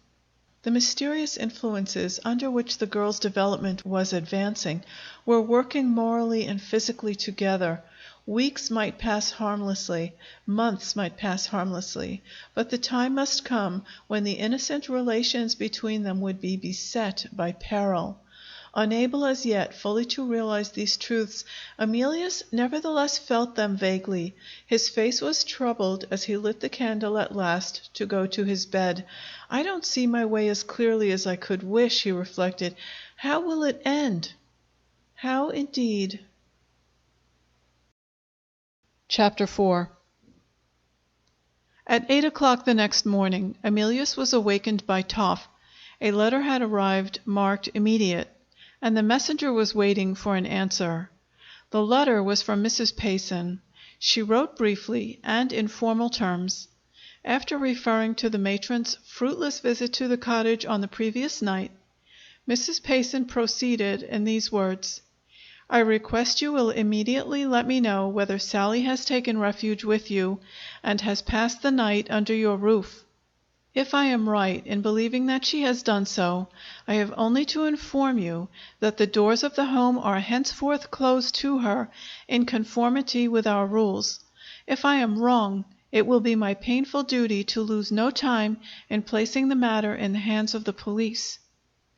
The mysterious influences under which the girl's development was advancing were working morally and physically together. Weeks might pass harmlessly, months might pass harmlessly, but the time must come when the innocent relations between them would be beset by peril. Unable as yet fully to realize these truths, Emilius nevertheless felt them vaguely. His face was troubled as he lit the candle at last to go to his bed. "I don't see my way as clearly as I could wish," he reflected. "How will it end?" How indeed? Chapter 4. At 8 o'clock the next morning, Emilius was awakened by Toff. A letter had arrived marked immediate, and the messenger was waiting for an answer. The letter was from Mrs. Payson. She wrote briefly and in formal terms. After referring to the matron's fruitless visit to the cottage on the previous night, Mrs. Payson proceeded in these words: "I request you will immediately let me know whether Sally has taken refuge with you and has passed the night under your roof. If I am right in believing that she has done so, I have only to inform you that the doors of the home are henceforth closed to her in conformity with our rules. If I am wrong, it will be my painful duty to lose no time in placing the matter in the hands of the police."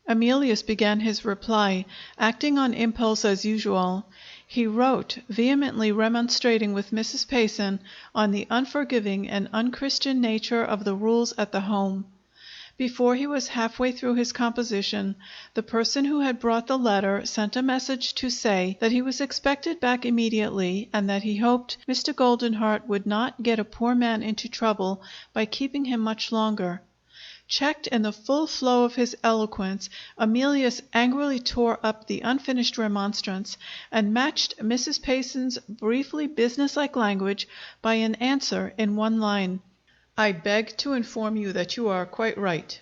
Emilius began his reply, acting on impulse as usual. He wrote, vehemently remonstrating with Mrs. Payson on the unforgiving and unchristian nature of the rules at the home. Before he was halfway through his composition, the person who had brought the letter sent a message to say that he was expected back immediately, and that he hoped Mr. Goldenheart would not get a poor man into trouble by keeping him much longer. Checked in the full flow of his eloquence, Emilius angrily tore up the unfinished remonstrance, and matched Mrs. Payson's briefly businesslike language by an answer in one line. I beg to inform you that you are quite right."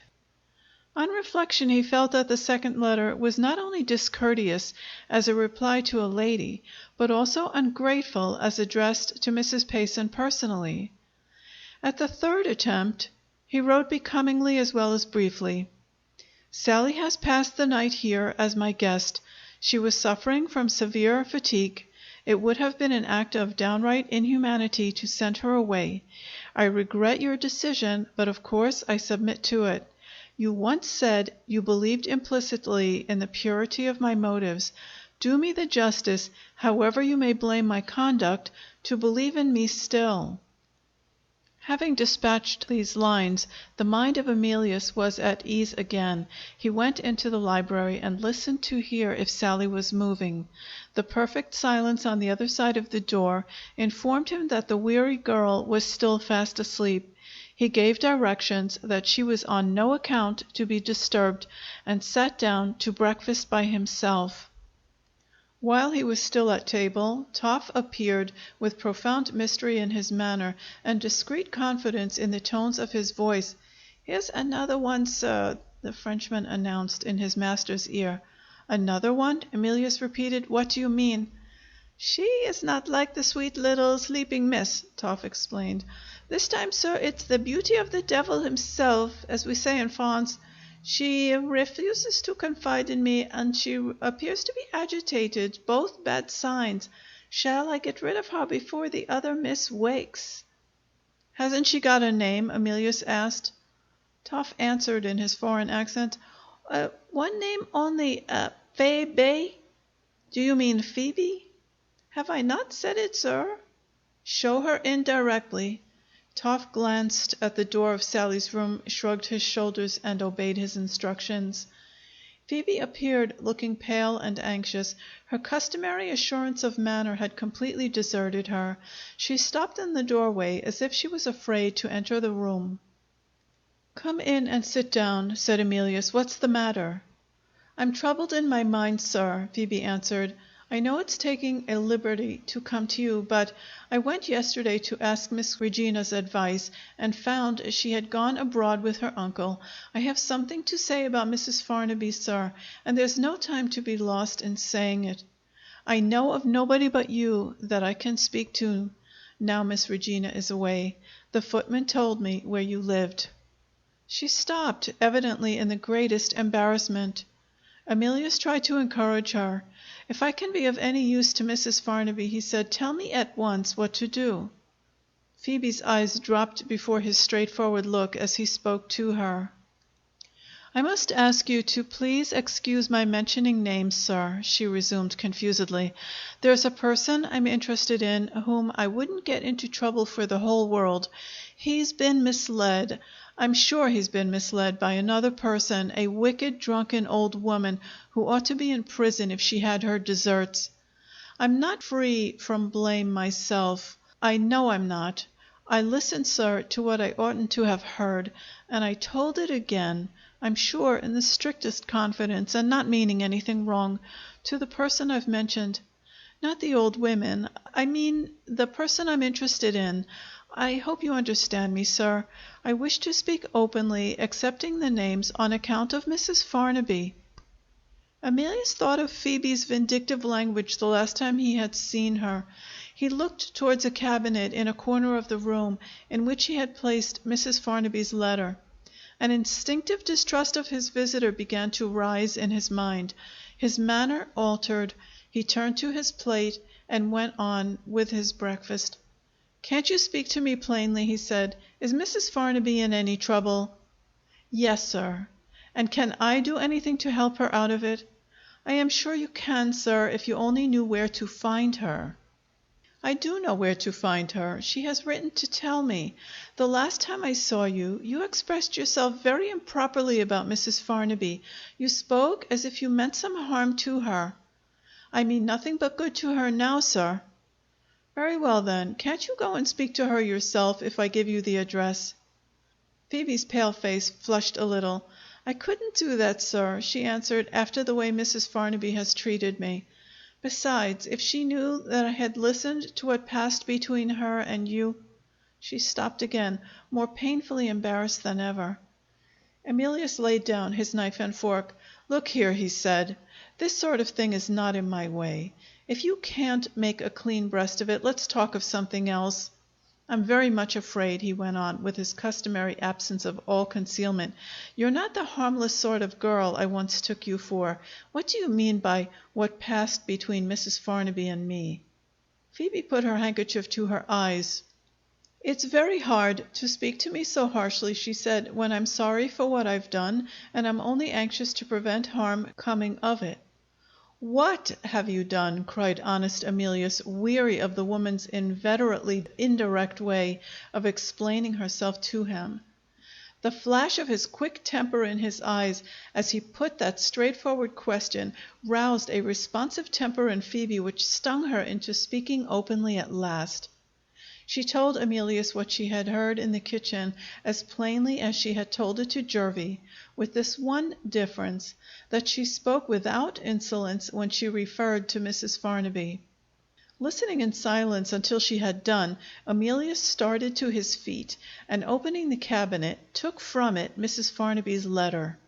On reflection, he felt that the second letter was not only discourteous as a reply to a lady, but also ungrateful as addressed to Mrs. Payson personally. At the third attempt, he wrote becomingly as well as briefly: "Sally has passed the night here as my guest. She was suffering from severe fatigue. It would have been an act of downright inhumanity to send her away. I regret your decision, but of course I submit to it. You once said you believed implicitly in the purity of my motives. Do me the justice, however you may blame my conduct, to believe in me still." Having dispatched these lines, the mind of Emilius was at ease again. He went into the library and listened to hear if Sally was moving. The perfect silence on the other side of the door informed him that the weary girl was still fast asleep. He gave directions that she was on no account to be disturbed, and sat down to breakfast by himself. While he was still at table, Toff appeared with profound mystery in his manner and discreet confidence in the tones of his voice. "Here's another one, sir," the Frenchman announced in his master's ear. "Another one?" Emilius repeated. "What do you mean?" "She is not like the sweet little sleeping miss," Toff explained. "This time, sir, it's the beauty of the devil himself, as we say in France. She refuses to confide in me, and she appears to be agitated, both bad signs. Shall I get rid of her before the other miss wakes?" "Hasn't she got a name?" Emilius asked. Toff answered in his foreign accent, "One name only, Phoebe." "Do you mean Phoebe?" "Have I not said it, sir?" "Show her in directly." Toff glanced at the door of Sally's room, shrugged his shoulders, and obeyed his instructions. Phoebe appeared, looking pale and anxious. Her customary assurance of manner had completely deserted her. She stopped in the doorway as if she was afraid to enter the room. "Come in and sit down," said Emilius. "What's the matter?" "I'm troubled in my mind, sir," Phoebe answered. "I know it's taking a liberty to come to you, but I went yesterday to ask Miss Regina's advice, and found she had gone abroad with her uncle. I have something to say about Mrs. Farnaby, sir, and there's no time to be lost in saying it. I know of nobody but you that I can speak to now Miss Regina is away. The footman told me where you lived." She stopped, evidently in the greatest embarrassment. Emilius tried to encourage her. "If I can be of any use to Mrs. Farnaby," he said, "tell me at once what to do." Phoebe's eyes dropped before his straightforward look as he spoke to her. "I must ask you to please excuse my mentioning names, sir," she resumed confusedly. "There's a person I'm interested in whom I wouldn't get into trouble for the whole world. He's been misled. I'm sure he's been misled by another person, a wicked, drunken old woman who ought to be in prison if she had her deserts. I'm not free from blame myself. I know I'm not. I listened, sir, to what I oughtn't to have heard, and I told it again, I'm sure in the strictest confidence, and not meaning anything wrong, to the person I've mentioned. Not the old women. I mean the person I'm interested in. I hope you understand me, sir. I wish to speak openly, accepting the names on account of Mrs. Farnaby." Emilius thought of Phoebe's vindictive language the last time he had seen her. He looked towards a cabinet in a corner of the room in which he had placed Mrs. Farnaby's letter. An instinctive distrust of his visitor began to rise in his mind. His manner altered. He turned to his plate and went on with his breakfast. "Can't you speak to me plainly?" he said. "Is Mrs. Farnaby in any trouble?" "Yes, sir." "And can I do anything to help her out of it?" "I am sure you can, sir, if you only knew where to find her." "I do know where to find her. She has written to tell me. The last time I saw you, you expressed yourself very improperly about Mrs. Farnaby. You spoke as if you meant some harm to her." "I mean nothing but good to her now, sir." "Very well, then. Can't you go and speak to her yourself if I give you the address?" Phoebe's pale face flushed a little. "I couldn't do that, sir," she answered, "after the way Mrs. Farnaby has treated me. Besides, if she knew that I had listened to what passed between her and you—" She stopped again, more painfully embarrassed than ever. Emilius laid down his knife and fork. "Look here," he said, "this sort of thing is not in my way. If you can't make a clean breast of it, let's talk of something else. I'm very much afraid," he went on, with his customary absence of all concealment, "you're not the harmless sort of girl I once took you for. What do you mean by what passed between Mrs. Farnaby and me?" Phoebe put her handkerchief to her eyes. "It's very hard to speak to me so harshly," she said, "when I'm sorry for what I've done, and I'm only anxious to prevent harm coming of it." "What have you done?" cried honest Emilius, weary of the woman's inveterately indirect way of explaining herself to him. The flash of his quick temper in his eyes as he put that straightforward question roused a responsive temper in Phoebe which stung her into speaking openly at last. She told Emilius what she had heard in the kitchen as plainly as she had told it to Jervie, with this one difference, that she spoke without insolence when she referred to Mrs. Farnaby. Listening in silence until she had done, Emilius started to his feet, and opening the cabinet, took from it Mrs. Farnaby's letter.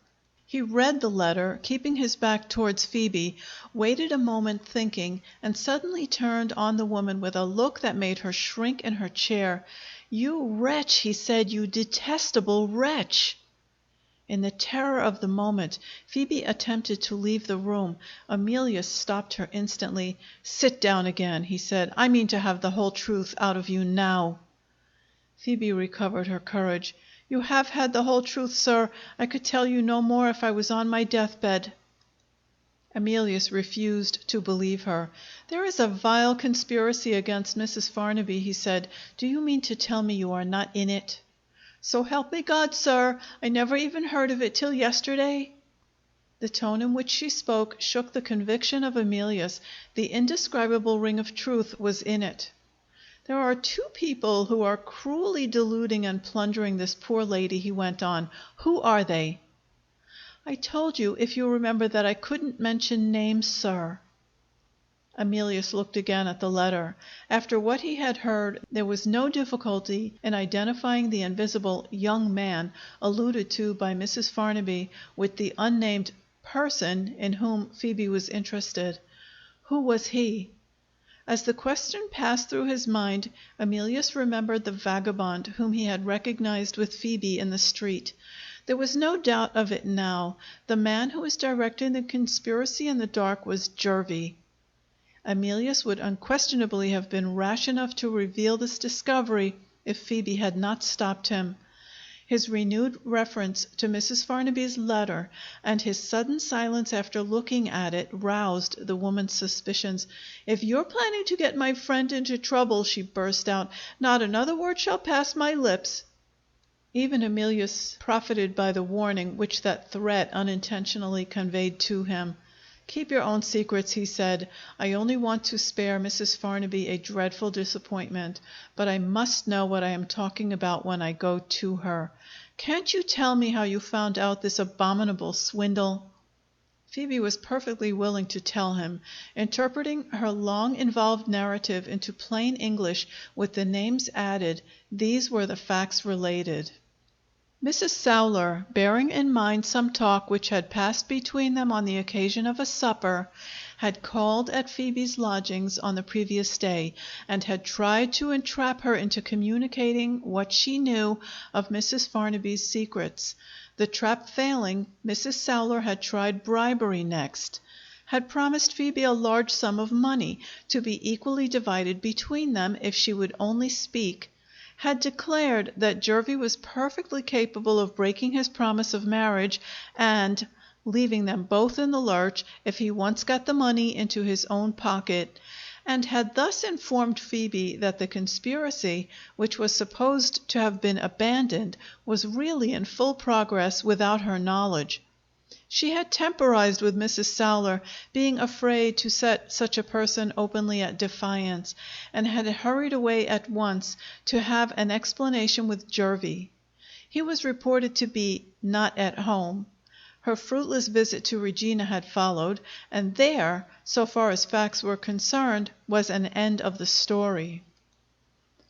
He read the letter, keeping his back towards Phoebe, waited a moment thinking, and suddenly turned on the woman with a look that made her shrink in her chair. "You wretch!" he said. "You detestable wretch!" In the terror of the moment, Phoebe attempted to leave the room. Emilius stopped her instantly. "Sit down again," he said. "I mean to have the whole truth out of you now." Phoebe recovered her courage. "You have had the whole truth, sir. I could tell you no more if I was on my deathbed." Emilius refused to believe her. "There is a vile conspiracy against Mrs. Farnaby," he said. "Do you mean to tell me you are not in it?" "So help me God, sir! I never even heard of it till yesterday." The tone in which she spoke shook the conviction of Emilius. The indescribable ring of truth was in it. "There are two people who are cruelly deluding and plundering this poor lady," he went on. "Who are they?" "I told you, if you remember, that I couldn't mention names, sir." Emilius looked again at the letter. After what he had heard, there was no difficulty in identifying the invisible "young man" alluded to by Mrs. Farnaby with the unnamed person in whom Phoebe was interested. Who was he? As the question passed through his mind, Emilius remembered the vagabond whom he had recognized with Phoebe in the street. There was no doubt of it now. The man who was directing the conspiracy in the dark was Jervie. Emilius would unquestionably have been rash enough to reveal this discovery if Phoebe had not stopped him. His renewed reference to Mrs. Farnaby's letter and his sudden silence after looking at it roused the woman's suspicions. "If you're planning to get my friend into trouble," she burst out, "not another word shall pass my lips." Even Emilius profited by the warning which that threat unintentionally conveyed to him. "Keep your own secrets," he said. "I only want to spare Mrs. Farnaby a dreadful disappointment. But I must know what I am talking about when I go to her. Can't you tell me how you found out this abominable swindle?" Phoebe was perfectly willing to tell him. Interpreting her long involved narrative into plain English with the names added, these were the facts related. Mrs. Sowler, bearing in mind some talk which had passed between them on the occasion of a supper, had called at Phoebe's lodgings on the previous day, and had tried to entrap her into communicating what she knew of Mrs. Farnaby's secrets. The trap failing, Mrs. Sowler had tried bribery next, had promised Phoebe a large sum of money, to be equally divided between them if she would only speak, had declared that Jervie was perfectly capable of breaking his promise of marriage and leaving them both in the lurch if he once got the money into his own pocket, and had thus informed Phoebe that the conspiracy, which was supposed to have been abandoned, was really in full progress without her knowledge. She had temporized with Mrs. Sowler, being afraid to set such a person openly at defiance, and had hurried away at once to have an explanation with Jervie. He was reported to be not at home. Her fruitless visit to Regina had followed, and there, so far as facts were concerned, was an end of the story.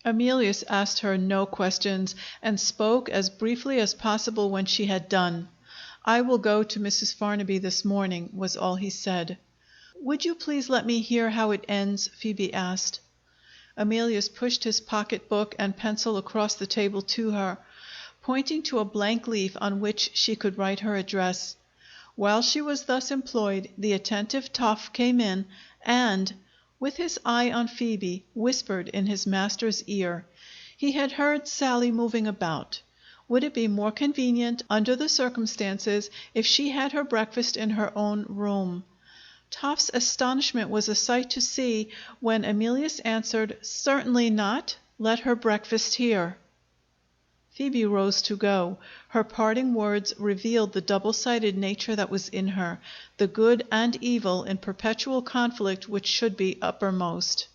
Emilius asked her no questions, and spoke as briefly as possible when she had done. "I will go to Mrs. Farnaby this morning," was all he said. "Would you please let me hear how it ends?" Phoebe asked. Emilius pushed his pocketbook and pencil across the table to her, pointing to a blank leaf on which she could write her address. While she was thus employed, the attentive Toff came in and, with his eye on Phoebe, whispered in his master's ear. He had heard Sally moving about. Would it be more convenient, under the circumstances, if she had her breakfast in her own room? Toff's astonishment was a sight to see when Emilius answered, "Certainly not. Let her breakfast here." Phoebe rose to go. Her parting words revealed the double-sided nature that was in her, the good and evil in perpetual conflict which should be uppermost.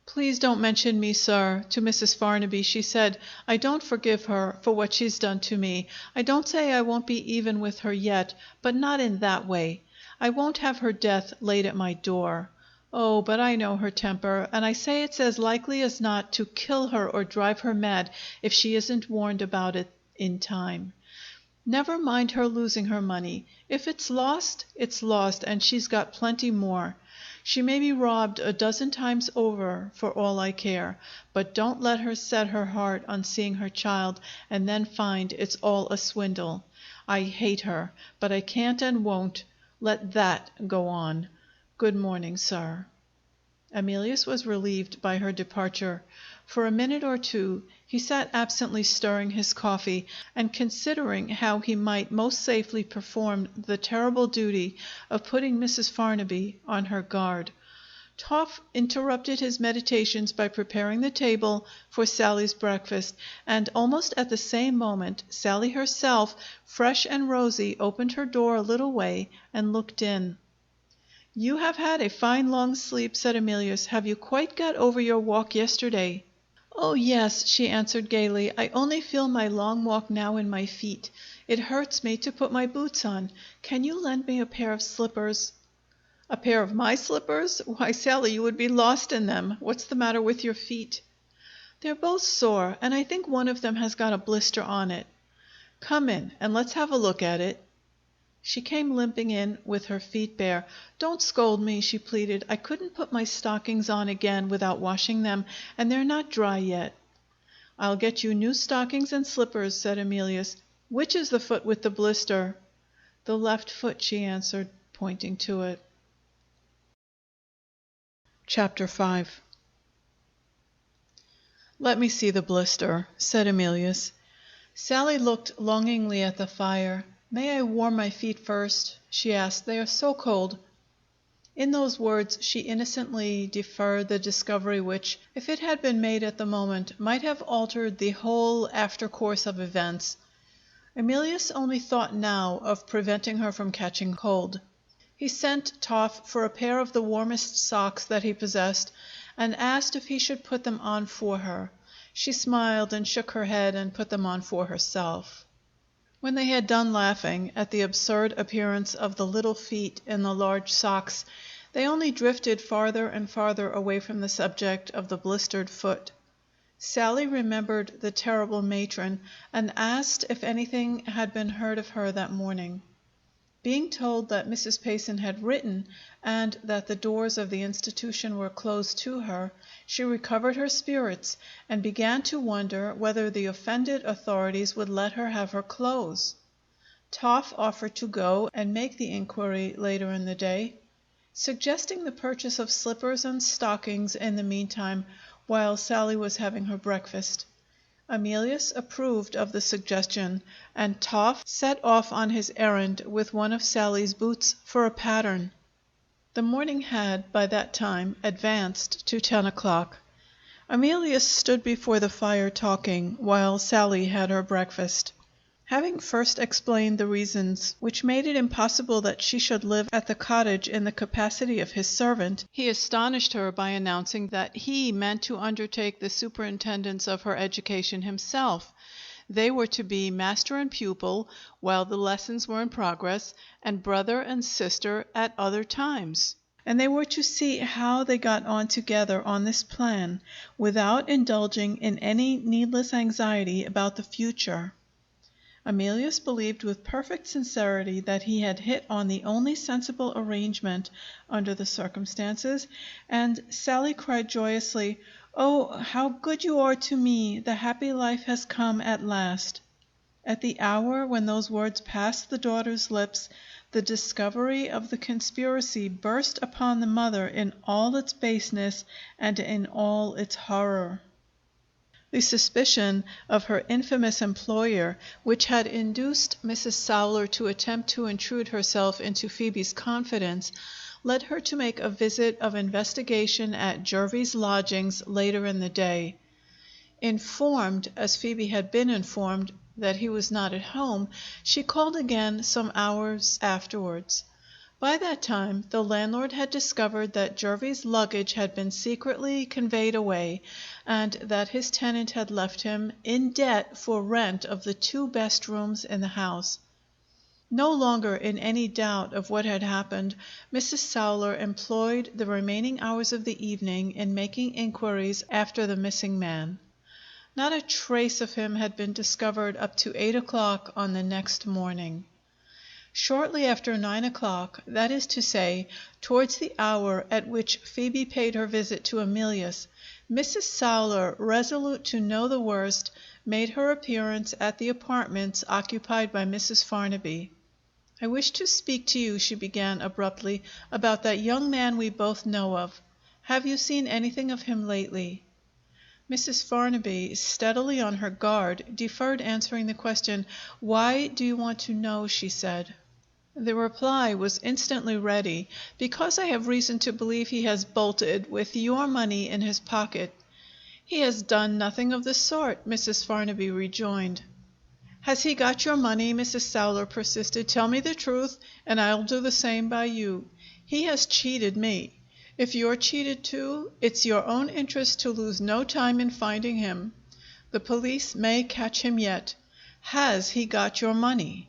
"Please don't mention me, sir, to Mrs. Farnaby," she said. "I don't forgive her for what she's done to me. I don't say I won't be even with her yet, but not in that way. I won't have her death laid at my door. Oh, but I know her temper, and I say it's as likely as not to kill her or drive her mad if she isn't warned about it in time. Never mind her losing her money. If it's lost, and she's got plenty more. She may be robbed a dozen times over for all I care, but don't let her set her heart on seeing her child and then find it's all a swindle. I hate her, but I can't and won't let that go on. Good morning, sir." Emilius was relieved by her departure. For a minute or two he sat absently stirring his coffee and considering how he might most safely perform the terrible duty of putting Mrs. Farnaby on her guard. Toff interrupted his meditations by preparing the table for Sally's breakfast, and almost at the same moment Sally herself, fresh and rosy, opened her door a little way and looked in. "You have had a fine long sleep," said Emilius. "Have you quite got over your walk yesterday?" "Oh, yes," she answered gaily. "I only feel my long walk now in my feet. It hurts me to put my boots on. Can you lend me a pair of slippers?" "A pair of my slippers? Why, Sally, you would be lost in them. What's the matter with your feet?" "They're both sore, and I think one of them has got a blister on it." "Come in, and let's have a look at it." She came limping in with her feet bare. "Don't scold me," she pleaded. "I couldn't put my stockings on again without washing them, and they're not dry yet." "I'll get you new stockings and slippers," said Emilius. "Which is the foot with the blister?" "The left foot," she answered, pointing to it. Chapter 5. "Let me see the blister," said Emilius. Sally looked longingly at the fire. "May I warm my feet first?" she asked. "They are so cold." In those words she innocently deferred the discovery which, if it had been made at the moment, might have altered the whole after course of events. Emilius only thought now of preventing her from catching cold. He sent Toff for a pair of the warmest socks that he possessed, and asked if he should put them on for her. She smiled and shook her head and put them on for herself. When they had done laughing at the absurd appearance of the little feet in the large socks, they only drifted farther and farther away from the subject of the blistered foot. Sally remembered the terrible matron, and asked if anything had been heard of her that morning. Being told that Mrs. Payson had written, and that the doors of the institution were closed to her, she recovered her spirits, and began to wonder whether the offended authorities would let her have her clothes. Toff offered to go and make the inquiry later in the day, suggesting the purchase of slippers and stockings in the meantime, while Sally was having her breakfast. Emilius approved of the suggestion, and Toff set off on his errand with one of Sally's boots for a pattern. The morning had, by that time, advanced to 10 o'clock. Emilius stood before the fire talking, while Sally had her breakfast. Having first explained the reasons which made it impossible that she should live at the cottage in the capacity of his servant, he astonished her by announcing that he meant to undertake the superintendence of her education himself. They were to be master and pupil while the lessons were in progress, and brother and sister at other times. and they were to see how they got on together on this plan without indulging in any needless anxiety about the future. Emilius believed with perfect sincerity that he had hit on the only sensible arrangement under the circumstances, and Sally cried joyously, "Oh, how good you are to me! The happy life has come at last." At the hour when those words passed the daughter's lips, the discovery of the conspiracy burst upon the mother in all its baseness and in all its horror. The suspicion of her infamous employer, which had induced Mrs. Sowler to attempt to intrude herself into Phoebe's confidence, led her to make a visit of investigation at Jervy's lodgings later in the day. Informed, as Phoebe had been informed, that he was not at home, she called again some hours afterwards. By that time the landlord had discovered that Jervy's luggage had been secretly conveyed away, and that his tenant had left him in debt for rent of the 2 best rooms in the house. No longer in any doubt of what had happened, Mrs. Sowler employed the remaining hours of the evening in making inquiries after the missing man. Not a trace of him had been discovered up to 8 o'clock on the next morning. Shortly after 9 o'clock, that is to say, towards the hour at which Phoebe paid her visit to Emilius, Mrs. Sowler, resolute to know the worst, made her appearance at the apartments occupied by Mrs. Farnaby. "I wish to speak to you," she began abruptly, "about that young man we both know of. Have you seen anything of him lately?" Mrs. Farnaby, steadily on her guard, deferred answering the question. "Why do you want to know?" she said. The reply was instantly ready. "Because I have reason to believe he has bolted with your money in his pocket." "He has done nothing of the sort," Mrs. Farnaby rejoined. "Has he got your money?" Mrs. Sowler persisted. "Tell me the truth, and I'll do the same by you. He has cheated me. If you're cheated too, it's your own interest to lose no time in finding him. The police may catch him yet. Has he got your money?"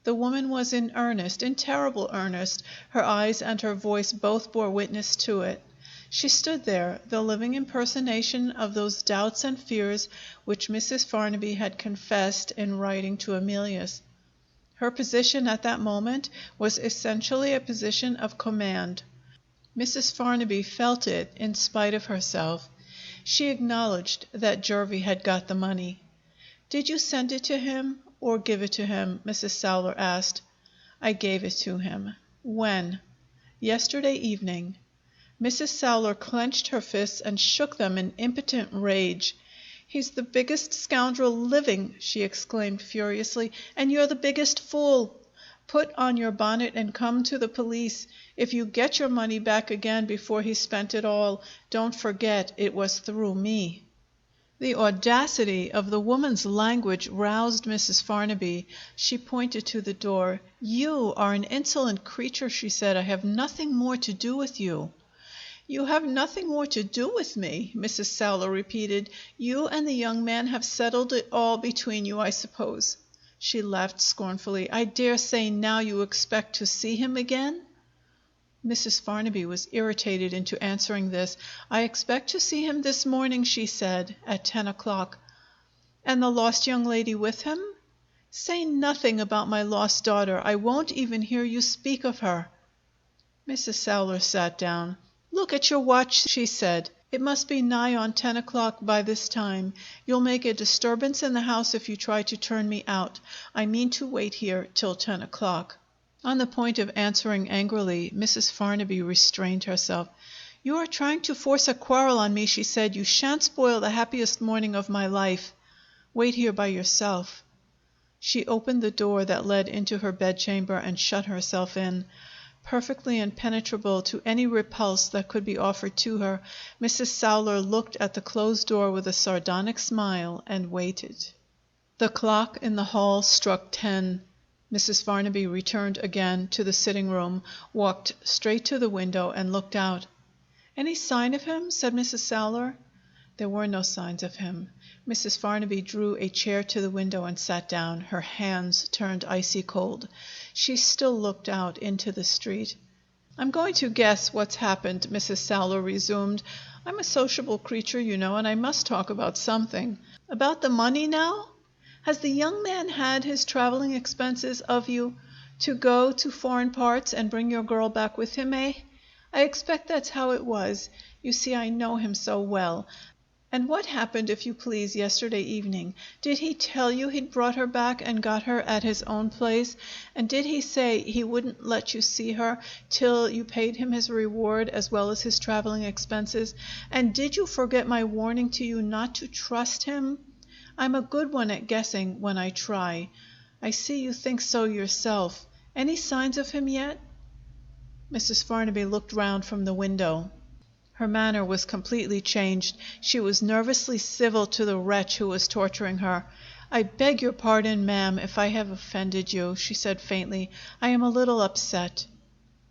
The woman was in earnest, in terrible earnest. Her eyes and her voice both bore witness to it. She stood there, the living impersonation of those doubts and fears which Mrs. Farnaby had confessed in writing to Emilius. Her position at that moment was essentially a position of command. Mrs. Farnaby felt it in spite of herself. She acknowledged that Jervy had got the money. "Did you send it to him or give it to him?" Mrs. Sowler asked. "I gave it to him." "When?" "Yesterday evening." Mrs. Sowler clenched her fists and shook them in impotent rage. "He's the biggest scoundrel living!" she exclaimed furiously. "And you're the biggest fool! Put on your bonnet and come to the police. If you get your money back again before he's spent it all, don't forget it was through me." The audacity of the woman's language roused Mrs. Farnaby. She pointed to the door. "You are an insolent creature," she said. "I have nothing more to do with you." "You have nothing more to do with me?" Mrs. Sowler repeated. "You and the young man have settled it all between you, I suppose." She laughed scornfully. "I dare say now you expect to see him again?" Mrs. Farnaby was irritated into answering this. "I expect to see him this morning," she said, "at 10 o'clock." "And the lost young lady with him?" "Say nothing about my lost daughter. I won't even hear you speak of her." Mrs. Sowler sat down. "Look at your watch," she said. "It must be nigh on 10 o'clock by this time. You'll make a disturbance in the house if you try to turn me out. I mean to wait here till 10 o'clock." On the point of answering angrily, Mrs. Farnaby restrained herself. "You are trying to force a quarrel on me," she said. "You shan't spoil the happiest morning of my life. Wait here by yourself." She opened the door that led into her bedchamber and shut herself in. Perfectly impenetrable to any repulse that could be offered to her, Mrs. Sowler looked at the closed door with a sardonic smile and waited. The clock in the hall struck 10. Mrs. Farnaby returned again to the sitting room, walked straight to the window, and looked out. "Any sign of him?" said Mrs. Sowler. There were no signs of him. Mrs. Farnaby drew a chair to the window and sat down. Her hands turned icy cold. She still looked out into the street. "I'm going to guess what's happened," Mrs. Sowler resumed. "I'm a sociable creature, you know, and I must talk about something. About the money now? Has the young man had his traveling expenses of you to go to foreign parts and bring your girl back with him, eh? I expect that's how it was. You see, I know him so well. And what happened, if you please, yesterday evening? Did he tell you he'd brought her back and got her at his own place? And did he say he wouldn't let you see her till you paid him his reward as well as his traveling expenses? And did you forget my warning to you not to trust him? I'm a good one at guessing when I try. I see you think so yourself. Any signs of him yet?" Mrs. Farnaby looked round from the window. Her manner was completely changed. She was nervously civil to the wretch who was torturing her. "I beg your pardon, ma'am, if I have offended you," she said faintly. "I am a little upset.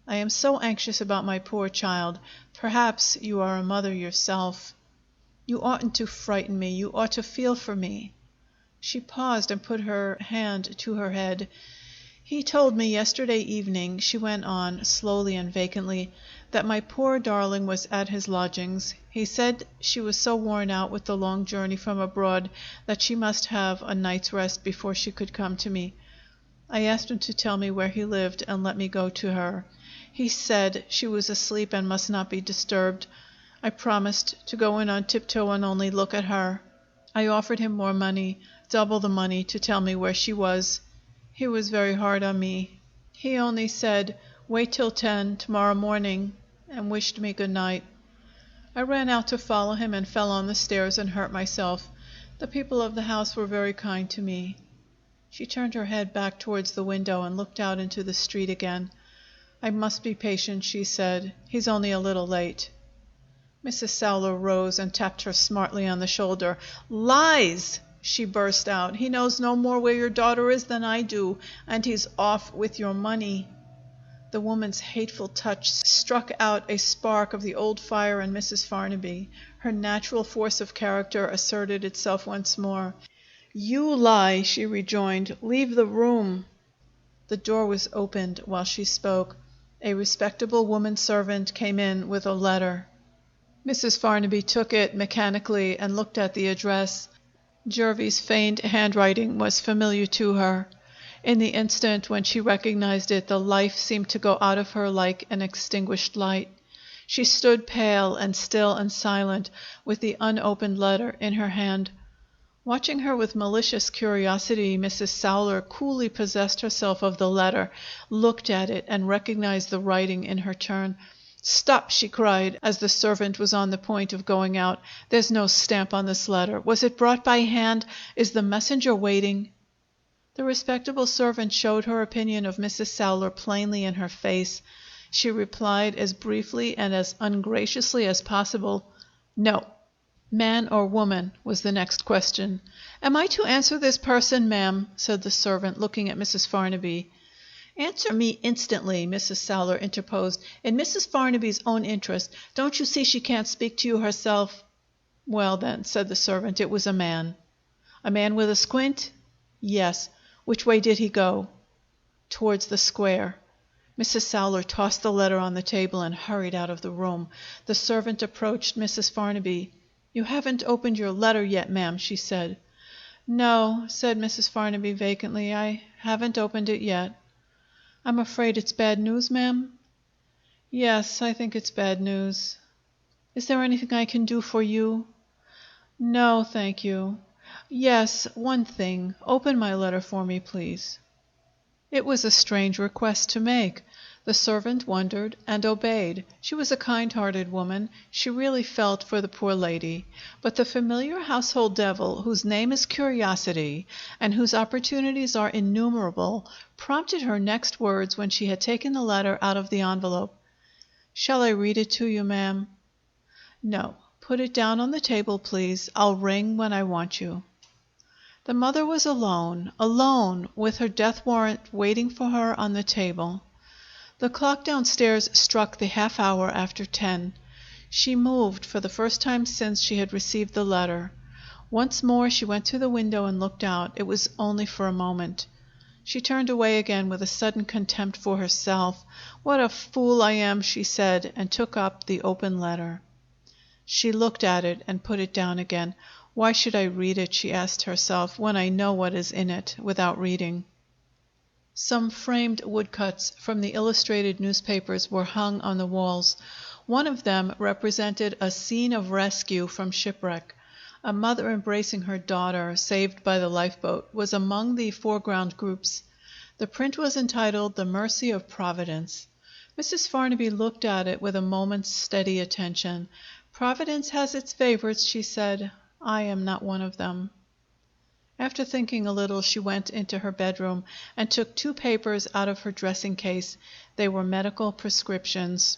I am so anxious about my poor child. Perhaps you are a mother yourself. You oughtn't to frighten me. You ought to feel for me." She paused and put her hand to her head. "He told me yesterday evening," she went on, slowly and vacantly, "that my poor darling was at his lodgings. He said she was so worn out with the long journey from abroad that she must have a night's rest before she could come to me. I asked him to tell me where he lived and let me go to her. He said she was asleep and must not be disturbed. I promised to go in on tiptoe and only look at her. I offered him more money, double the money, to tell me where she was. He was very hard on me. He only said, 'Wait till 10 tomorrow morning,' and wished me good night. I ran out to follow him and fell on the stairs and hurt myself. The people of the house were very kind to me." She turned her head back towards the window and looked out into the street again. "I must be patient," she said. "He's only a little late." Mrs. Sowler rose and tapped her smartly on the shoulder. "Lies!" she burst out. "He knows no more where your daughter is than I do, and he's off with your money." The woman's hateful touch struck out a spark of the old fire in Mrs. Farnaby. Her natural force of character asserted itself once more. "You lie," she rejoined. "Leave the room." The door was opened while she spoke. A respectable woman servant came in with a letter. Mrs. Farnaby took it mechanically and looked at the address. Jervy's feigned handwriting was familiar to her. In the instant when she recognized it, the life seemed to go out of her like an extinguished light. She stood pale and still and silent, with the unopened letter in her hand. Watching her with malicious curiosity, Mrs. Sowler coolly possessed herself of the letter, looked at it, and recognized the writing in her turn. "Stop!" she cried, as the servant was on the point of going out. "There's no stamp on this letter. Was it brought by hand? Is the messenger waiting?" The respectable servant showed her opinion of Mrs. Sowler plainly in her face. She replied as briefly and as ungraciously as possible, "No." "Man or woman?" was the next question. "Am I to answer this person, ma'am?" said the servant, looking at Mrs. Farnaby. "Answer me instantly," Mrs. Sowler interposed. "In Mrs. Farnaby's own interest. Don't you see she can't speak to you herself?" "Well, then," said the servant, "it was a man." "A man with a squint?" "Yes." "Which way did he go?" "Towards the square." Mrs. Sowler tossed the letter on the table and hurried out of the room. The servant approached Mrs. Farnaby. "You haven't opened your letter yet, ma'am," she said. "No," said Mrs. Farnaby vacantly. "I haven't opened it yet." "I'm afraid it's bad news, ma'am?" "Yes, I think it's bad news." "Is there anything I can do for you?" "No, thank you." "Yes, one thing. Open my letter for me, please." It was a strange request to make. The servant wondered and obeyed. She was a kind-hearted woman. She really felt for the poor lady. But the familiar household devil, whose name is curiosity, and whose opportunities are innumerable, prompted her next words when she had taken the letter out of the envelope. "Shall I read it to you, ma'am?" "No. Put it down on the table, please. I'll ring when I want you." The mother was alone, alone, with her death warrant waiting for her on the table. The clock downstairs struck the half hour after 10. She moved for the first time since she had received the letter. Once more she went to the window and looked out. It was only for a moment. She turned away again with a sudden contempt for herself. "What a fool I am!" she said, and took up the open letter. She looked at it and put it down again. "Why should I read it," she asked herself, "when I know what is in it, without reading?" Some framed woodcuts from the illustrated newspapers were hung on the walls. One of them represented a scene of rescue from shipwreck. A mother embracing her daughter, saved by the lifeboat, was among the foreground groups. The print was entitled "The Mercy of Providence." Mrs. Farnaby looked at it with a moment's steady attention. "Providence has its favorites," she said. "I am not one of them." After thinking a little, she went into her bedroom and took 2 papers out of her dressing case. They were medical prescriptions.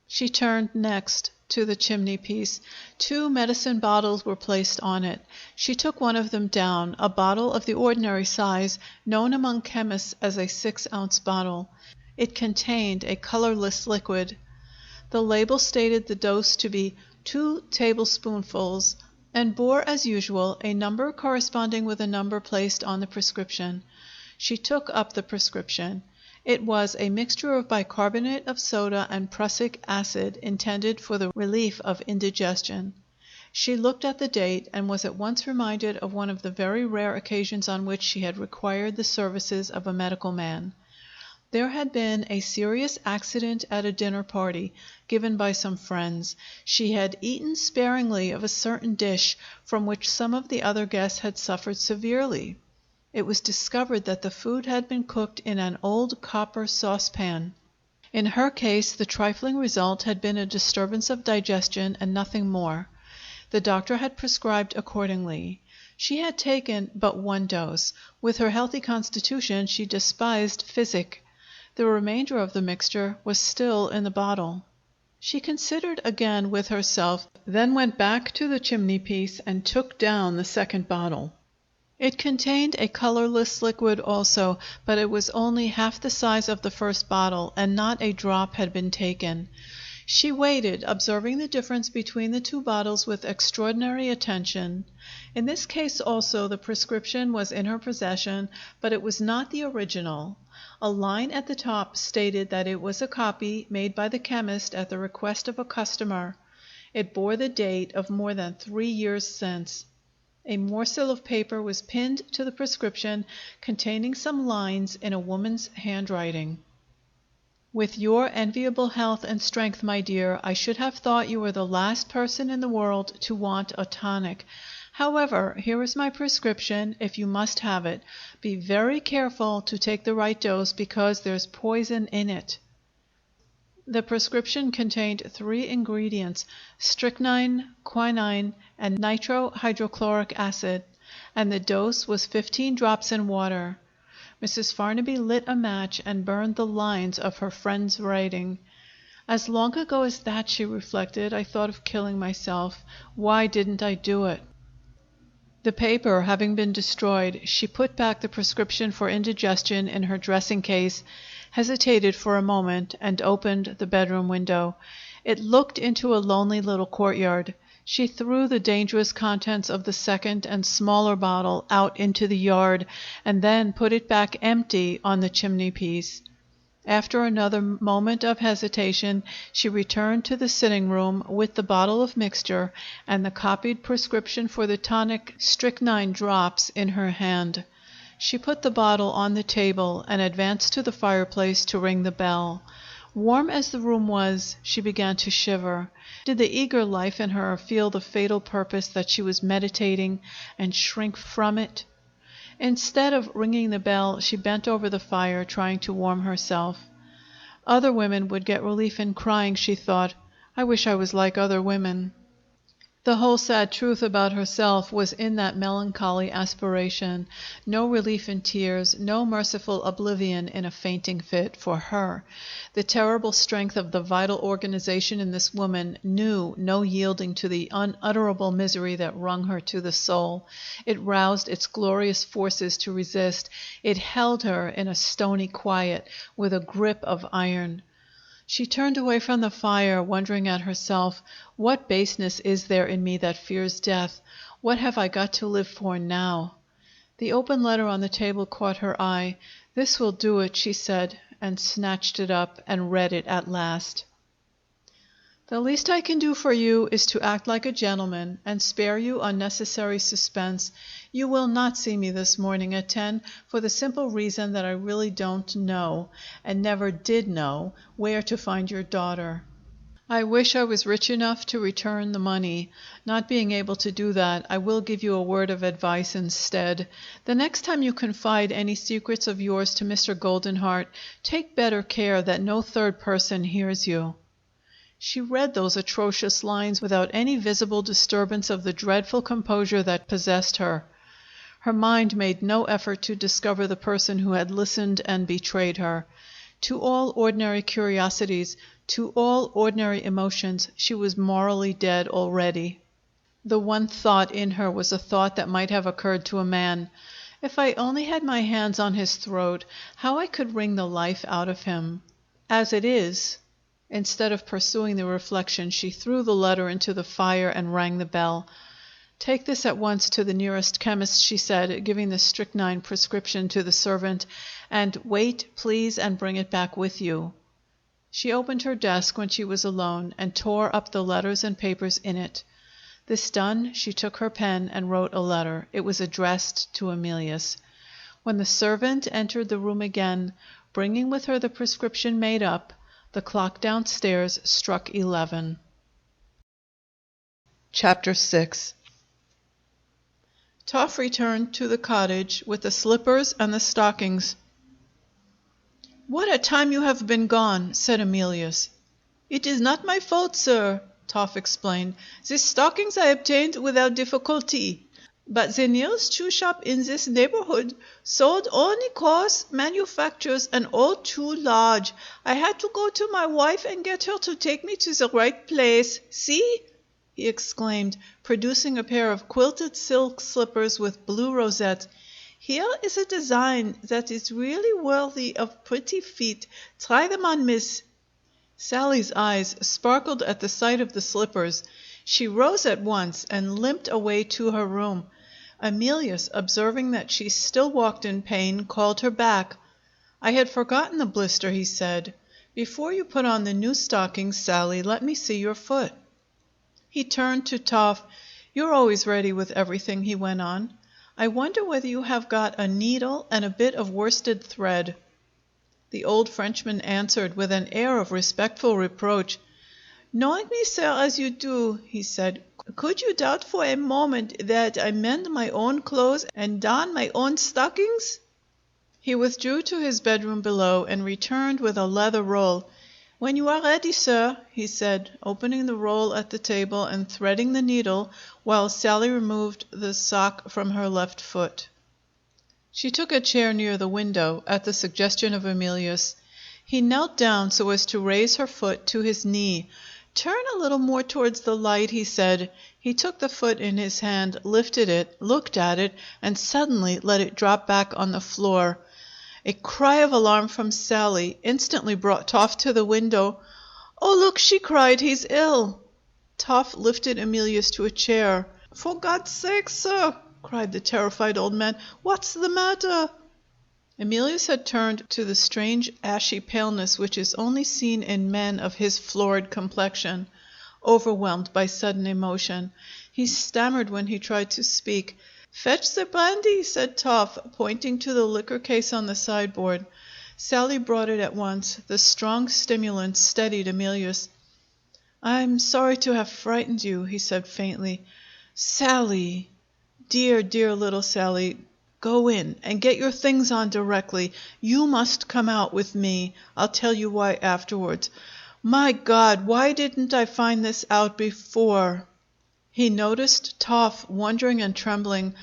She turned next to the chimney piece. 2 medicine bottles were placed on it. She took one of them down, a bottle of the ordinary size, known among chemists as a 6-ounce bottle. It contained a colorless liquid. The label stated the dose to be 2 tablespoonfuls, and bore, as usual, a number corresponding with a number placed on the prescription. She took up the prescription. It was a mixture of bicarbonate of soda and prussic acid intended for the relief of indigestion. She looked at the date and was at once reminded of one of the very rare occasions on which she had required the services of a medical man. There had been a serious accident at a dinner party given by some friends. She had eaten sparingly of a certain dish from which some of the other guests had suffered severely. It was discovered that the food had been cooked in an old copper saucepan. In her case, the trifling result had been a disturbance of digestion and nothing more. The doctor had prescribed accordingly. She had taken but 1 dose. With her healthy constitution, she despised physic. The remainder of the mixture was still in the bottle. She considered again with herself, then went back to the chimney piece and took down the second bottle. It contained a colorless liquid also, but it was only half the size of the first bottle, and not a drop had been taken. She waited, observing the difference between the 2 bottles with extraordinary attention. In this case also the prescription was in her possession, but it was not the original. A line at the top stated that it was a copy made by the chemist at the request of a customer. It bore the date of more than 3 years since. A morsel of paper was pinned to the prescription, containing some lines in a woman's handwriting. "With your enviable health and strength, my dear, I should have thought you were the last person in the world to want a tonic. However, here is my prescription, if you must have it. Be very careful to take the right dose, because there's poison in it." The prescription contained 3 ingredients: strychnine, quinine, and nitrohydrochloric acid, and the dose was 15 drops in water. Mrs. Farnaby lit a match and burned the lines of her friend's writing. "As long ago as that," she reflected, "I thought of killing myself. Why didn't I do it?" The paper having been destroyed, she put back the prescription for indigestion in her dressing case, hesitated for a moment, and opened the bedroom window. It looked into a lonely little courtyard. She threw the dangerous contents of the second and smaller bottle out into the yard, and then put it back empty on the chimney piece. After another moment of hesitation, she returned to the sitting room with the bottle of mixture and the copied prescription for the tonic strychnine drops in her hand. She put the bottle on the table and advanced to the fireplace to ring the bell. Warm as the room was, she began to shiver. Did the eager life in her feel the fatal purpose that she was meditating and shrink from it? Instead of ringing the bell, she bent over the fire, trying to warm herself. Other women would get relief in crying, she thought. I wish I was like other women. The whole sad truth about herself was in that melancholy aspiration. No relief in tears, no merciful oblivion in a fainting fit for her. The terrible strength of the vital organization in this woman knew no yielding to the unutterable misery that wrung her to the soul. It roused its glorious forces to resist. It held her in a stony quiet, with a grip of iron. She turned away from the fire, wondering at herself. What baseness is there in me that fears death? What have I got to live for now? The open letter on the table caught her eye. "This will do it," she said, and snatched it up and read it at last. "The least I can do for you is to act like a gentleman and spare you unnecessary suspense. You will not see me this morning at 10 for the simple reason that I really don't know, and never did know, where to find your daughter. I wish I was rich enough to return the money. Not being able to do that, I will give you a word of advice instead. The next time you confide any secrets of yours to Mr. Goldenheart, take better care that no third person hears you." She read those atrocious lines without any visible disturbance of the dreadful composure that possessed her. Her mind made no effort to discover the person who had listened and betrayed her. To all ordinary curiosities, to all ordinary emotions, she was morally dead already. The one thought in her was a thought that might have occurred to a man. If I only had my hands on his throat, how I could wring the life out of him. As it is... Instead of pursuing the reflection, she threw the letter into the fire and rang the bell. "Take this at once to the nearest chemist," she said, giving the strychnine prescription to the servant, "and wait, please, and bring it back with you." She opened her desk when she was alone and tore up the letters and papers in it. This done, she took her pen and wrote a letter. It was addressed to Emilius. When the servant entered the room again, bringing with her the prescription made up, the clock downstairs struck 11. Chapter 6. Toff returned to the cottage with the slippers and the stockings. "What a time you have been gone!" said Emilius. "It is not my fault, sir," Toff explained. "The stockings I obtained without difficulty. But the nearest shoe shop in this neighborhood sold only coarse manufactures and all too large. I had to go to my wife and get her to take me to the right place. See!" he exclaimed, producing a pair of quilted silk slippers with blue rosettes. "Here is a design that is really worthy of pretty feet. Try them on, miss." Sally's eyes sparkled at the sight of the slippers. She rose at once and limped away to her room. Emilius, observing that she still walked in pain, called her back. "I had forgotten the blister," he said. "Before you put on the new stockings, Sally, let me see your foot." He turned to Toff. "You're always ready with everything," he went on. "I wonder whether you have got a needle and a bit of worsted thread." The old Frenchman answered with an air of respectful reproach. "Knowing me, sir, as you do," he said, "could you doubt for a moment that I mend my own clothes and darn my own stockings?" He withdrew to his bedroom below and returned with a leather roll. "When you are ready, sir," he said, opening the roll at the table and threading the needle while Sally removed the sock from her left foot. She took a chair near the window at the suggestion of Emilius. He knelt down so as to raise her foot to his knee. "Turn a little more towards the light," he said. He took the foot in his hand, lifted it, looked at it, and suddenly let it drop back on the floor. A cry of alarm from Sally instantly brought Toff to the window. "Oh, look!" she cried. "He's ill!" Toff lifted Emilius to a chair. "For God's sake, sir!" cried the terrified old man. "What's the matter?" Emilius had turned to the strange ashy paleness which is only seen in men of his florid complexion, overwhelmed by sudden emotion. He stammered when he tried to speak. "Fetch the brandy," said Toff, pointing to the liquor case on the sideboard. Sally brought it at once. The strong stimulant steadied Emilius. "I'm sorry to have frightened you," he said faintly. "Sally, dear, dear little Sally, go in and get your things on directly. You must come out with me. I'll tell you why afterwards. My God, why didn't I find this out before?" He noticed Toff wondering and trembling.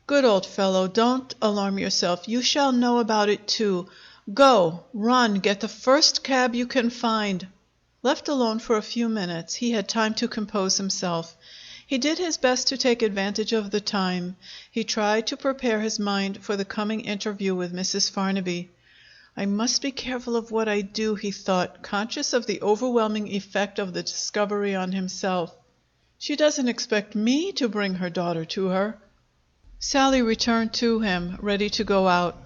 "Good old fellow, don't alarm yourself. You shall know about it, too. Go, run, get the first cab you can find." Left alone for a few minutes, he had time to compose himself. He did his best to take advantage of the time. He tried to prepare his mind for the coming interview with Mrs. Farnaby. "I must be careful of what I do," he thought, conscious of the overwhelming effect of the discovery on himself. "She doesn't expect me to bring her daughter to her." Sally returned to him, ready to go out.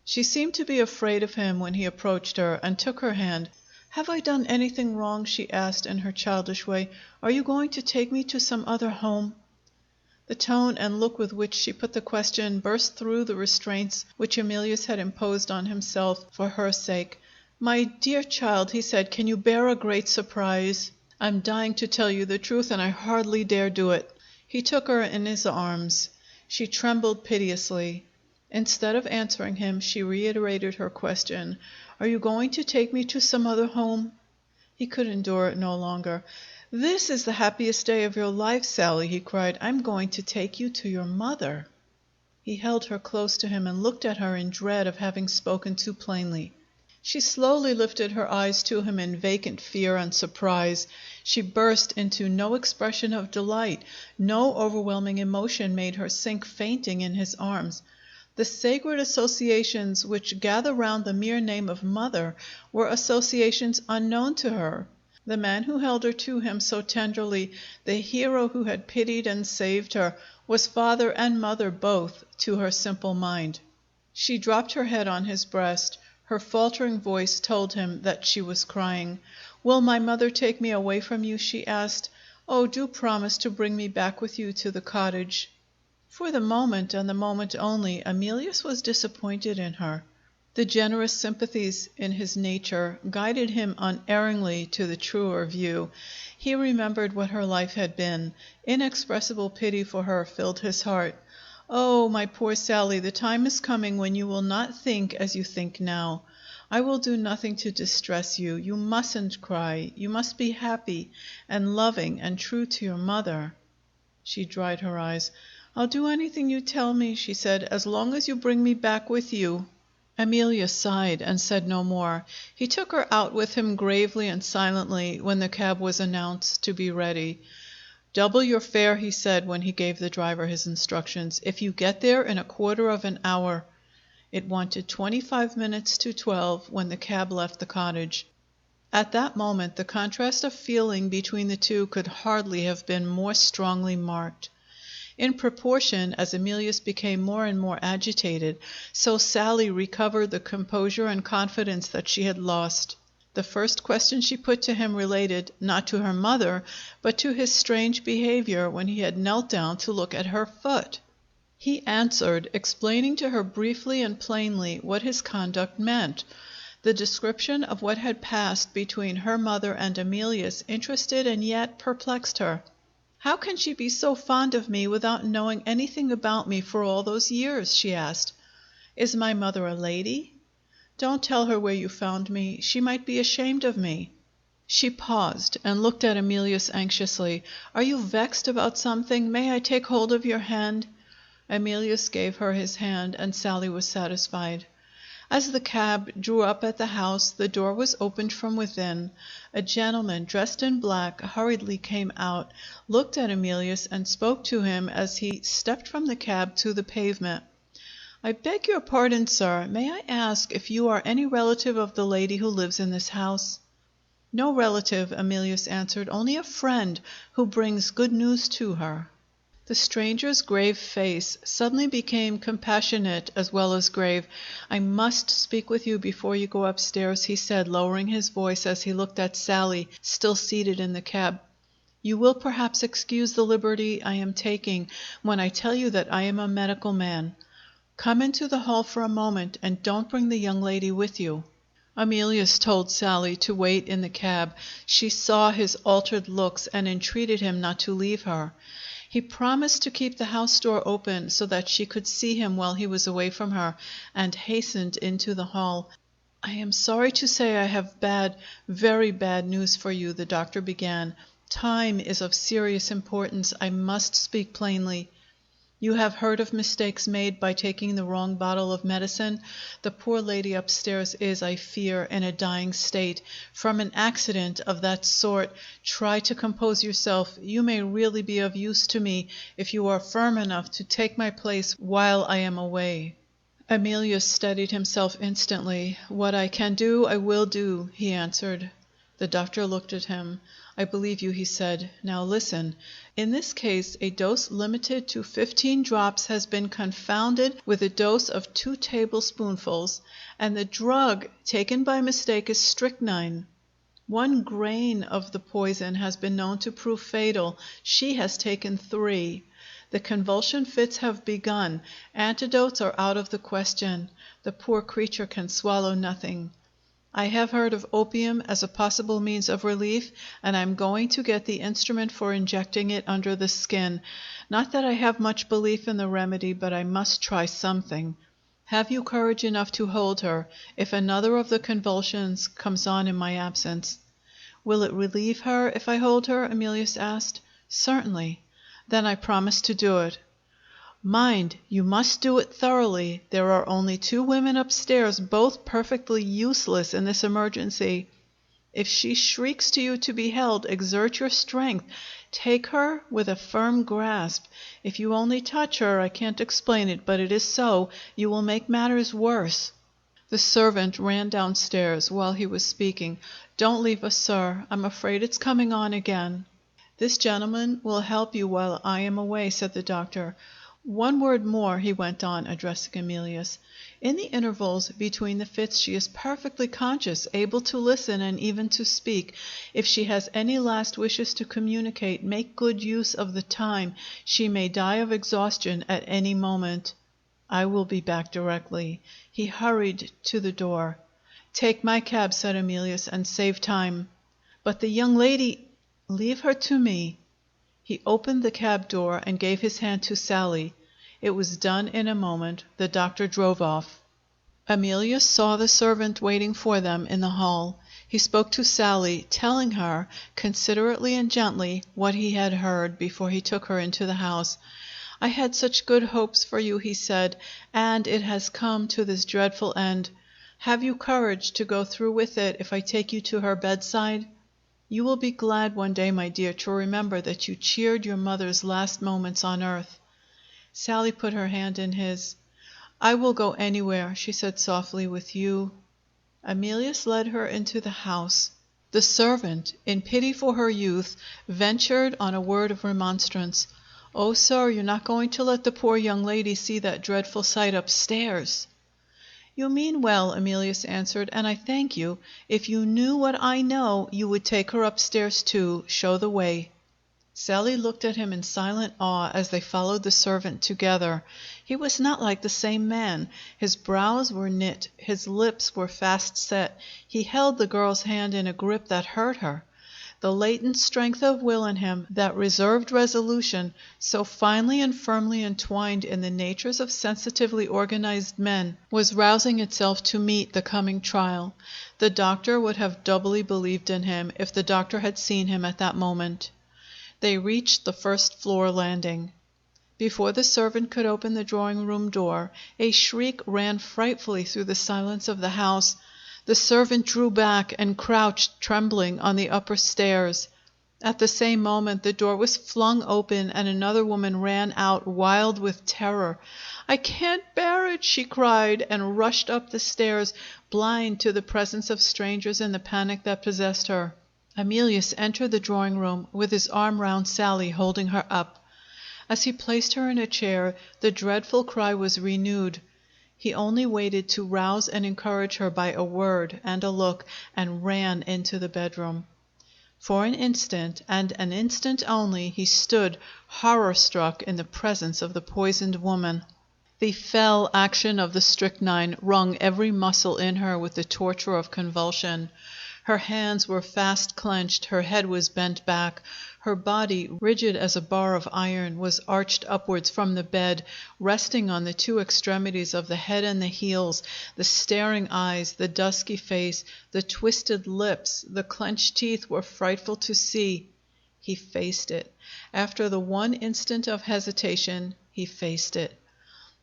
She seemed to be afraid of him when he approached her and took her hand. "Have I done anything wrong?" she asked in her childish way. "Are you going to take me to some other home?" The tone and look with which she put the question burst through the restraints which Emilius had imposed on himself for her sake. "My dear child," he said, "can you bear a great surprise? I'm dying to tell you the truth, and I hardly dare do it." He took her in his arms. She trembled piteously. Instead of answering him, she reiterated her question. "Are you going to take me to some other home?" He could endure it no longer. "This is the happiest day of your life, Sally," he cried. "I'm going to take you to your mother." He held her close to him and looked at her in dread of having spoken too plainly. She slowly lifted her eyes to him in vacant fear and surprise. She burst into no expression of delight. No overwhelming emotion made her sink fainting in his arms. The sacred associations which gather round the mere name of mother were associations unknown to her. The man who held her to him so tenderly, the hero who had pitied and saved her, was father and mother both to her simple mind. She dropped her head on his breast. Her faltering voice told him that she was crying. "Will my mother take me away from you?" she asked. "Oh, do promise to bring me back with you to the cottage." For the moment, and the moment only, Emilius was disappointed in her. The generous sympathies in his nature guided him unerringly to the truer view. He remembered what her life had been. Inexpressible pity for her filled his heart. "Oh, my poor Sally, the time is coming when you will not think as you think now. I will do nothing to distress you. You mustn't cry. You must be happy and loving and true to your mother." She dried her eyes. "I'll do anything you tell me," she said, "as long as you bring me back with you." Emilius sighed and said no more. He took her out with him gravely and silently when the cab was announced to be ready. "Double your fare," he said when he gave the driver his instructions, "if you get there in a quarter of an hour." It wanted 25 minutes to 12 when the cab left the cottage. At that moment the contrast of feeling between the two could hardly have been more strongly marked. In proportion as Emilius became more and more agitated, so Sally recovered the composure and confidence that she had lost. The first question she put to him related, not to her mother, but to his strange behavior when he had knelt down to look at her foot. He answered, explaining to her briefly and plainly what his conduct meant. The description of what had passed between her mother and Emilius interested and yet perplexed her. "How can she be so fond of me without knowing anything about me for all those years?" she asked. "Is my mother a lady? Don't tell her where you found me. She might be ashamed of me." She paused and looked at Emilius anxiously. "Are you vexed about something? May I take hold of your hand?" Emilius gave her his hand, and Sally was satisfied. As the cab drew up at the house, the door was opened from within. A gentleman dressed in black hurriedly came out, looked at Emilius, and spoke to him as he stepped from the cab to the pavement. "I beg your pardon, sir. May I ask if you are any relative of the lady who lives in this house?" "No relative," Emilius answered, "only a friend who brings good news to her." The stranger's grave face suddenly became compassionate as well as grave. "I must speak with you before you go upstairs," he said, lowering his voice as he looked at Sally, still seated in the cab. "You will perhaps excuse the liberty I am taking when I tell you that I am a medical man. Come into the hall for a moment, and don't bring the young lady with you." Emilius told Sally to wait in the cab. She saw his altered looks and entreated him not to leave her. He promised to keep the house door open so that she could see him while he was away from her, and hastened into the hall. "I am sorry to say I have bad, very bad news for you," the doctor began. "Time is of serious importance. I must speak plainly. You have heard of mistakes made by taking the wrong bottle of medicine. The poor lady upstairs is, I fear, in a dying state from an accident of that sort. Try to compose yourself. You may really be of use to me if you are firm enough to take my place while I am away." Emilius steadied himself instantly. "What I can do, I will do," he answered. The doctor looked at him. "I believe you," he said. "Now listen. In this case, a dose limited to 15 drops has been confounded with a dose of 2 tablespoonfuls, and the drug taken by mistake is strychnine. 1 grain of the poison has been known to prove fatal. She has taken 3. The convulsion fits have begun. Antidotes are out of the question. The poor creature can swallow nothing. I have heard of opium as a possible means of relief, and I'm going to get the instrument for injecting it under the skin. Not that I have much belief in the remedy, but I must try something. Have you courage enough to hold her, if another of the convulsions comes on in my absence?" "Will it relieve her if I hold her?" Emilius asked. "Certainly." "Then I promise to do it." "Mind, you must do it thoroughly. There are only 2 women upstairs, both perfectly useless in this emergency. If she shrieks to you to be held, exert your strength. Take her with a firm grasp. If you only touch her, I can't explain it, but it is so, you will make matters worse." The servant ran downstairs while he was speaking. "Don't leave us, sir. I'm afraid it's coming on again." "This gentleman will help you while I am away," said the doctor. "One word more," he went on, addressing Emilius. "In the intervals between the fits she is perfectly conscious, able to listen and even to speak. If she has any last wishes to communicate, make good use of the time. She may die of exhaustion at any moment." "I will be back directly." He hurried to the door. "Take my cab," said Emilius, "and save time." "But the young lady—" "Leave her to me." He opened the cab door and gave his hand to Sally. It was done in a moment. The doctor drove off. Emilius saw the servant waiting for them in the hall. He spoke to Sally, telling her, considerately and gently, what he had heard before he took her into the house. "I had such good hopes for you," he said, "and it has come to this dreadful end. Have you courage to go through with it if I take you to her bedside? You will be glad one day, my dear, to remember that you cheered your mother's last moments on earth." Sally put her hand in his. "I will go anywhere," she said softly, "with you." Emilius led her into the house. The servant, in pity for her youth, ventured on a word of remonstrance. "Oh, sir, you're not going to let the poor young lady see that dreadful sight upstairs?" "You mean well," Emilius answered, "and I thank you. If you knew what I know, you would take her upstairs too. Show the way." Sally looked at him in silent awe as they followed the servant together. He was not like the same man. His brows were knit, his lips were fast set. He held the girl's hand in a grip that hurt her. The latent strength of will in him, that reserved resolution, so finely and firmly entwined in the natures of sensitively organized men, was rousing itself to meet the coming trial. The doctor would have doubly believed in him if the doctor had seen him at that moment. They reached the first floor landing. Before the servant could open the drawing room door, a shriek ran frightfully through the silence of the house. The servant drew back and crouched trembling on the upper stairs. At the same moment the door was flung open and another woman ran out, wild with terror. "I can't bear it!" she cried, and rushed up the stairs, blind to the presence of strangers in the panic that possessed her. Emilius entered the drawing room with his arm round Sally, holding her up. As he placed her in a chair, the dreadful cry was renewed. He only waited to rouse and encourage her by a word and a look, and ran into the bedroom. For an instant, and an instant only, he stood horror-struck in the presence of the poisoned woman. The fell action of the strychnine wrung every muscle in her with the torture of convulsion. Her hands were fast clenched, her head was bent back. Her body, rigid as a bar of iron, was arched upwards from the bed, resting on the 2 extremities of the head and the heels. The staring eyes, the dusky face, the twisted lips, the clenched teeth were frightful to see. He faced it. After the one instant of hesitation, he faced it.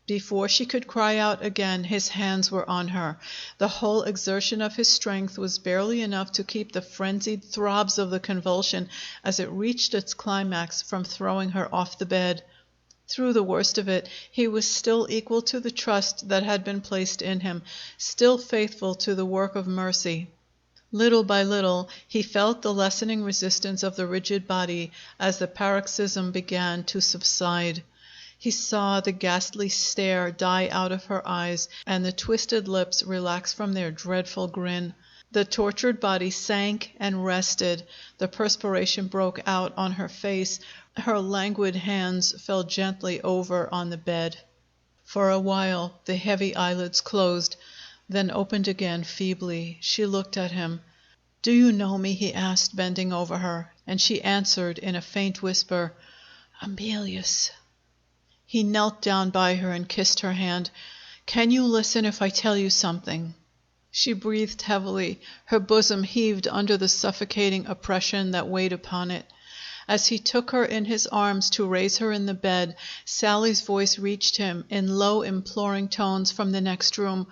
Before she could cry out again, his hands were on her. The whole exertion of his strength was barely enough to keep the frenzied throbs of the convulsion, as it reached its climax, from throwing her off the bed. Through the worst of it, he was still equal to the trust that had been placed in him, still faithful to the work of mercy. Little by little he felt the lessening resistance of the rigid body as the paroxysm began to subside. He saw the ghastly stare die out of her eyes and the twisted lips relax from their dreadful grin. The tortured body sank and rested. The perspiration broke out on her face. Her languid hands fell gently over on the bed. For a while the heavy eyelids closed, then opened again feebly. She looked at him. "Do you know me?" he asked, bending over her. And she answered in a faint whisper, "Emilius." He knelt down by her and kissed her hand. "Can you listen if I tell you something?" She breathed heavily. Her bosom heaved under the suffocating oppression that weighed upon it. As he took her in his arms to raise her in the bed, Sally's voice reached him in low, imploring tones from the next room.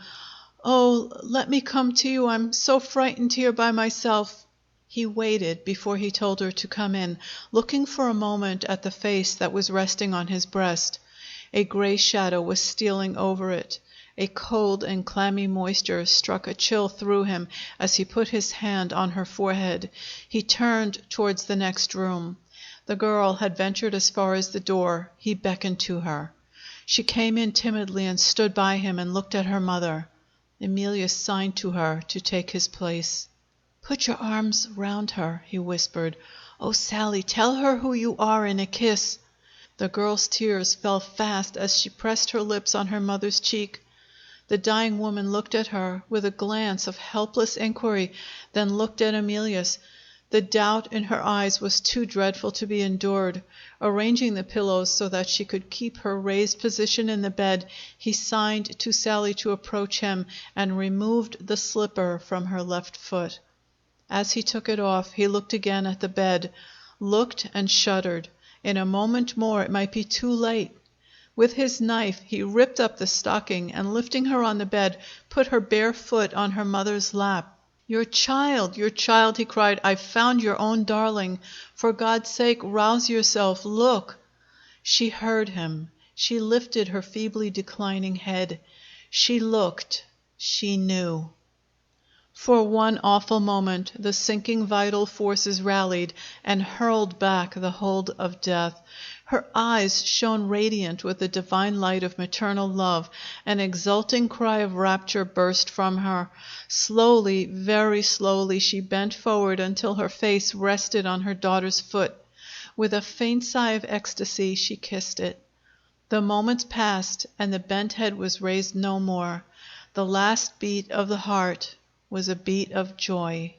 "Oh, let me come to you. I'm so frightened here by myself." He waited before he told her to come in, looking for a moment at the face that was resting on his breast. A gray shadow was stealing over it. A cold and clammy moisture struck a chill through him as he put his hand on her forehead. He turned towards the next room. The girl had ventured as far as the door. He beckoned to her. She came in timidly and stood by him and looked at her mother. Emilius signed to her to take his place. "Put your arms round her," he whispered. "Oh, Sally, tell her who you are in a kiss." The girl's tears fell fast as she pressed her lips on her mother's cheek. The dying woman looked at her with a glance of helpless inquiry, then looked at Emilius. The doubt in her eyes was too dreadful to be endured. Arranging the pillows so that she could keep her raised position in the bed, he signed to Sally to approach him, and removed the slipper from her left foot. As he took it off, he looked again at the bed, looked and shuddered. In a moment more it might be too late. With his knife he ripped up the stocking, and lifting her on the bed, put her bare foot on her mother's lap. Your child, he cried. "I've found your own darling. For God's sake, rouse yourself. Look." She heard him. She lifted her feebly declining head. She looked. She knew. For one awful moment the sinking vital forces rallied and hurled back the hold of death. Her eyes shone radiant with the divine light of maternal love. An exulting cry of rapture burst from her. Slowly, very slowly, she bent forward until her face rested on her daughter's foot. With a faint sigh of ecstasy, she kissed it. The moments passed, and the bent head was raised no more. The last beat of the heart was a beat of joy.